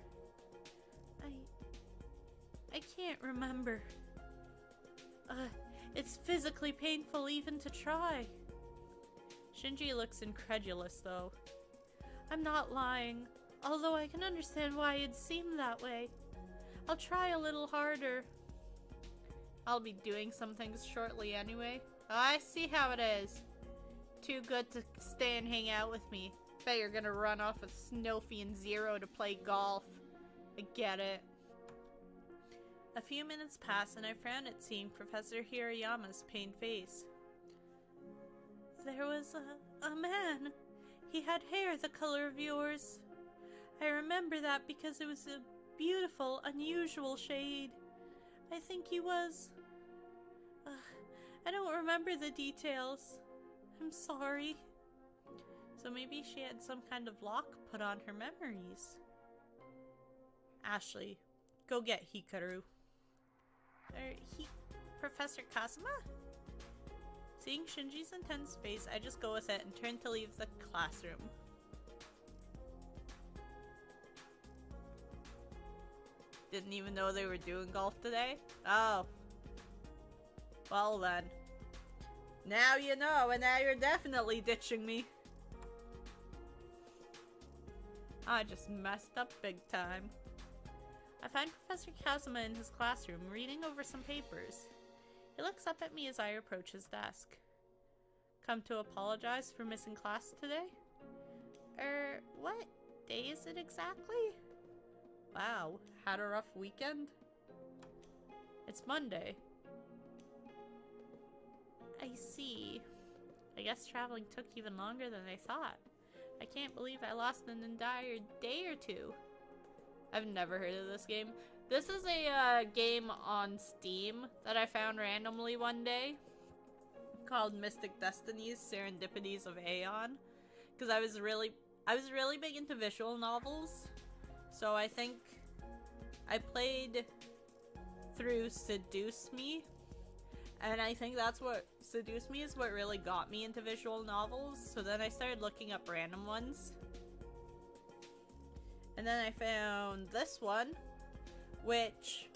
I can't remember. It's physically painful even to try. Shinji looks incredulous though. I'm not lying, although I can understand why it'd seem that way. I'll try a little harder. I'll be doing some things shortly anyway. I see how it is. Too good to stay and hang out with me. Bet you're gonna run off with Snowfie and Zero to play golf. I get it. A few minutes pass and I frown at seeing Professor Hirayama's pained face. There was a man. He had hair the color of yours. I remember that because it was a beautiful, unusual shade. I think he was... I don't remember the details. I'm sorry. So maybe she had some kind of lock put on her memories. Ashley, go get Hikaru. Professor Kazuma? Seeing Shinji's intense face, I just go with it and turn to leave the classroom. Didn't even know they were doing golf today? Oh. Well then. Now you know, and now you're definitely ditching me. I just messed up big time. I find Professor Kazuma in his classroom reading over some papers. He looks up at me as I approach his desk. Come to apologize for missing class today? What day is it exactly? Wow, had a rough weekend? It's Monday. I see. I guess traveling took even longer than I thought. I can't believe I lost an entire day or two. I've never heard of this game. This is a game on Steam that I found randomly one day called Mystic Destinies Serendipities of Aeon. Because I was really big into visual novels. So I think I played through Seduce Me. And I think that's what Seduce Me is what really got me into visual novels. So then I started looking up random ones. And then I found this one, which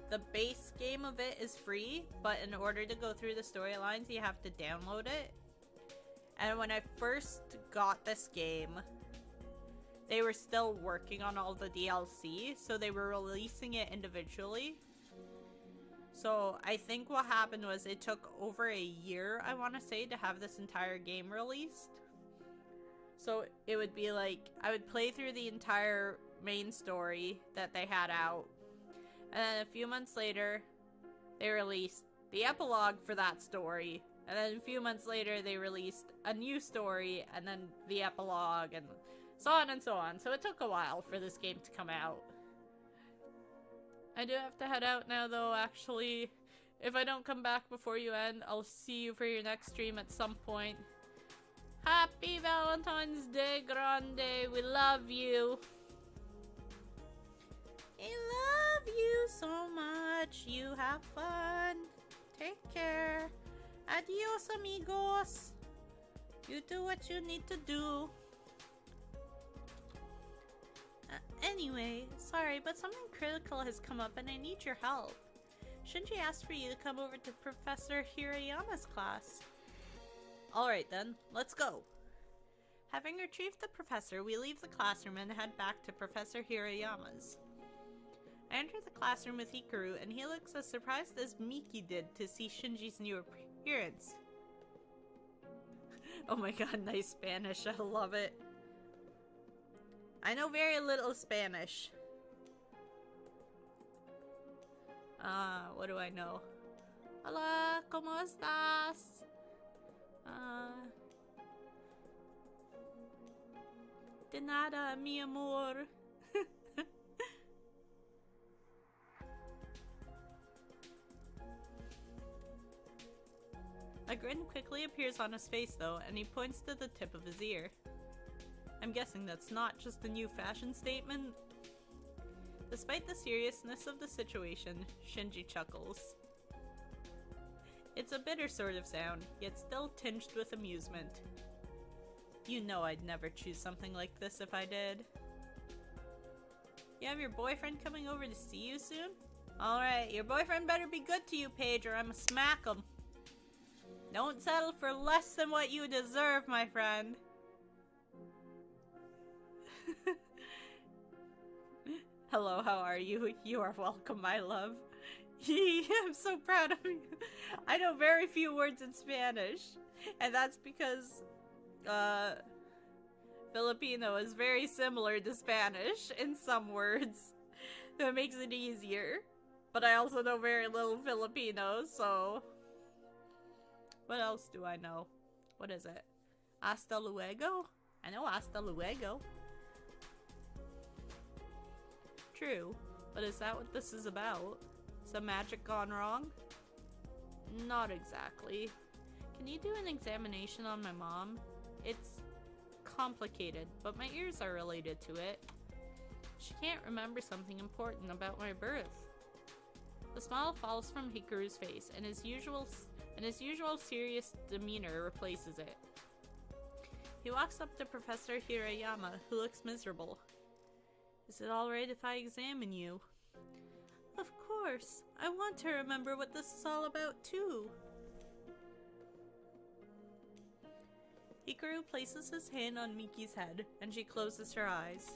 the base game of it is free, but in order to go through the storylines, you have to download it. And when I first got this game, they were still working on all the DLC, so they were releasing it individually. So I think what happened was it took over a year, I want to say, to have this entire game released. So it would be like, I would play through the entire main story that they had out. And then a few months later, they released the epilogue for that story. And then a few months later, they released a new story and then the epilogue. And So on and so on. So it took a while for this game to come out. I do have to head out now though, actually. If I don't come back before you end, I'll see you for your next stream at some point. Happy Valentine's Day, Grande. We love you. I love you so much. You have fun. Take care. Adios, amigos. You do what you need to do. Anyway, sorry, but something critical has come up and I need your help. Shinji asked for you to come over to Professor Hirayama's class. Alright then, let's go. Having retrieved the professor, we leave the classroom and head back to Professor Hirayama's. I enter the classroom with Hikaru and he looks as surprised as Miki did to see Shinji's new appearance. Oh my god, nice Spanish, I love it. I know very little Spanish. What do I know? Hola, ¿cómo estás? De nada, mi amor. A grin quickly appears on his face though, and he points to the tip of his ear. I'm guessing that's not just a new fashion statement? Despite the seriousness of the situation, Shinji chuckles. It's a bitter sort of sound, yet still tinged with amusement. You know I'd never choose something like this if I did. You have your boyfriend coming over to see you soon? Alright, your boyfriend better be good to you, Paige, or I'ma smack him. Don't settle for less than what you deserve, my friend. Hello, how are you? You are welcome, my love. I'm so proud of you. I know very few words in Spanish, and that's because, Filipino is very similar to Spanish in some words. That makes it easier. But I also know very little Filipino, so... What else do I know? What is it? Hasta luego? I know hasta luego. True, but is that what this is about? Some magic gone wrong? Not exactly. Can you do an examination on my mom? It's complicated, but my ears are related to it. She can't remember something important about my birth. The smile falls from Hikaru's face, and his usual serious demeanor replaces it. He walks up to Professor Hirayama, who looks miserable. Is it alright if I examine you? Of course. I want to remember what this is all about, too. Hikaru places his hand on Miki's head, and she closes her eyes.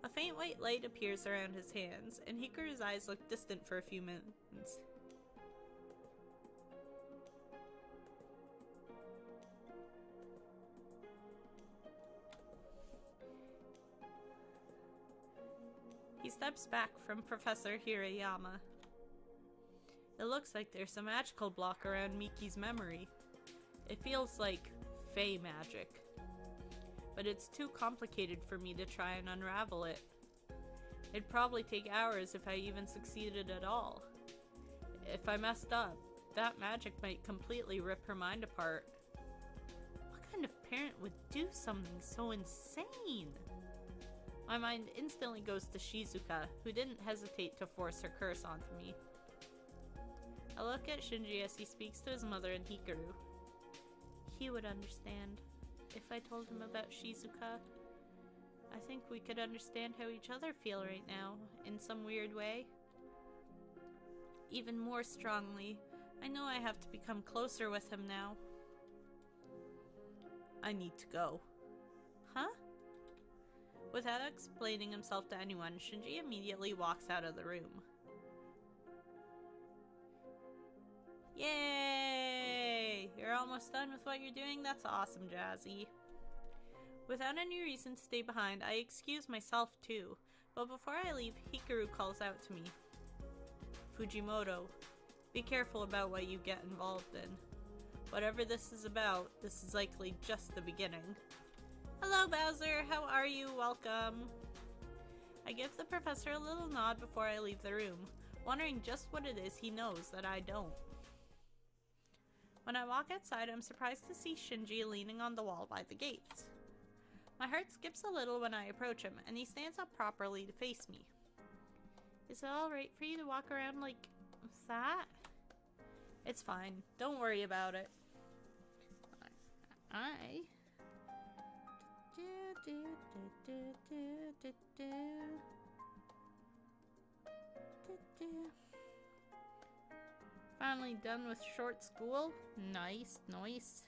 A faint white light appears around his hands, and Hikaru's eyes look distant for a few minutes. He steps back from Professor Hirayama. It looks like there's a magical block around Miki's memory. It feels like fey magic. But it's too complicated for me to try and unravel it. It'd probably take hours if I even succeeded at all. If I messed up, that magic might completely rip her mind apart. What kind of parent would do something so insane? My mind instantly goes to Shizuka, who didn't hesitate to force her curse onto me. I look at Shinji as he speaks to his mother and Hikaru. He would understand if I told him about Shizuka. I think we could understand how each other feel right now, in some weird way. Even more strongly, I know I have to become closer with him now. I need to go. Huh? Without explaining himself to anyone, Shinji immediately walks out of the room. Yay! You're almost done with what you're doing? That's awesome, Jazzy. Without any reason to stay behind, I excuse myself too, but before I leave, Hikaru calls out to me. Fujimoto, be careful about what you get involved in. Whatever this is about, this is likely just the beginning. Hello, Bowser. How are you? Welcome. I give the professor a little nod before I leave the room, wondering just what it is he knows that I don't. When I walk outside, I'm surprised to see Shinji leaning on the wall by the gates. My heart skips a little when I approach him, and he stands up properly to face me. Is it alright for you to walk around like that? It's fine. Don't worry about it. Finally done with short school? Nice, nice.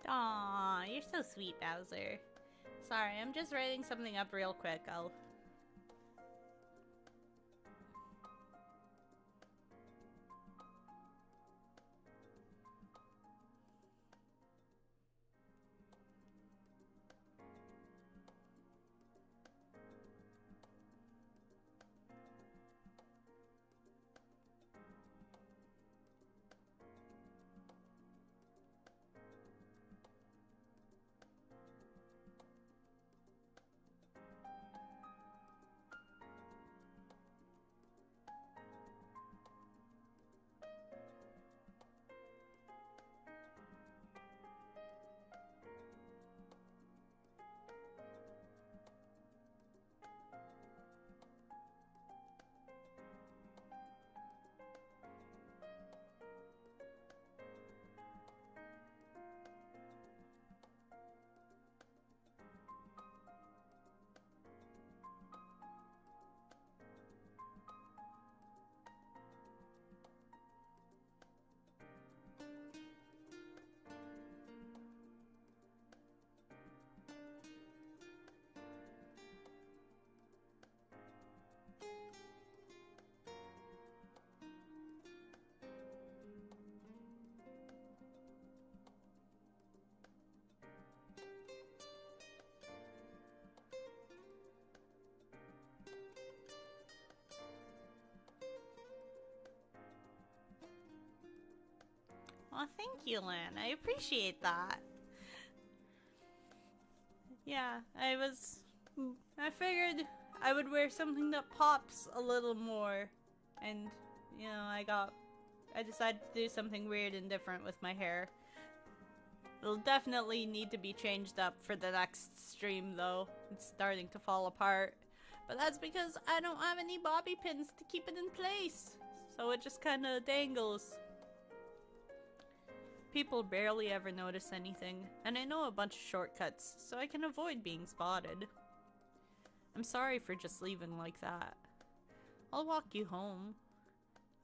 Aw, you're so sweet, Bowser. Sorry, I'm just writing something up real quick. Well, thank you, Lan. I appreciate that. Yeah, I figured I would wear something that pops a little more. And, you know, I decided to do something weird and different with my hair. It'll definitely need to be changed up for the next stream, though. It's starting to fall apart. But that's because I don't have any bobby pins to keep it in place. So it just kind of dangles. People barely ever notice anything, and I know a bunch of shortcuts, so I can avoid being spotted. I'm sorry for just leaving like that. I'll walk you home.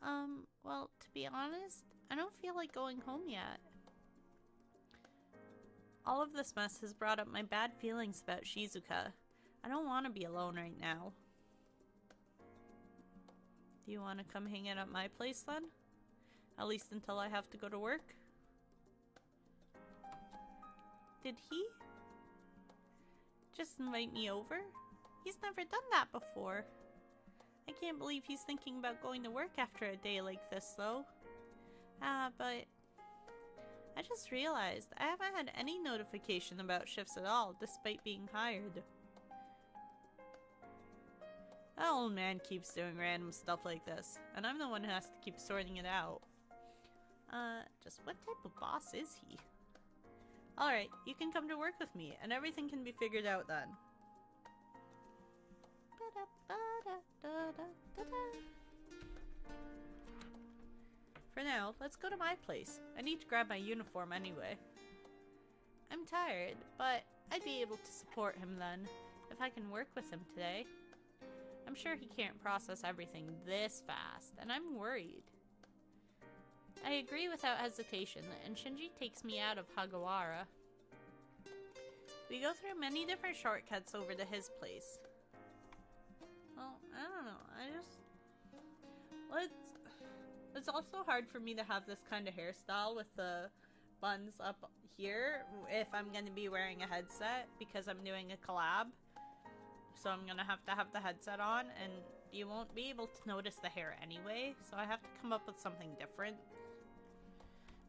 Well, to be honest, I don't feel like going home yet. All of this mess has brought up my bad feelings about Shizuka. I don't want to be alone right now. Do you want to come hang out at my place then? At least until I have to go to work? Did he just invite me over? He's never done that before. I can't believe he's thinking about going to work after a day like this, though. But I just realized I haven't had any notification about shifts at all, despite being hired. That old man keeps doing random stuff like this, and I'm the one who has to keep sorting it out. Just what type of boss is he? Alright, you can come to work with me, and everything can be figured out then. For now, let's go to my place. I need to grab my uniform anyway. I'm tired, but I'd be able to support him then, if I can work with him today. I'm sure he can't process everything this fast, and I'm worried. I agree without hesitation, and Shinji takes me out of Hagawara. We go through many different shortcuts over to his place. Well, I don't know, it's also hard for me to have this kind of hairstyle with the buns up here if I'm going to be wearing a headset because I'm doing a collab. So I'm going to have the headset on, and you won't be able to notice the hair anyway, so I have to come up with something different.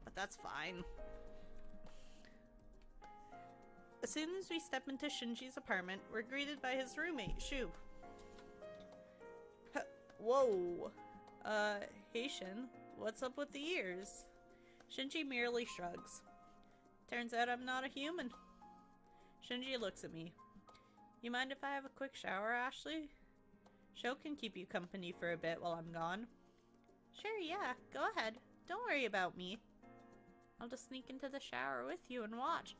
But that's fine. As soon as we step into Shinji's apartment, we're greeted by his roommate, Shu. Whoa. Hey Shin, what's up with the ears? Shinji merely shrugs. Turns out I'm not a human. Shinji looks at me. You mind if I have a quick shower, Ashley? Sho can keep you company for a bit while I'm gone. Sure, yeah, go ahead. Don't worry about me. I'll just sneak into the shower with you and watch.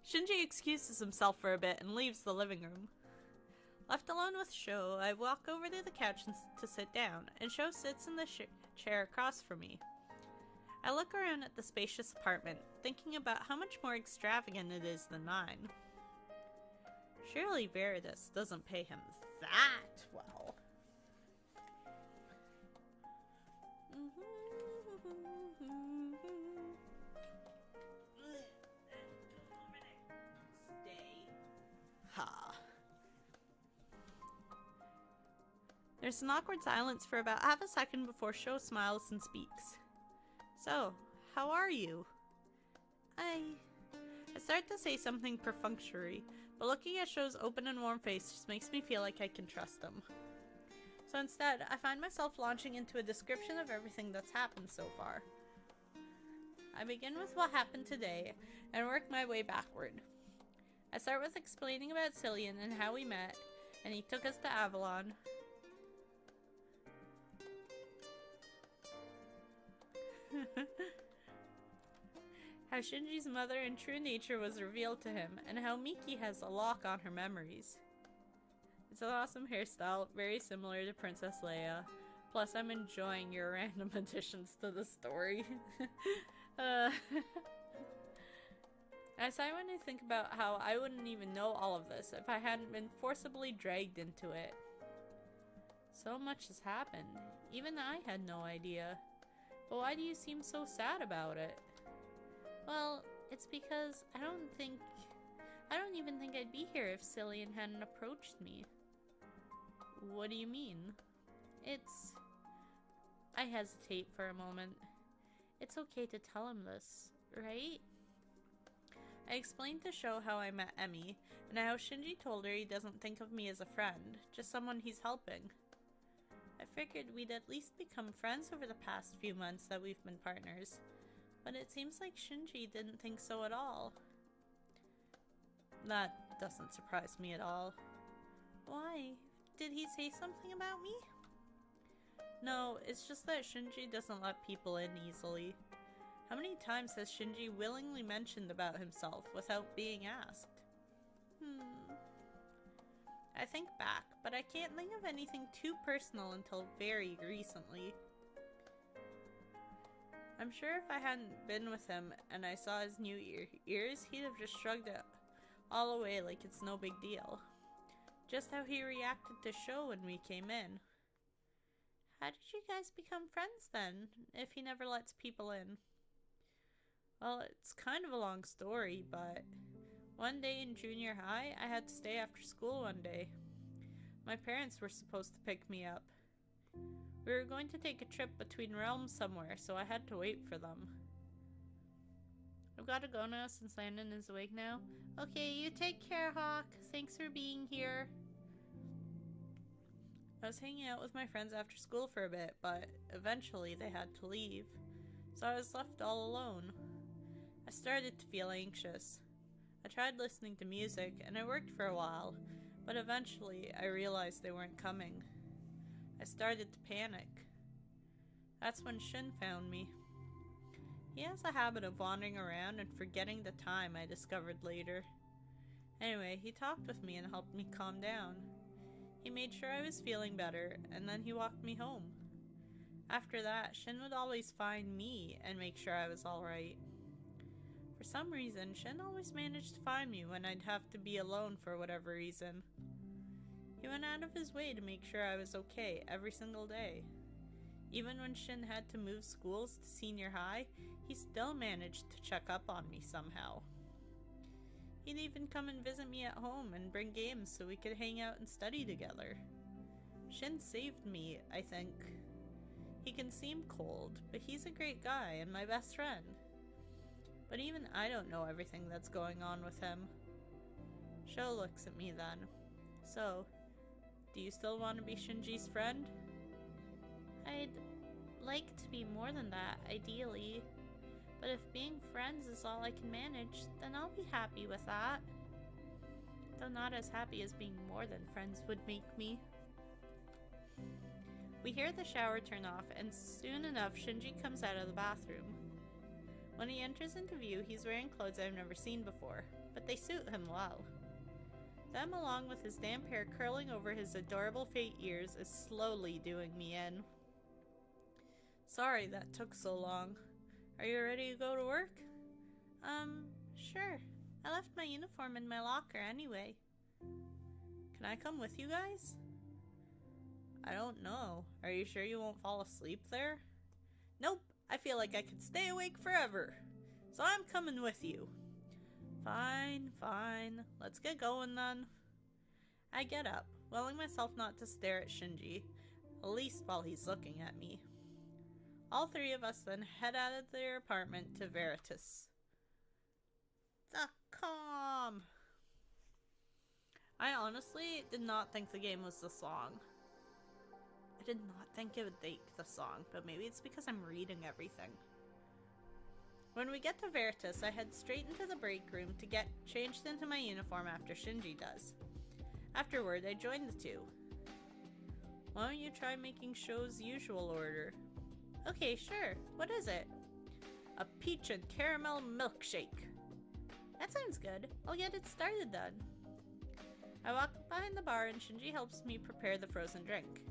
Shinji excuses himself for a bit and leaves the living room. Left alone with Sho, I walk over to the couch to sit down, and Sho sits in the chair across from me. I look around at the spacious apartment, thinking about how much more extravagant it is than mine. Surely Veritas doesn't pay him that well. Stay. Ha. There's an awkward silence for about half a second before Sho smiles and speaks. So, how are you? I start to say something perfunctory, but looking at Sho's open and warm face just makes me feel like I can trust him. So instead, I find myself launching into a description of everything that's happened so far. I begin with what happened today, and work my way backward. I start with explaining about Cillian and how we met, and he took us to Avalon. How Shinji's mother and true nature was revealed to him, and how Miki has a lock on her memories. It's an awesome hairstyle, very similar to Princess Leia. Plus, I'm enjoying your random additions to the story. I sigh when I think about how I wouldn't even know all of this if I hadn't been forcibly dragged into it. So much has happened. Even I had no idea. But why do you seem so sad about it? Well, it's because I don't even think I'd be here if Cillian hadn't approached me. What do you mean? I hesitate for a moment. It's okay to tell him this, right? I explained to Sho how I met Emmy, and how Shinji told her he doesn't think of me as a friend, just someone he's helping. I figured we'd at least become friends over the past few months that we've been partners, but it seems like Shinji didn't think so at all. That doesn't surprise me at all. Why? Did he say something about me? No, it's just that Shinji doesn't let people in easily. How many times has Shinji willingly mentioned about himself without being asked? I think back, but I can't think of anything too personal until very recently. I'm sure if I hadn't been with him and I saw his new ears, he'd have just shrugged it all away like it's no big deal. Just how he reacted to Sho when we came in. How did you guys become friends then, if he never lets people in? Well, it's kind of a long story, but one day in junior high, I had to stay after school one day. My parents were supposed to pick me up. We were going to take a trip between realms somewhere, so I had to wait for them. I've got to go now since Landon is awake now. Okay, you take care, Hawk. Thanks for being here. I was hanging out with my friends after school for a bit, but eventually they had to leave, so I was left all alone. I started to feel anxious. I tried listening to music, and it worked for a while, but eventually I realized they weren't coming. I started to panic. That's when Shin found me. He has a habit of wandering around and forgetting the time, I discovered later. Anyway, he talked with me and helped me calm down. He made sure I was feeling better, and then he walked me home. After that, Shin would always find me and make sure I was alright. For some reason, Shin always managed to find me when I'd have to be alone for whatever reason. He went out of his way to make sure I was okay every single day. Even when Shin had to move schools to senior high, he still managed to check up on me somehow. He'd even come and visit me at home and bring games so we could hang out and study together. Shin saved me, I think. He can seem cold, but he's a great guy and my best friend. But even I don't know everything that's going on with him. Sho looks at me then. So, do you still want to be Shinji's friend? I'd like to be more than that, ideally. But if being friends is all I can manage, then I'll be happy with that. Though not as happy as being more than friends would make me. We hear the shower turn off, and soon enough Shinji comes out of the bathroom. When he enters into view, he's wearing clothes I've never seen before, but they suit him well. Them, along with his damp hair curling over his adorable fake ears, is slowly doing me in. Sorry that took so long. Are you ready to go to work? Sure. I left my uniform in my locker anyway. Can I come with you guys? I don't know. Are you sure you won't fall asleep there? Nope. I feel like I could stay awake forever. So I'm coming with you. Fine, fine. Let's get going then. I get up, willing myself not to stare at Shinji, at least while he's looking at me. All three of us then head out of their apartment to Veritas. The calm. I honestly did not think the game was this long. I did not think it would take this long, but maybe it's because I'm reading everything. When we get to Veritas, I head straight into the break room to get changed into my uniform after Shinji does. Afterward, I join the two. Why don't you try making Sho's usual order? Okay, sure. What is it? A peach and caramel milkshake. That sounds good. I'll get it started then. I walk behind the bar and Shinji helps me prepare the frozen drink.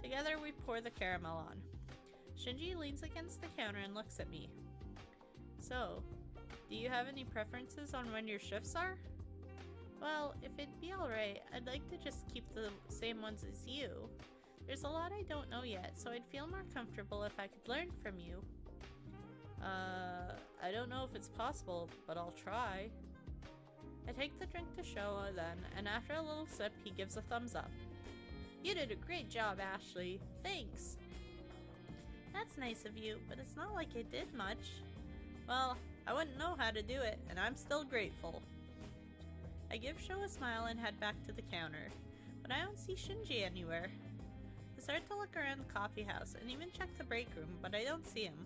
Together we pour the caramel on. Shinji leans against the counter and looks at me. So, do you have any preferences on when your shifts are? Well, if it'd be alright, I'd like to just keep the same ones as you. There's a lot I don't know yet, so I'd feel more comfortable if I could learn from you. I don't know if it's possible, but I'll try. I take the drink to Showa then, and after a little sip, he gives a thumbs up. You did a great job, Ashley. Thanks. That's nice of you, but it's not like I did much. Well, I wouldn't know how to do it, and I'm still grateful. I give Sho a smile and head back to the counter, but I don't see Shinji anywhere. I start to look around the coffee house and even check the break room, but I don't see him.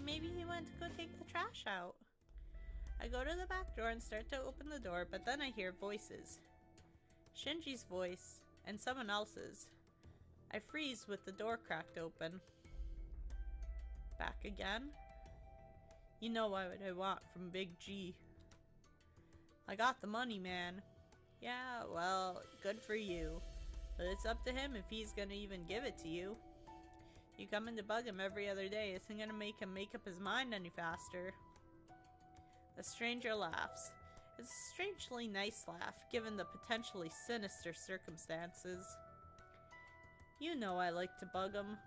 Maybe he went to go take the trash out. I go to the back door and start to open the door, but then I hear voices. Shinji's voice, and someone else's. I freeze with the door cracked open. Back again? You know what I want from Big G. I got the money, man. Yeah, well, good for you. But it's up to him if he's gonna even give it to you. You coming to bug him every other day isn't gonna make him make up his mind any faster. The stranger laughs. It's a strangely nice laugh, given the potentially sinister circumstances. You know I like to bug him.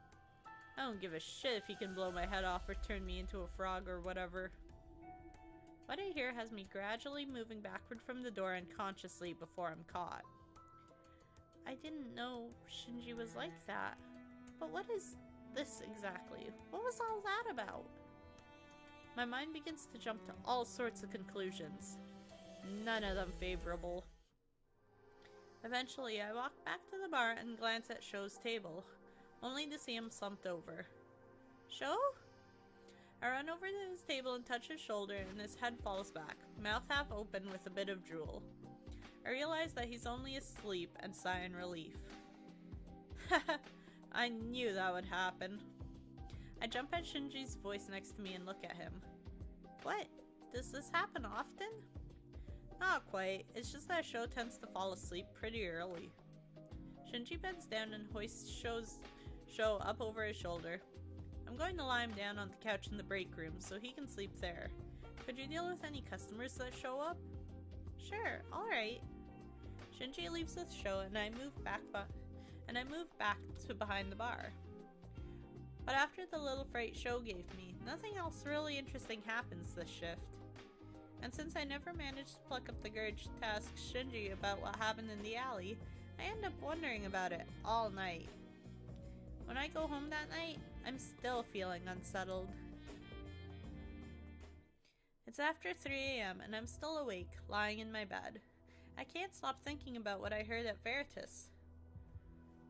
I don't give a shit if he can blow my head off or turn me into a frog or whatever. What I hear has me gradually moving backward from the door unconsciously before I'm caught. I didn't know Shinji was like that. But what is this exactly? What was all that about? My mind begins to jump to all sorts of conclusions. None of them favorable. Eventually, I walk back to the bar and glance at Sho's table, only to see him slumped over. Sho? I run over to his table and touch his shoulder, and his head falls back, mouth half open with a bit of drool. I realize that he's only asleep and sigh in relief. Haha, I knew that would happen. I jump at Shinji's voice next to me and look at him. What? Does this happen often? Not quite, it's just that Sho tends to fall asleep pretty early. Shinji bends down and hoists Sho up over his shoulder. I'm going to lie him down on the couch in the break room so he can sleep there. Could you deal with any customers that show up? Sure, alright. Shinji leaves with Sho and I move back to behind the bar. But after the little fright Sho gave me, nothing else really interesting happens this shift. And since I never managed to pluck up the courage to ask Shinji about what happened in the alley, I end up wondering about it all night. When I go home that night, I'm still feeling unsettled. It's after 3 a.m. and I'm still awake, lying in my bed. I can't stop thinking about what I heard at Veritas.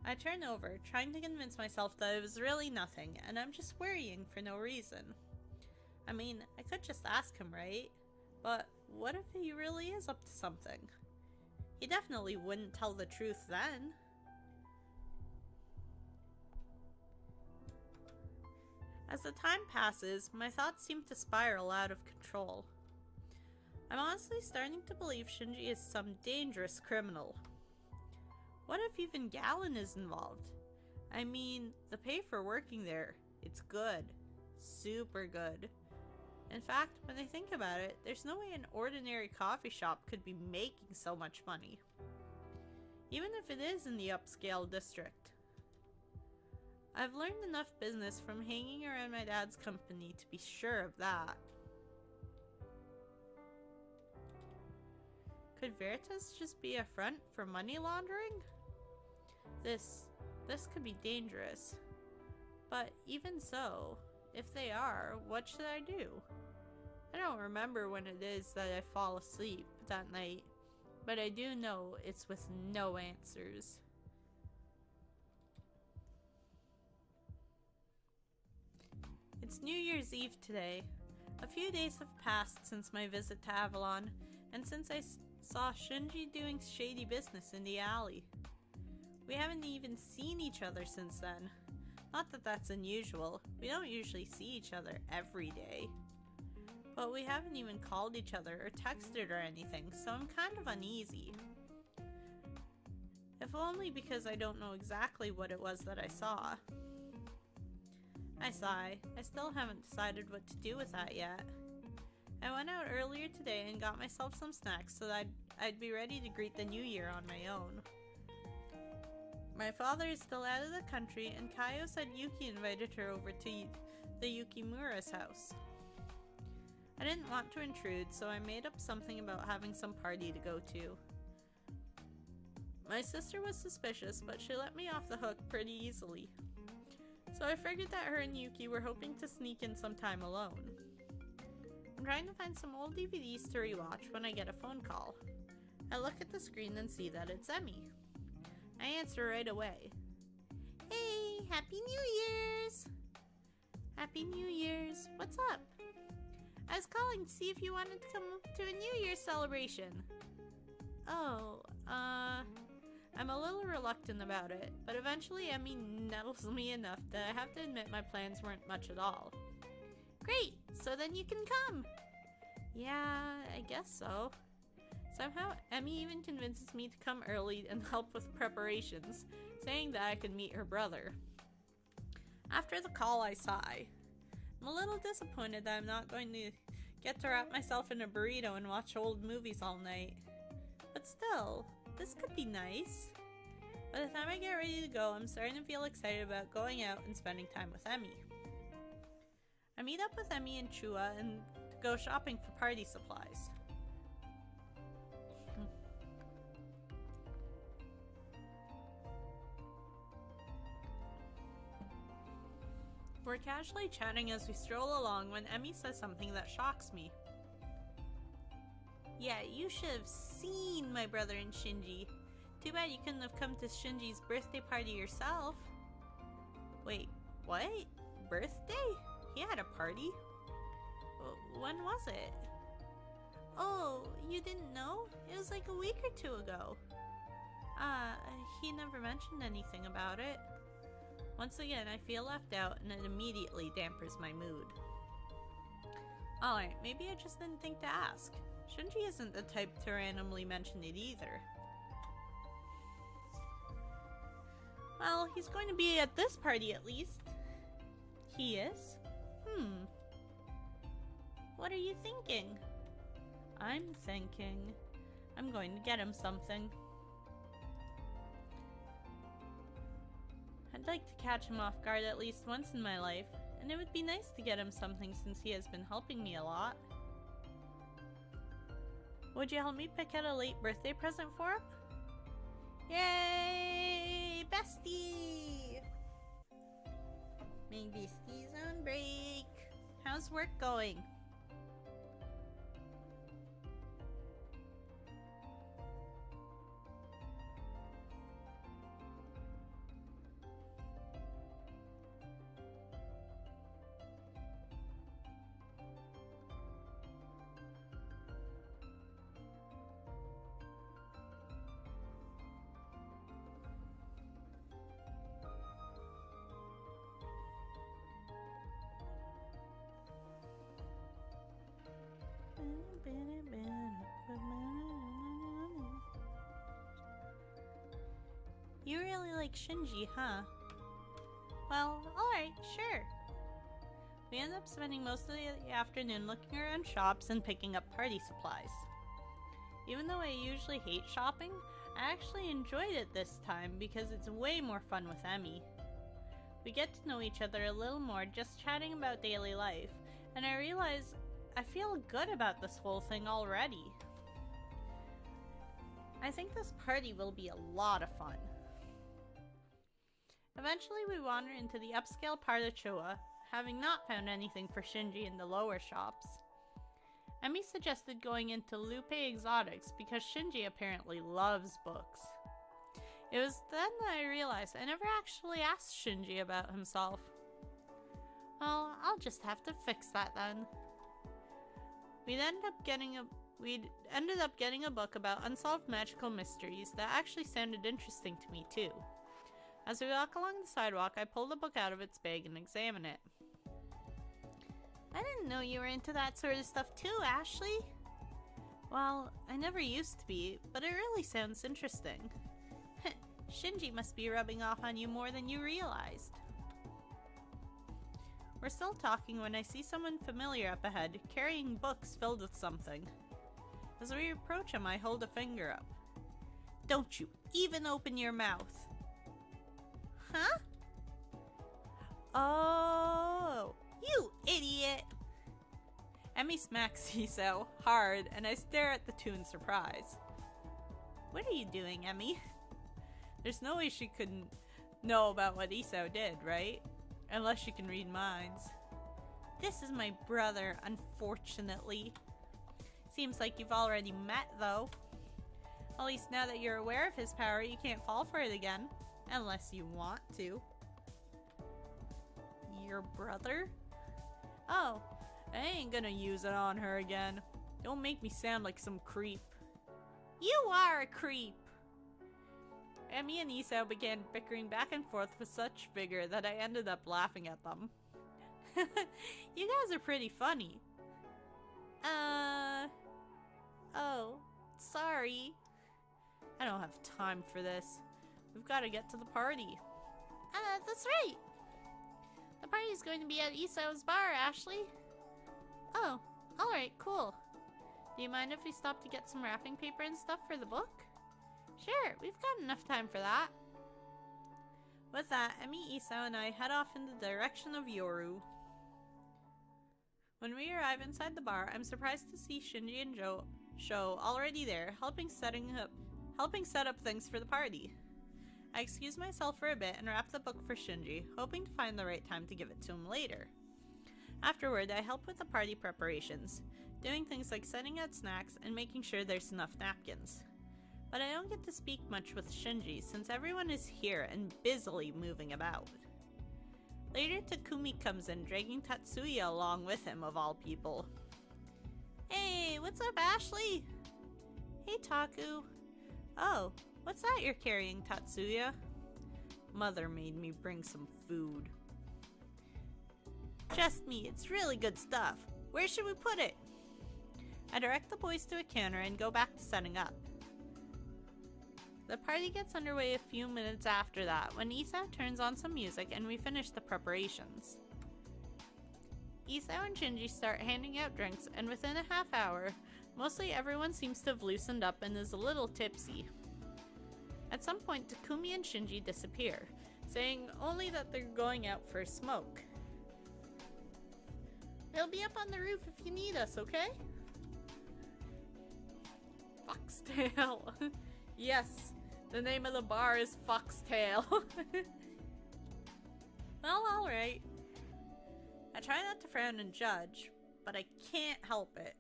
I turn over, trying to convince myself that it was really nothing, and I'm just worrying for no reason. I mean, I could just ask him, right? But what if he really is up to something? He definitely wouldn't tell the truth then. As the time passes, my thoughts seem to spiral out of control. I'm honestly starting to believe Shinji is some dangerous criminal. What if even Galen is involved? I mean, the pay for working there, it's good. Super good. In fact, when I think about it, there's no way an ordinary coffee shop could be making so much money. Even if it is in the upscale district. I've learned enough business from hanging around my dad's company to be sure of that. Could Veritas just be a front for money laundering? This could be dangerous. But even so, if they are, what should I do? I don't remember when it is that I fall asleep that night, but I do know it's with no answers. It's New Year's Eve today. A few days have passed since my visit to Avalon, and since I saw Shinji doing shady business in the alley. We haven't even seen each other since then. Not that that's unusual, we don't usually see each other every day. But we haven't even called each other or texted or anything, so I'm kind of uneasy. If only because I don't know exactly what it was that I saw. I sigh. I still haven't decided what to do with that yet. I went out earlier today and got myself some snacks so that I'd be ready to greet the new year on my own. My father is still out of the country, and Kaio said Yuki invited her over to the Yukimura's house. I didn't want to intrude, so I made up something about having some party to go to. My sister was suspicious, but she let me off the hook pretty easily. So I figured that her and Yuki were hoping to sneak in some time alone. I'm trying to find some old DVDs to rewatch when I get a phone call. I look at the screen and see that it's Emmy. I answer right away. Hey, Happy New Year's! Happy New Year's. What's up? I was calling to see if you wanted to come to a New Year's celebration. Oh, I'm a little reluctant about it, but eventually Emmy nettles me enough that I have to admit my plans weren't much at all. Great, so then you can come. Yeah, I guess so. Somehow, Emmy even convinces me to come early and help with preparations, saying that I could meet her brother. After the call, I sigh. I'm a little disappointed that I'm not going to get to wrap myself in a burrito and watch old movies all night. But still, this could be nice. By the time I get ready to go, I'm starting to feel excited about going out and spending time with Emmy. I meet up with Emmy and Chua and go shopping for party supplies. We're casually chatting as we stroll along when Emmy says something that shocks me. Yeah, you should have seen my brother and Shinji. Too bad you couldn't have come to Shinji's birthday party yourself. Wait, what? Birthday? He had a party? When was it? Oh, you didn't know? It was like a week or two ago. He never mentioned anything about it. Once again, I feel left out and it immediately dampers my mood. Alright, maybe I just didn't think to ask. Shinji isn't the type to randomly mention it either. Well, he's going to be at this party at least. He is? What are you thinking? I'm thinking I'm going to get him something. I'd like to catch him off guard at least once in my life, and it would be nice to get him something since he has been helping me a lot. Would you help me pick out a late birthday present for him? Yay! Bestie! My bestie's on break. How's work going? You really like Shinji, huh? Well, alright, sure. We end up spending most of the afternoon looking around shops and picking up party supplies. Even though I usually hate shopping, I actually enjoyed it this time because it's way more fun with Emmy. We get to know each other a little more just chatting about daily life, and I realize I feel good about this whole thing already. I think this party will be a lot of fun. Eventually we wander into the upscale part of Choa, having not found anything for Shinji in the lower shops. Emmy suggested going into Lupe Exotics because Shinji apparently loves books. It was then that I realized I never actually asked Shinji about himself. Well, I'll just have to fix that then. We'd ended up getting a book about unsolved magical mysteries that actually sounded interesting to me too. As we walk along the sidewalk, I pull the book out of its bag and examine it. I didn't know you were into that sort of stuff too, Ashley. Well, I never used to be, but it really sounds interesting. Shinji must be rubbing off on you more than you realized. We're still talking when I see someone familiar up ahead, carrying books filled with something. As we approach him, I hold a finger up. Don't you even open your mouth! Huh? Oh, you idiot! Emmy smacks Isao hard, and I stare at the two in surprise. What are you doing, Emmy? There's no way she couldn't know about what Isao did, right? Unless she can read minds. This is my brother, unfortunately. Seems like you've already met, though. At least now that you're aware of his power, you can't fall for it again. Unless you want to. Your brother? Oh, I ain't gonna use it on her again. Don't make me sound like some creep. You are a creep! Emmy and Isao began bickering back and forth with such vigor that I ended up laughing at them. You guys are pretty funny. Oh, sorry. I don't have time for this. We've got to get to the party. That's right. The party's going to be at Isao's bar, Ashley. Oh, alright, cool. Do you mind if we stop to get some wrapping paper and stuff for the book? Sure, we've got enough time for that. With that, Emmy, Isao, and I head off in the direction of Yoru. When we arrive inside the bar, I'm surprised to see Shinji and Sho already there, helping set up things for the party. I excuse myself for a bit and wrap the book for Shinji, hoping to find the right time to give it to him later. Afterward, I help with the party preparations, doing things like setting out snacks and making sure there's enough napkins. But I don't get to speak much with Shinji since everyone is here and busily moving about. Later, Takumi comes in, dragging Tatsuya along with him, of all people. Hey, what's up, Ashley? Hey, Taku. Oh, what's that you're carrying, Tatsuya? Mother made me bring some food. Trust me, it's really good stuff. Where should we put it? I direct the boys to a counter and go back to setting up. The party gets underway a few minutes after that when Isao turns on some music and we finish the preparations. Isao and Shinji start handing out drinks, and within a half hour, mostly everyone seems to have loosened up and is a little tipsy. At some point, Takumi and Shinji disappear, saying only that they're going out for a smoke. We'll be up on the roof if you need us, okay? Foxtail. Yes, the name of the bar is Foxtail. Well, alright. I try not to frown and judge, but I can't help it.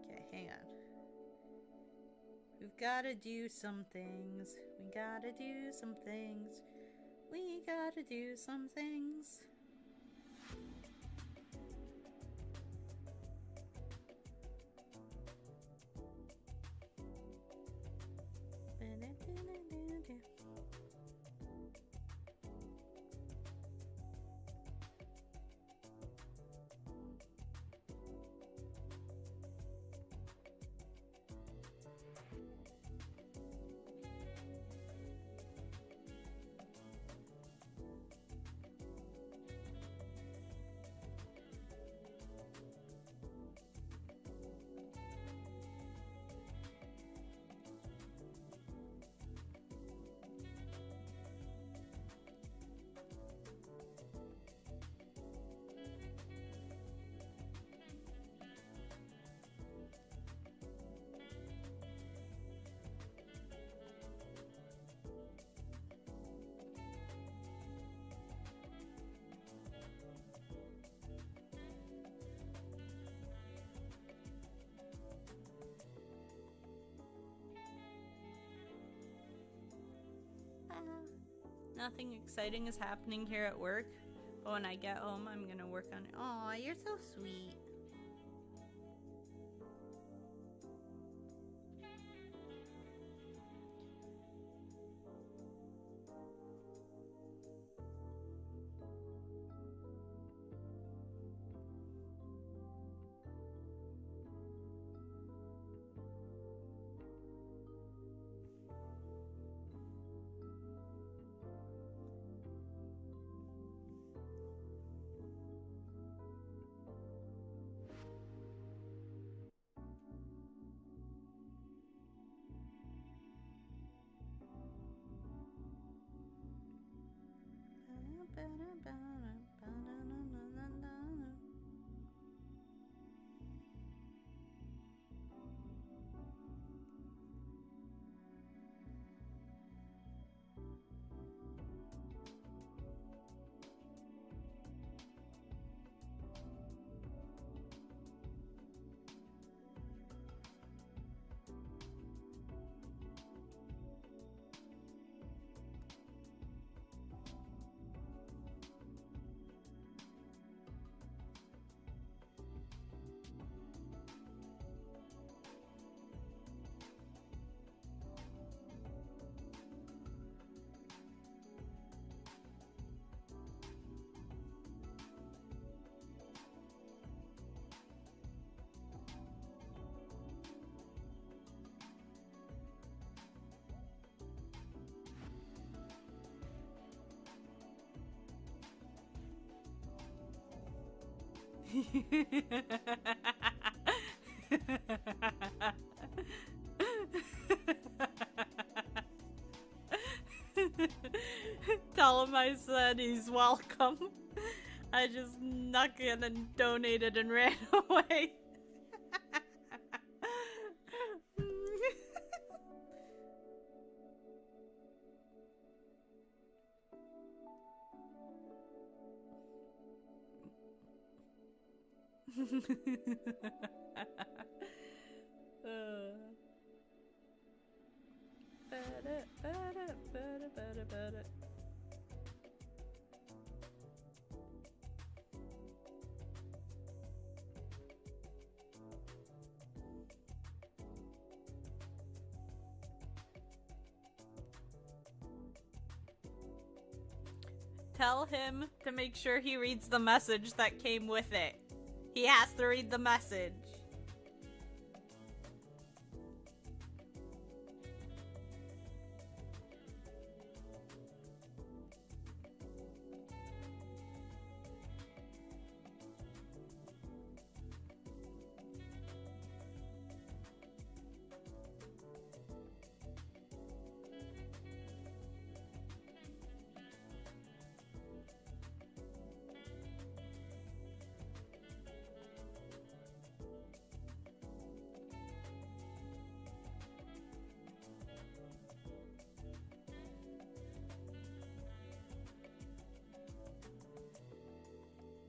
Okay, hang on. We've gotta do some things. We gotta do some things. We gotta do some things. Nothing exciting is happening here at work, but when I get home, I'm gonna work on it. Aw, you're so sweet. Tell him I said he's welcome. I just snuck in and donated and ran away. Tell him to make sure he reads the message that came with it. He has to read the message.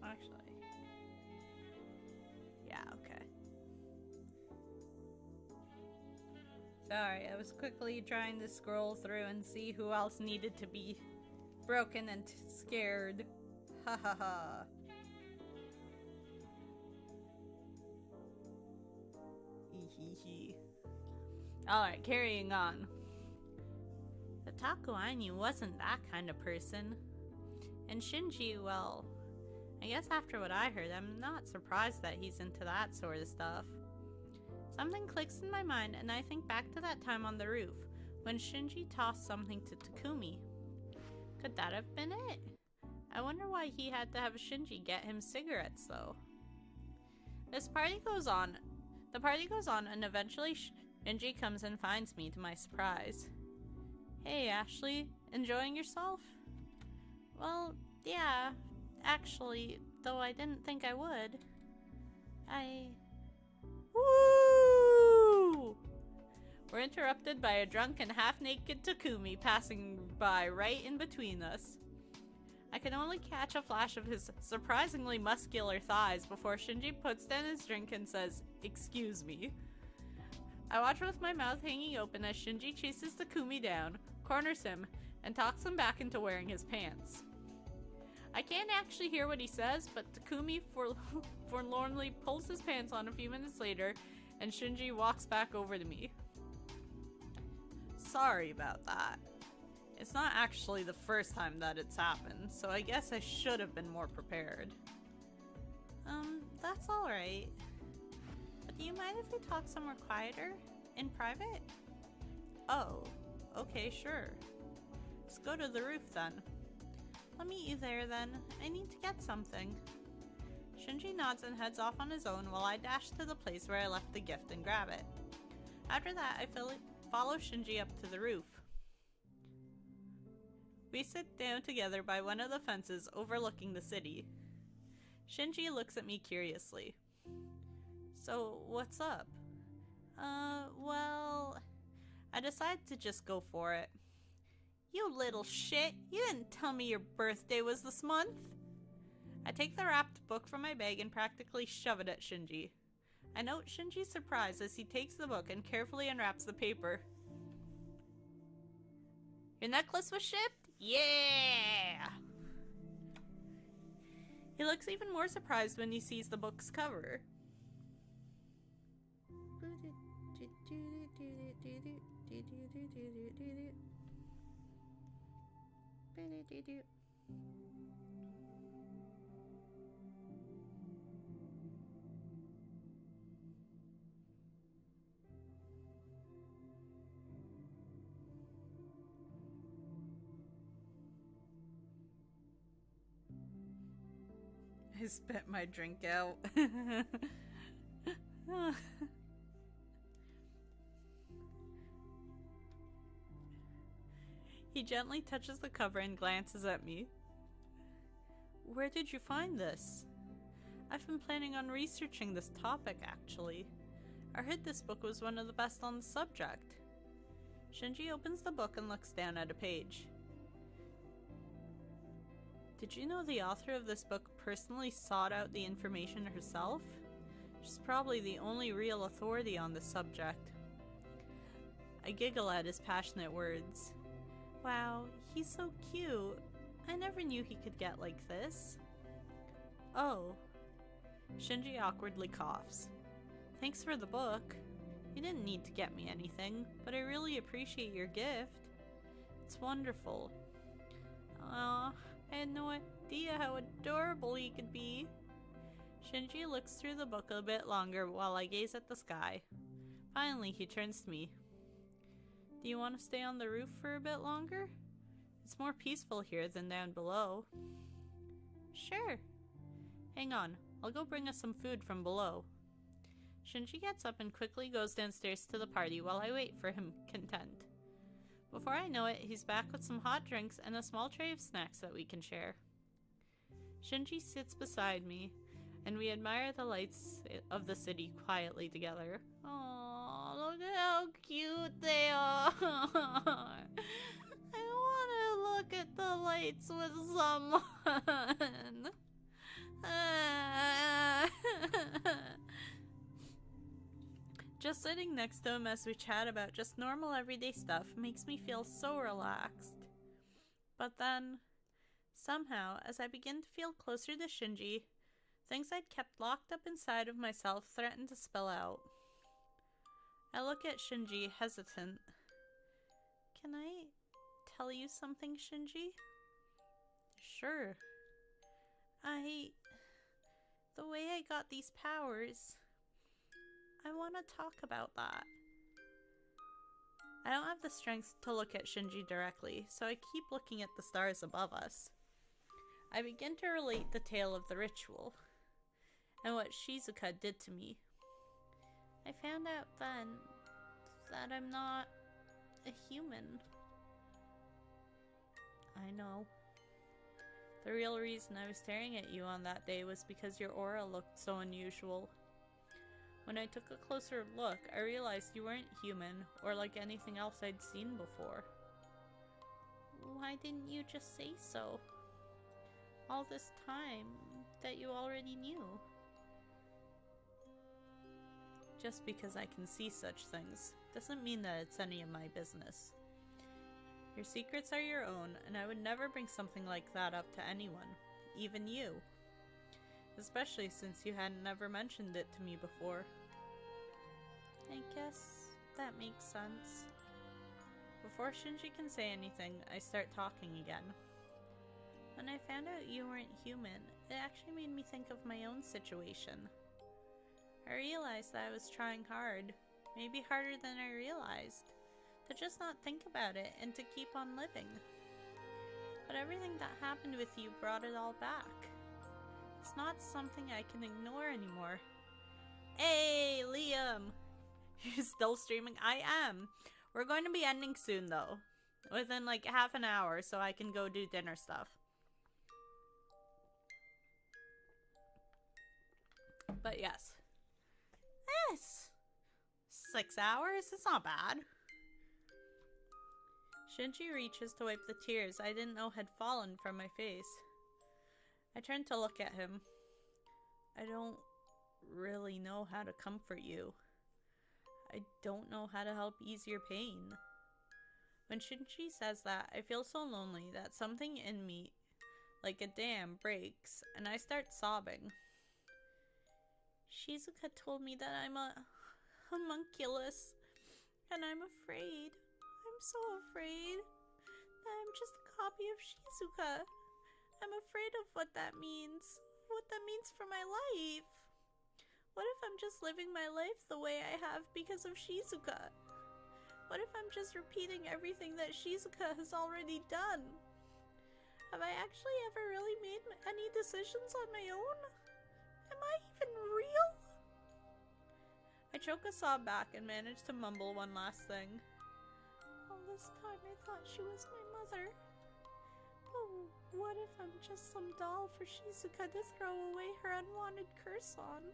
Actually. Yeah, okay. Sorry, I was quickly trying to scroll through and see who else needed to be broken and scared. Ha ha ha. Alright, carrying on. The Taku I knew wasn't that kind of person. And Shinji, well, I guess after what I heard, I'm not surprised that he's into that sort of stuff. Something clicks in my mind, and I think back to that time on the roof, when Shinji tossed something to Takumi. Could that have been it? I wonder why he had to have Shinji get him cigarettes, though. The party goes on, and eventually Shinji comes and finds me, to my surprise. Hey, Ashley, enjoying yourself? Well, yeah, actually, though I didn't think I would. Woo! We're interrupted by a drunk and half-naked Takumi passing by right in between us. I can only catch a flash of his surprisingly muscular thighs before Shinji puts down his drink and says, "Excuse me." I watch with my mouth hanging open as Shinji chases Takumi down, corners him, and talks him back into wearing his pants. I can't actually hear what he says, but Takumi forlornly pulls his pants on a few minutes later, and Shinji walks back over to me. Sorry about that. It's not actually the first time that it's happened, so I guess I should have been more prepared. That's alright. But do you mind if we talk somewhere quieter? In private? Oh, okay, sure. Let's go to the roof then. I'll meet you there then. I need to get something. Shinji nods and heads off on his own while I dash to the place where I left the gift and grab it. After that, I follow Shinji up to the roof. We sit down together by one of the fences overlooking the city. Shinji looks at me curiously. So, what's up? Well, I decide to just go for it. You little shit, you didn't tell me your birthday was this month. I take the wrapped book from my bag and practically shove it at Shinji. I note Shinji's surprise as he takes the book and carefully unwraps the paper. Your necklace was shipped? Yeah! He looks even more surprised when he sees the book's cover. I spit my drink out. He gently touches the cover and glances at me. Where did you find this? I've been planning on researching this topic, actually. I heard this book was one of the best on the subject. Shinji opens the book and looks down at a page. Did you know the author of this book personally sought out the information herself. She's probably the only real authority on the subject. I giggle at his passionate words. Wow, he's so cute. I never knew he could get like this. Oh. Shinji awkwardly coughs. Thanks for the book. You didn't need to get me anything, but I really appreciate your gift. It's wonderful. Aw, I had no idea how adorable he could be. Shinji looks through the book a bit longer while I gaze at the sky. Finally, he turns to me. Do you want to stay on the roof for a bit longer? It's more peaceful here than down below. Sure. Hang on, I'll go bring us some food from below. Shinji gets up and quickly goes downstairs to the party while I wait for him, content. Before I know it, he's back with some hot drinks and a small tray of snacks that we can share. Shinji sits beside me, and we admire the lights of the city quietly together. Aww, look at how cute they are. I want to look at the lights with someone. Just sitting next to him as we chat about just normal everyday stuff makes me feel so relaxed. But then, somehow, as I begin to feel closer to Shinji, things I'd kept locked up inside of myself threaten to spill out. I look at Shinji, hesitant. Can I tell you something, Shinji? Sure. The way I got these powers, I want to talk about that. I don't have the strength to look at Shinji directly, so I keep looking at the stars above us. I begin to relate the tale of the ritual, and what Shizuka did to me. I found out then that I'm not a human. I know. The real reason I was staring at you on that day was because your aura looked so unusual. When I took a closer look, I realized you weren't human or like anything else I'd seen before. Why didn't you just say so? All this time that you already knew. Just because I can see such things doesn't mean that it's any of my business. Your secrets are your own, and I would never bring something like that up to anyone, even you. Especially since you hadn't ever mentioned it to me before. I guess that makes sense. Before Shinji can say anything, I start talking again. When I found out you weren't human, it actually made me think of my own situation. I realized that I was trying hard, maybe harder than I realized, to just not think about it and to keep on living. But everything that happened with you brought it all back. It's not something I can ignore anymore. Hey, Liam! You're still streaming? I am. We're going to be ending soon, though. Within like half an hour, so I can go do dinner stuff. But yes. Yes! 6 hours? It's not bad. Shinji reaches to wipe the tears I didn't know had fallen from my face. I turn to look at him. I don't really know how to comfort you. I don't know how to help ease your pain. When Shinji says that, I feel so lonely that something in me, like a dam, breaks, and I start sobbing. Shizuka told me that I'm a homunculus, and I'm afraid. I'm so afraid that I'm just a copy of Shizuka. I'm afraid of what that means for my life. What if I'm just living my life the way I have because of Shizuka? What if I'm just repeating everything that Shizuka has already done? Have I actually ever really made any decisions on my own? Am I even real? I choke a sob back and manage to mumble one last thing. All this time I thought she was my mother. Oh, what if I'm just some doll for Shizuka to throw away her unwanted curse on?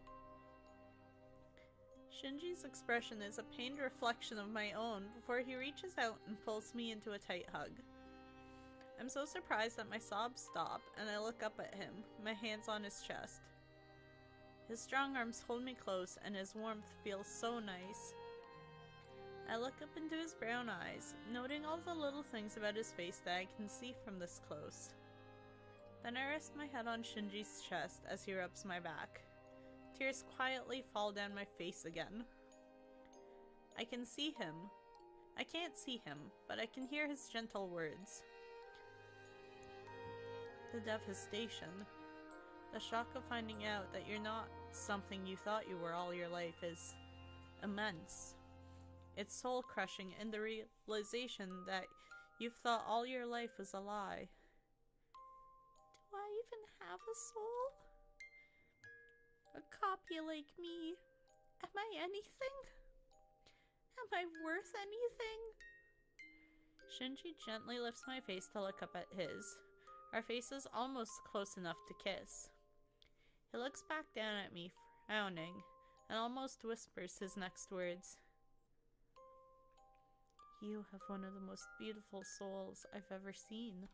Shinji's expression is a pained reflection of my own before he reaches out and pulls me into a tight hug. I'm so surprised that my sobs stop, and I look up at him, my hands on his chest. His strong arms hold me close, and his warmth feels so nice. I look up into his brown eyes, noting all the little things about his face that I can see from this close. Then I rest my head on Shinji's chest as he rubs my back. Tears quietly fall down my face again. I can see him. I can't see him, but I can hear his gentle words. The devastation. The shock of finding out that you're not something you thought you were all your life is immense. It's soul-crushing in the realization that you've thought all your life was a lie. Do I even have a soul? A copy like me? Am I anything? Am I worth anything? Shinji gently lifts my face to look up at his. Our faces almost close enough to kiss. He looks back down at me, frowning, and almost whispers his next words. You have one of the most beautiful souls I've ever seen.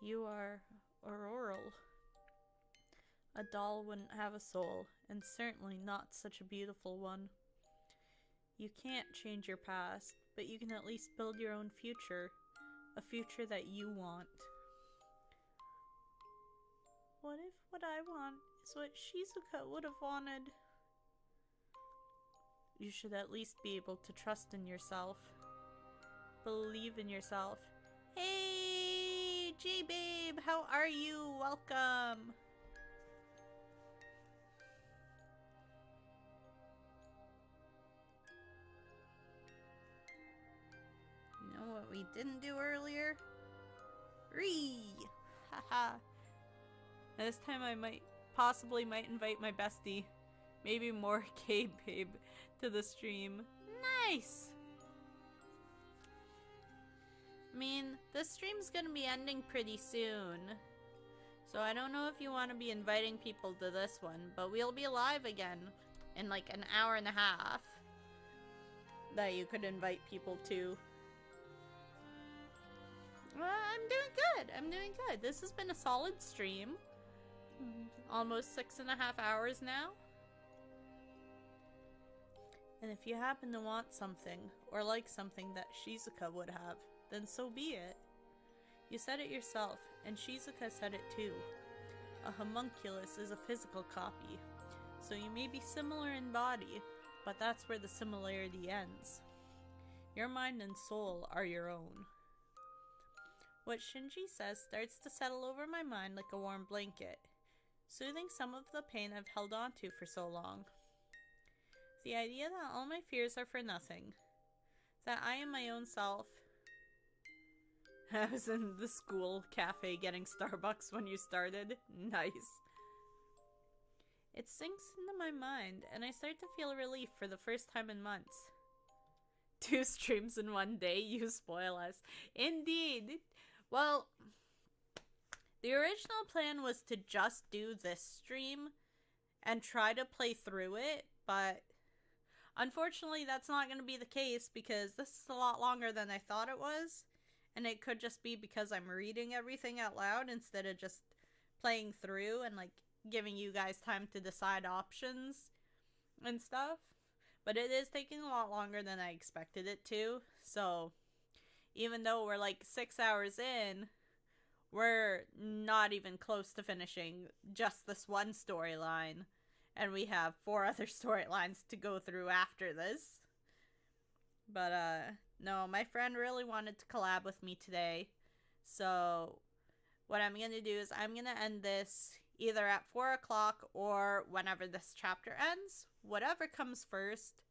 You are auroral. A doll wouldn't have a soul, and certainly not such a beautiful one. You can't change your past, but you can at least build your own future. A future that you want. What if what I want is what Shizuka would have wanted? You should at least be able to trust in yourself. Believe in yourself. Hey, J-Babe, how are you? Welcome. You know what we didn't do earlier? Haha. This time I might invite my bestie, maybe more K-Babe, to the stream. Nice! I mean, this stream's gonna be ending pretty soon. So I don't know if you want to be inviting people to this one, but we'll be live again in like an hour and a half that you could invite people to. I'm doing good. I'm doing good. This has been a solid stream. Almost 6.5 hours now. And if you happen to want something, or like something that Shizuka would have, then so be it. You said it yourself, and Shizuka said it too. A homunculus is a physical copy, so you may be similar in body, but that's where the similarity ends. Your mind and soul are your own. What Shinji says starts to settle over my mind like a warm blanket, soothing some of the pain I've held on to for so long. The idea that all my fears are for nothing, that I am my own self. I was in the school cafe getting Starbucks when you started. Nice. It sinks into my mind, and I start to feel relief for the first time in months. 2 streams in one day, you spoil us. Indeed. Well, the original plan was to just do this stream and try to play through it, but unfortunately that's not going to be the case because this is a lot longer than I thought it was, and it could just be because I'm reading everything out loud instead of just playing through and like giving you guys time to decide options and stuff. But it is taking a lot longer than I expected it to, so even though we're like 6 hours in, we're not even close to finishing just this one storyline. And we have 4 other storylines to go through after this. But, no, my friend really wanted to collab with me today. So, what I'm going to do is I'm going to end this either at 4 o'clock or whenever this chapter ends. Whatever comes first,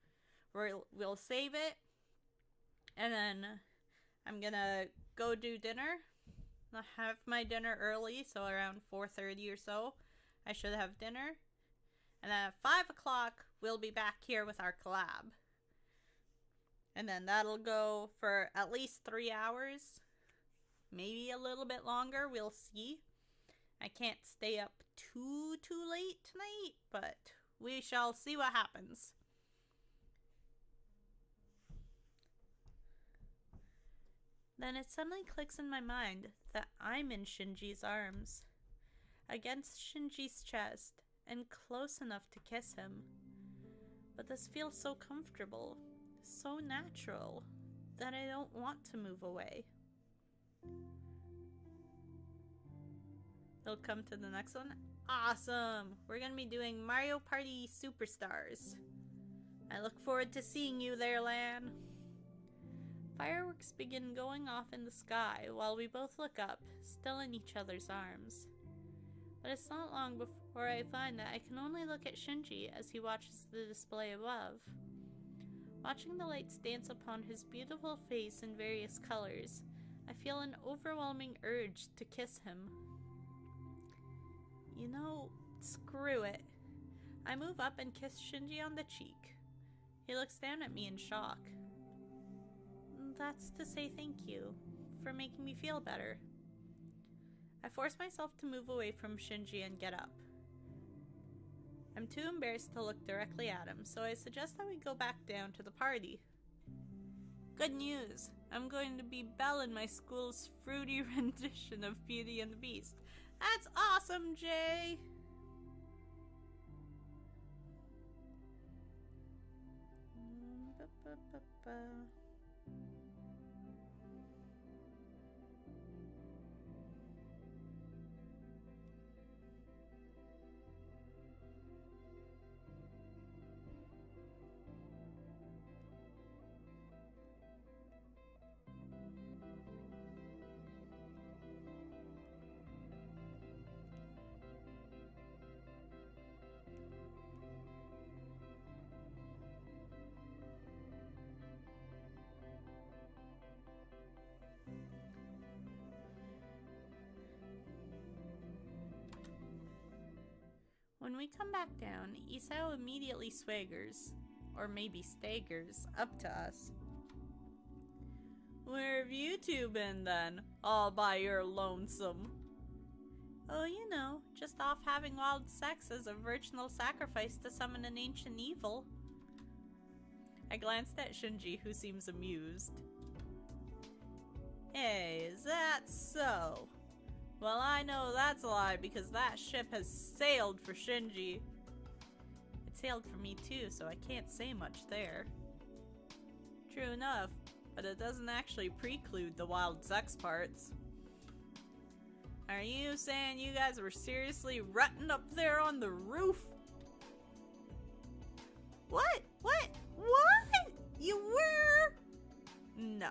we'll save it. And then I'm going to go do dinner. I'll have my dinner early, so around 4:30 or so, I should have dinner. And then at 5 o'clock, we'll be back here with our collab. And then that'll go for at least 3 hours. Maybe a little bit longer, we'll see. I can't stay up too late tonight, but we shall see what happens. Then it suddenly clicks in my mind that I'm in Shinji's arms, against Shinji's chest, and close enough to kiss him. But this feels so comfortable, so natural, that I don't want to move away. They'll come to the next one. Awesome! We're gonna be doing Mario Party Superstars. I look forward to seeing you there, Lan. Fireworks begin going off in the sky while we both look up, still in each other's arms. But it's not long before I find that I can only look at Shinji as he watches the display above. Watching the lights dance upon his beautiful face in various colors, I feel an overwhelming urge to kiss him. You know, screw it. I move up and kiss Shinji on the cheek. He looks down at me in shock. That's to say thank you for making me feel better. I force myself to move away from Shinji and get up. I'm too embarrassed to look directly at him, so I suggest that we go back down to the party. Good news! I'm going to be Belle in my school's fruity rendition of Beauty and the Beast. That's awesome, Jay! When we come back down, Isao immediately swaggers, or maybe staggers, up to us. Where have you two been then? All by your lonesome. Oh, you know, just off having wild sex as a virginal sacrifice to summon an ancient evil. I glanced at Shinji, who seems amused. Hey, is that so? Well, I know that's a lie because that ship has sailed for Shinji. It sailed for me too, so I can't say much there. True enough, but it doesn't actually preclude the wild sex parts. Are you saying you guys were seriously rutting up there on the roof? What? What? What? You were? No.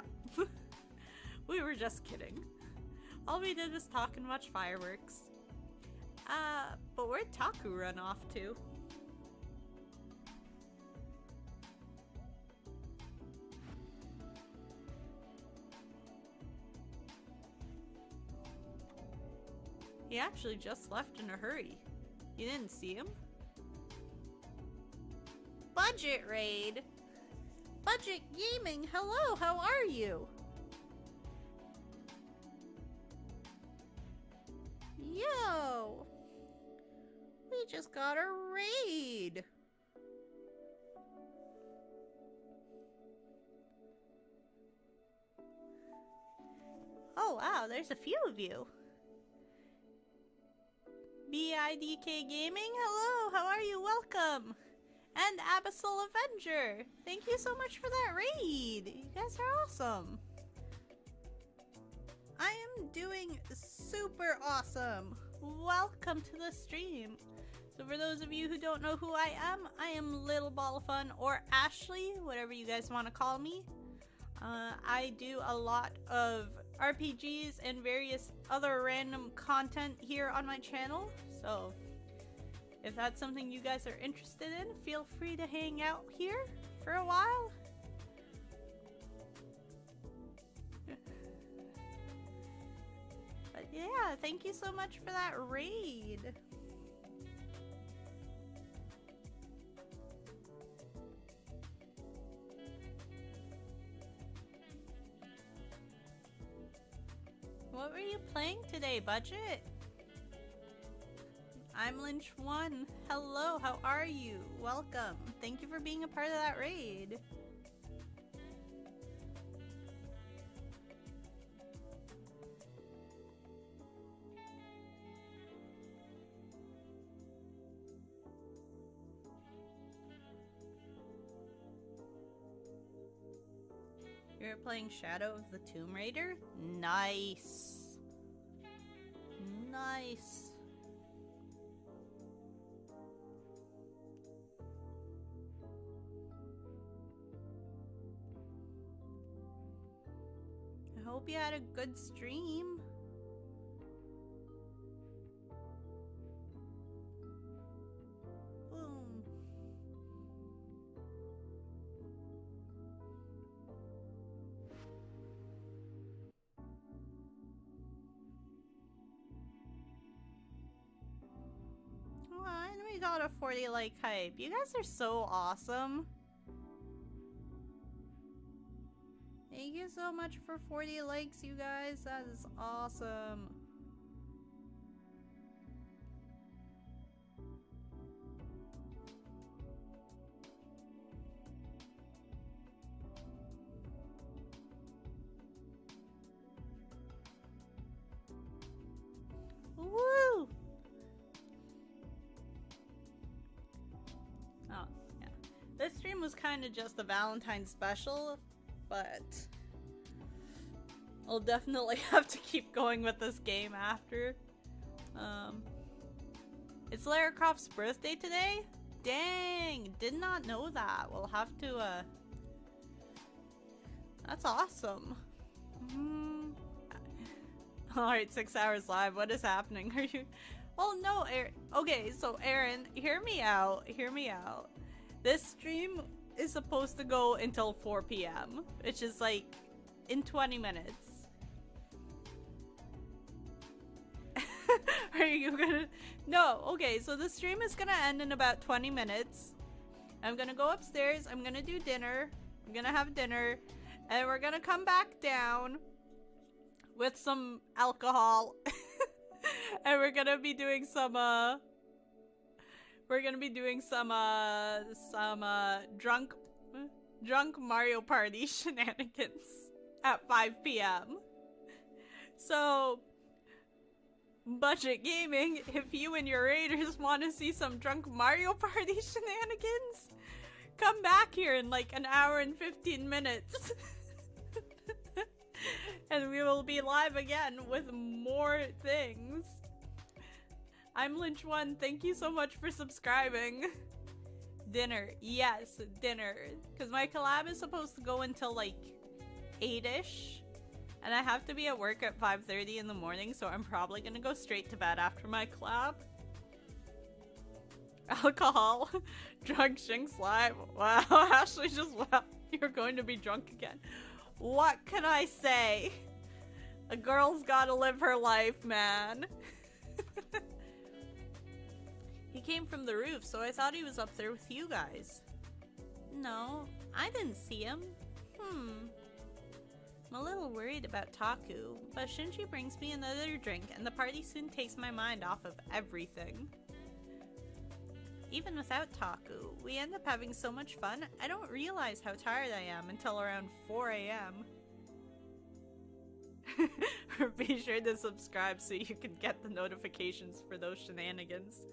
We were just kidding. All we did was talk and watch fireworks. But where'd Taku run off to? He actually just left in a hurry. You didn't see him? Budget Raid! Budget Gaming, hello, how are you? Yo! We just got a raid! Oh wow, there's a few of you. BIDK Gaming, hello, how are you? Welcome! And Abyssal Avenger, thank you so much for that raid! You guys are awesome! I am doing super awesome! Welcome to the stream! So for those of you who don't know who I am Little Ball of Fun, or Ashley, whatever you guys want to call me. I do a lot of RPGs and various other random content here on my channel, so if that's something you guys are interested in, feel free to hang out here for a while. But yeah, thank you so much for that raid. What were you playing today, Budget? I'm Lynch1. Hello, how are you? Welcome. Thank you for being a part of that raid. start playing Shadow of the Tomb Raider? Nice. Nice. I hope you had a good stream. Boom. Oh, and we got a 40 like hype. You guys are so awesome. Thank you so much for 40 likes, you guys. That is awesome. Woo! Oh, yeah. This stream was kind of just a Valentine's special, but I'll definitely have to keep going with this game after. It's Lara Croft's birthday today? Dang, did not know that. We'll have to, that's awesome. Alright, 6 hours live. What is happening? Are you... Oh, no, Aaron. Okay, so Aaron, hear me out. Hear me out. This stream is supposed to go until 4 p.m., which is like in 20 minutes. Are you gonna... No, okay, so the stream is gonna end in about 20 minutes. I'm gonna go upstairs, I'm gonna do dinner, I'm gonna have dinner, and we're gonna come back down with some alcohol. And we're gonna be doing some, drunk Mario Party shenanigans at 5 p.m. So, budget gaming, if you and your raiders want to see some drunk Mario Party shenanigans, come back here in like an hour and 15 minutes. And we will be live again with more things. I'm Lynch1, thank you so much for subscribing. Dinner, yes, dinner. Because my collab is supposed to go until like 8-ish. And I have to be at work at 5:30 in the morning, so I'm probably gonna go straight to bed after my collab. Alcohol. Drunk Shinx live. Wow, Ashley just wow. You're going to be drunk again. What can I say? A girl's gotta live her life, man. He came from the roof, so I thought he was up there with you guys. No, I didn't see him. I'm a little worried about Taku, but Shinji brings me another drink and the party soon takes my mind off of everything. Even without Taku, we end up having so much fun, I don't realize how tired I am until around 4 a.m. Be sure to subscribe so you can get the notifications for those shenanigans.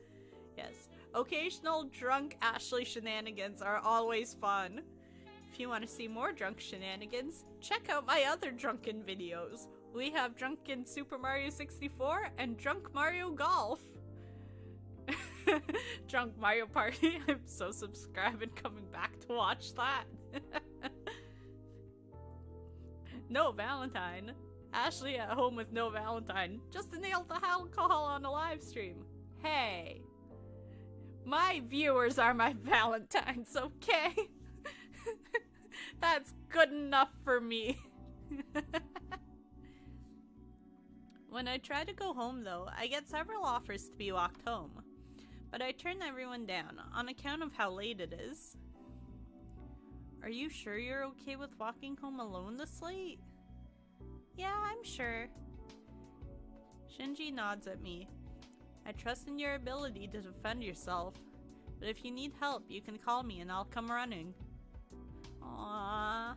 Yes, occasional drunk Ashley shenanigans are always fun. If you want to see more drunk shenanigans, check out my other drunken videos. We have Drunken Super Mario 64 and Drunk Mario Golf. Drunk Mario Party. I'm so subscribed and coming back to watch that. No Valentine. Ashley at home with no Valentine. Just nailed the alcohol on a live stream. Hey. My viewers are my Valentines, okay? That's good enough for me. When I try to go home though, I get several offers to be walked home. But I turn everyone down on account of how late it is. Are you sure you're okay with walking home alone this late? Yeah, I'm sure. Shinji nods at me. I trust in your ability to defend yourself, but if you need help, you can call me and I'll come running. Aww.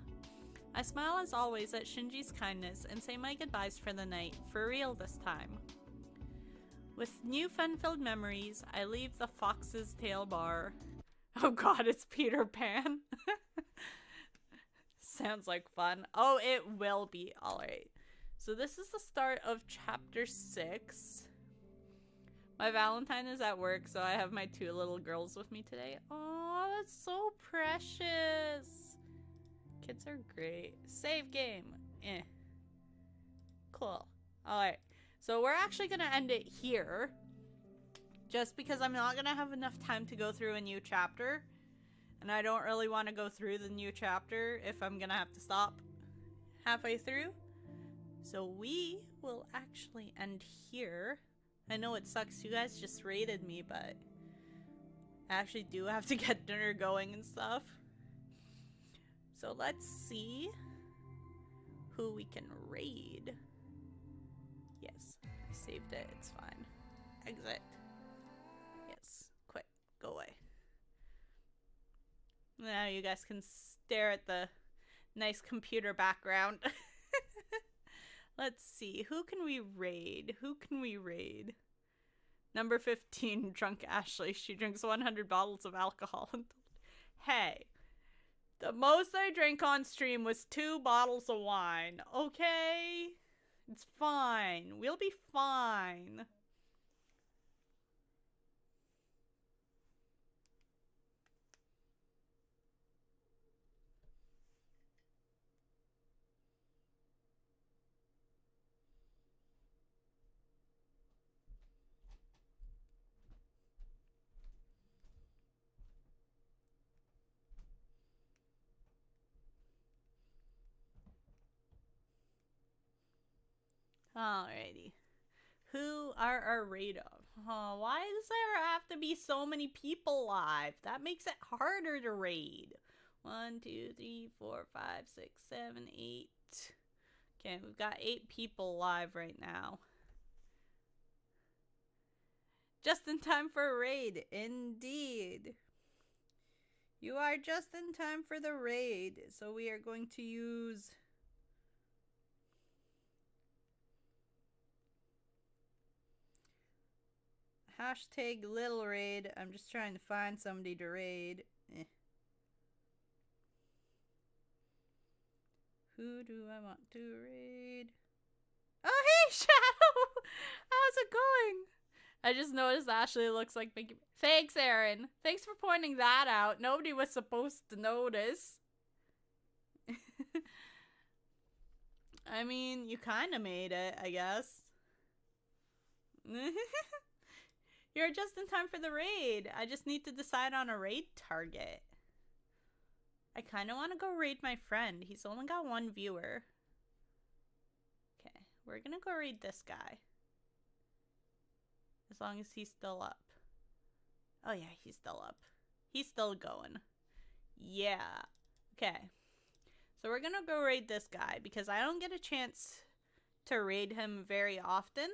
I smile as always at Shinji's kindness and say my goodbyes for the night, for real this time. With new fun-filled memories, I leave the Fox's Tail bar. Oh god, it's Peter Pan. Sounds like fun. Oh, it will be. Alright. So this is the start of chapter 6. My Valentine is at work, so I have my 2 little girls with me today. Oh, that's so precious. Kids are great. Save game. Eh. Cool. Alright. So we're actually going to end it here. Just because I'm not going to have enough time to go through a new chapter. And I don't really want to go through the new chapter if I'm going to have to stop halfway through. So we will actually end here. I know it sucks. You guys just raided me, but I actually do have to get dinner going and stuff. So let's see who we can raid. Yes, I saved it. It's fine. Exit. Yes, quit. Go away. Now you guys can stare at the nice computer background. Let's see. Who can we raid? Who can we raid? Number 15, Drunk Ashley. She drinks 100 bottles of alcohol. Hey. The most I drank on stream was 2 bottles of wine. Okay? It's fine. We'll be fine. Alrighty. Who are our raid of? Oh, why does there have to be so many people live? That makes it harder to raid. 1, 2, 3, 4, 5, 6, 7, 8. Okay, we've got 8 people live right now. Just in time for a raid. Indeed. You are just in time for the raid. So we are going to use... Hashtag little raid. I'm just trying to find somebody to raid. Who do I want to raid? Oh, hey, Shadow! How's it going? I just noticed Ashley looks like Mickey. Thanks, Aaron. Thanks for pointing that out. Nobody was supposed to notice. I mean, you kind of made it, I guess. You're just in time for the raid. I just need to decide on a raid target. I kind of want to go raid my friend. He's only got 1 viewer. Okay, we're gonna go raid this guy. As long as he's still up. Oh yeah, he's still up. He's still going. Yeah. Okay. So we're gonna go raid this guy because I don't get a chance to raid him very often.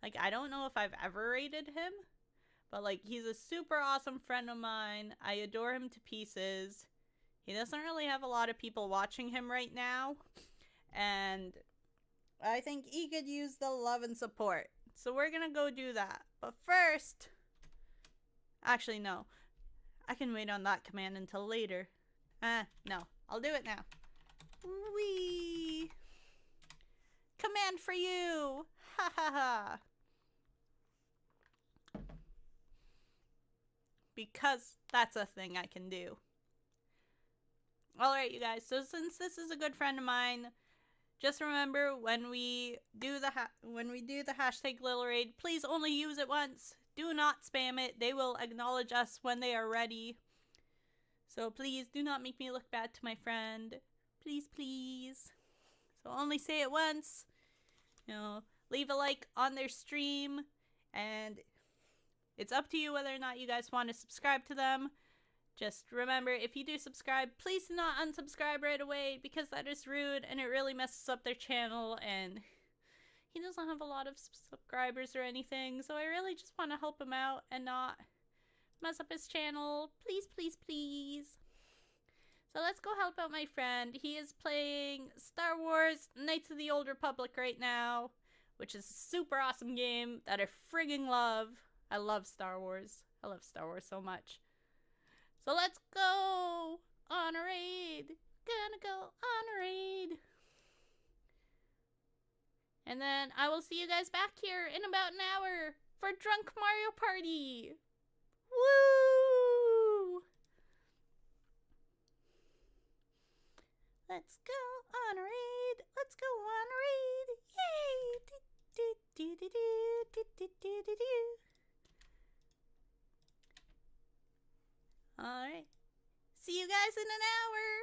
Like, I don't know if I've ever raided him, but like, he's a super awesome friend of mine. I adore him to pieces. He doesn't really have a lot of people watching him right now, and I think he could use the love and support. So we're gonna go do that. But first, actually no, I can wait on that command until later. No, I'll do it now. Whee! Command for you! Ha ha ha! Because that's a thing I can do. Alright, you guys, so since this is a good friend of mine, just remember when we do the hashtag Lil Raid, please only use it once. Do not spam it. They will acknowledge us when they are ready. So please do not make me look bad to my friend. Please, please. So only say it once. You know, leave a like on their stream, and it's up to you whether or not you guys want to subscribe to them. Just remember, if you do subscribe, please do not unsubscribe right away, because that is rude and it really messes up their channel, and he doesn't have a lot of subscribers or anything, so I really just want to help him out and not mess up his channel. Please, please, please. So let's go help out my friend. He is playing Star Wars Knights of the Old Republic right now, which is a super awesome game that I friggin' love. I love Star Wars. I love Star Wars so much. So let's go on a raid. Gonna go on a raid. And then I will see you guys back here in about an hour for Drunk Mario Party. Woo! Let's go on a raid. Let's go on a raid. Yay! Alright. See you guys in an hour.